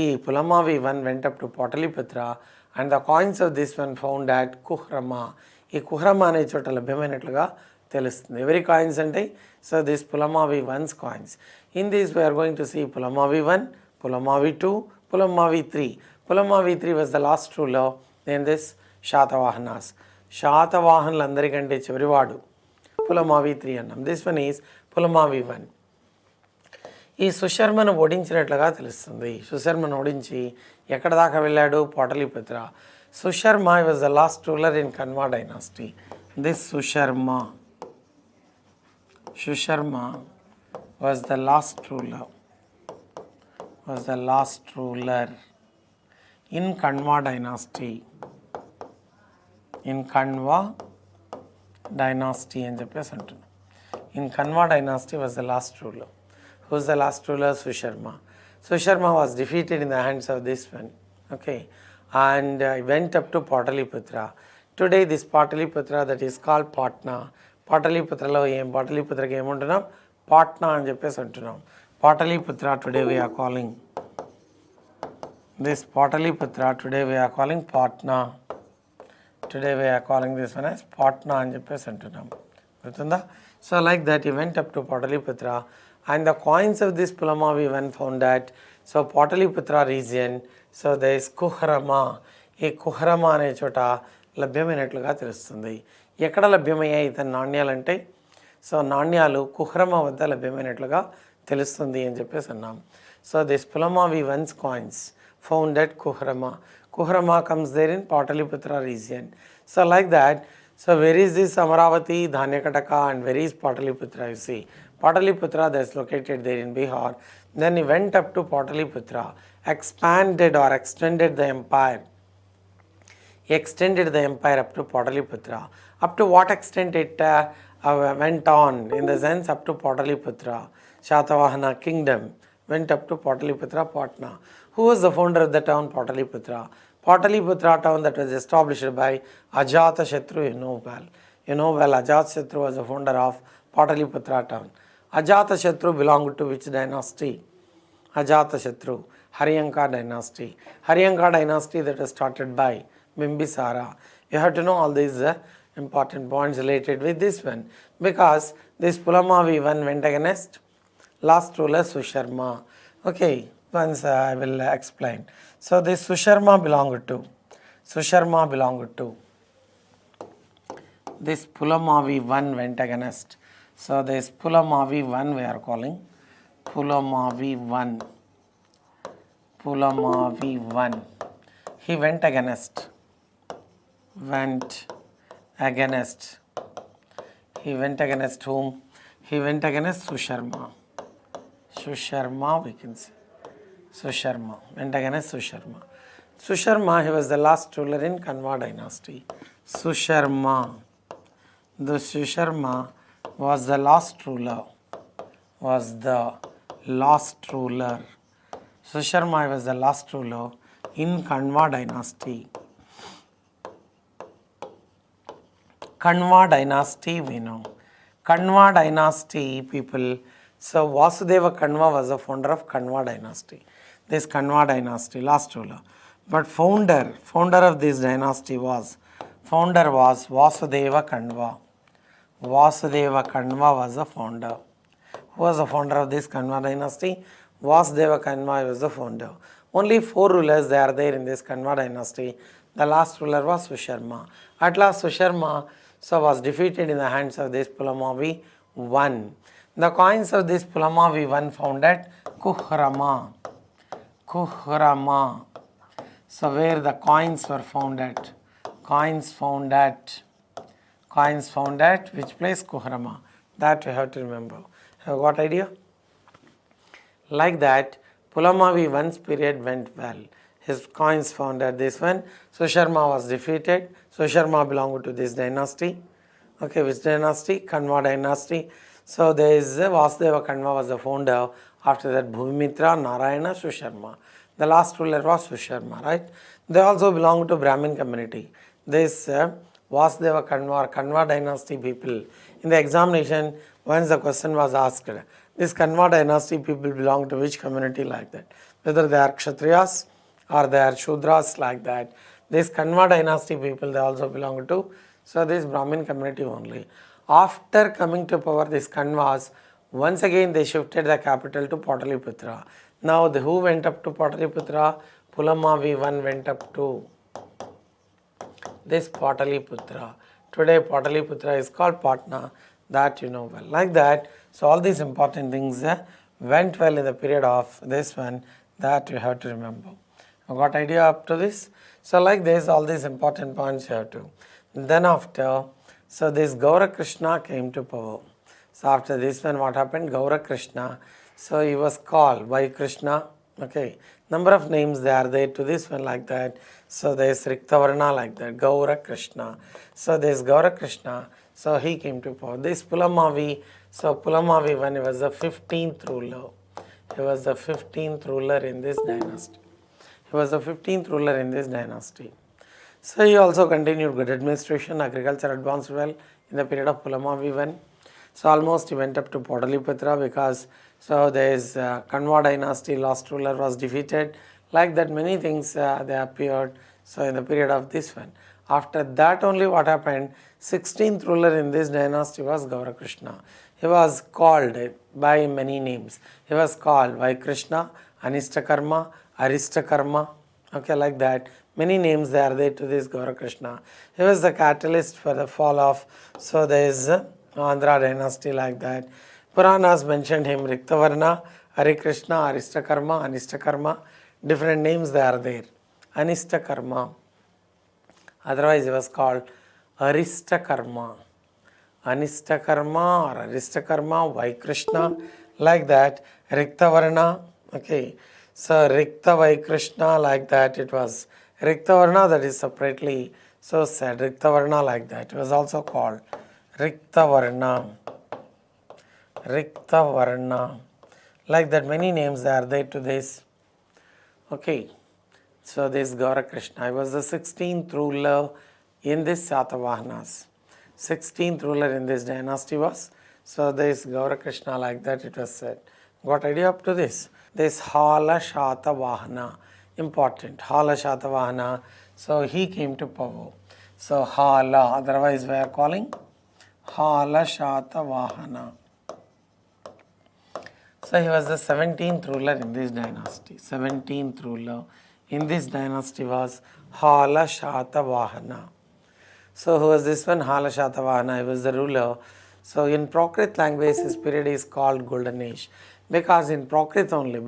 ఈ Pulamavi one went up to Pataliputra and the coins of this one found at Kuhrama. ఈ కుహ్రమా అనే చోట లభ్యమైనట్లుగా తెలుస్తుంది. ఎవరి కాయిన్స్ అంటే this Pulamavi one's coins. In this we are going to see Pulamavi one, Pulamavi two, Pulamavi three. Pulamavi three was the last ruler in this Satavahanas. శాతవాహనులందరికంటే చివరివాడు Pulamavi three అన్నాం. This one is Pulamavi one. ఈ సుశర్మను ఓడించినట్లుగా తెలుస్తుంది. సుశర్మను ఓడించి ఎక్కడ దాకా వెళ్ళాడు? Pataliputra. Susharma was the last ruler in Kanva dynasty. This Susharma was the last ruler in Kanva dynasty. In Kanva dynasty అని చెప్పేసి అంటున్నాం. In Kanva dynasty was the last ruler. Who was the last ruler? Susharma. Susharma was defeated in the hands of this one. Okay, and went up to Pataliputra. Today this Pataliputra that is called Patna. Pataliputralo Pataliputra game untunam Patna అని చెప్పేసి అంటున్నాం. Pataliputra today we are calling this Pataliputra. Today we are calling Patna. Today we are calling this one as Patna అని చెప్పేసి అంటున్నాం. గుర్తుందా? So like that he went up to Pataliputra and the coins of this Pulamavi when found at Pataliputra region. So there is Kuhrama. ఈ కుహ్రమా అనే చోట లభ్యమైనట్లుగా తెలుస్తుంది. ఎక్కడ లభ్యమయ్యాయి ఇతని నాణ్యాలంటే నాణ్యాలు కుహ్రమ వద్ద లభ్యమైనట్లుగా తెలుస్తుంది అని చెప్పేసి అన్నాం. This Pulamavi one's coins found at Kuhrama. Kuhrama comes there in Pataliputra region. Like that, where is this Amaravati, Dhanyakataka and where is Pataliputra? You see, Pataliputra that is located there in Bihar. Then he went up to Pataliputra, expanded or extended the empire. He extended the empire up to Pataliputra. Up to what extent it went on? In the sense up to Pataliputra. Satavahana Kingdom went up to Pataliputra, Patna. Who was the founder of the town? Pataliputra. Pataliputra town that was established by Ajatashatru, you know well. You know well, Ajatashatru was the founder of Pataliputra town. Ajatashatru belonged to which dynasty? Ajatashatru, Haryanka dynasty. Haryanka dynasty that was started by Bimbisara. You have to know all these important points related with this one, because this Pulamavi one went against last ruler Susharma. Okay, once I will explain. So this Susharma belonged to this Pulamavi one went against. So this Pulamavi one we are calling Pulamavi one. He went against. He went against whom? He went against Susharma. We can say. Susharma. Went against Susharma. Susharma, he was the last ruler in Kanva dynasty. Susharma was the last ruler. Susharma was the last ruler in Kanva dynasty. Kanva dynasty we know. Kanva dynasty people. So Vasudeva Kanva was the founder of Kanva dynasty. This Kanva dynasty, last ruler. But founder of this dynasty was Vasudeva Kanva. Vasudeva Kanva was the founder. Who was the founder of this Kanva dynasty? Vasudeva Kanva was the founder. Only 4 rulers they are there in this Kanva dynasty. The last ruler was Susharma. At last Susharma was defeated in the hands of this Pulamavi I. The coins of this Pulamavi I found at Kuhrama. So where the coins were found at? Coins found at which place? Kuhrama. That you have to remember. Have you got idea? Like that, Pulamavi I's period went well. His coins found at this one. Susharma was defeated. Susharma belonged to this dynasty. Okay, which dynasty? Kanva dynasty. So there is Vasudeva Kanva was the founder. After that, Bhumimitra, Narayana, Susharma. The last ruler was Susharma, right? They also belong to Brahmin community. This Vasudeva Kanva or Kanva dynasty people. In the examination, once the question was asked, this Kanva dynasty people belong to which community like that? Whether they are Kshatriyas or they are Shudras like that. This Kanva dynasty people they also belong to. So this Brahmin community only. After coming to power, these Kanvas, once again they shifted the capital to Pataliputra. Now who went up to Pataliputra? Pulamavi I went up to this Pataliputra. Today Pataliputra is called Patna. That you know well. Like that, so all these important things went well in the period of this one. That you have to remember. You got idea up to this? So like this, all these important points you have to. Then after, so this Gaurakrishna came to power. So after this one, what happened? Gaurakrishna. So he was called by Krishna. Okay, number of names they are there to this one like that. So there is Riktavarna like that. Gaurakrishna. So this Gaurakrishna. So he came to power. This Pulamavi. So Pulamavi when he was the 15th ruler. He was the 15th ruler in this dynasty. So he also continued good administration, agriculture advanced well in the period of Pulamavi I. So almost he went up to Pataliputra because so there is Kanva dynasty, last ruler was defeated. Like that many things they appeared. So in the period of this one. After that only what happened, 16th ruler in this dynasty was Gaurakrishna. He was called by many names. He was called by Krishna, Anistakarma, Aristakarma. Okay, like that. Many names they are there to this Gaurakrishna. He was the catalyst for the fall of, so there is Andhra dynasty like that. Puranas mentioned him Riktavarna, Harikrishna, Aristakarma, Anistakarma. Different names they are there. Anistakarma. Otherwise he was called Aristakarma. Anistakarma or Aristakarma, Vaikrishna, like that. Riktavarna, okay. So Rikta Vaikrishna, like that it was. Riktavarna, that is separately so said. Riktavarna, like that. It was also called Riktavarna. Like that many names are there to this. Okay. So this Gaurakrishna, I was the 16th ruler in this Satavahanas. 16th ruler in this dynasty was. So this Gaurakrishna, like that it was said. Got idea up to this? This Hala Satavahana, important. Hala Satavahana. So he came to power. So Hala, otherwise we are calling Hala Satavahana. So he was the 17th ruler in this dynasty. 17th ruler in this dynasty was Hala Satavahana. So who was this one? Hala Satavahana. He was the ruler. So in Prakrit language, his period is called Golden Age, because in Prakrit only,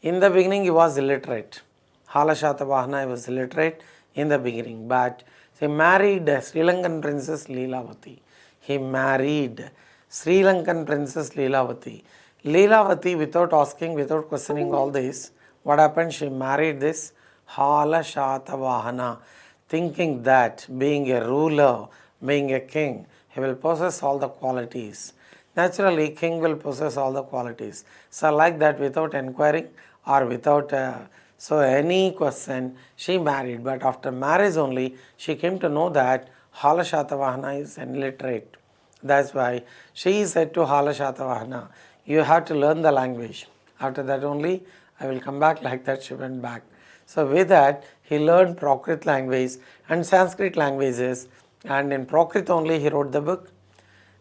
in the beginning he was illiterate. Hala Satavahana, he was illiterate in the beginning, but he married Sri Lankan princess Leelavati. He married Sri Lankan princess Leelavati. Leelavati, without asking, without questioning all this, what happened? She married this Hala Satavahana, thinking that being a ruler, being a king, he will possess all the qualities. Naturally, king will possess all the qualities. So like that, without inquiring or without any question, she married. But after marriage only, she came to know that Hala Satavahana is illiterate. That's why she said to Hala Satavahana, you have to learn the language. After that only, I will come back. Like that, she went back. So with that, he learned Prakrit language and Sanskrit languages. And in Prakrit only, he wrote the book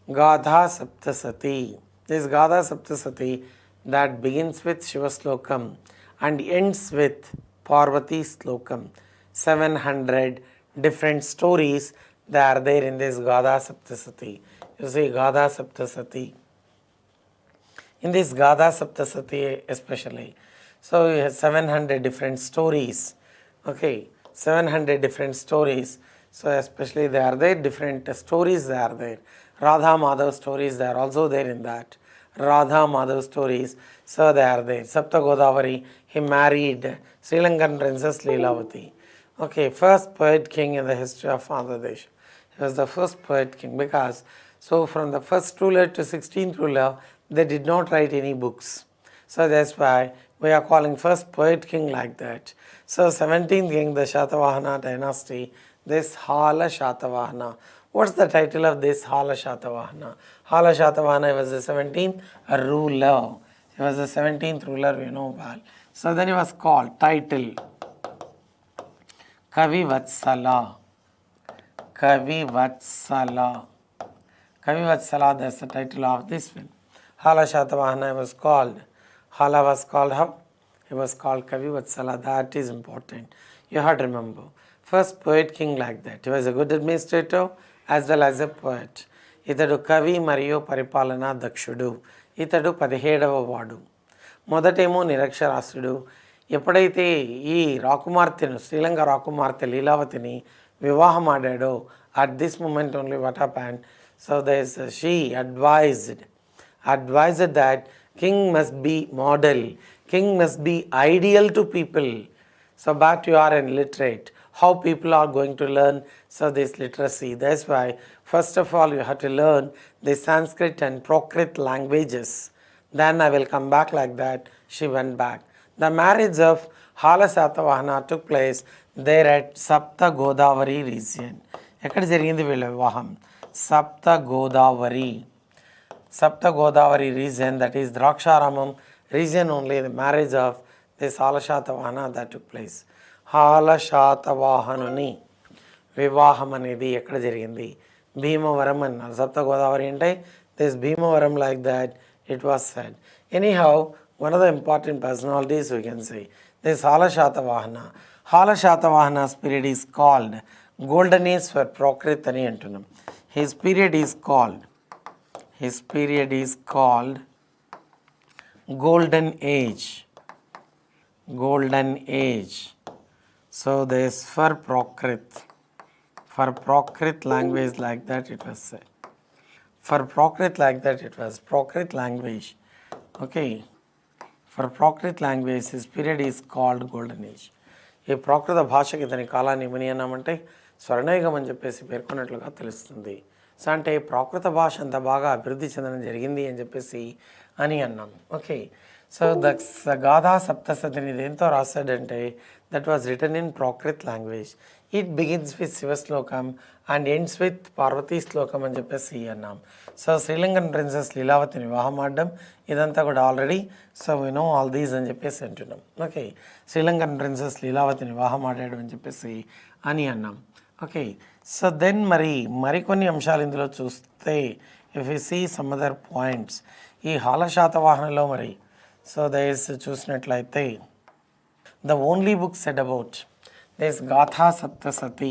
Gadha Saptasati. This Gadha Saptasati that begins with Shiva Slokam and ends with Parvati Slokam. 700 different stories that are there in this Gadha Saptasati. You see, Gadha Saptasati. In this Gadha Saptasati especially. So you have 700 different stories. Okay, 700 different stories. So especially they are there, different stories they are there. Radha Madhav stories, they are also there in that. Radha Madhav stories, so they are there. Sapta Godavari, he married Sri Lankan princess Leelavati. Okay, first poet king in the history of Andhra Pradesh. He was the first poet king because, so from the first ruler to 16th ruler, they did not write any books. So that's why we are calling first poet king like that. So 17th king, the Satavahana dynasty, this Hala Satavahana. What's the title of this Hala Satavahana? Hala Satavahana was the 17th ruler. He was the 17th ruler, we know well. So then he was called, title, Kavi Vatsala. Kavi Vatsala. Kavi Vatsala, that's the title of this one. Hala Satavahana was called. Hala was called how? He was called Kavi Vatsala. That is important. You have to remember. First poet king like that. He was a good administrator as well as a poet. ఇతడు కవి మరియు పరిపాలనా దక్షుడు. ఇతడు 17వ వాడు. మొదటేమో నిరక్షరాస్యుడు. ఎప్పుడైతే ఈ రాకుమార్తెను, శ్రీలంక రాకుమార్తె లీలావతిని వివాహం ఆడాడో, at this moment only what happened? So she advised that king must be model, king must be ideal to people. So but you are illiterate. How people are going to learn this literacy? That's why first of all you have to learn the Sanskrit and Prakrit languages. Then I will come back like that. She went back. The marriage of Hala Satavahana took place there at Sapta Godavari region. ఎక్కడ జరిగింది వీళ్ళ వివాహం? Sapta Godavari region, that is Draksharamam region only, the marriage of this Hala Satavahana that took place. Hala Satavahanuni వివాహం అనేది ఎక్కడ జరిగింది? భీమవరం అన్నారు. Sapta Godavari అంటే this Bhimavaram, like that it was said. Anyhow, one of the important personalities we can say, this Hala Satavahana. Hala Satavahana's period is called Golden Age for Prakrit అని అంటున్నాం. His period is called Golden Age. Golden Age. So this for Prakrit language, like that it was said. For Prakrit like that it was. Prakrit language. Okay. For Prakrit language, his period is called Golden Age. ఈ ప్రాకృత భాషకి ఇతని కాలాన్ని ఏమని అన్నామంటే స్వర్ణయుగం అని చెప్పేసి పేర్కొన్నట్లుగా తెలుస్తుంది. So అంటే ప్రాకృత భాష అంత బాగా అభివృద్ధి చెందడం జరిగింది అని చెప్పేసి అని అన్నాం. ఓకే. సో ద గాథా సప్తసతిని దేంతో రాశాడంటే that was written in Prakrit language. It begins with శివశ్లోకం అండ్ ఎండ్స్ విత్ పార్వతీ శ్లోకం అని చెప్పేసి అన్నాం. సో శ్రీలంకన్ ప్రిన్సెస్ లీలావతిని వివాహం ఆడడం ఇదంతా కూడా already so we know all these అని చెప్పేసి అంటున్నాం. ఓకే, శ్రీలంకన్ ప్రిన్సెస్ లీలావతిని వివాహం ఆడాడు అని చెప్పేసి అని అన్నాం. ఓకే, సో దెన్ మరికొన్ని అంశాలు ఇందులో చూస్తే if you see some other points ఈ హాల శాతవాహనలో సో దయస్ చూసినట్లయితే the only book said about this Gatha Saptasati.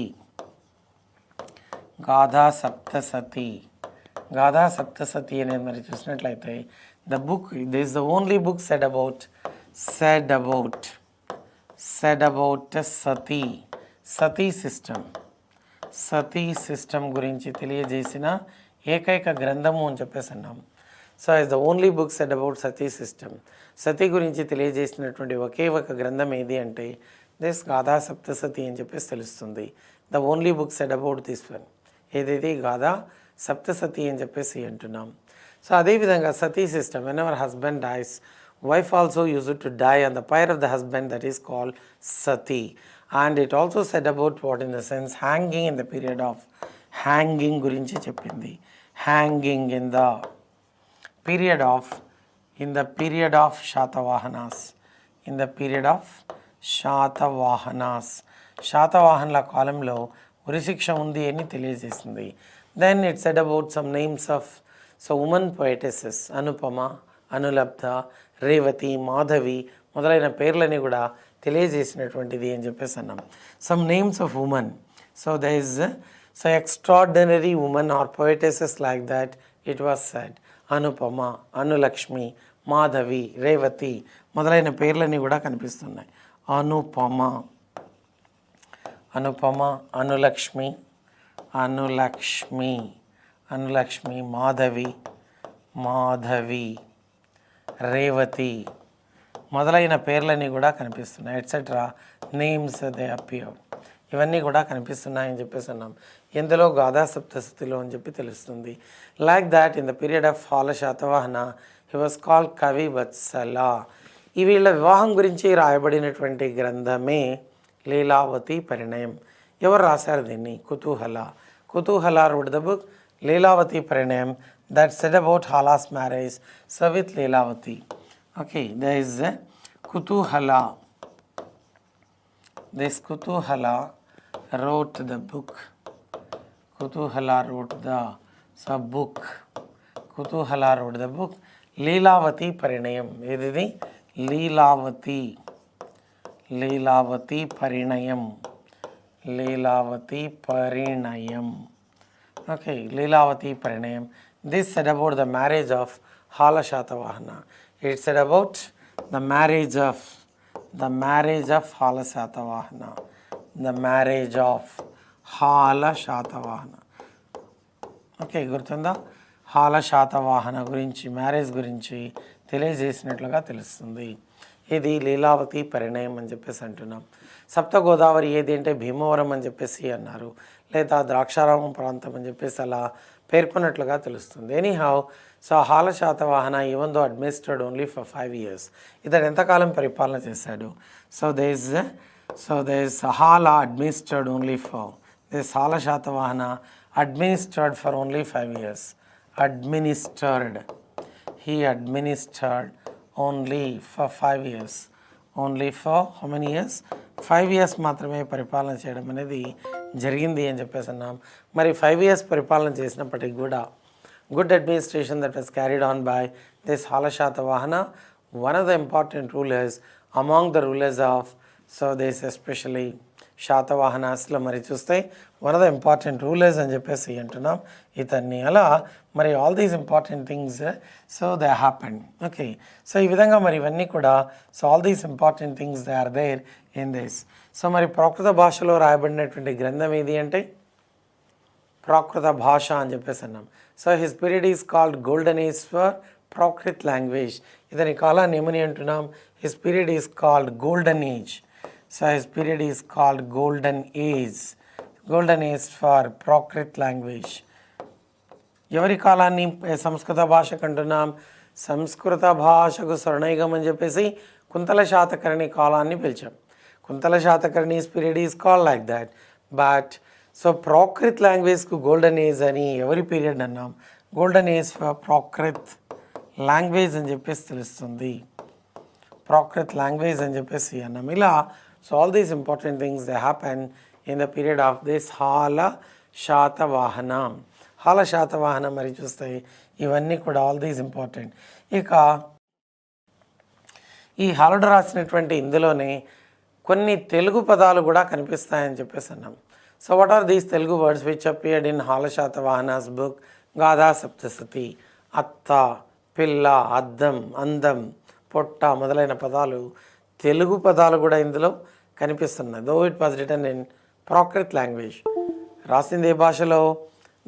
Gatha Saptasati అనేది చూసినట్లయితే the book this the only book said about sati system గురించి తెలియజేసిన ఏకైక గ్రంథము అని చెప్పేసి అన్నాం. So is the only book said about sati system. Sati గురించి తెలియజేసినటువంటి ఒకే ఒక గ్రంథం ఏది అంటే దిస్ గాథా సప్తసతి అని చెప్పేసి తెలుస్తుంది. The only book said about this one ఏదైతే గాథా సప్తసతి అని చెప్పేసి అంటున్నాం. సో అదేవిధంగా sati system whenever husband dies wife also used to die on the pyre of the husband, that is called sati. And it also said about what in the sense hanging in the period of hanging గురించి చెప్పింది. hanging in the period of శాతవాహనుల కాలంలో ఉరిశిక్ష ఉంది అని తెలియజేసింది. Then it said about some names of women poetesses Anupama, Anulabdha, Revati, Madhavi మొదలైన పేర్లని కూడా తెలియజేసినటువంటిది అని చెప్పేసి అన్నాం. Some names of women. So there is extraordinary women are poetesses like that it was said. Anupama, Anulakshmi, Madhavi, Revati మొదలైన పేర్లని కూడా కనిపిస్తున్నాయి. అనుపమ, అనులక్ష్మి, మాధవి, రేవతి మొదలైన పేర్లని కూడా కనిపిస్తున్నాయి. Etcetera names they appear. ఇవన్నీ కూడా కనిపిస్తున్నాయని చెప్పేసి అన్నాం. ఇందులో గాథా సప్తశతిలో అని చెప్పి తెలుస్తుంది. Like that in the period of Hala Satavahana he was called Kavi Vatsala. ఈ వీళ్ళ వివాహం గురించి రాయబడినటువంటి గ్రంథమే లీలావతి పరిణయం. ఎవరు రాశారు దీన్ని? కుతూహల wrote the book Leelavathi Parinayam that said about Hala's marriage with Leelavati. Okay, there is a Kutuhala. This Kutuhala wrote the book. Kutuhala wrote the book Leelavati Parinayam. Edidi Leelavati Parinayam. Okay, Leelavati Parinayam. This said about the marriage of Hala Satavahana. It said about the marriage of Hala Satavahana. The marriage of Hala Satavahana. Okay, గుర్తుందా? హాల శాతవాహన గురించి marriage గురించి తెలియజేసినట్లుగా తెలుస్తుంది. ఇది లీలావతి పరిణయం అని చెప్పేసి అంటున్నాం. సప్త గోదావరి ఏది అంటే భీమవరం అని చెప్పేసి అన్నారు, లేదా ద్రాక్షారామం ప్రాంతం అని చెప్పేసి అలా పేర్కొన్నట్లుగా తెలుస్తుంది. Anyhow so Hala Satavahana even though administered only for 5 years. ఇతడు ఎంతకాలం పరిపాలన చేశాడు? So these Hala administered only for this Hala Satavahana administered for only 5 years. He administered only for 5 years. Only for how many years? 5 years మాత్రమే పరిపాలన చేయడం అనేది జరిగింది అని చెప్పేసి అన్నాం. మరి 5 years పరిపాలన చేసినప్పటికీ కూడా good administration that was carried on by this Hala Satavahana. One of the important rulers among the rulers of so this especially శాతవాహనాస్లో మరి చూస్తే one of the important rulers అని చెప్పేసి అంటున్నాం ఇతన్ని. అలా మరి all these important things so they happened. Okay, so ఈ విధంగా మరి ఇవన్నీ కూడా so all these important things they are there in this. So మరి ప్రాకృత భాషలో రాయబడినటువంటి గ్రంథం ఏది అంటే ప్రాకృత భాష అని చెప్పేసి అన్నాం. So his period is called golden age for Prakrit language. ఇతని కాలాన్ని ఏమని అంటున్నాం? His period is called golden age. So his period is called golden age for Prakrit language. ఎవరి కాలాన్ని సంస్కృత భాషకు అంటున్నాం? సంస్కృత భాషకు స్వర్ణయుగం అని చెప్పేసి కుంతల శాతకర్ణి కాలాన్ని పిలిచాం. Kuntala Satakarni's period is called like that. But so Prakrit లాంగ్వేజ్కు గోల్డెన్ ఏజ్ అని ఎవరి పీరియడ్ అన్నాం? Golden age for Prakrit language అని చెప్పేసి తెలుస్తుంది. ప్రాకృత్ లాంగ్వేజ్ అని చెప్పేసి అన్నాం. ఇలా so all these important things they happen in the period of this Hala Satavahana. Hala Satavahana మరి చూస్తే ఇవన్నీ కూడా ఆల్ దీస్ ఇంపార్టెంట్. ఇక ఈ హాలుడు రాసినటువంటి ఇందులోనే కొన్ని తెలుగు పదాలు కూడా కనిపిస్తాయని చెప్పేసి అన్నాం. So what are these Telugu words which appeared in Hala Satavahanas book Gatha Saptashati? అత్త, పిల్ల, అద్దం, అందం, పొట్ట మొదలైన పదాలు తెలుగు పదాలు కూడా ఇందులో కనిపిస్తున్నాయి. Though it was written in Prakrit language. రాసింది ఏ భాషలో?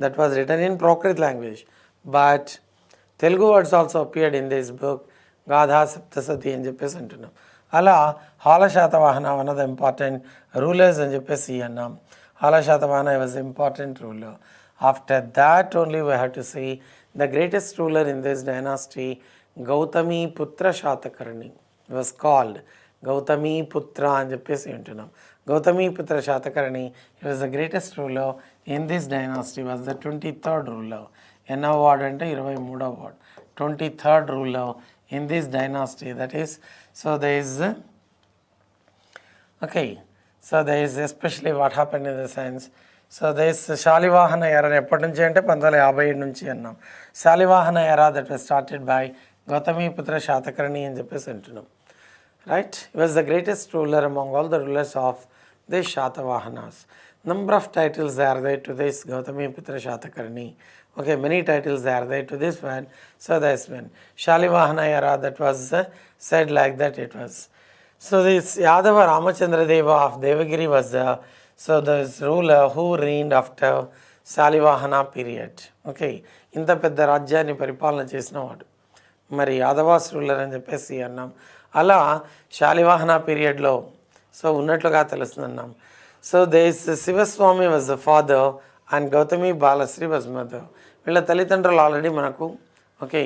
That was written in Prakrit language. But Telugu words also appeared in this book Gatha Saptashati అని చెప్పేసి అంటున్నాం. అలా Hala Satavahana one of the important rulers అని చెప్పేసి అన్నాం. Hala Satavahana was important ruler. After that only we have to see the greatest ruler in this dynasty, Gautamiputra Satakarni was called. Gautamiputra అని చెప్పేసి అంటున్నాం. Gautamiputra Satakarni was the greatest ruler in this dynasty, was the 23rd ruler. ఎన్నో వార్డ్ అంటే 23వ వార్డ్. 23rd ruler in this dynasty, that is, so there is okay, so there is especially what happened in the sense, so there is Shalivahana ఎరా. ఎప్పటి నుంచి అంటే 1957 నుంచి అన్నాం. శాలివాహన ఎరా that was started by Gautamiputra Satakarni అని చెప్పేసి అంటున్నాం. Right, he was the greatest ruler among all the rulers of the Satavahanas. Number of titles are there to this Gautamiputra Satakarni. Okay, many titles are there to this one. So that's when Shalivahana era, that was said like that it was. So this Yadava Ramachandra Deva of Devagiri was the this ruler who reigned after Shalivahana period. Okay, ఇంత పెద్ద రాజ్యాన్ని పరిపాలన చేసిన వాడు మరి Yadavs ruler అని చెప్పేసి అన్నాం. అలా శాలివాహన పీరియడ్లో సో ఉన్నట్లుగా తెలుస్తుందన్నాం. So these Sivaswami was the father and Gautami Balasri was mother. వీళ్ళ తల్లిదండ్రులు ఆల్రెడీ మనకు ఓకే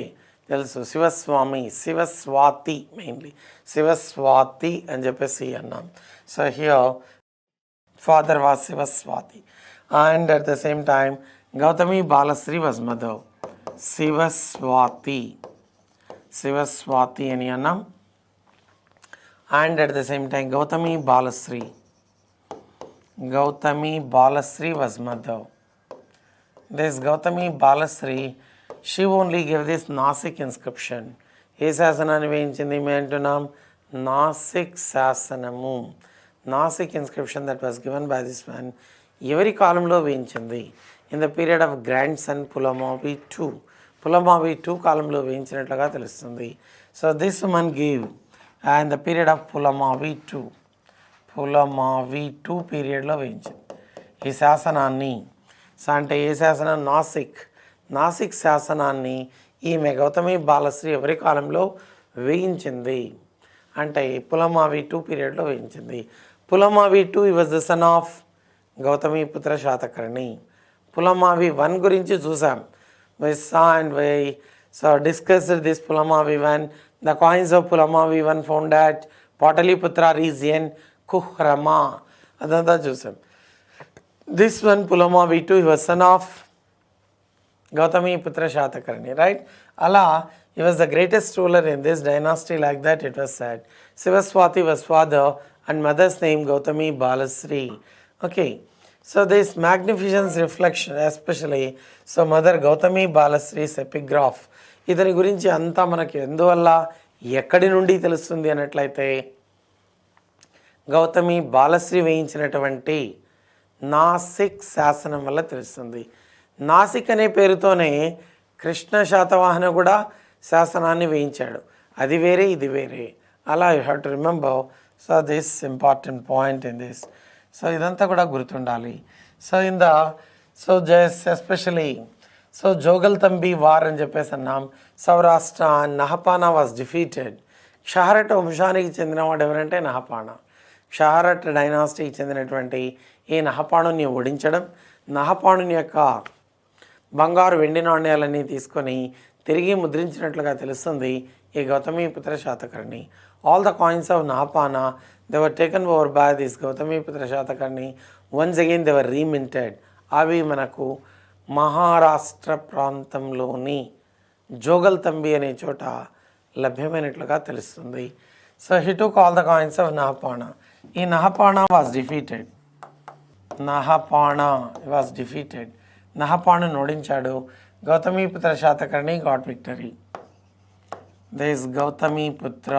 తెలుసు. శివస్వామి, శివస్వాతి, మెయిన్లీ శివస్వాతి అని చెప్పేసి అన్నాం. So here father was Sivaswati and at the same time Gautami Balasri was mother. Sivaswati, Sivaswati అని అన్నాం. And at the same time Gautami Balasri, Gautami Balasri was mother. This Gautami Balasri, she only gave this Nasik inscription. ఏ శాసనాన్ని వేయించింది మేము అంటున్నాం? నాసిక్ శాసనము. Nasik inscription that was given by this man. ఎవరి కాలంలో వేయించింది? In the period of grandson Pulamavi II. Pulamavi II కాలంలో వేయించినట్లుగా తెలుస్తుంది. So this man give and the period of Pulamavi II. Pulamavi II పీరియడ్లో వేయించింది ఈ శాసనాన్ని. సో అంటే ఏ శాసనం? నాసిక్. నాసిక్ శాసనాన్ని ఈమె గౌతమి బాలశ్రీ ఎవరి కాలంలో వేయించింది అంటే పులమావి II పీరియడ్లో వేయించింది. Pulamavi II was the son of Gautamiputra Satakarni. Pulamavi I గురించి చూసాం. we saw and we discussed this Pulamavi I. The coins of Pulamavi I found at Pataliputra region, Kuhrama. అదంతా చూసాం. This one Pulamavi II, he was son of Gautamiputra Satakarni, right? అలా he was the greatest ruler in this dynasty, like that it was said. Sivaswati was father and mother's name Gautami Balasri. Okay, so this magnificence reflection especially, so mother Gautami Balasri's epigraph. ఇతని గురించి అంతా మనకి ఎందువల్ల ఎక్కడి నుండి తెలుస్తుంది అన్నట్లయితే గౌతమి బాలశ్రీ వేయించినటువంటి నాసిక్ శాసనం వల్ల తెలుస్తుంది. నాసిక్ అనే పేరుతోనే కృష్ణ శాతవాహన కూడా శాసనాన్ని వేయించాడు. అది వేరే, ఇది వేరే. అలా you have to remember. So this important point in this. So ఇదంతా కూడా గుర్తుండాలి. So in the just especially Jogaltambi war అని చెప్పేసి అన్నాం. Saurashtra Nahapana was defeated. షహరట వంశానికి చెందినవాడు ఎవరంటే నహపాణ. షహరట డైనాసిటీకి చెందినటువంటి ఈ నహపాణుని ఓడించడం, నహపాణుని యొక్క బంగారు వెండి నాణ్యాలన్నీ తీసుకొని తిరిగి ముద్రించినట్లుగా తెలుస్తుంది ఈ Gautamiputra Satakarni. All the coins of Nahapana they were taken over by this Gautamiputra Satakarni once again they were reminted. అవి మనకు మహారాష్ట్ర ప్రాంతంలోని జోగల్తంబి అనే చోట లభ్యమైనట్లుగా తెలుస్తుంది. So he took all the coins of Nahapana. ఈ నహపాణ వాజ్ డిఫీటెడ్. నహపాణను ఓడించాడు. Gautamiputra Satakarni got victory. This Gautamiputra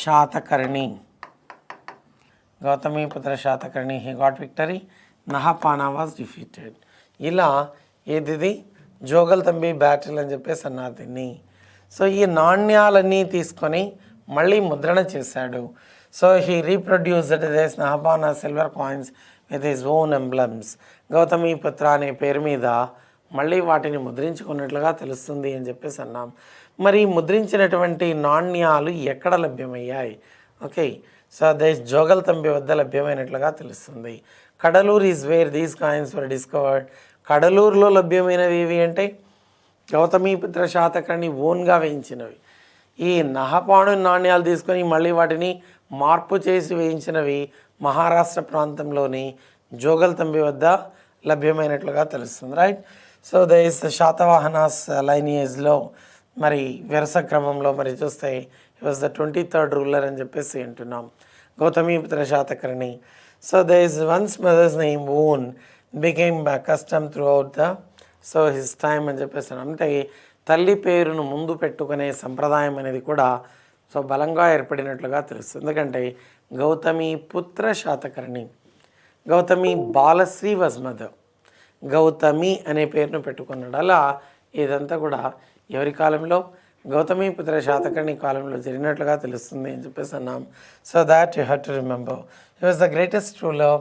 Satakarni he got victory. Nahapana was defeated. ఇలా ఏది జోగల్తంబి బ్యాటిల్ అని చెప్పేసి అన్నారు దీన్ని. సో ఈ నాణ్యాలన్నీ తీసుకొని మళ్ళీ ముద్రణ చేశాడు. So he reproduced this Nahapana silver coins with his own emblems. Gautamiputra అనే పేరు మీద మళ్ళీ వాటిని ముద్రించుకున్నట్లుగా తెలుస్తుంది అని చెప్పేసి అన్నాం. మరి ముద్రించినటువంటి నాణ్యాలు ఎక్కడ లభ్యమయ్యాయి? ఓకే, సో దిస్ జోగల్తంబి వద్ద లభ్యమైనట్లుగా తెలుస్తుంది. Cuddalore is where these coins were discovered. కడలూరులో లభ్యమైనవి ఏవి అంటే గౌతమిపుత్ర శాతకర్ణి ఓన్గా వేయించినవి. ఈ నహపాణు నాణ్యాలు తీసుకొని మళ్ళీ వాటిని మార్పు చేసి వేయించినవి మహారాష్ట్ర ప్రాంతంలోని జోగల్తంబి వద్ద లభ్యమైనట్లుగా తెలుస్తుంది. రైట్. సో దిస్ శాతవాహనాస్ లైనియేజ్లో మరి వరుస క్రమంలో మరి చూస్తే హి వాజ్ ద 23rd రూలర్ అని చెప్పేసి అంటున్నాం Gautamiputra Satakarni. So this once mother's name own became custom through out the so his time అని చెప్పేసి. అంటే తల్లి పేరును ముందు పెట్టుకునే సంప్రదాయం అనేది కూడా సో బలంగా ఏర్పడినట్లుగా తెలుస్తుంది. ఎందుకంటే గౌతమిపుత్ర శాతకర్ణి, గౌతమి బాలశ్రీ వాజ్ మదర్, గౌతమి అనే పేరును పెట్టుకున్నాడు. అలా ఇదంతా కూడా ఎవరి కాలంలో? గౌతమిపుత్ర శాతకర్ణి కాలంలో జరిగినట్లుగా తెలుస్తుంది అని చెప్పేసి అన్నాం. So that you have to remember. He was the greatest ruler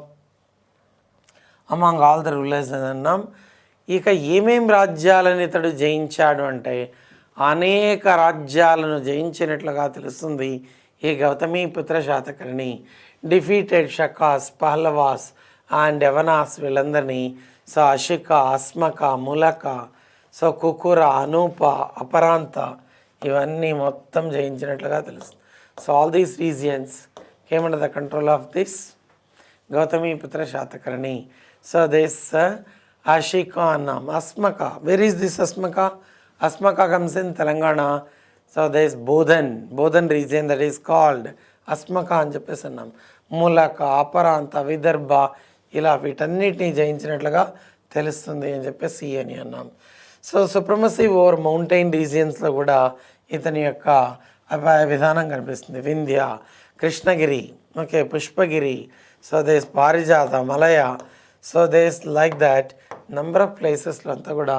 among all the rulers అని అన్నాం. ఇక ఏమేం రాజ్యాలను ఇతడు జయించాడు అంటే అనేక రాజ్యాలను జయించినట్లుగా తెలుస్తుంది ఈ గౌతమిపుత్ర శాతకర్ణి. డిఫీటెడ్ షకాస్, పహలవాస్ అండ్ యవనాస్ వీళ్ళందరినీ. సో అశిక, అస్మక, ములక, సో కుకుర, అనూప, అపరాంత ఇవన్నీ మొత్తం జయించినట్లుగా తెలుస్తుంది. So all these regions came under the control of this Gautamiputra Satakarni. So this Ashika Annam, Asmaka. Where is this Asmaka? Asmaka comes in Telangana. So there is Bodhan region that is called Asmaka అని చెప్పేసి అన్నాం. మూలక, అపరాంత, విదర్భ ఇలా వీటన్నిటిని జయించినట్లుగా తెలుస్తుంది అని చెప్పేసి అని అన్నాం. సో సుప్రమసీ ఓవర్ మౌంటైన్ రీజియన్స్లో కూడా ఇతని యొక్క విధానం కనిపిస్తుంది. Vindhya, Krishnagiri, okay, Pushpagiri, so these Parijata, Malaya, so these like that number of ప్లేసెస్లో అంతా కూడా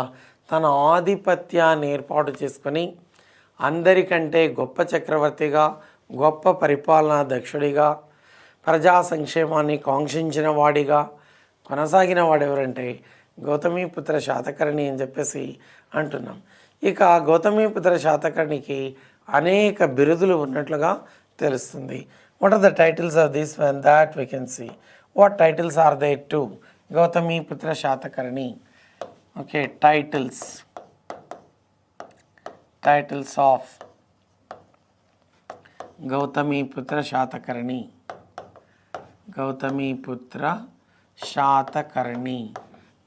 తన ఆధిపత్యాన్ని ఏర్పాటు చేసుకొని అందరికంటే గొప్ప చక్రవర్తిగా, గొప్ప పరిపాలనా దక్షుడిగా, ప్రజా సంక్షేమాన్ని కాంక్షించిన వాడిగా కొనసాగిన వాడెవరంటే గౌతమిపుత్ర శాతకర్ణి అని చెప్పేసి అంటున్నాం. ఇక గౌతమిపుత్ర శాతకర్ణికి అనేక బిరుదులు ఉన్నట్లుగా తెలుస్తుంది. What are the titles of this one? That we can see. What titles are they to Gautamiputra Satakarni? Okay, titles of Gautamiputra Satakarni.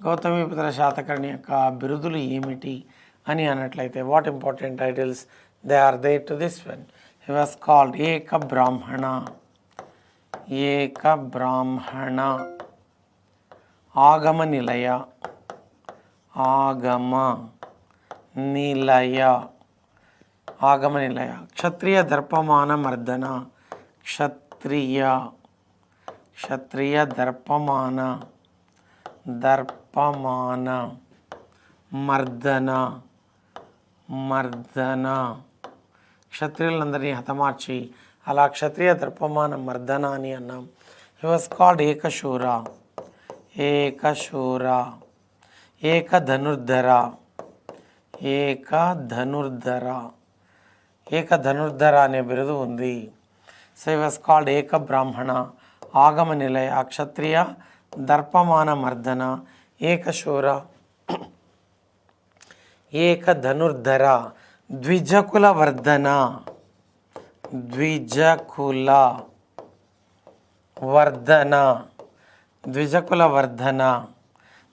Gautamiputra Satakarni యొక్క బిరుదులు ఏమిటి అని అన్నట్లయితే what important titles they are they to this one? He was called Eka Brahmana, ఆగమ నిలయ, క్షత్రియ దర్పమాన మర్దన, క్షత్రియ దర్పమాన మర్దన క్షత్రియులందరినీ హతమార్చి అలా క్షత్రియ దర్పమాన మర్దన అని అన్నాం. హి వాస్ కాల్డ్ ఏకశూర, ఏకధనుర్ధర అనే బిరుదు ఉంది. So he was called Eka Brahmana, ఆగమ నిలయ, క్షత్రియ దర్పమాన మర్దన, ఏకశూర, ఏకధనుర్ధర, ద్విజకుల వర్ధన, ద్విజకుల వర్ధన,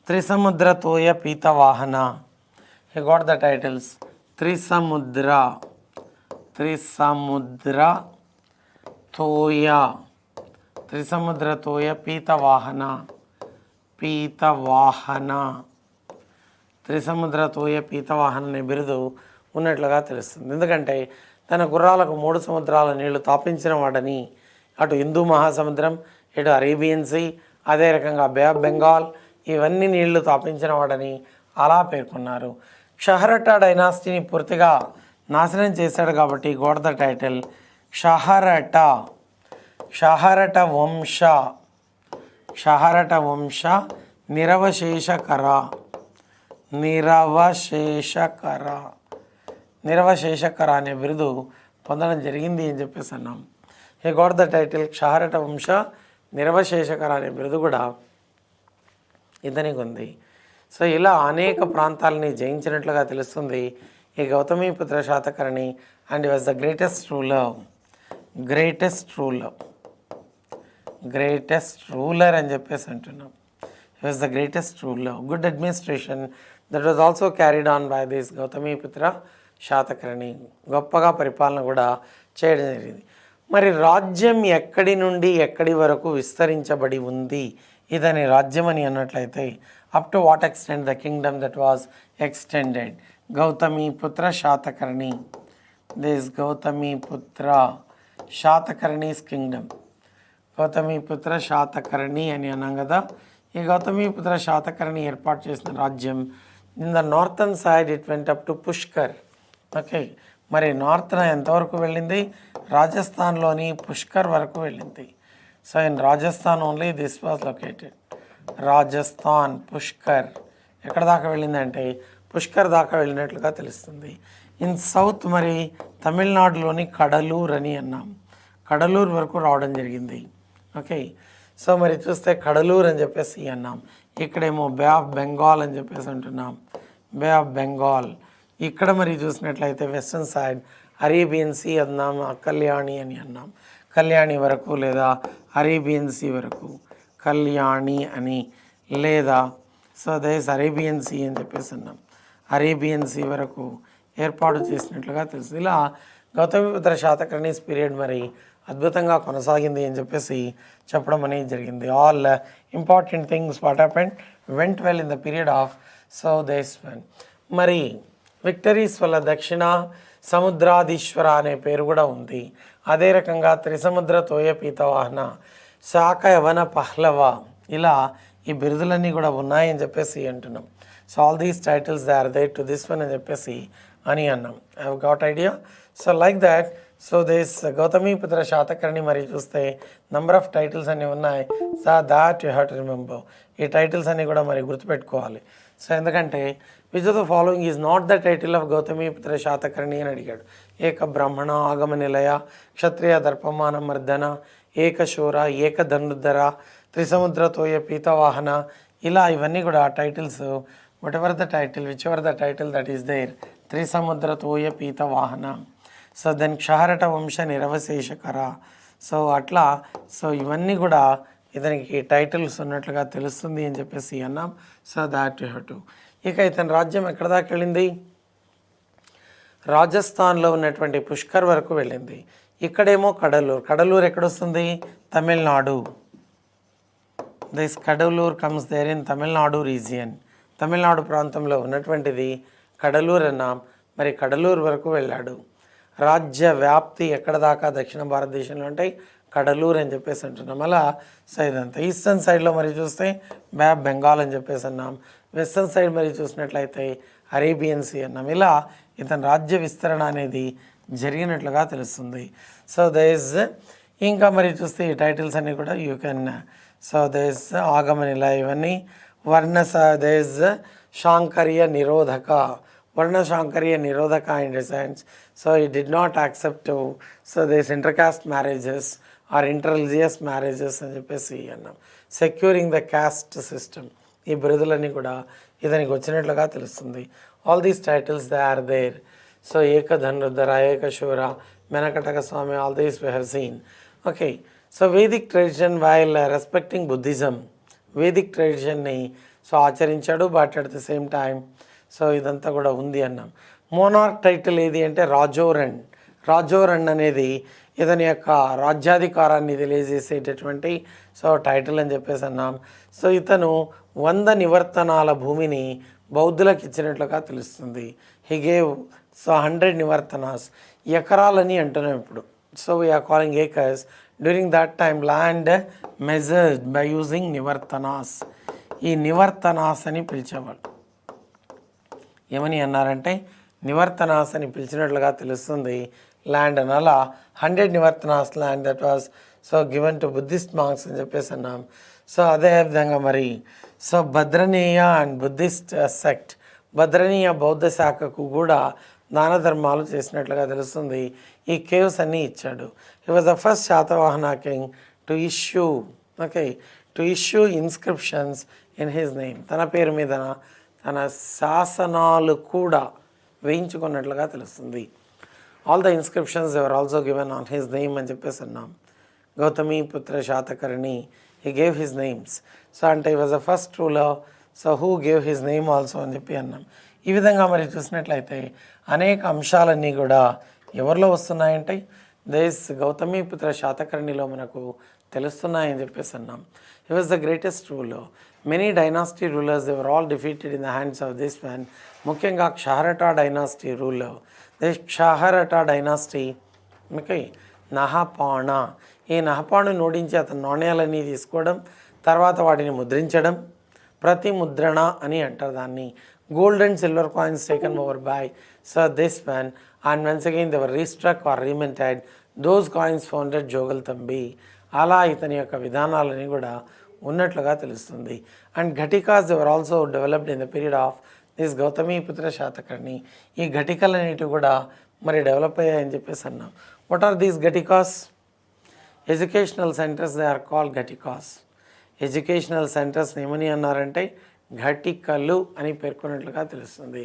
త్రిసముద్రతోయ పీతవాహన. హీ గాట్ ద టైటిల్స్ త్రిసముద్రతోయ పీతవాహన, త్రిసముద్రతోయ పీతవాహన అనే బిరుదు ఉన్నట్లుగా తెలుస్తుంది. ఎందుకంటే తన గుర్రాలకు 3 సముద్రాల నీళ్లు తాపించిన వాడని, అటు హిందూ మహాసముద్రం, ఇటు అరేబియన్ సీ, అదే రకంగా బే ఆఫ్ బెంగాల్, ఇవన్నీ నీళ్లు తాపించిన వాడని అలా పేర్కొన్నారు. షహరటా డైనాసిటీని పూర్తిగా నాశనం చేశాడు కాబట్టి గోట్ ద టైటిల్ షహరట వంశ నిరవశేషకర అనే బిరుదు పొందడం జరిగింది అని చెప్పేసి అన్నాం. హీ గాట్ ద టైటిల్ షహరట వంశ నిరవశేషకర అనే బిరుదు కూడా ఇతనికి ఉంది. సో ఇలా అనేక ప్రాంతాలని జయించినట్లుగా తెలుస్తుంది ఈ Gautamiputra Satakarni. And he was the greatest ruler అని చెప్పేసి అంటున్నాం. He was the greatest ruler. Good administration that was also carried on by this Gautamiputra Satakarni. గొప్పగా పరిపాలన కూడా చేయడం జరిగింది. మరి రాజ్యం ఎక్కడి నుండి ఎక్కడి వరకు విస్తరించబడి ఉంది ఇతని రాజ్యం అని అన్నట్లయితే, up to what extent the kingdom that was extended. Gautamiputra Satakarni, this Gautamiputra Satakarni's kingdom. Gautamiputra Satakarni అని అన్నాం కదా. ఈ గౌతమిపుత్ర శాతకర్ణి ఏర్పాటు చేసిన రాజ్యం in the northern side it went up to Pushkar. Okay, మరి నార్త్న ఎంతవరకు వెళ్ళింది? రాజస్థాన్లోని పుష్కర్ వరకు వెళ్ళింది. So in Rajasthan only this was located. Rajasthan Pushkar ఎక్కడ దాకా వెళ్ళిందంటే పుష్కర్ దాకా వెళ్ళినట్లుగా తెలుస్తుంది. ఇన్ సౌత్ మరి తమిళనాడులోని కడలూర్ అని అన్నాం. కడలూరు వరకు రావడం జరిగింది. ఓకే, సో మరి చూస్తే కడలూరు అని చెప్పేసి అన్నాం. ఇక్కడేమో బే ఆఫ్ బెంగాల్ అని చెప్పేసి అంటున్నాం. బే ఆఫ్ బెంగాల్. ఇక్కడ మరి చూసినట్లయితే వెస్ట్రన్ సైడ్ అరేబియన్ సీ అన్నాం. కళ్యాణి అని అన్నాం. కళ్యాణి వరకు లేదా అరేబియన్ సీ వరకు, కళ్యాణి అని లేదా సో దయస్ అరేబియన్ సీ అని చెప్పేసి అన్నాం. అరేబియన్ సీ వరకు ఏర్పాటు చేసినట్లుగా తెలుసు. ఇలా గౌతమిపుత్ర శాతకర్ణీస్ పీరియడ్ మరి అద్భుతంగా కొనసాగింది అని చెప్పేసి చెప్పడం అనేది జరిగింది. All important things what happened vent well in the period of so this one. మరి విక్టరీస్ వల్ల దక్షిణ సముద్రాధీశ్వర అనే పేరు కూడా ఉంది. అదే రకంగా త్రిసముద్ర తోయ పీతవాహన, శాఖ యవన పహ్లవ, ఇలా ఈ బిరుదులన్నీ కూడా ఉన్నాయని చెప్పేసి అంటున్నాం. So all these titles they are there to this one అని చెప్పేసి అని అన్నాం. I have got idea. So like that so this Gautamiputra Satakarni మరి చూస్తే నంబర్ ఆఫ్ టైటిల్స్ అన్నీ ఉన్నాయి. So that you have to remember. ఈ టైటిల్స్ అన్నీ కూడా మరి గుర్తుపెట్టుకోవాలి. సో ఎందుకంటే which of the following is not the title of Gautamiputra Satakarni అని అడిగాడు. ఏక బ్రాహ్మణ ఆగమ నిలయ, క్షత్రియ దర్పమాన మర్దన, ఏకశూర, ఏక ధనుర్ధర, త్రిసముద్రతోయ పీతవాహన, ఇలా ఇవన్నీ కూడా titles. Whatever the title, whichever the title that is there, Trisamudratoya Pitavahana. So then Kshaharata Vamsha Niravaseshakara. So అట్లా సో ఇవన్నీ కూడా ఇతనికి టైటిల్స్ ఉన్నట్లుగా తెలుస్తుంది అని చెప్పేసి అన్నాం. So that you have to. ఇక ఇతని రాజ్యం ఎక్కడ దాకా వెళ్ళింది? రాజస్థాన్లో ఉన్నటువంటి పుష్కర్ వరకు వెళ్ళింది. ఇక్కడేమో కడలూరు. కడలూరు ఎక్కడొస్తుంది? Tamil Nadu. This Cuddalore comes there in Tamil Nadu region. Tamil Nadu ప్రాంతంలో ఉన్నటువంటిది కడలూరు అన్నాం. మరి కడలూరు వరకు వెళ్ళాడు. రాజ్య వ్యాప్తి ఎక్కడ దాకా? దక్షిణ భారతదేశంలో ఉంటాయి కడలూరు అని చెప్పేసి అంటున్నాం. అలా సో ఇదంతా ఈస్టర్న్ సైడ్లో మరి చూస్తే బే ఆఫ్ బెంగాల్ అని చెప్పేసి అన్నాం. వెస్టర్న్ సైడ్ మరి చూసినట్లయితే అరేబియన్ సీ అన్నాం. ఇలా ఇతని రాజ్య విస్తరణ అనేది జరిగినట్లుగా తెలుస్తుంది. సో దైస్ ఇంకా మరి చూస్తే ఈ టైటిల్స్ అన్నీ కూడా యూ కెన్ సో దైస్ ఆగమనిల ఇవన్నీ వర్ణ దైస్ Sankarya Nirodhaka, Varnasankarya Nirodhaka in the sense. So he did not accept so this intercaste marriages or interreligious marriages అని చెప్పేసి అన్నాం. Securing the caste system. ఈ బిరుదులన్నీ కూడా ఇతనికి వచ్చినట్లుగా తెలుస్తుంది. All these titles they are there. So Eka Dhanurdhara, Eka Shura, Benakataka Swami, all these we have seen. Okay, so Vedic tradition while respecting Buddhism, Vedic ట్రెడిషన్ని so ఆచరించాడు, but at the same time so ఇదంతా కూడా ఉంది అన్నాం. మోనార్క్ టైటిల్ ఏది అంటే రాజోరణ్. రాజోరణ్ అనేది ఇతని యొక్క రాజ్యాధికారాన్ని తెలియజేసేటటువంటి సో టైటిల్ అని చెప్పేసి అన్నాం. సో ఇతను 100 నివర్తనాల భూమిని బౌద్ధులకు ఇచ్చినట్లుగా తెలుస్తుంది. హీ గేవ్ సో 100 నివర్తనాస్, ఎకరాలని అంటున్నాం ఇప్పుడు. So we are calling acres. During that time land measured by using nivartanas. ఈ నివర్తనాస్ అని పిలిచేవాళ్ళు. ఏమని అన్నారంటే నివర్తనాస్ అని పిలిచినట్లుగా తెలుస్తుంది ల్యాండ్ అని. అలా 100 nivartanas land that was so given to Buddhist monks అని చెప్పేసి అన్నాం. సో అదేవిధంగా మరి so Bhadraniya and Buddhist sect, Bhadraniya బౌద్ధ శాఖకు కూడా దాన ధర్మాలు చేసినట్లుగా తెలుస్తుంది. ఈ కేవ్స్ అన్నీ ఇచ్చాడు. He was the first Satavahana king to issue inscriptions in his name. తన పేరు మీద తన శాసనాలు కూడా వేయించుకున్నట్లుగా తెలుస్తుంది. All the inscriptions were also given on his name అని చెప్పేసి అన్నాం. Gautamiputra Satakarni, he gave his names. So అంటే he was the first ruler, so who gave his name also అని చెప్పి అన్నాం. ఈ విధంగా మరి చూసినట్లయితే అనేక అంశాలన్నీ కూడా ఎవరిలో వస్తున్నాయంటే గౌతమిపుత్ర శాతకర్ణిలో మనకు తెలుస్తున్నాయని చెప్పేసి అన్నాం. He was the greatest ruler. Many dynasty rulers they were all defeated in the hands of this man. ముఖ్యంగా Kshaharata dynasty ruler. Kshaharata dynasty Nahapana, ఈ నహపాణను ఓడించి అతని నాణ్యాలన్నీ తీసుకోవడం, తర్వాత వాటిని ముద్రించడం, ప్రతి ముద్రణ అని అంటారు దాన్ని. Gold and silver coins taken over by Sir this man, and once again they were restruck or reminted. Those coins founded Jogaltambi. అలా ఇతని యొక్క విధానాలని కూడా ఉన్నట్లుగా తెలుస్తుంది. And ghatikas they were also developed in the period of this Gautamiputra Satakarni. ఈ ఘటికలు అనేటివి కూడా మరి డెవలప్ అయ్యాయని చెప్పేసి అన్నాం. What are these ghatikas? Educational centres they are called ghatikas. Educational centres ఏమని అన్నారంటే ఘటికలు అని పేర్కొన్నట్లుగా తెలుస్తుంది.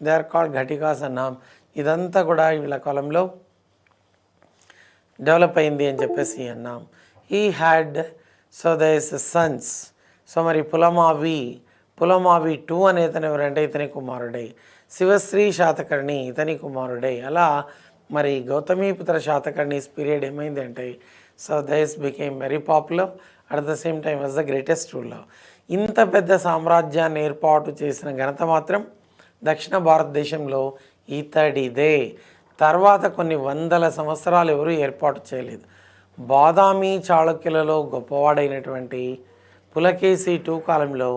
దే ఆర్ కాల్డ్ ఘటికాస్ అన్నాం. ఇదంతా కూడా వీళ్ళ కాలంలో డెవలప్ అయింది అని చెప్పేసి అన్నాం. He had so this Sons. So మరి పులమావి 2 అనే ఇతను ఎవరంటే ఇతని కుమారుడే. శివశ్రీ శాతకర్ణి ఇతని కుమారుడే. అలా మరి గౌతమిపుత్ర శాతకర్ణీస్ పీరియడ్ ఏమైంది అంటే so this became very popular. At the same time was the greatest ruler. ఇంత పెద్ద సామ్రాజ్యాన్ని ఏర్పాటు చేసిన ఘనత మాత్రం దక్షిణ భారతదేశంలో ఇతడిదే. తర్వాత కొన్ని వందల సంవత్సరాలు ఎవరూ ఏర్పాటు చేయలేదు. బాదామి చాళుక్యులలో గొప్పవాడైనటువంటి పులకేశి 2 కాలంలో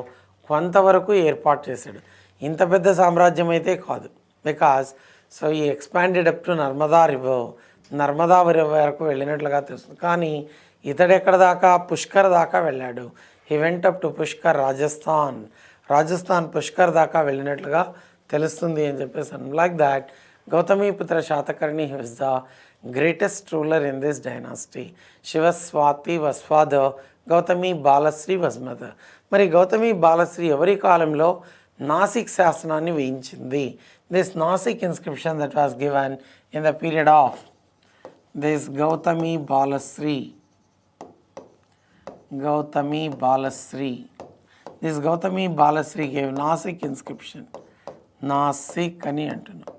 కొంతవరకు ఏర్పాటు చేశాడు. ఇంత పెద్ద సామ్రాజ్యం అయితే కాదు. Because so he expanded up to Narmada river వరకు వెళ్ళినట్లుగా తెలుస్తుంది. కానీ ఇతడెక్కడ దాకా పుష్కర్ దాకా వెళ్ళాడు. He went up to Pushkar Rajasthan Pushkar దాకా వెళ్ళినట్లుగా తెలుస్తుంది అని చెప్పేసి. Like that Gautamiputra Satakarni he was the greatest ruler in this dynasty. Sivaswati was father, Gautami Balasri was mother. మరి గౌతమి బాలశ్రీ ఎవరి కాలంలో నాసిక్ శాసనాన్ని వేయించింది. This Nasik inscription that was given in the period of this Gautami Balasri. This Gautami Balasri gave Nasik inscription. Nasik అని అంటున్నాం.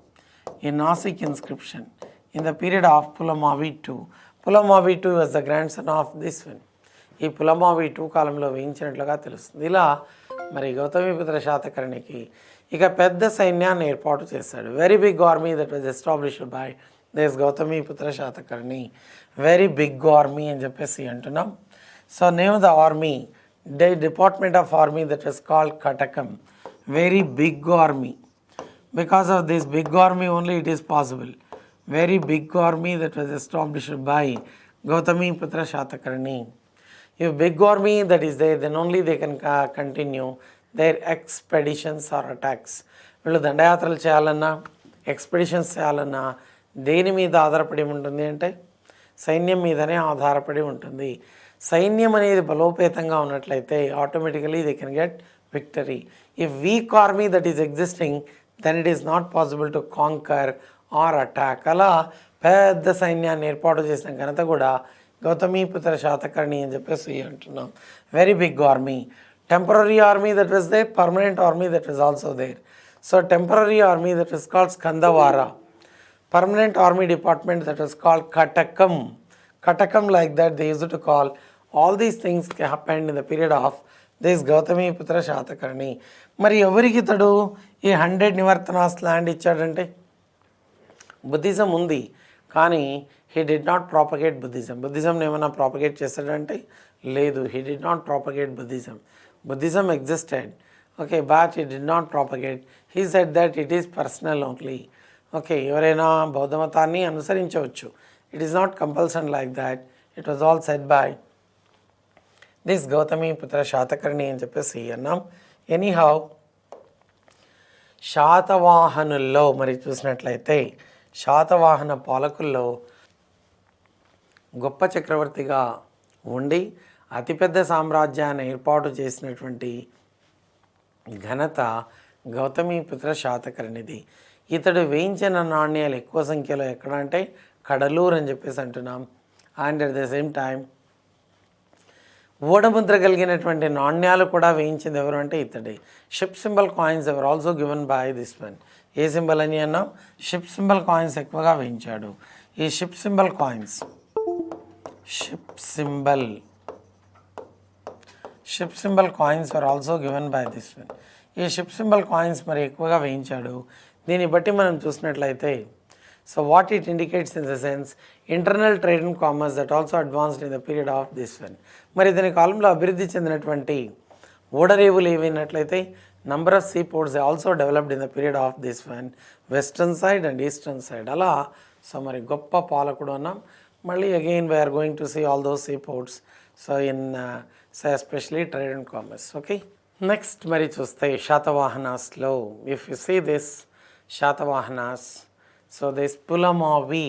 ఈ Nasik inscription in the period of Pulamavi II. Pulamavi II was the grandson of this one. ఈ Pulamavi II కాలంలో వేయించినట్లుగా తెలుస్తుంది. ఇలా మరి గౌతమిపుత్ర శాతకర్ణికి ఇక పెద్ద సైన్యాన్ని ఏర్పాటు చేశాడు. Very big army that was established by this Gautamiputra Satakarni. Very big army అని చెప్పేసి అంటున్నాం. So name of the army, the department of army that was called Katakam. Very big army. Because of this big army only it is possible. Very big army that was established by Gautamiputra Satakarni. If big army that is there, then only they can continue their expeditions or attacks. వీళ్ళు దండయాత్రలు చేయాలన్నా expeditions చేయాలన్నా దేని మీద ఆధారపడి ఉంటుంది అంటే సైన్యం మీదనే ఆధారపడి ఉంటుంది. సైన్యం అనేది బలోపేతంగా ఉన్నట్లయితే automatically they can get victory. If weak army that is existing then it is not possible to conquer or attack. అలా పెద్ద సైన్యాన్ని ఏర్పాటు చేసిన ఘనత కూడా గౌతమీపుత్ర శాతకర్ణి అని చెప్పేసి అంటున్నాం. Very big army. Temporary army that was there, permanent army that was also there. So temporary army that was called Skandhavara, permanent army department that was called Katakam. Katakam, like that they used to call. All these things happened in the period of this Gautamiputra Shatakarni. మరి ఎవరికి ఇతడు ఈ 100 nivartanas land ఇచ్చాడంటే, Buddhism ఉంది కానీ he did not propagate Buddhism. బుద్ధిజంని ఏమైనా propagate చేశాడంటే లేదు, he did not propagate Buddhism. Buddhism existed, okay, but he did not propagate. He said that it is personal only. Okay, ఎవరైనా బౌద్ధ మతాన్ని అనుసరించవచ్చు. It is not compulsion like that. It was all said by this Gautamiputra Satakarni అని చెప్పేసి అన్నాం. Anyhow, శాతవాహనుల్లో మరి చూసినట్లయితే శాతవాహన పాలకుల్లో గొప్ప చక్రవర్తిగా ఉండి అతిపెద్ద సామ్రాజ్యాన్ని ఏర్పాటు చేసినటువంటి ఘనత గౌతమిపుత్ర శాతకర్ణిది. ఇతడు వేయించిన నాణ్యాలు ఎక్కువ సంఖ్యలో ఎక్కడ అంటే కడలూరు అని చెప్పేసి అంటున్నాం. And at the same time ఓడముద్ర కలిగినటువంటి నాణ్యాలు కూడా వేయించింది ఎవరు అంటే ఇతడే. Ship symbol coins were also given by this one. ఏ సింబల్ అని అన్నాం? షిప్ సింబల్ కాయిన్స్ ఎక్కువగా వేయించాడు. ఈ ship symbol coins were also given by this one. ఈ షిప్ సింబల్ కాయిన్స్ మరి ఎక్కువగా వేయించాడు. దీన్ని బట్టి మనం చూసినట్లయితే, so what it indicates in the sense internal trade and commerce that also advanced in the period of this one. మరి దీని కాలంలో అభివృద్ధి చెందినటువంటి ఓడరేవులు ఏమైనట్లయితే number of sea ports also developed in the period of this one, western side and eastern side. అలా so మరి గొప్ప పాలకుడు అన్నాం. మళ్ళీ again we are going to see all those sea ports, so in so especially trade and commerce. Okay, next మరి చూస్తే శాతవాహనాస్లో if you see this Satavahanas, so this Pulamavi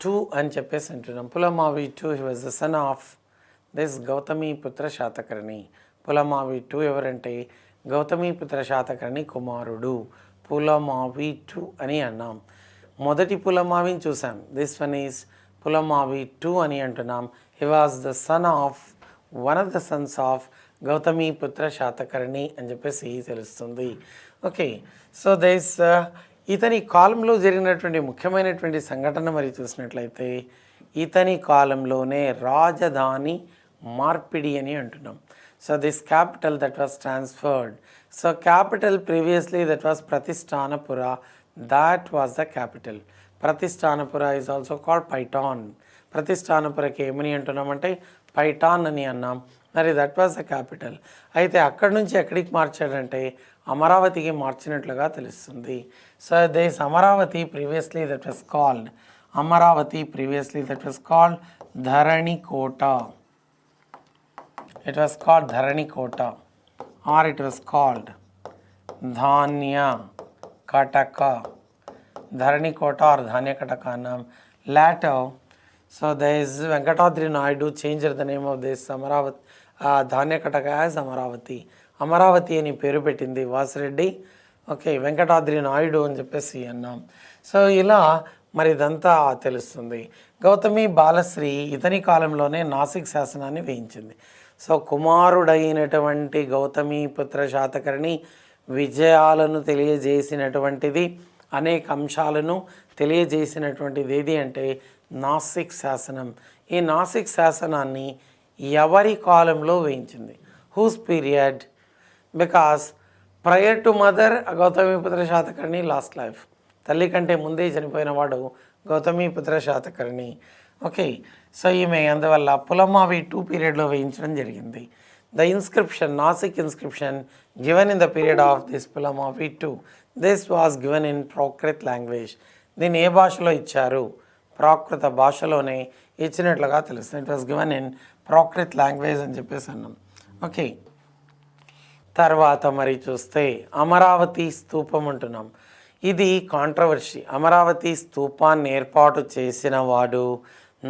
II అని చెప్పేసి అంటున్నాం. Pulamavi II, he was the son of this Gautamiputra Satakarni. Pulamavi II ఎవరంటే గౌతమిపుత్ర శాతకర్ణి కుమారుడు. Pulamavi II అని అన్నాం. మొదటి పులమావిని చూసాం, this one is Pulamavi II అని అంటున్నాం. He was the son of one of the Sons of Gautamiputra Satakarni అని చెప్పేసి తెలుస్తుంది. ఓకే, సో దిస్ ఇతని కాలంలో జరిగినటువంటి ముఖ్యమైనటువంటి సంఘటన మరి చూసినట్లయితే ఇతని కాలంలోనే రాజధాని మార్పిడి అని అంటున్నాం. So this capital that was transferred. So capital previously that was Pratishthanapura, that was the capital. Pratishthanapura is also called Paithan. ప్రతిష్టానపురకి ఏమని అంటున్నామంటే పైఠాన్ అని అన్నాం. మరి దట్ వాజ్ ద క్యాపిటల్. అయితే అక్కడి నుంచి ఎక్కడికి మార్చాడంటే అమరావతికి మార్చినట్లుగా తెలుస్తుంది. So this Amaravati previously that was called Dharanikota. It was called Dharanikota, or it was called Dhanya Kataka. Dharanikota or Dhanya Kataka naam. Later, so there is Venkatadri Naidu changed the name of this Amaravati, Dhanya Kataka as Amaravati. Amaravati అని పేరు పెట్టింది Vasireddy. Okay, Venkatadri Naidu అని చెప్పేసి అన్నాం. So ఇలా మరి ఇదంతా తెలుస్తుంది. గౌతమి బాలశ్రీ ఇతని కాలంలోనే నాసిక్ శాసనాన్ని వేయించింది. సో కుమారుడైనటువంటి గౌతమిపుత్ర శాతకర్ణి విజయాలను తెలియజేసినటువంటిది, అనేక అంశాలను తెలియజేసినటువంటిది ఏది అంటే నాసిక్ శాసనం. ఈ నాసిక్ శాసనాన్ని ఎవరి కాలంలో వేయించింది? Whose period? Because prior to mother Gautamiputra Satakarni lost life. తల్లి కంటే ముందే చనిపోయిన వాడు గౌతమిపుత్ర శాతకర్ణి. ఓకే, సో ఈమె అందువల్ల పులమావి II పీరియడ్లో వేయించడం జరిగింది. The inscription, Nasik inscription given in the period of this Pulamavi II. This was given in Prakrit language. దీన్ని ఏ భాషలో ఇచ్చారు? ప్రాకృత భాషలోనే ఇచ్చినట్లుగా తెలుస్తుంది. It was given in Prakrit language అని చెప్పేసి అన్నాం. ఓకే, తర్వాత మరి చూస్తే అమరావతి స్తూపం అంటున్నాం. ఇది కాంట్రవర్సీ. అమరావతి స్తూపాన్ని ఏర్పాటు చేసిన వాడు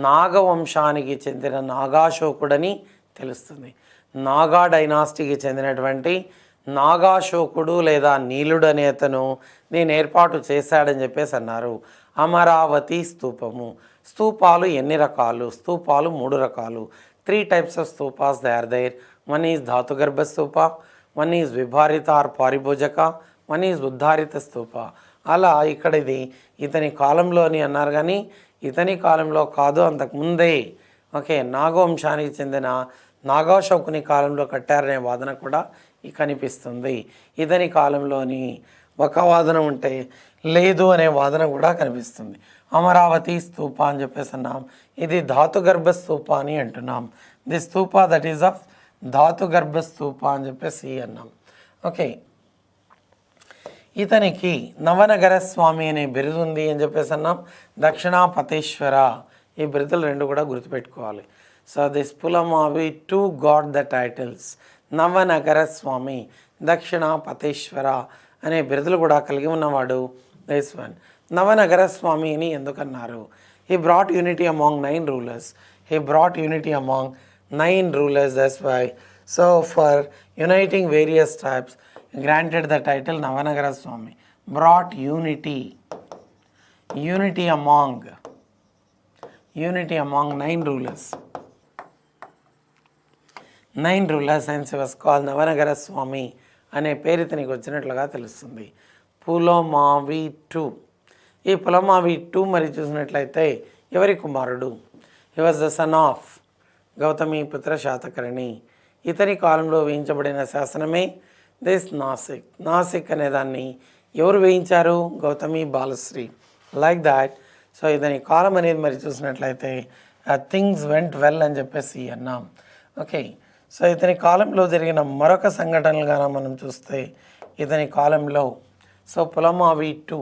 నాగవంశానికి చెందిన నాగాశోకుడని తెలుస్తుంది. నాగా డైనాస్టీకి చెందినటువంటి నాగాశోకుడు లేదా నీలుడు అనే అతను దీన్ని ఏర్పాటు చేశాడని చెప్పేసి అన్నారు. అమరావతి స్తూపము. స్తూపాలు ఎన్ని రకాలు? స్తూపాలు 3 రకాలు. 3 types of stupas they are there. One is dhatugarbha stupa, one is vibharita or paribhojaka, one is uddharita stupa. అలా ఇక్కడ ఇది ఇతని కాలంలో అని అన్నారు, కానీ ఇతని కాలంలో కాదు, అంతకుముందే ఓకే నాగవంశానికి చెందిన నాగాశోకుని కాలంలో కట్టారనే వాదన కూడా కనిపిస్తుంది. ఇతని కాలంలోని ఒక వాదన ఉంటే లేదు అనే వాదన కూడా కనిపిస్తుంది. అమరావతి స్తూప అని చెప్పేసి అన్నాం. ఇది ధాతుగర్భ స్తూప అని అంటున్నాం. The stupa that is of ధాతుగర్భ stupa అని చెప్పేసి అన్నాం. ఓకే, ఇతనికి నవనగర స్వామి అనే బిరుదు ఉంది అని చెప్పేసి అన్నాం. దక్షిణాపతేశ్వర, ఈ బిరుదులు 2 కూడా గుర్తుపెట్టుకోవాలి. So this Pulamavi 2 got the titles. Navanagara Swami, Dakshinapatheshwara అనే బిరుదులు కూడా కలిగి ఉన్నవాడు దిస్ వన్. నవనగర స్వామి అని ఎందుకన్నారు? He brought unity among 9 rulers. He brought unity among 9 rulers, that's why. So for uniting various types, granted the title Navanagara Swami. Brought unity among 9 rulers. 9 rulers, hence he was called Navanagara Swami అనే పేరు ఇతనికి వచ్చినట్లుగా తెలుస్తుంది. పులమావి 2. ఈ పులమావి 2 మరి చూసినట్లయితే ఎవరి కుమారుడు? He was the son of Gautamiputra Satakarni. ఇతని కాలంలో వేయించబడిన శాసనమే దిస్ నాసిక్. నాసిక్ అనే దాన్ని ఎవరు వేయించారు? Gautami Balasri. Like that. So ఇతని కాలం అనేది మరి చూసినట్లయితే థింగ్స్ వెంట్ వెల్ అని చెప్పేసి అన్నాం. ఓకే, సో ఇతని కాలంలో జరిగిన మరొక సంఘటనలుగా మనం చూస్తే ఇతని కాలంలో సో పులమావి 2,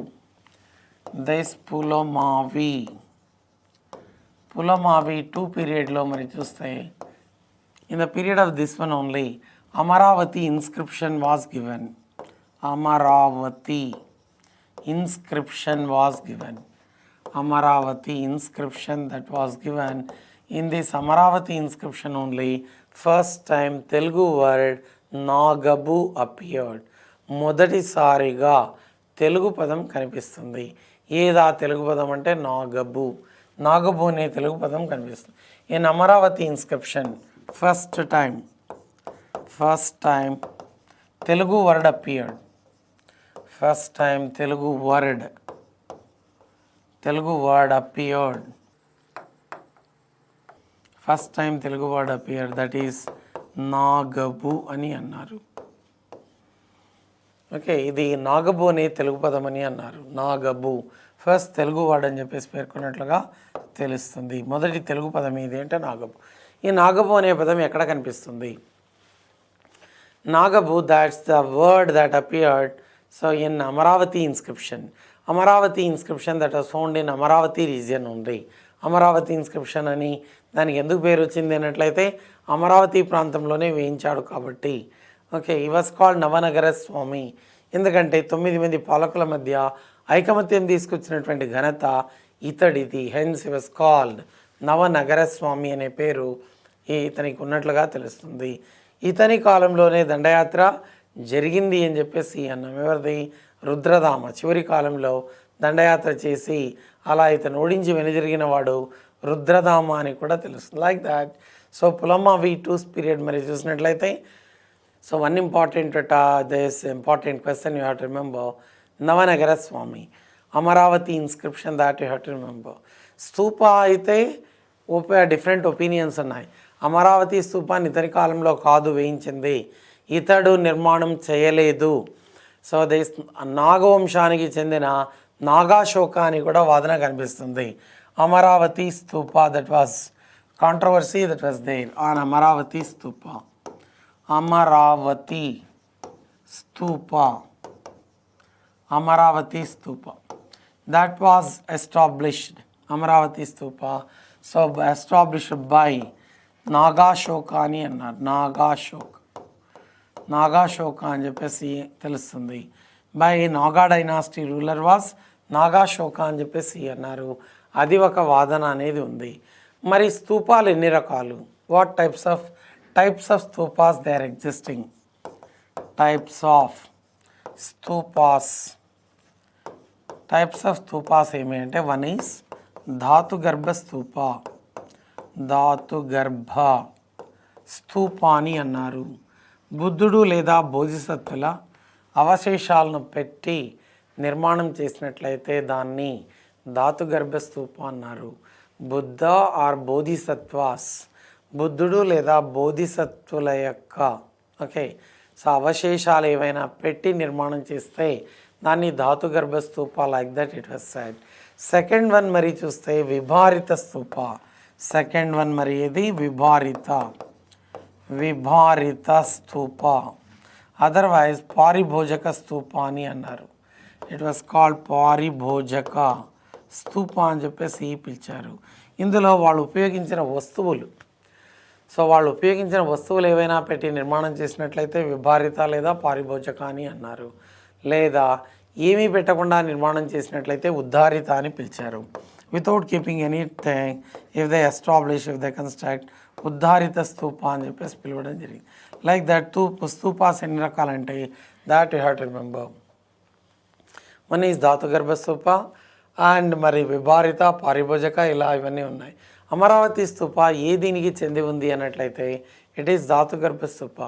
దిస్ పులమావి 2 పీరియడ్లో మరి చూస్తే in the period of this one only Amaravati inscription was given. Amaravati inscription was given. Amaravati inscription that was given. In this Amaravati inscription only, first time Telugu word Nagabu appeared. మొదటిసారిగా తెలుగు పదం కనిపిస్తుంది. ఏదా తెలుగు పదం అంటే నాగబు. నాగబు అనే తెలుగు పదం కనిపిస్తుంది. In Amaravati inscription first time Telugu word appeared. First time Telugu word appeared. First time Telugu word appeared, that is Nagabu అని అన్నారు. ఓకే, ఇది నాగబు అనే తెలుగు పదం అని అన్నారు. నాగబు ఫస్ట్ తెలుగు వర్డ్ అని చెప్పేసి పేర్కొన్నట్లుగా తెలుస్తుంది. మొదటి తెలుగు పదం ఏది అంటే నాగబు. ఈ నాగబు అనే పదం ఎక్కడ కనిపిస్తుంది? Nagabu, that's the word that appeared so in Amaravati inscription. Amaravati inscription that was found in Amaravati region ఉంది. అమరావతి ఇన్స్క్రిప్షన్ అని దానికి ఎందుకు పేరు వచ్చింది అన్నట్లయితే అమరావతి ప్రాంతంలోనే వేయించాడు కాబట్టి. ఓకే, ఈ వాస్ కాల్డ్ నవనగర స్వామి. ఎందుకంటే 9 మంది పాలకుల మధ్య ఐకమత్యం తీసుకొచ్చినటువంటి ఘనత ఇతడిది. హెన్స్ ఈ వాస్ కాల్డ్ నవనగర స్వామి అనే పేరు ఇతనికి ఉన్నట్లుగా తెలుస్తుంది. ఇతని కాలంలోనే దండయాత్ర జరిగింది అని చెప్పేసి అన్నాం. ఎవరిది? రుద్రదామ. చివరి కాలంలో దండయాత్ర చేసి అలా ఇతను ఓడించి వెనుదిరిగిన వాడు రుద్రదామ అని కూడా తెలుస్తుంది. Like that. So Pulamavi 2 period మరి చూసినట్లయితే so one important this important question you have to remember. Navanagara Swami, Amaravati inscription that you have to remember. Stupa అయితే డిఫరెంట్ ఒపీనియన్స్ ఉన్నాయి. అమరావతి స్తూపాన్ని ఇతని కాలంలో కాదు వేయించింది, ఇతడు నిర్మాణం చేయలేదు. సో దిస్ నాగవంశానికి చెందిన నాగాశోక అని కూడా వాదన కనిపిస్తుంది. Amaravati stupa, that was controversy that was there on Amaravati stupa. Amaravati stupa that was established. Amaravati stupa so established by Nagashoka అని అన్నారు. నాగాశోక అని చెప్పేసి తెలుస్తుంది. By Naga dynasty ruler was Nagashoka అని చెప్పేసి అన్నారు. అది ఒక వాదన అనేది ఉంది. మరి స్తూపాలు ఎన్ని రకాలు? What types of stupas they are existing? Types of stupas types of stupas ఏమి అంటే వన్ ఈజ్ ధాతుగర్భ స్తూప, ధాతుగర్భ స్తూప అని అన్నారు. బుద్ధుడు లేదా బోధిసత్వుల అవశేషాలను పెట్టి నిర్మాణం చేసినట్లయితే దాన్ని ధాతుగర్భ స్తూప అన్నారు. బుద్ధ ఆర్ బోధిసత్వాస్, బుద్ధుడు లేదా బోధిసత్వుల యొక్క సో అవశేషాలు ఏవైనా పెట్టి నిర్మాణం చేస్తే దాన్ని dhatugarbha stupa, like that it was said. Second one మరి చూస్తే విభారిత స్తూప. సెకండ్ వన్ మరి ఇది విభారిత స్తూప, అదర్వైజ్ పారిభోజక స్తూప అని అన్నారు. ఇట్ వాస్ కాల్డ్ పారిభోజక స్తూప అని చెప్పేసి పిలిచారు. ఇందులో వాళ్ళు ఉపయోగించిన వస్తువులు ఏవైనా పెట్టి నిర్మాణం చేసినట్లయితే విభారిత లేదా పారిభోజక అని అన్నారు. లేదా ఏమీ పెట్టకుండా నిర్మాణం చేసినట్లయితే ఉద్ధారిత అని పిలిచారు. Without keeping anything if they establish, if they construct, uddharita stupa అని చెప్పేసి పిలవడం జరిగింది. లైక్ దట్ స్తూపాస్ ఎన్ని రకాలంటే that you have to remember. One is dhatugarbha stupa and మరి విభారిత, పారిభోజక, ఇలా ఇవన్నీ ఉన్నాయి. అమరావతి స్తూప ఏ దీనికి చెంది ఉంది అన్నట్లయితే ఇట్ ఈస్ ధాతుగర్భ స్తూప.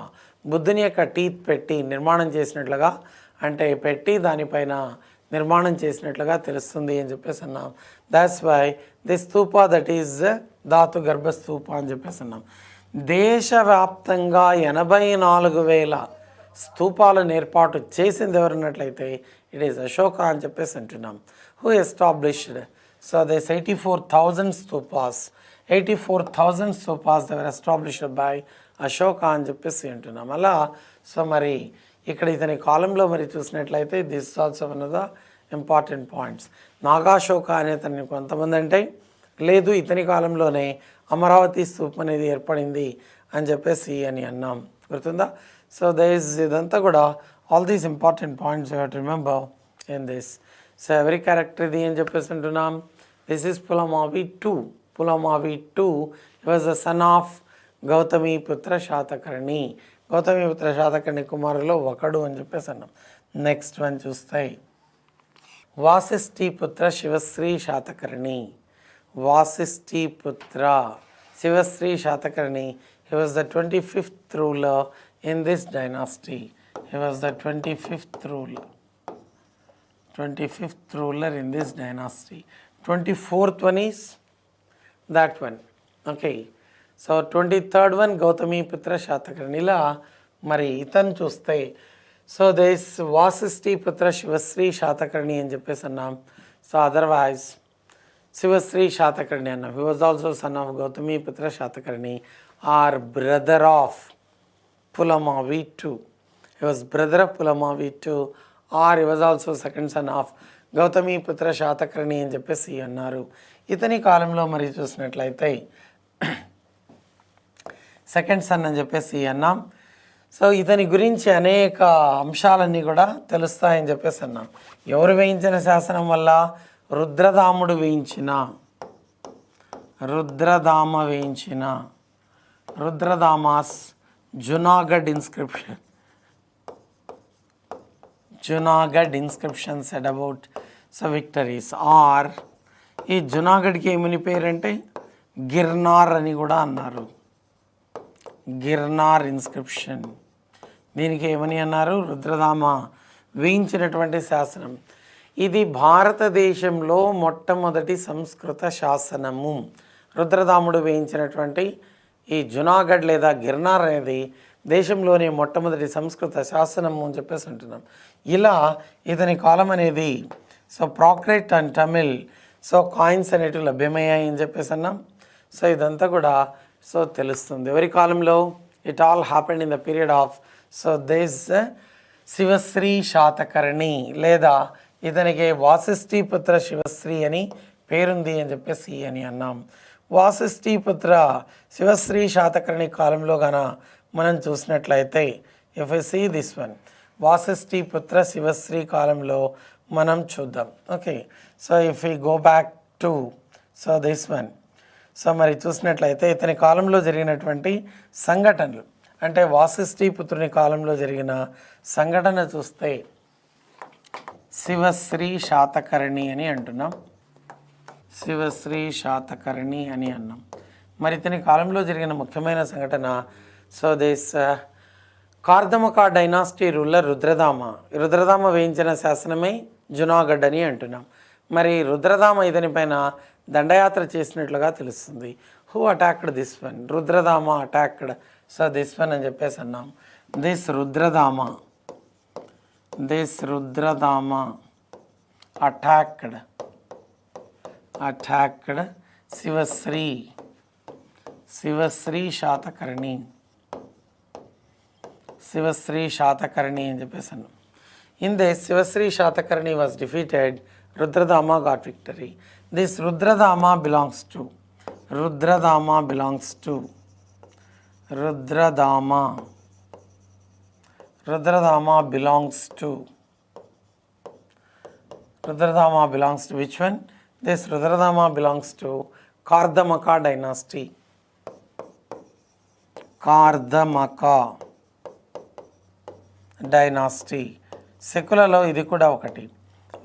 బుద్ధుని యొక్క టీత్ పెట్టి నిర్మాణం చేసినట్లుగా, అంటే పెట్టి దానిపైన నిర్మాణం చేసినట్లుగా తెలుస్తుంది అని చెప్పేసి అన్నాం. That's why the stupa that is dhatugarbha stupa అని చెప్పేసి అన్నాం. దేశవ్యాప్తంగా 84,000 స్తూపాలను ఏర్పాటు చేసింది ఎవరన్నట్లయితే ఇట్ ఈస్ అశోక అని చెప్పేసి అంటున్నాం. Who established? So this 84,000 స్తూపాస్, 84,000 స్తూపాస్ they were established by Ashoka అని చెప్పేసి అంటున్నాం. అలా సో మరి ఇక్కడ ఇతని కాలంలో మరి చూసినట్లయితే this also one of the important points. Nagashoka అనే అతన్ని కొంతమంది అంటే లేదు ఇతని కాలంలోనే అమరావతి స్తూపం అనేది ఏర్పడింది అని చెప్పేసి అని అన్నాం. గుర్తుందా? సో ఇదంతా కూడా all these important points you have to remember in this. So ఎవరి క్యారెక్టర్ ఇది అని చెప్పేసి అంటున్నాం. This is Pulamavi two. Pulamavi two was the son of Gautamiputra Satakarni. Gautamiputra Satakarni కుమారులో ఒకడు అని చెప్పేసి అన్నాం. నెక్స్ట్ వన్ చూస్తే Vasishthiputra Sivasri Satakarni. Vasishthiputra Sivasri Satakarni. He was the 25th ruler in this dynasty. He was the 25th ruler in this dynasty. 24th one is that one. Okay. So 23rd one Gautamiputra Satakarni. ఇలా మరి ఇతను చూస్తే సో దిస్ వాసిష్ఠీపుత్ర శివశ్రీ శాతకర్ణి అని చెప్పేసి అన్నాం. So otherwise Sivasri Satakarni అన్నాం. He was also son of Gautamiputra Satakarni or brother of Pulumavi two. He was brother of Pulumavi two or he was also second son of Gautamiputra Satakarni అని చెప్పేసి అన్నారు. ఇతని కాలంలో మరి చూసినట్లయితే సెకండ్ సన్ అని చెప్పేసి అన్నాం. సో ఇతని గురించి అనేక అంశాలన్నీ కూడా తెలుస్తాయని చెప్పేసి అన్నాం. ఎవరు వేయించిన శాసనం వల్ల? రుద్రదాముడు వేయించిన, Rudradama's Junagadh inscription said about so victories. ఆర్ ఈ జునాగఢ్కి ఏమని పేరంటే గిర్నార్ అని కూడా అన్నారు. గిర్నార్ ఇన్స్క్రిప్షన్, దీనికి ఏమని అన్నారు? రుద్రదామ వేయించినటువంటి శాసనం. ఇది భారతదేశంలో మొట్టమొదటి సంస్కృత శాసనము. రుద్రదాముడు వేయించినటువంటి ఈ జునాగఢ్ లేదా గిర్నార్ అనేది దేశంలోనే మొట్టమొదటి సంస్కృత శాసనము అని చెప్పేసి అంటున్నాం. ఇలా ఇతని కాలం అనేది so Prakrit and Tamil so coins అనేటివి లభ్యమయ్యాయి అని చెప్పేసి అన్నాం. సో ఇదంతా కూడా సో తెలుస్తుంది. ఎవరి కాలంలో? It all happened in the period of so this Sivasri Satakarni, లేదా ఇతనికి వాసిష్ఠీపుత్ర శివశ్రీ అని పేరుంది అని చెప్పేసి అని అన్నాం. వాసిష్ఠీపుత్ర శివశ్రీ శాతకర్ణి కాలంలో గాన మనం చూసినట్లయితే if I see this one Vasishthiputra Shivashri కాలంలో మనం చూద్దాం. Okay. So if you go back to so this one so మరి చూసినట్లయితే ఇతని కాలంలో జరిగినటువంటి సంఘటనలు, అంటే వాసిష్ఠీపుత్రుని కాలంలో జరిగిన సంఘటన చూస్తే శివశ్రీ శాతకర్ణి అని అంటున్నాం. శివశ్రీ శాతకర్ణి అని అన్నాం. మరి ఇతని కాలంలో జరిగిన ముఖ్యమైన సంఘటన, సో దిస్ కార్దమకా డైనాసిటీ రూలర్ రుద్రదామ వేయించిన శాసనమే జునాగఢ్ అని అంటున్నాం. మరి రుద్రదామ ఇతని పైన దండయాత్ర చేసినట్లుగా తెలుస్తుంది. Who attacked this one? Rudradama attacked so this one అని చెప్పేసి అన్నాం. దిస్ రుద్రదామ అటాక్డ్ శివశ్రీ శాతకర్ణి అని చెప్పేసి అన్నాం. In this, Shivasri Satakarni was defeated. Rudradama got victory. This Rudradama belongs to which one? This Rudradama belongs to Kardamaka dynasty. సెకులలో ఇది కూడా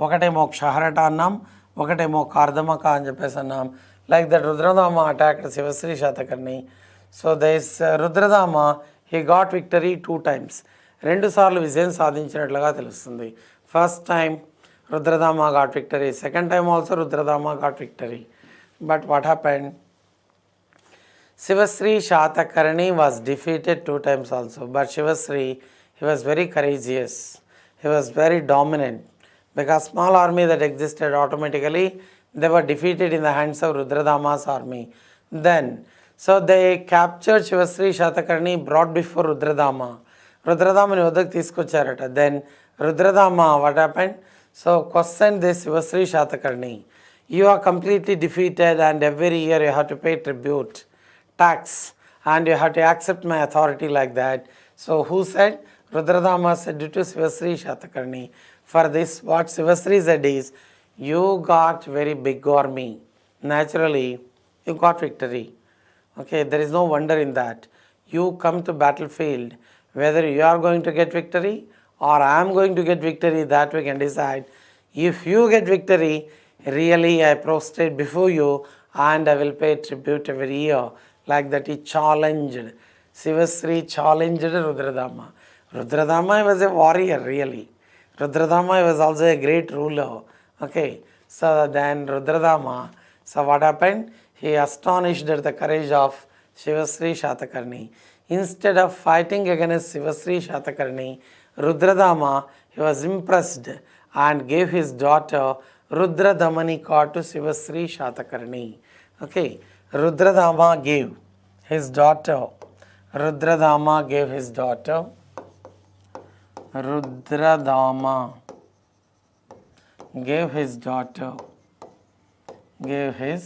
ఒకటేమో క్షహరట అన్నాం, ఒకటేమో కార్దమక అని చెప్పేసి అన్నాం. Like that Rudradama attacked Shivashri Satakarni. So this Rudradama he got victory 2 times. 2 సార్లు విజయం సాధించినట్లుగా తెలుస్తుంది. First time Rudradama got victory, second time also Rudradama got victory. But what happened? Shivasri Satakarni was defeated 2 times also. But Shivasri, he was very courageous. He was very dominant. Because small army that existed automatically, they were defeated in the hands of Rudradama's army. Then, so they captured Shivasri Satakarni, brought before Rudradama. Rudradamani వద్దకు తీసుకొచ్చారట. Then Rudradama, what happened? So questioned this Shivasri Satakarni. You are completely defeated and every year you have to pay tribute, tax, and you have to accept my authority like that. So who said? Rudradama said to Shivasri Satakarni. For this, what Shivasri said is, you got very big army. Naturally, you got victory. Okay, there is no wonder in that. You come to battlefield, whether you are going to get victory or I am going to get victory, that we can decide. If you get victory, really I prostrate before you and I will pay tribute every year. Like that he challenged. Shivasri challenged Rudradama. Rudradama was a warrior really. Rudradama was also a great ruler. Okay, so then Rudradama, so what happened? He astonished at the courage of Shivasri Satakarni. Instead of fighting against Shivasri Satakarni, Rudradama, he was impressed and gave his daughter Rudradamanika to Shivasri Satakarni. Okay, Rudradama gave his daughter. Rudradama gave his daughter. Rudradama gave his daughter. Gave his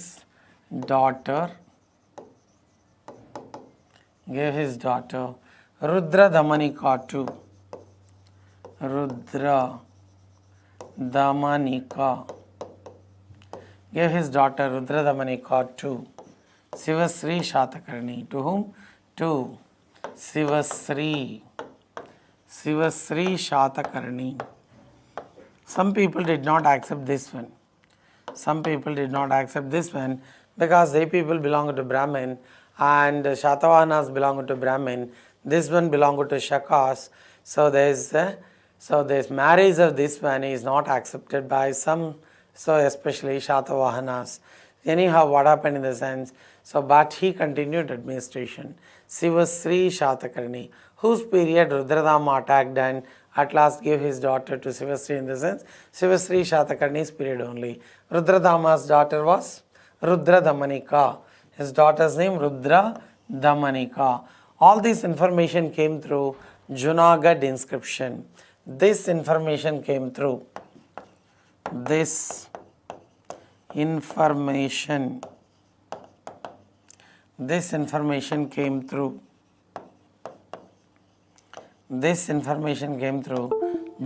daughter. Gave his daughter Rudradamanika to. Rudradamanika. Gave his daughter Rudradamanika to Shivasri Satakarni. To whom? To Shivasri Satakarni. Some people did not accept this one. Because they people belong to Brahmin and Satavahanas belong to Brahmin. This one belong to Shakas. So this marriage of this one is not accepted by some, so especially Satavahanas. Anyhow, what happened in the sense? So, but he continued administration. Shivasri Satakarni, whose period Rudradama attacked and at last gave his daughter to Shivasri in the sense, Shivasri Satakarni's period only. Rudradama's daughter was Rudradamanika. His daughter's name Rudradamanika. All this information came through Junagadh inscription. This information came through. This information came through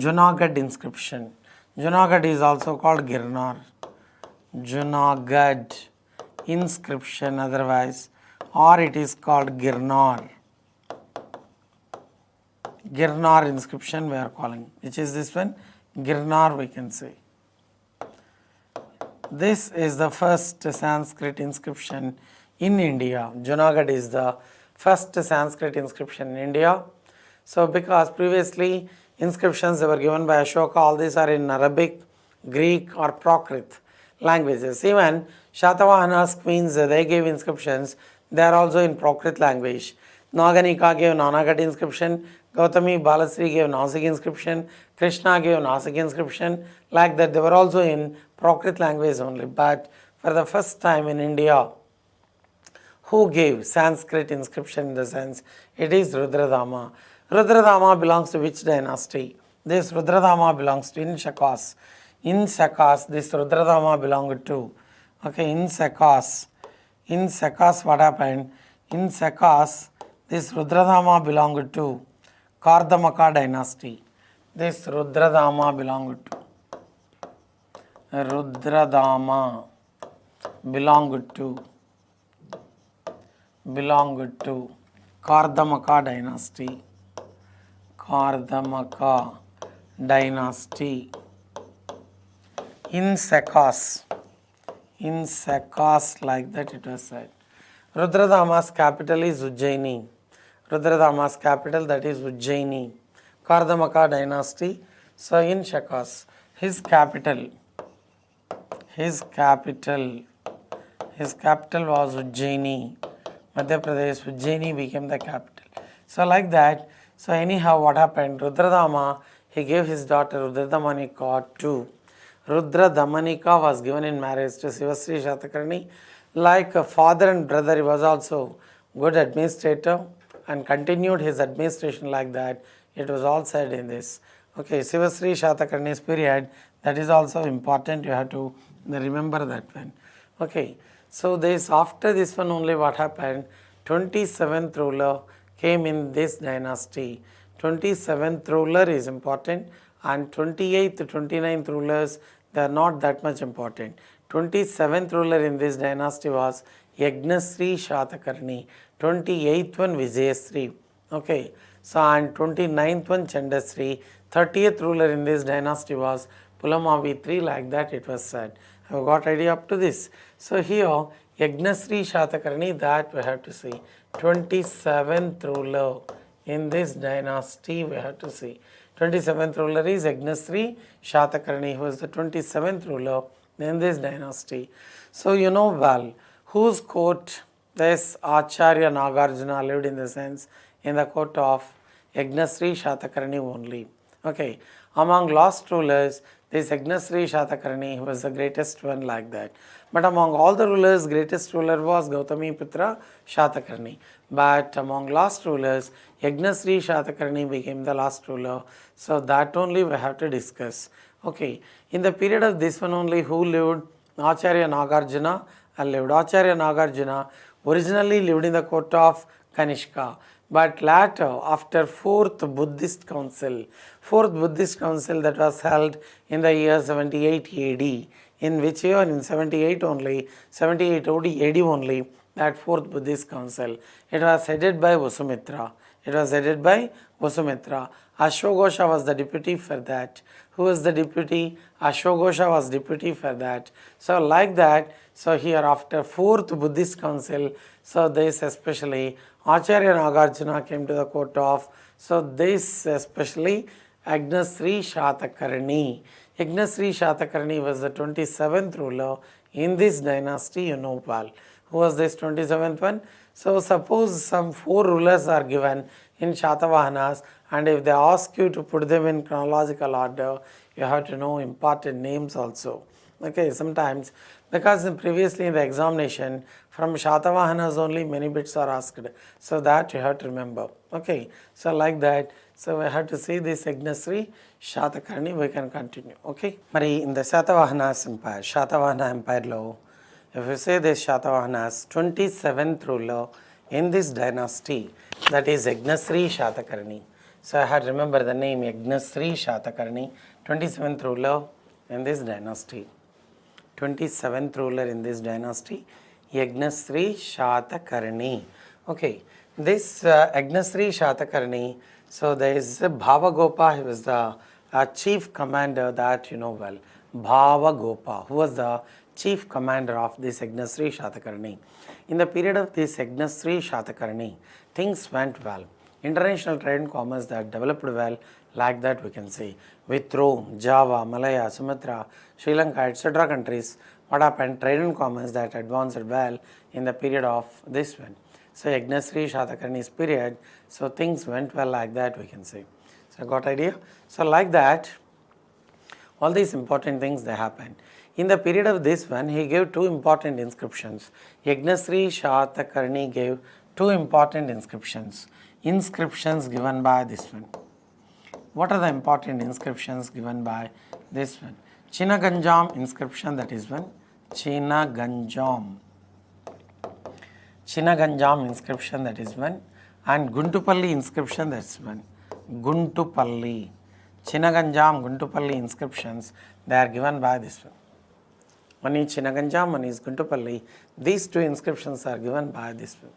Junagadh inscription. Junagadh is also called Girnar. Junagadh inscription otherwise, or it is called Girnar. Girnar inscription we are calling. Which is this one? Girnar we can say. This is the first Sanskrit inscription in India. Junagadh is the first Sanskrit inscription in India. So because previously inscriptions were given by Ashoka, all these are in Arabic, Greek or Prakrit languages. Even Shatavahana's queens, they gave inscriptions, they are also in Prakrit language. Naganika gave Nanagat inscription, Gautami Balasri gave Nasik inscription, Krishna gave Nasik inscription, like that they were also in Prakrit language only. But for the first time in India, who gave Sanskrit inscription in the sense, it is Rudradama. Rudradama belongs to which dynasty? This Rudradama belongs to in Shakas. In Shakas, this Rudradama belonged to. Okay, in Shakas what happened? In Shakas, this Rudradama belonged to Kardamaka dynasty. This Rudradama belonged to Kardamaka dynasty. Kardamaka dynasty. In Shakas, like that it was said. Rudradama's capital is Ujjaini. Rudradama's capital, that is Ujjaini. Kardamaka dynasty. So in Shakas, his capital was Ujjaini. Madhya Pradesh, Ujjaini became the capital. So like that, so anyhow what happened? Rudradama, he gave his daughter Rudradamanika to. Rudradamanika was given in marriage to Sivasri Satakarni. Like a father and brother, he was also good administrator and continued his administration like that. It was all said in this. Okay, Sivasri Satakarni's period, that is also important. You have to remember that one. Okay, so this after this one only what happened? 27th ruler came in this dynasty. 27th ruler is important and 28th, 29th rulers, they are not that much important. 27th ruler in this dynasty was Yagnasri Satakarni. 28th one Vijayasri. Okay, so and 29th one Chandasri. 30th ruler in this dynasty was Pulamavitri, like that it was said. Have you got idea up to this? So here Yagnasri Satakarni, that we have to see. 27th ruler in this dynasty we have to see. 27th ruler is Yagnasri Satakarni, who was the 27th ruler in this dynasty. So you know well, whose court this Acharya Nagarjuna lived in the sense, in the court of Yagnasri Satakarni only. Okay, among last rulers, this Yagnasri Satakarni was the greatest one like that. But among all the rulers, greatest ruler was Gautamiputra Satakarni. But among last rulers, Yagnasri Satakarni became the last ruler. So that only we have to discuss. Okay, in the period of this one only, who lived? Acharya Nagarjuna lived. Acharya Nagarjuna originally lived in the court of Kanishka. But later, after 4th Buddhist Council that was held in the year 78 AD, in which year? In 78 only, 78 AD only, that 4th Buddhist Council. It was headed by Vasumitra. Ashwagosha was the deputy for that. Who was the deputy? Ashwagosha was deputy for that. So like that, so here after 4th Buddhist Council, so this especially Acharya Nagarjuna came to the court of, so this especially Yagnasri Satakarni. Yagnasri Satakarni was the 27th ruler in this dynasty, you know well. Who was this 27th one? So suppose some 4 rulers are given in Satavahanas, and if they ask you to put them in chronological order, you have to know important names also. Okay, sometimes, because previously in the examination, from Satavahanas only many bits are asked. So that you have to remember. Okay, so like that, so we have to see this Yagnasri Satakarni, we can continue. Okay, Mari in the Satavahana Empire lo, if you say this Satavahanas, 27th ruler in this dynasty, that is Yagnasri Satakarni. So I had to remember the name Yagnasri Satakarni, 27th ruler in this dynasty. 27th ruler in this dynasty, Yagnasri Satakarni. Okay, this Yagnasri Satakarni, so there is Bhavagopa, he was the a chief commander that you know well, Bhava Gopa, who was the chief commander of this Yagnasri Satakarni. In the period of this Yagnasri Satakarni, things went well. International trade and commerce that developed well, like that we can see. With Rome, Java, Malaya, Sumatra, Sri Lanka, etc. countries, what happened? Trade and commerce that advanced well in the period of this one. So Yagnasri Satakarni's period, so things went well, like that we can see. So got idea? So like that, all these important things they happened. In the period of this one, he gave two important inscriptions. Yagnasri Satakarni gave two important inscriptions. Inscriptions given by this one. What are the important inscriptions given by this one? Chinaganjam inscription, that is one. Chinaganjam inscription, that is one. And Guntupalli inscription, that's one. Guntupalli. Chinaganjam, Guntupalli inscriptions, they are given by this one. One is Chinaganjam, one is Guntupalli. These two inscriptions are given by this one.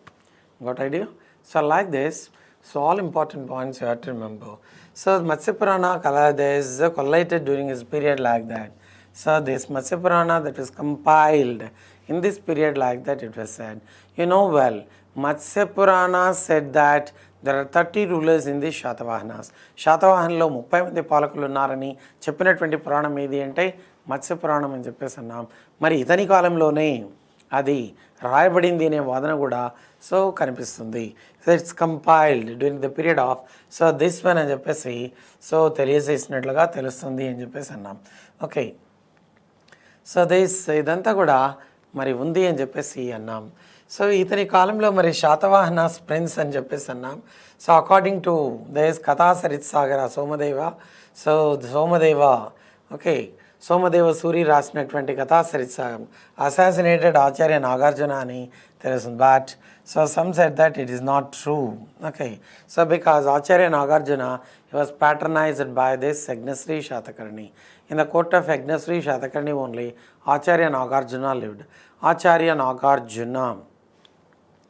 Got idea? So like this, so all important points you have to remember. So Matsya Purana is collated during his period, like that. So this Matsya Purana that was compiled in this period, like that it was said. You know well, Matsya Purana said that there are 30 rulers in the Satavahanas. శాతవాహనలో 30 మంది పాలకులు ఉన్నారని చెప్పినటువంటి పురాణం ఏది అంటే మత్స్య పురాణం అని చెప్పేసి అన్నాం. మరి ఇతని కాలంలోనే అది రాయబడింది అనే వాదన కూడా సో కనిపిస్తుంది. So it's compiled during the period of so this one అని చెప్పేసి సో తెలియజేసినట్లుగా తెలుస్తుంది అని చెప్పేసి అన్నాం. ఓకే, సో ఇదంతా కూడా మరి ఉంది అని చెప్పేసి అన్నాం. సో ఇతని కాలంలో మరి శాతవాహనాస్ ప్రిన్స్ అని చెప్పేసి అన్నాం. సో అకార్డింగ్ టు దిస్ కథా సరిత్ సాగర సోమదేవ ఓకే, సోమదేవ సూరి రాసినటువంటి కథా సరిత్ సాగరం అసాసినేటెడ్ ఆచార్య నాగార్జున అని తెలుస్తుంది. But so some said that it is not true. Okay, so because Acharya Nagarjuna he was patronized by this Yagnasri Satakarni. In the court of Yagnasri Satakarni only, Acharya Nagarjuna lived. Acharya Nagarjuna.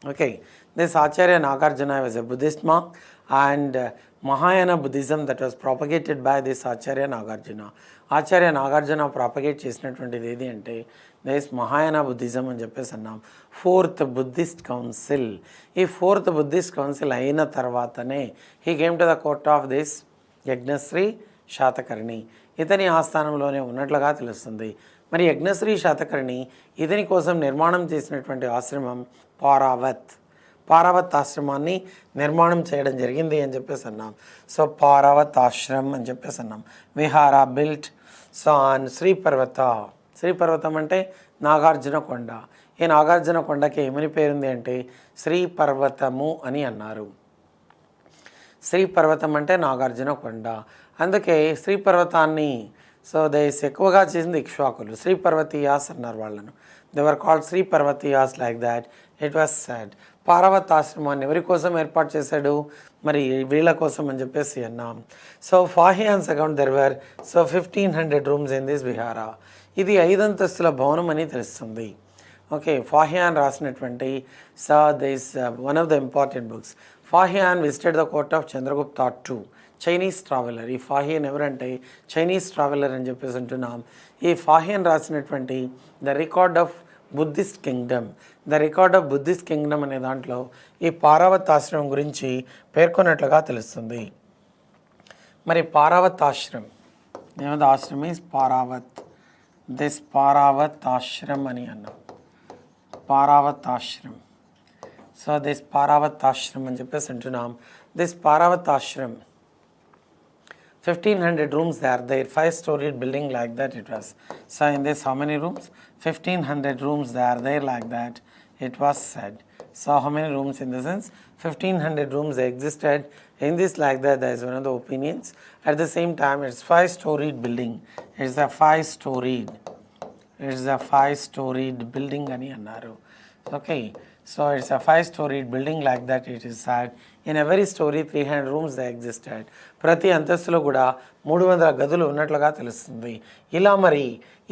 Okay, this Acharya Nagarjuna was a Buddhist monk, and Mahayana Buddhism that was propagated by this Acharya Nagarjuna. Acharya Nagarjuna propagate చేసినటువంటిది ఏది అంటే this Mahayana Buddhism అని చెప్పేసి అన్నాం. 4th Buddhist council. ఈ 4th Buddhist council అయిన తర్వాతనే he came to the court of this Yajnashri Satakarni. ఇతని ఆస్థానంలోనే ఉన్నట్లుగా తెలుస్తుంది. మరి యజ్ఞశ్రీ శాతకర్ణి ఇతని కోసం నిర్మాణం చేసినటువంటి ఆశ్రమం పారావత్ ఆశ్రమాన్ని నిర్మాణం చేయడం జరిగింది అని చెప్పేసి అన్నాం. సో పారావత్ ఆశ్రమం అని చెప్పేసి అన్నాం. విహార బిల్ట్ సో ఆన్ శ్రీపర్వతం అంటే నాగార్జున కొండ. ఈ నాగార్జున కొండకి ఏమని పేరుంది అంటే శ్రీపర్వతము అని అన్నారు. శ్రీపర్వతం అంటే నాగార్జున కొండ. అందుకే శ్రీపర్వతాన్ని సో ఎక్కువగా చేసింది ఇక్ష్వాకులు. శ్రీపర్వతీయాస్ అన్నారు వాళ్ళను. They were called Sriparvatiyas, like that it was said. పారావత్ ఆశ్రమాన్ని ఎవరి కోసం ఏర్పాటు చేశాడు? మరి వీళ్ళ కోసం అని చెప్పేసి అన్నాం. So Fahien's account there were so 1500 rooms in this vihara. ఇది 5 అంతస్తుల భవనం అని తెలుస్తుంది. ఓకే, ఫాహియాన్ రాసినటువంటి so this one of the important books. Fahien visited the court of Chandragupta II, Chinese traveller. ఈ ఫాహియాన్ ఎవరంటే చైనీస్ ట్రావెలర్ అని చెప్పేసి అంటున్నాం. ఈ ఫాహియాన్ రాసినటువంటి the record of Buddhist Kingdom అనే దాంట్లో ఈ పారావత్ ఆశ్రమం గురించి పేర్కొన్నట్లుగా తెలుస్తుంది. మరి పారావత్ ఆశ్రమం ఏమైనా ఆశ్రమం ఈజ్ పారావత్ ఆశ్రమం అని అన్నాం. పారావత్ ఆశ్రమం. సో దిస్ పారావత్ ఆశ్రమం అని చెప్పేసి అంటున్నాం. దిస్ పారావత్ ఆశ్రమం 1500 rooms they are there, 5-storied building, like that it was. So in this how many rooms? 1500 rooms they are there, like that it was said. So how many rooms in the sense? 1500 rooms they existed in this, like that. There is one of the opinions. At the same time it's 5-storied building. It's a 5-storied building ani annaru. Okay, so it's a 5-storied building like that it is said. In every story 300 rooms they existed. ప్రతి అంతస్తులో కూడా 300 గదులు ఉన్నట్లుగా తెలుస్తుంది. ఇలా మరి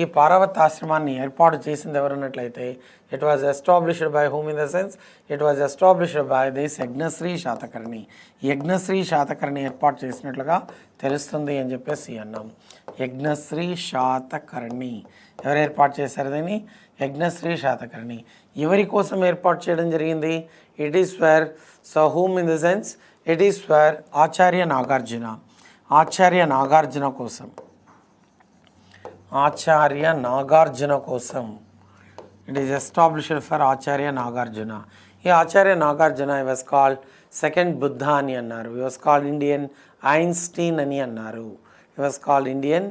ఈ పార్వత ఆశ్రమాన్ని ఏర్పాటు చేసింది ఎవరన్నట్లయితే it was established by whom in the sense it was established by this Yajnashri Satakarni. Yajnashri Satakarni ఏర్పాటు చేసినట్లుగా తెలుస్తుంది అని చెప్పేసి అన్నాం. యజ్ఞశ్రీ శాతకర్ణి ఎవరు ఏర్పాటు చేశారు దీన్ని? యజ్ఞశ్రీ శాతకర్ణి. ఎవరి కోసం ఏర్పాటు చేయడం జరిగింది? It is for so whom in the sense it is for Acharya Nagarjuna. Acharya Nagarjuna కోసం. ఆచార్య నాగార్జున కోసం it is established for Acharya Nagarjuna. ఈ ఆచార్య నాగార్జున ఈ వాజ్ కాల్డ్ సెకండ్ బుద్ధ అని అన్నారు. ఈ వాజ్ కాల్డ్ ఇండియన్ ఐన్స్టీన్ అని అన్నారు. ఈ was called Indian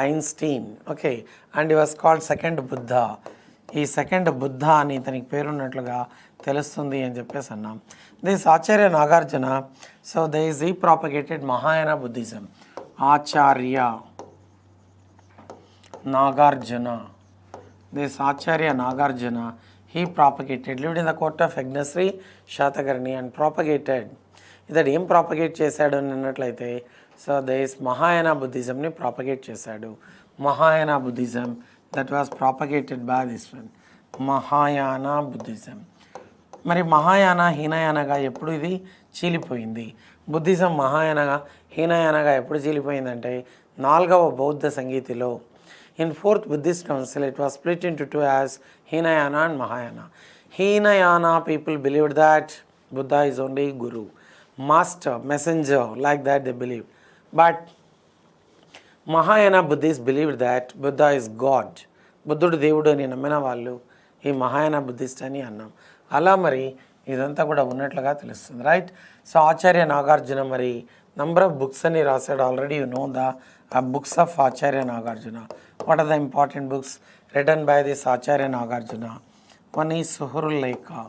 Einstein. Okay, and ఈ వాజ్ కాల్డ్ సెకండ్ బుద్ధ. ఈ సెకండ్ బుద్ధ అని ఇతనికి పేరున్నట్లుగా తెలుస్తుంది అని చెప్పేసి అన్నాం. This Acharya Nagarjuna so they is ఈ propagated Mahayana Buddhism. Acharya Nagarjuna, this Acharya Nagarjuna he propagated, lived in the court of Yajnasri Shatakarni and propagated. ఇతడు ఏం ప్రాపగేట్ చేశాడు అని అన్నట్లయితే సో దిస్ మహాయాన బుద్ధిజంని ప్రాపగేట్ చేశాడు. Mahayana Buddhism that was propagated by this one, Mahayana Buddhism. మరి మహాయాన హీనయానగా ఎప్పుడు ఇది చీలిపోయింది? బుద్ధిజం మహాయానగా హీనయానగా ఎప్పుడు చీలిపోయిందంటే 4వ బౌద్ధ సంగీతిలో. In 4th Buddhist Council, it was split into two as Hinayana and Mahayana. Hinayana people believed that Buddha is only Guru, Master, Messenger, like that they believed. But Mahayana Buddhists believed that Buddha is God. బుద్ధుడు దేవుడు అని నమ్మిన వాళ్ళు ఈ Mahayana Buddhist అని అన్నాం. అలా మరి ఇదంతా కూడా ఉన్నట్లుగా తెలుస్తుంది, రైట్? సో ఆచార్య నాగార్జున మరి నంబర్ ఆఫ్ బుక్స్ అని రాశాడు. Already you know the books of Acharya Nagarjuna. What are the important books written by this Acharya Nagarjuna? One is Suhrulekha,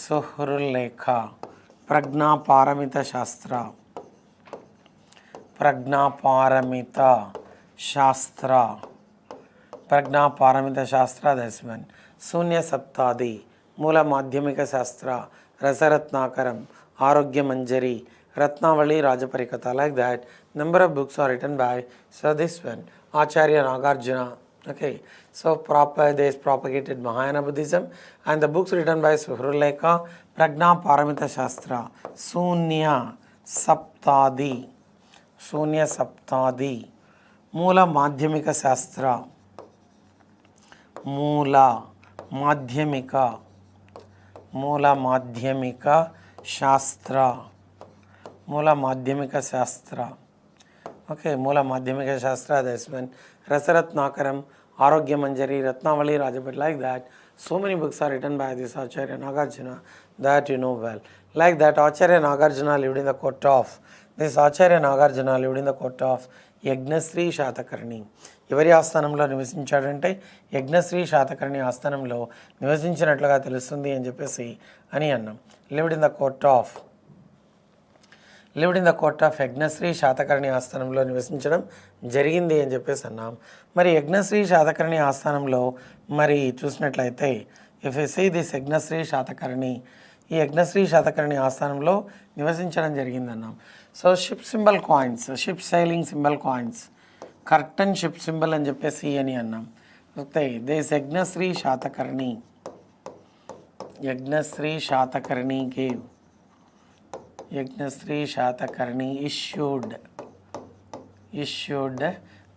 Suhrulekha, Prajna Paramita Shastra, Prajna Paramita Shastra, Prajna Paramita Shastra, that's one. Sunya Saptadi, Mula Madhyamika Shastra, Rasaratnakaram, Arogya Manjari, Ratnavali Rajaparikata, like that. Number of books are written by so this one Acharya Nagarjuna. Okay, so they propagated Mahayana Buddhism, and the books written by Suhrulekha, Prajna Paramita Shastra, Sunya Saptadi, Sunya Saptadi, Mula Madhyamika Shastra, Mula Madhyamika, Mula Madhyamika Shastra, Mula Madhyamika Shastra. Okay, Mula Madhyamika Shastra, that's one. Rasaratnakaram, Arogya Manjari, Ratnavali Rajapati, like that. So many books are written by this Acharya Nagarjuna that you know well. Like that, Acharya Nagarjuna lived in the court of, this Acharya Nagarjuna lived in the court of Yajnasri Shatakarni. ఎవరి ఆస్థానంలో నివసించాడంటే యజ్ఞశ్రీ శాతకర్ణి ఆస్థానంలో నివసించినట్లుగా తెలుస్తుంది అని చెప్పేసి అని అన్నాం. Lived in the court of Yajnashri Satakarni ఆస్థానంలో నివసించడం జరిగింది అని చెప్పేసి అన్నాం. మరి యజ్ఞశ్రీ శాతకర్ణి ఆస్థానంలో మరి చూసినట్లయితే if you see this Yajnashri Satakarni, ఈ యజ్ఞశ్రీ శాతకర్ణి ఆస్థానంలో నివసించడం జరిగింది అన్నాం. So ship symbol coins, ship sailing symbol coins, certain ship symbol అని చెప్పేసి అని అన్నాం. Okay, this Yajnashri Satakarni, Yajnashri Satakarni gave, Yajnasri Shatakarni issued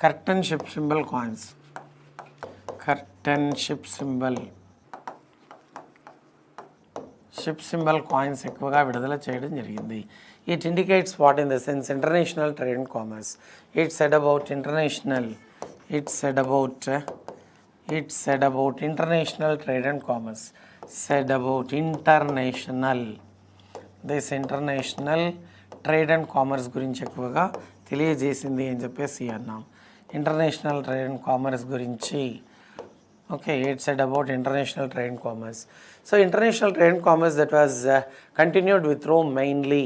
curtain ship symbol coins. Curtain ship symbol coins ఎక్కువగా విడుదల చేయడం జరిగింది. It indicates what in the sense international trade and commerce. It said about international trade and commerce. Said about international, this international trade and commerce గురించి ఎక్కువగా తెలియజేసింది అని చెప్పేసి అన్నాం. ఇంటర్నేషనల్ ట్రేడ్ అండ్ కామర్స్ గురించి. Okay, it said about international trade and commerce. So international trade and commerce that was continued with Rome mainly.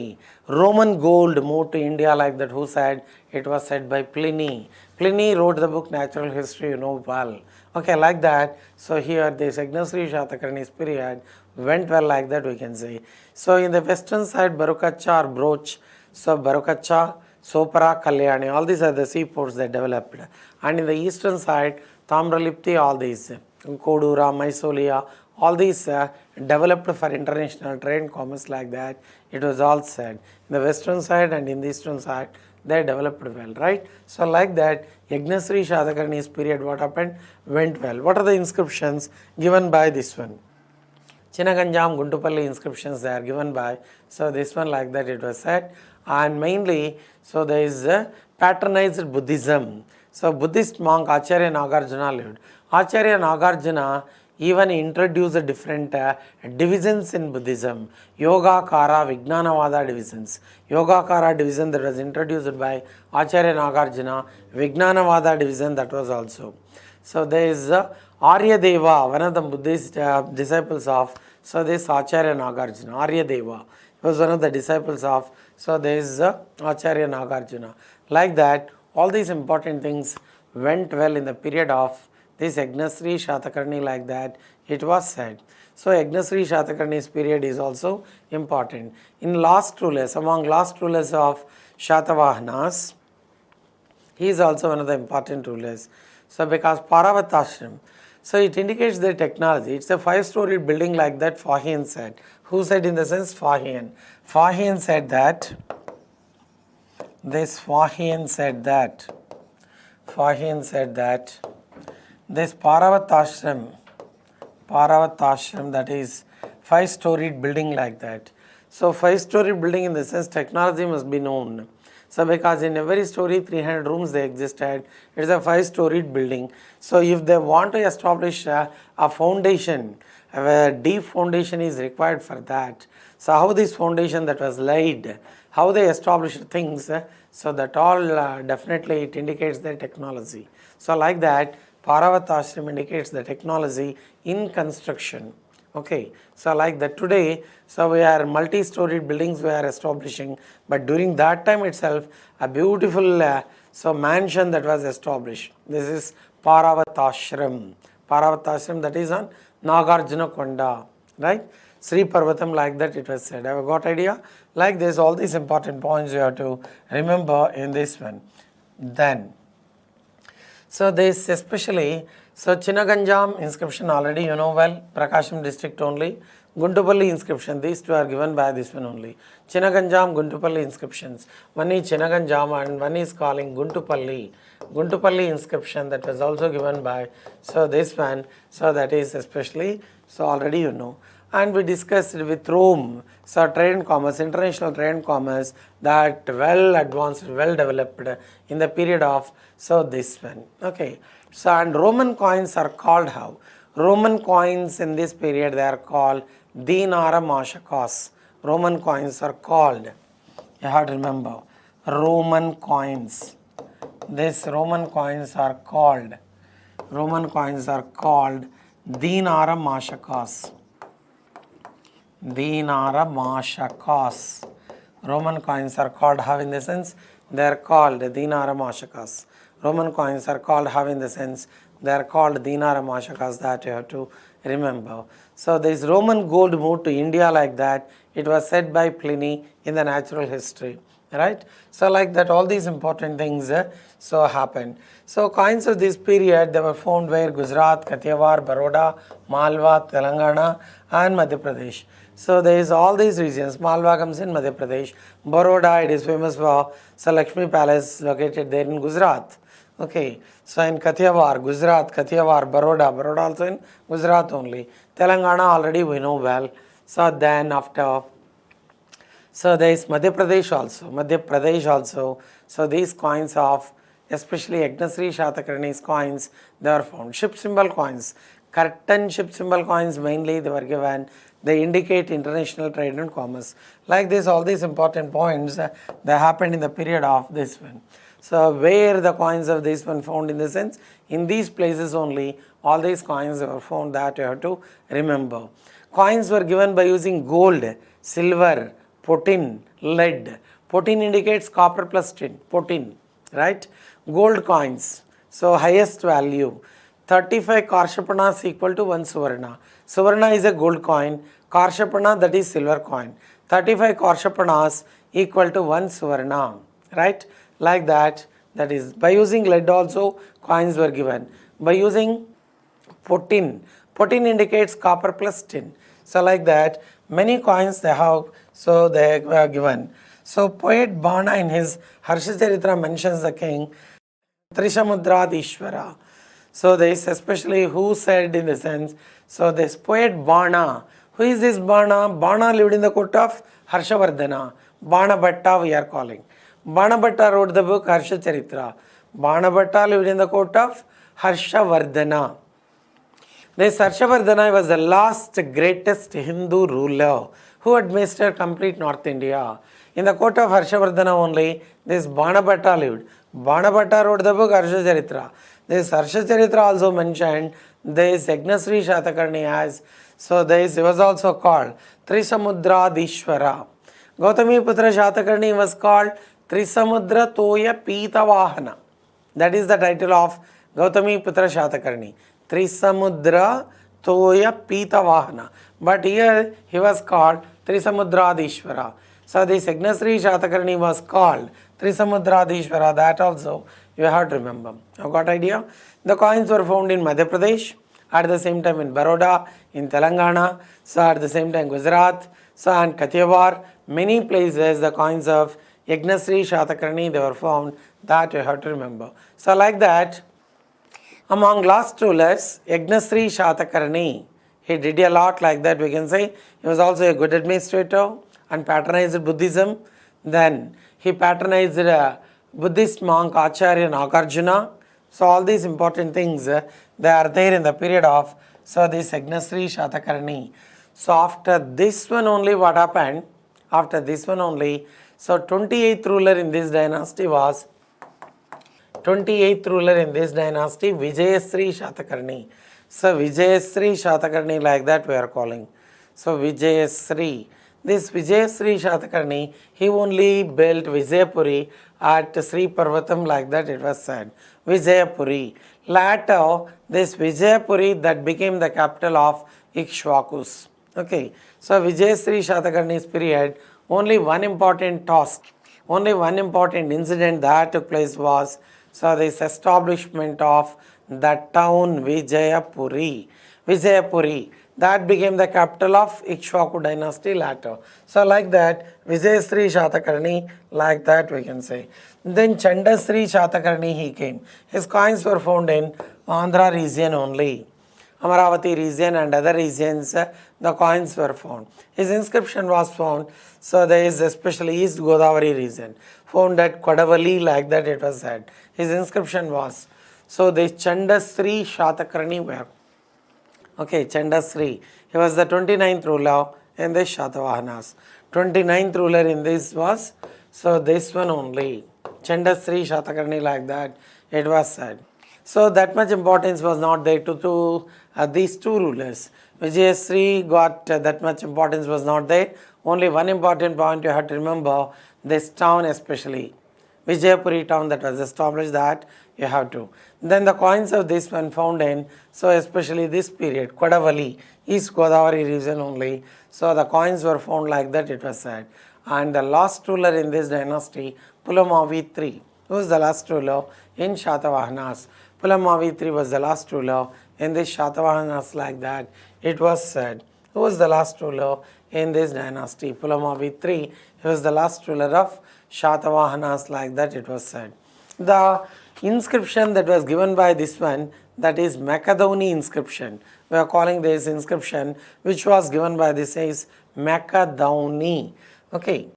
Roman gold move to India like that. Who said? It was said by Pliny. Pliny wrote the book Natural History, you know well. Okay, like that. So here this Yagnasri Shatakarni's period went well, like that we can say. So in the western side, Barukacha or Broch, so Barukacha, Sopara, Kalyani, all these are the seaports that developed. And in the eastern side, Tamralipti, all these, Kodura, Mysolia, all these developed for international trade and commerce, like that. It was all said. In the western side and in the eastern side, they developed well, right? So like that, Yagnasri Shatakarni's period, what happened? Went well. What are the inscriptions given by this one? Chinaganjam, Guntupalli inscriptions they are given by. So this one, like that it was said. And mainly, so there is a patronized Buddhism. So Buddhist monk Acharya Nagarjuna lived. Acharya Nagarjuna even introduced different divisions in Buddhism. Yoga-kara, Vijnanavada divisions. Yoga-kara division that was introduced by Acharya Nagarjuna. Vijnanavada division that was also. So there is Arya Deva, one of the Buddhist disciples of, so this Acharya Nagarjuna. Arya Deva was one of the disciples of, so there is Acharya Nagarjuna. Like that, all these important things went well in the period of this Yagnasri Shatakarni, like that it was said. So Yagnasri Shatakarni's period is also important. In last rulers, among last rulers of Satavahanas, he is also one of the important rulers. So because Paravatashram, so it indicates the technology. It's a 5-storied building, like that Fahian said. Who said? In the sense Fahian. Fahian said that. This Fahian said that. Fahian said that. This Paravatashram, that is 5-storied building, like that. So 5-storied building, in the sense technology must be known. So because in every story 300 rooms they existed, it is a 5-storied building. So if they want to establish a foundation, a deep foundation is required for that. So how this foundation that was laid, how they established things, so that all definitely it indicates the technology. So like that, Paravatashram indicates the technology in construction. Okay, so like that today, so we are multi-storied buildings we are establishing, but during that time itself, a beautiful so mansion that was established. This is Paravatashram. Paravatashram, that is on Nagarjuna Konda, right? Sri Parvatam, like that it was said. Have you got idea? Like this, all these important points you have to remember in this one. Then, so this especially, so Chinaganjam inscription already you know well, Prakasham district only. Guntupalli inscription, these two are given by this one only. Chinaganjam, Guntupalli inscriptions. One is Chinaganjam and one is calling Guntupalli. Guntupalli inscription, that was also given by, so this one, so that is especially, so already you know. And we discussed with Rome, so trade and commerce, international trade and commerce, that well advanced, well developed in the period of, so this one. Okay. So and Roman coins are called how? Roman coins in this period, they are called Dinara Mashakas. Roman coins are called, you have to remember, Roman coins. These Roman coins are called Dinara Mashakas. Dinara Mashakas. Roman coins are called how in the sense? They are called Dinara Mashakas. Roman coins are called how in the sense? They are called Dinara Mashakas, that you have to remember. So this Roman gold moved to India, like that. It was said by Pliny in the natural history. Right? So like that, all these important things so happened. So coins of this period, they were found where? Gujarat, Kathiawar, Baroda, Malwa, Telangana and Madhya Pradesh. So there is all these regions. Malwa comes in Madhya Pradesh. Baroda, it is famous for Lakshmi Palace located there in Gujarat. Okay, so in Kathiawar, Gujarat, Kathiawar, Baroda also in Gujarat only. Telangana already we know well. So then after, so there is Madhya Pradesh also. So these coins of, especially Yagnasri Shatakarni's coins, they are found. Ship symbol coins, curtain ship symbol coins mainly they were given. They indicate international trade and commerce. Like this, all these important points, they happened in the period of this one. So where the coins of this one found in the sense? In these places only, all these coins were found, that you have to remember. Coins were given by using gold, silver, potin, lead. Potin indicates copper plus tin, potin, right? Gold coins, so highest value. 35 Karshapanas equal to 1 Suvarna. Suvarna is a gold coin. Karshapana, that is silver coin. 35 Karshapanas equal to 1 Suvarna. Right? Like that. That is, by using lead also coins were given. By using potin. Potin indicates copper plus tin. So like that, many coins they have, so they were given. So poet Bana in his Harshacharitra mentions the king Trishamudrad Ishvara. So this especially who said in the sense, so this poet Bana, who is this Bana? Bana lived in the court of Harshavardhana. Bana Bhatta we are calling. Bana Bhatta wrote the book Harshacharitra. Bana Bhatta lived in the court of Harshavardhana. This Harshavardhana was the last greatest Hindu ruler who administered complete North India. In the court of Harshavardhana only, this Bana Bhatta lived. Bana Bhatta wrote the book Harshacharitra. This Harshacharitra also mentioned this Yagnasri Satakarni as, so this he was also called Trisamudradishwara. Gautamiputra Satakarni was called Trisamudra Toya Pitavahana. That is the title of Gautamiputra Satakarni. Trisamudra Toya Pitavahana. But here he was called Trisamudradishwara. So this Yagnasri Satakarni was called Trisamudradishwara. That also you have to remember. You got idea? The coins were found in Madhya Pradesh, at the same time in Baroda, in Telangana, so at the same time Gujarat, so and Kathiawar, many places the coins of Yagnasri Satakarni they were found. That you have to remember. So like that, among last rulers, Yagnasri Satakarni, he did a lot like that we can say. He was also a good administrator and patronized Buddhism. Then he patronized a Buddhist monk Acharya Nagarjuna. So all these important things, they are there in the period of, so this Yagnasri Satakarni. So after this one only what happened? After this one only, so 28th ruler in this dynasty was, 28th ruler in this dynasty, Vijayasri Satakarni. So Vijayasri Satakarni like that we are calling. So Vijayasri. This Vijayasri Satakarni, he only built Vijayapuri at Sri Parvatam like that it was said. Vijayapuri. Later, this Vijayapuri that became the capital of Ikshvakus. Okay. So Vijayasri Satakarni's period, only one important task, only one important incident that took place was, so this establishment of the town Vijayapuri. Vijayapuri. That became the capital of Ikshvaku dynasty later. So like that, Vijayasri Satakarni, like that we can say. Then Chandasri Satakarni he came. His coins were found in Andhra region only. Amaravati region and other regions, the coins were found. His inscription was found, so there is especially East Godavari region, found at Kodavali like that it was said. His inscription was, so the Chandasri Satakarni were. Okay, Chandasri. He was the 29th ruler in this Satavahanas. 29th ruler in this was, so this one only. Chandasri Satakarni like that it was said. So that much importance was not there to these two rulers. Vijayasri got that much importance was not there. Only one important point you have to remember, this town especially. Vijayapuri town that was established, that you have to. Then the coins of this one found in, so especially this period, Kodavali, East Godavari region only. So the coins were found like that it was said. And the last ruler in this dynasty, Pulamavi III, who was the last ruler in Satavahanas. Pulamavi III was the last ruler in this Satavahanas like that it was said. Who was the last ruler in this dynasty? Pulamavi III, he was the last ruler of Satavahanas like that it was said. The inscription that was given by this one, that is Makadoni inscription. We are calling this inscription which was given by this is Makadoni. Okay.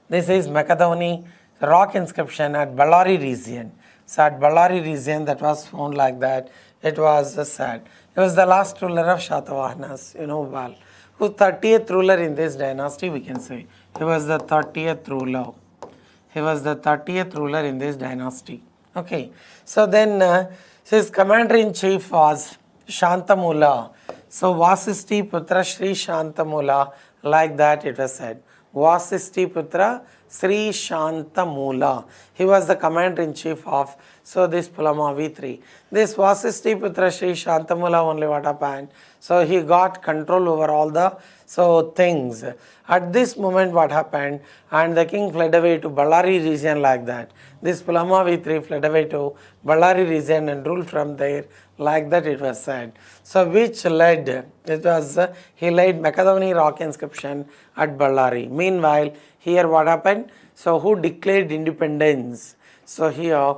This is Makadoni rock inscription at Ballari region. So at Ballari region that was found like that it was said. He was the last ruler of Satavahanas, you know well. Who 30th ruler in this dynasty we can say. He was the 30th ruler. He was the 30th ruler in this dynasty. Okay. So then his commander-in-chief was Shantamula. So Vasisti Putra Shri Shantamula, like that it was said. Vasishtiputra Sri Shantamula. He was the commander-in-chief of this Pulamavi III. This Vasishtiputra Sri Shantamula only what happened? So he got control over all the things. At this moment what happened? And the king fled away to Ballari region like that. This Pulamavi III fled away to Ballari region and ruled from there like that it was said. So which led, it was, he laid Makadavani rock inscription at Ballari. Meanwhile, here what happened? So who declared independence? So here,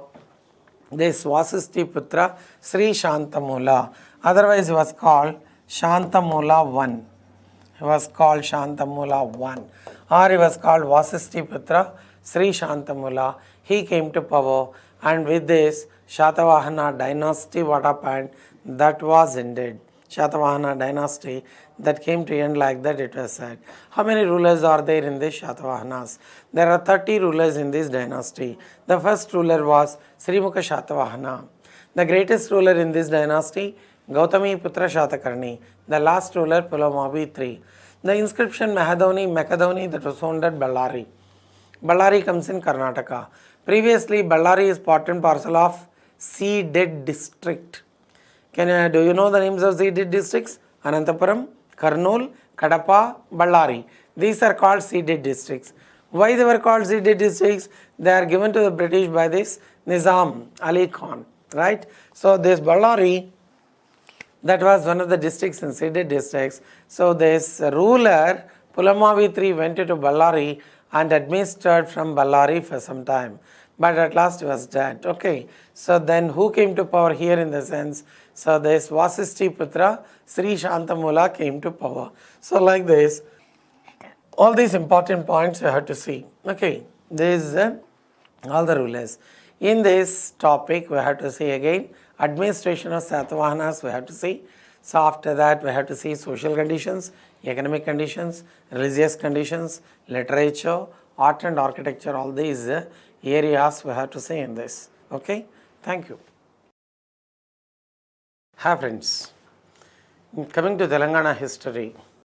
this Vasishtiputra Sri Shantamula, otherwise he was called Shantamula I. He was called Shantamula I, or he was called Vasishtiputra Sri Shantamula. He came to power, and with this Satavahana Dynasty what happened? That was ended. Satavahana Dynasty that came to end like that it was said. How many rulers are there in this Satavahanas? There are 30 rulers in this dynasty. The first ruler was Srimukha Satavahana. The greatest ruler in this dynasty, Gautamiputra Satakarni. The last ruler, Pulamavi III. The inscription Makadavani that was found at Ballari. Ballari comes in Karnataka. Previously, Ballari is part and parcel of ceded district. Do you know the names of ceded districts? Anantapuram, Kurnool, Kadapa, Ballari. These are called ceded districts. Why they were called ceded districts? They are given to the British by this Nizam Ali Khan, right? So this Ballari, that was one of the districts in ceded districts. So this ruler, Pulamavi III, went to Ballari and administered from Ballari for some time. But at last he was dead. Okay. So then who came to power here in the sense? So this Vasishtiputra Sri Shantamula came to power. So like this, all these important points you have to see. Okay. This is all the rulers. In this topic we have to see again administration of Satavahanas we have to see. So after that we have to see social conditions, economic conditions, religious conditions, literature, art and architecture, all these areas we have to see in this. Okay, thank you. Hi friends, coming to Telangana history.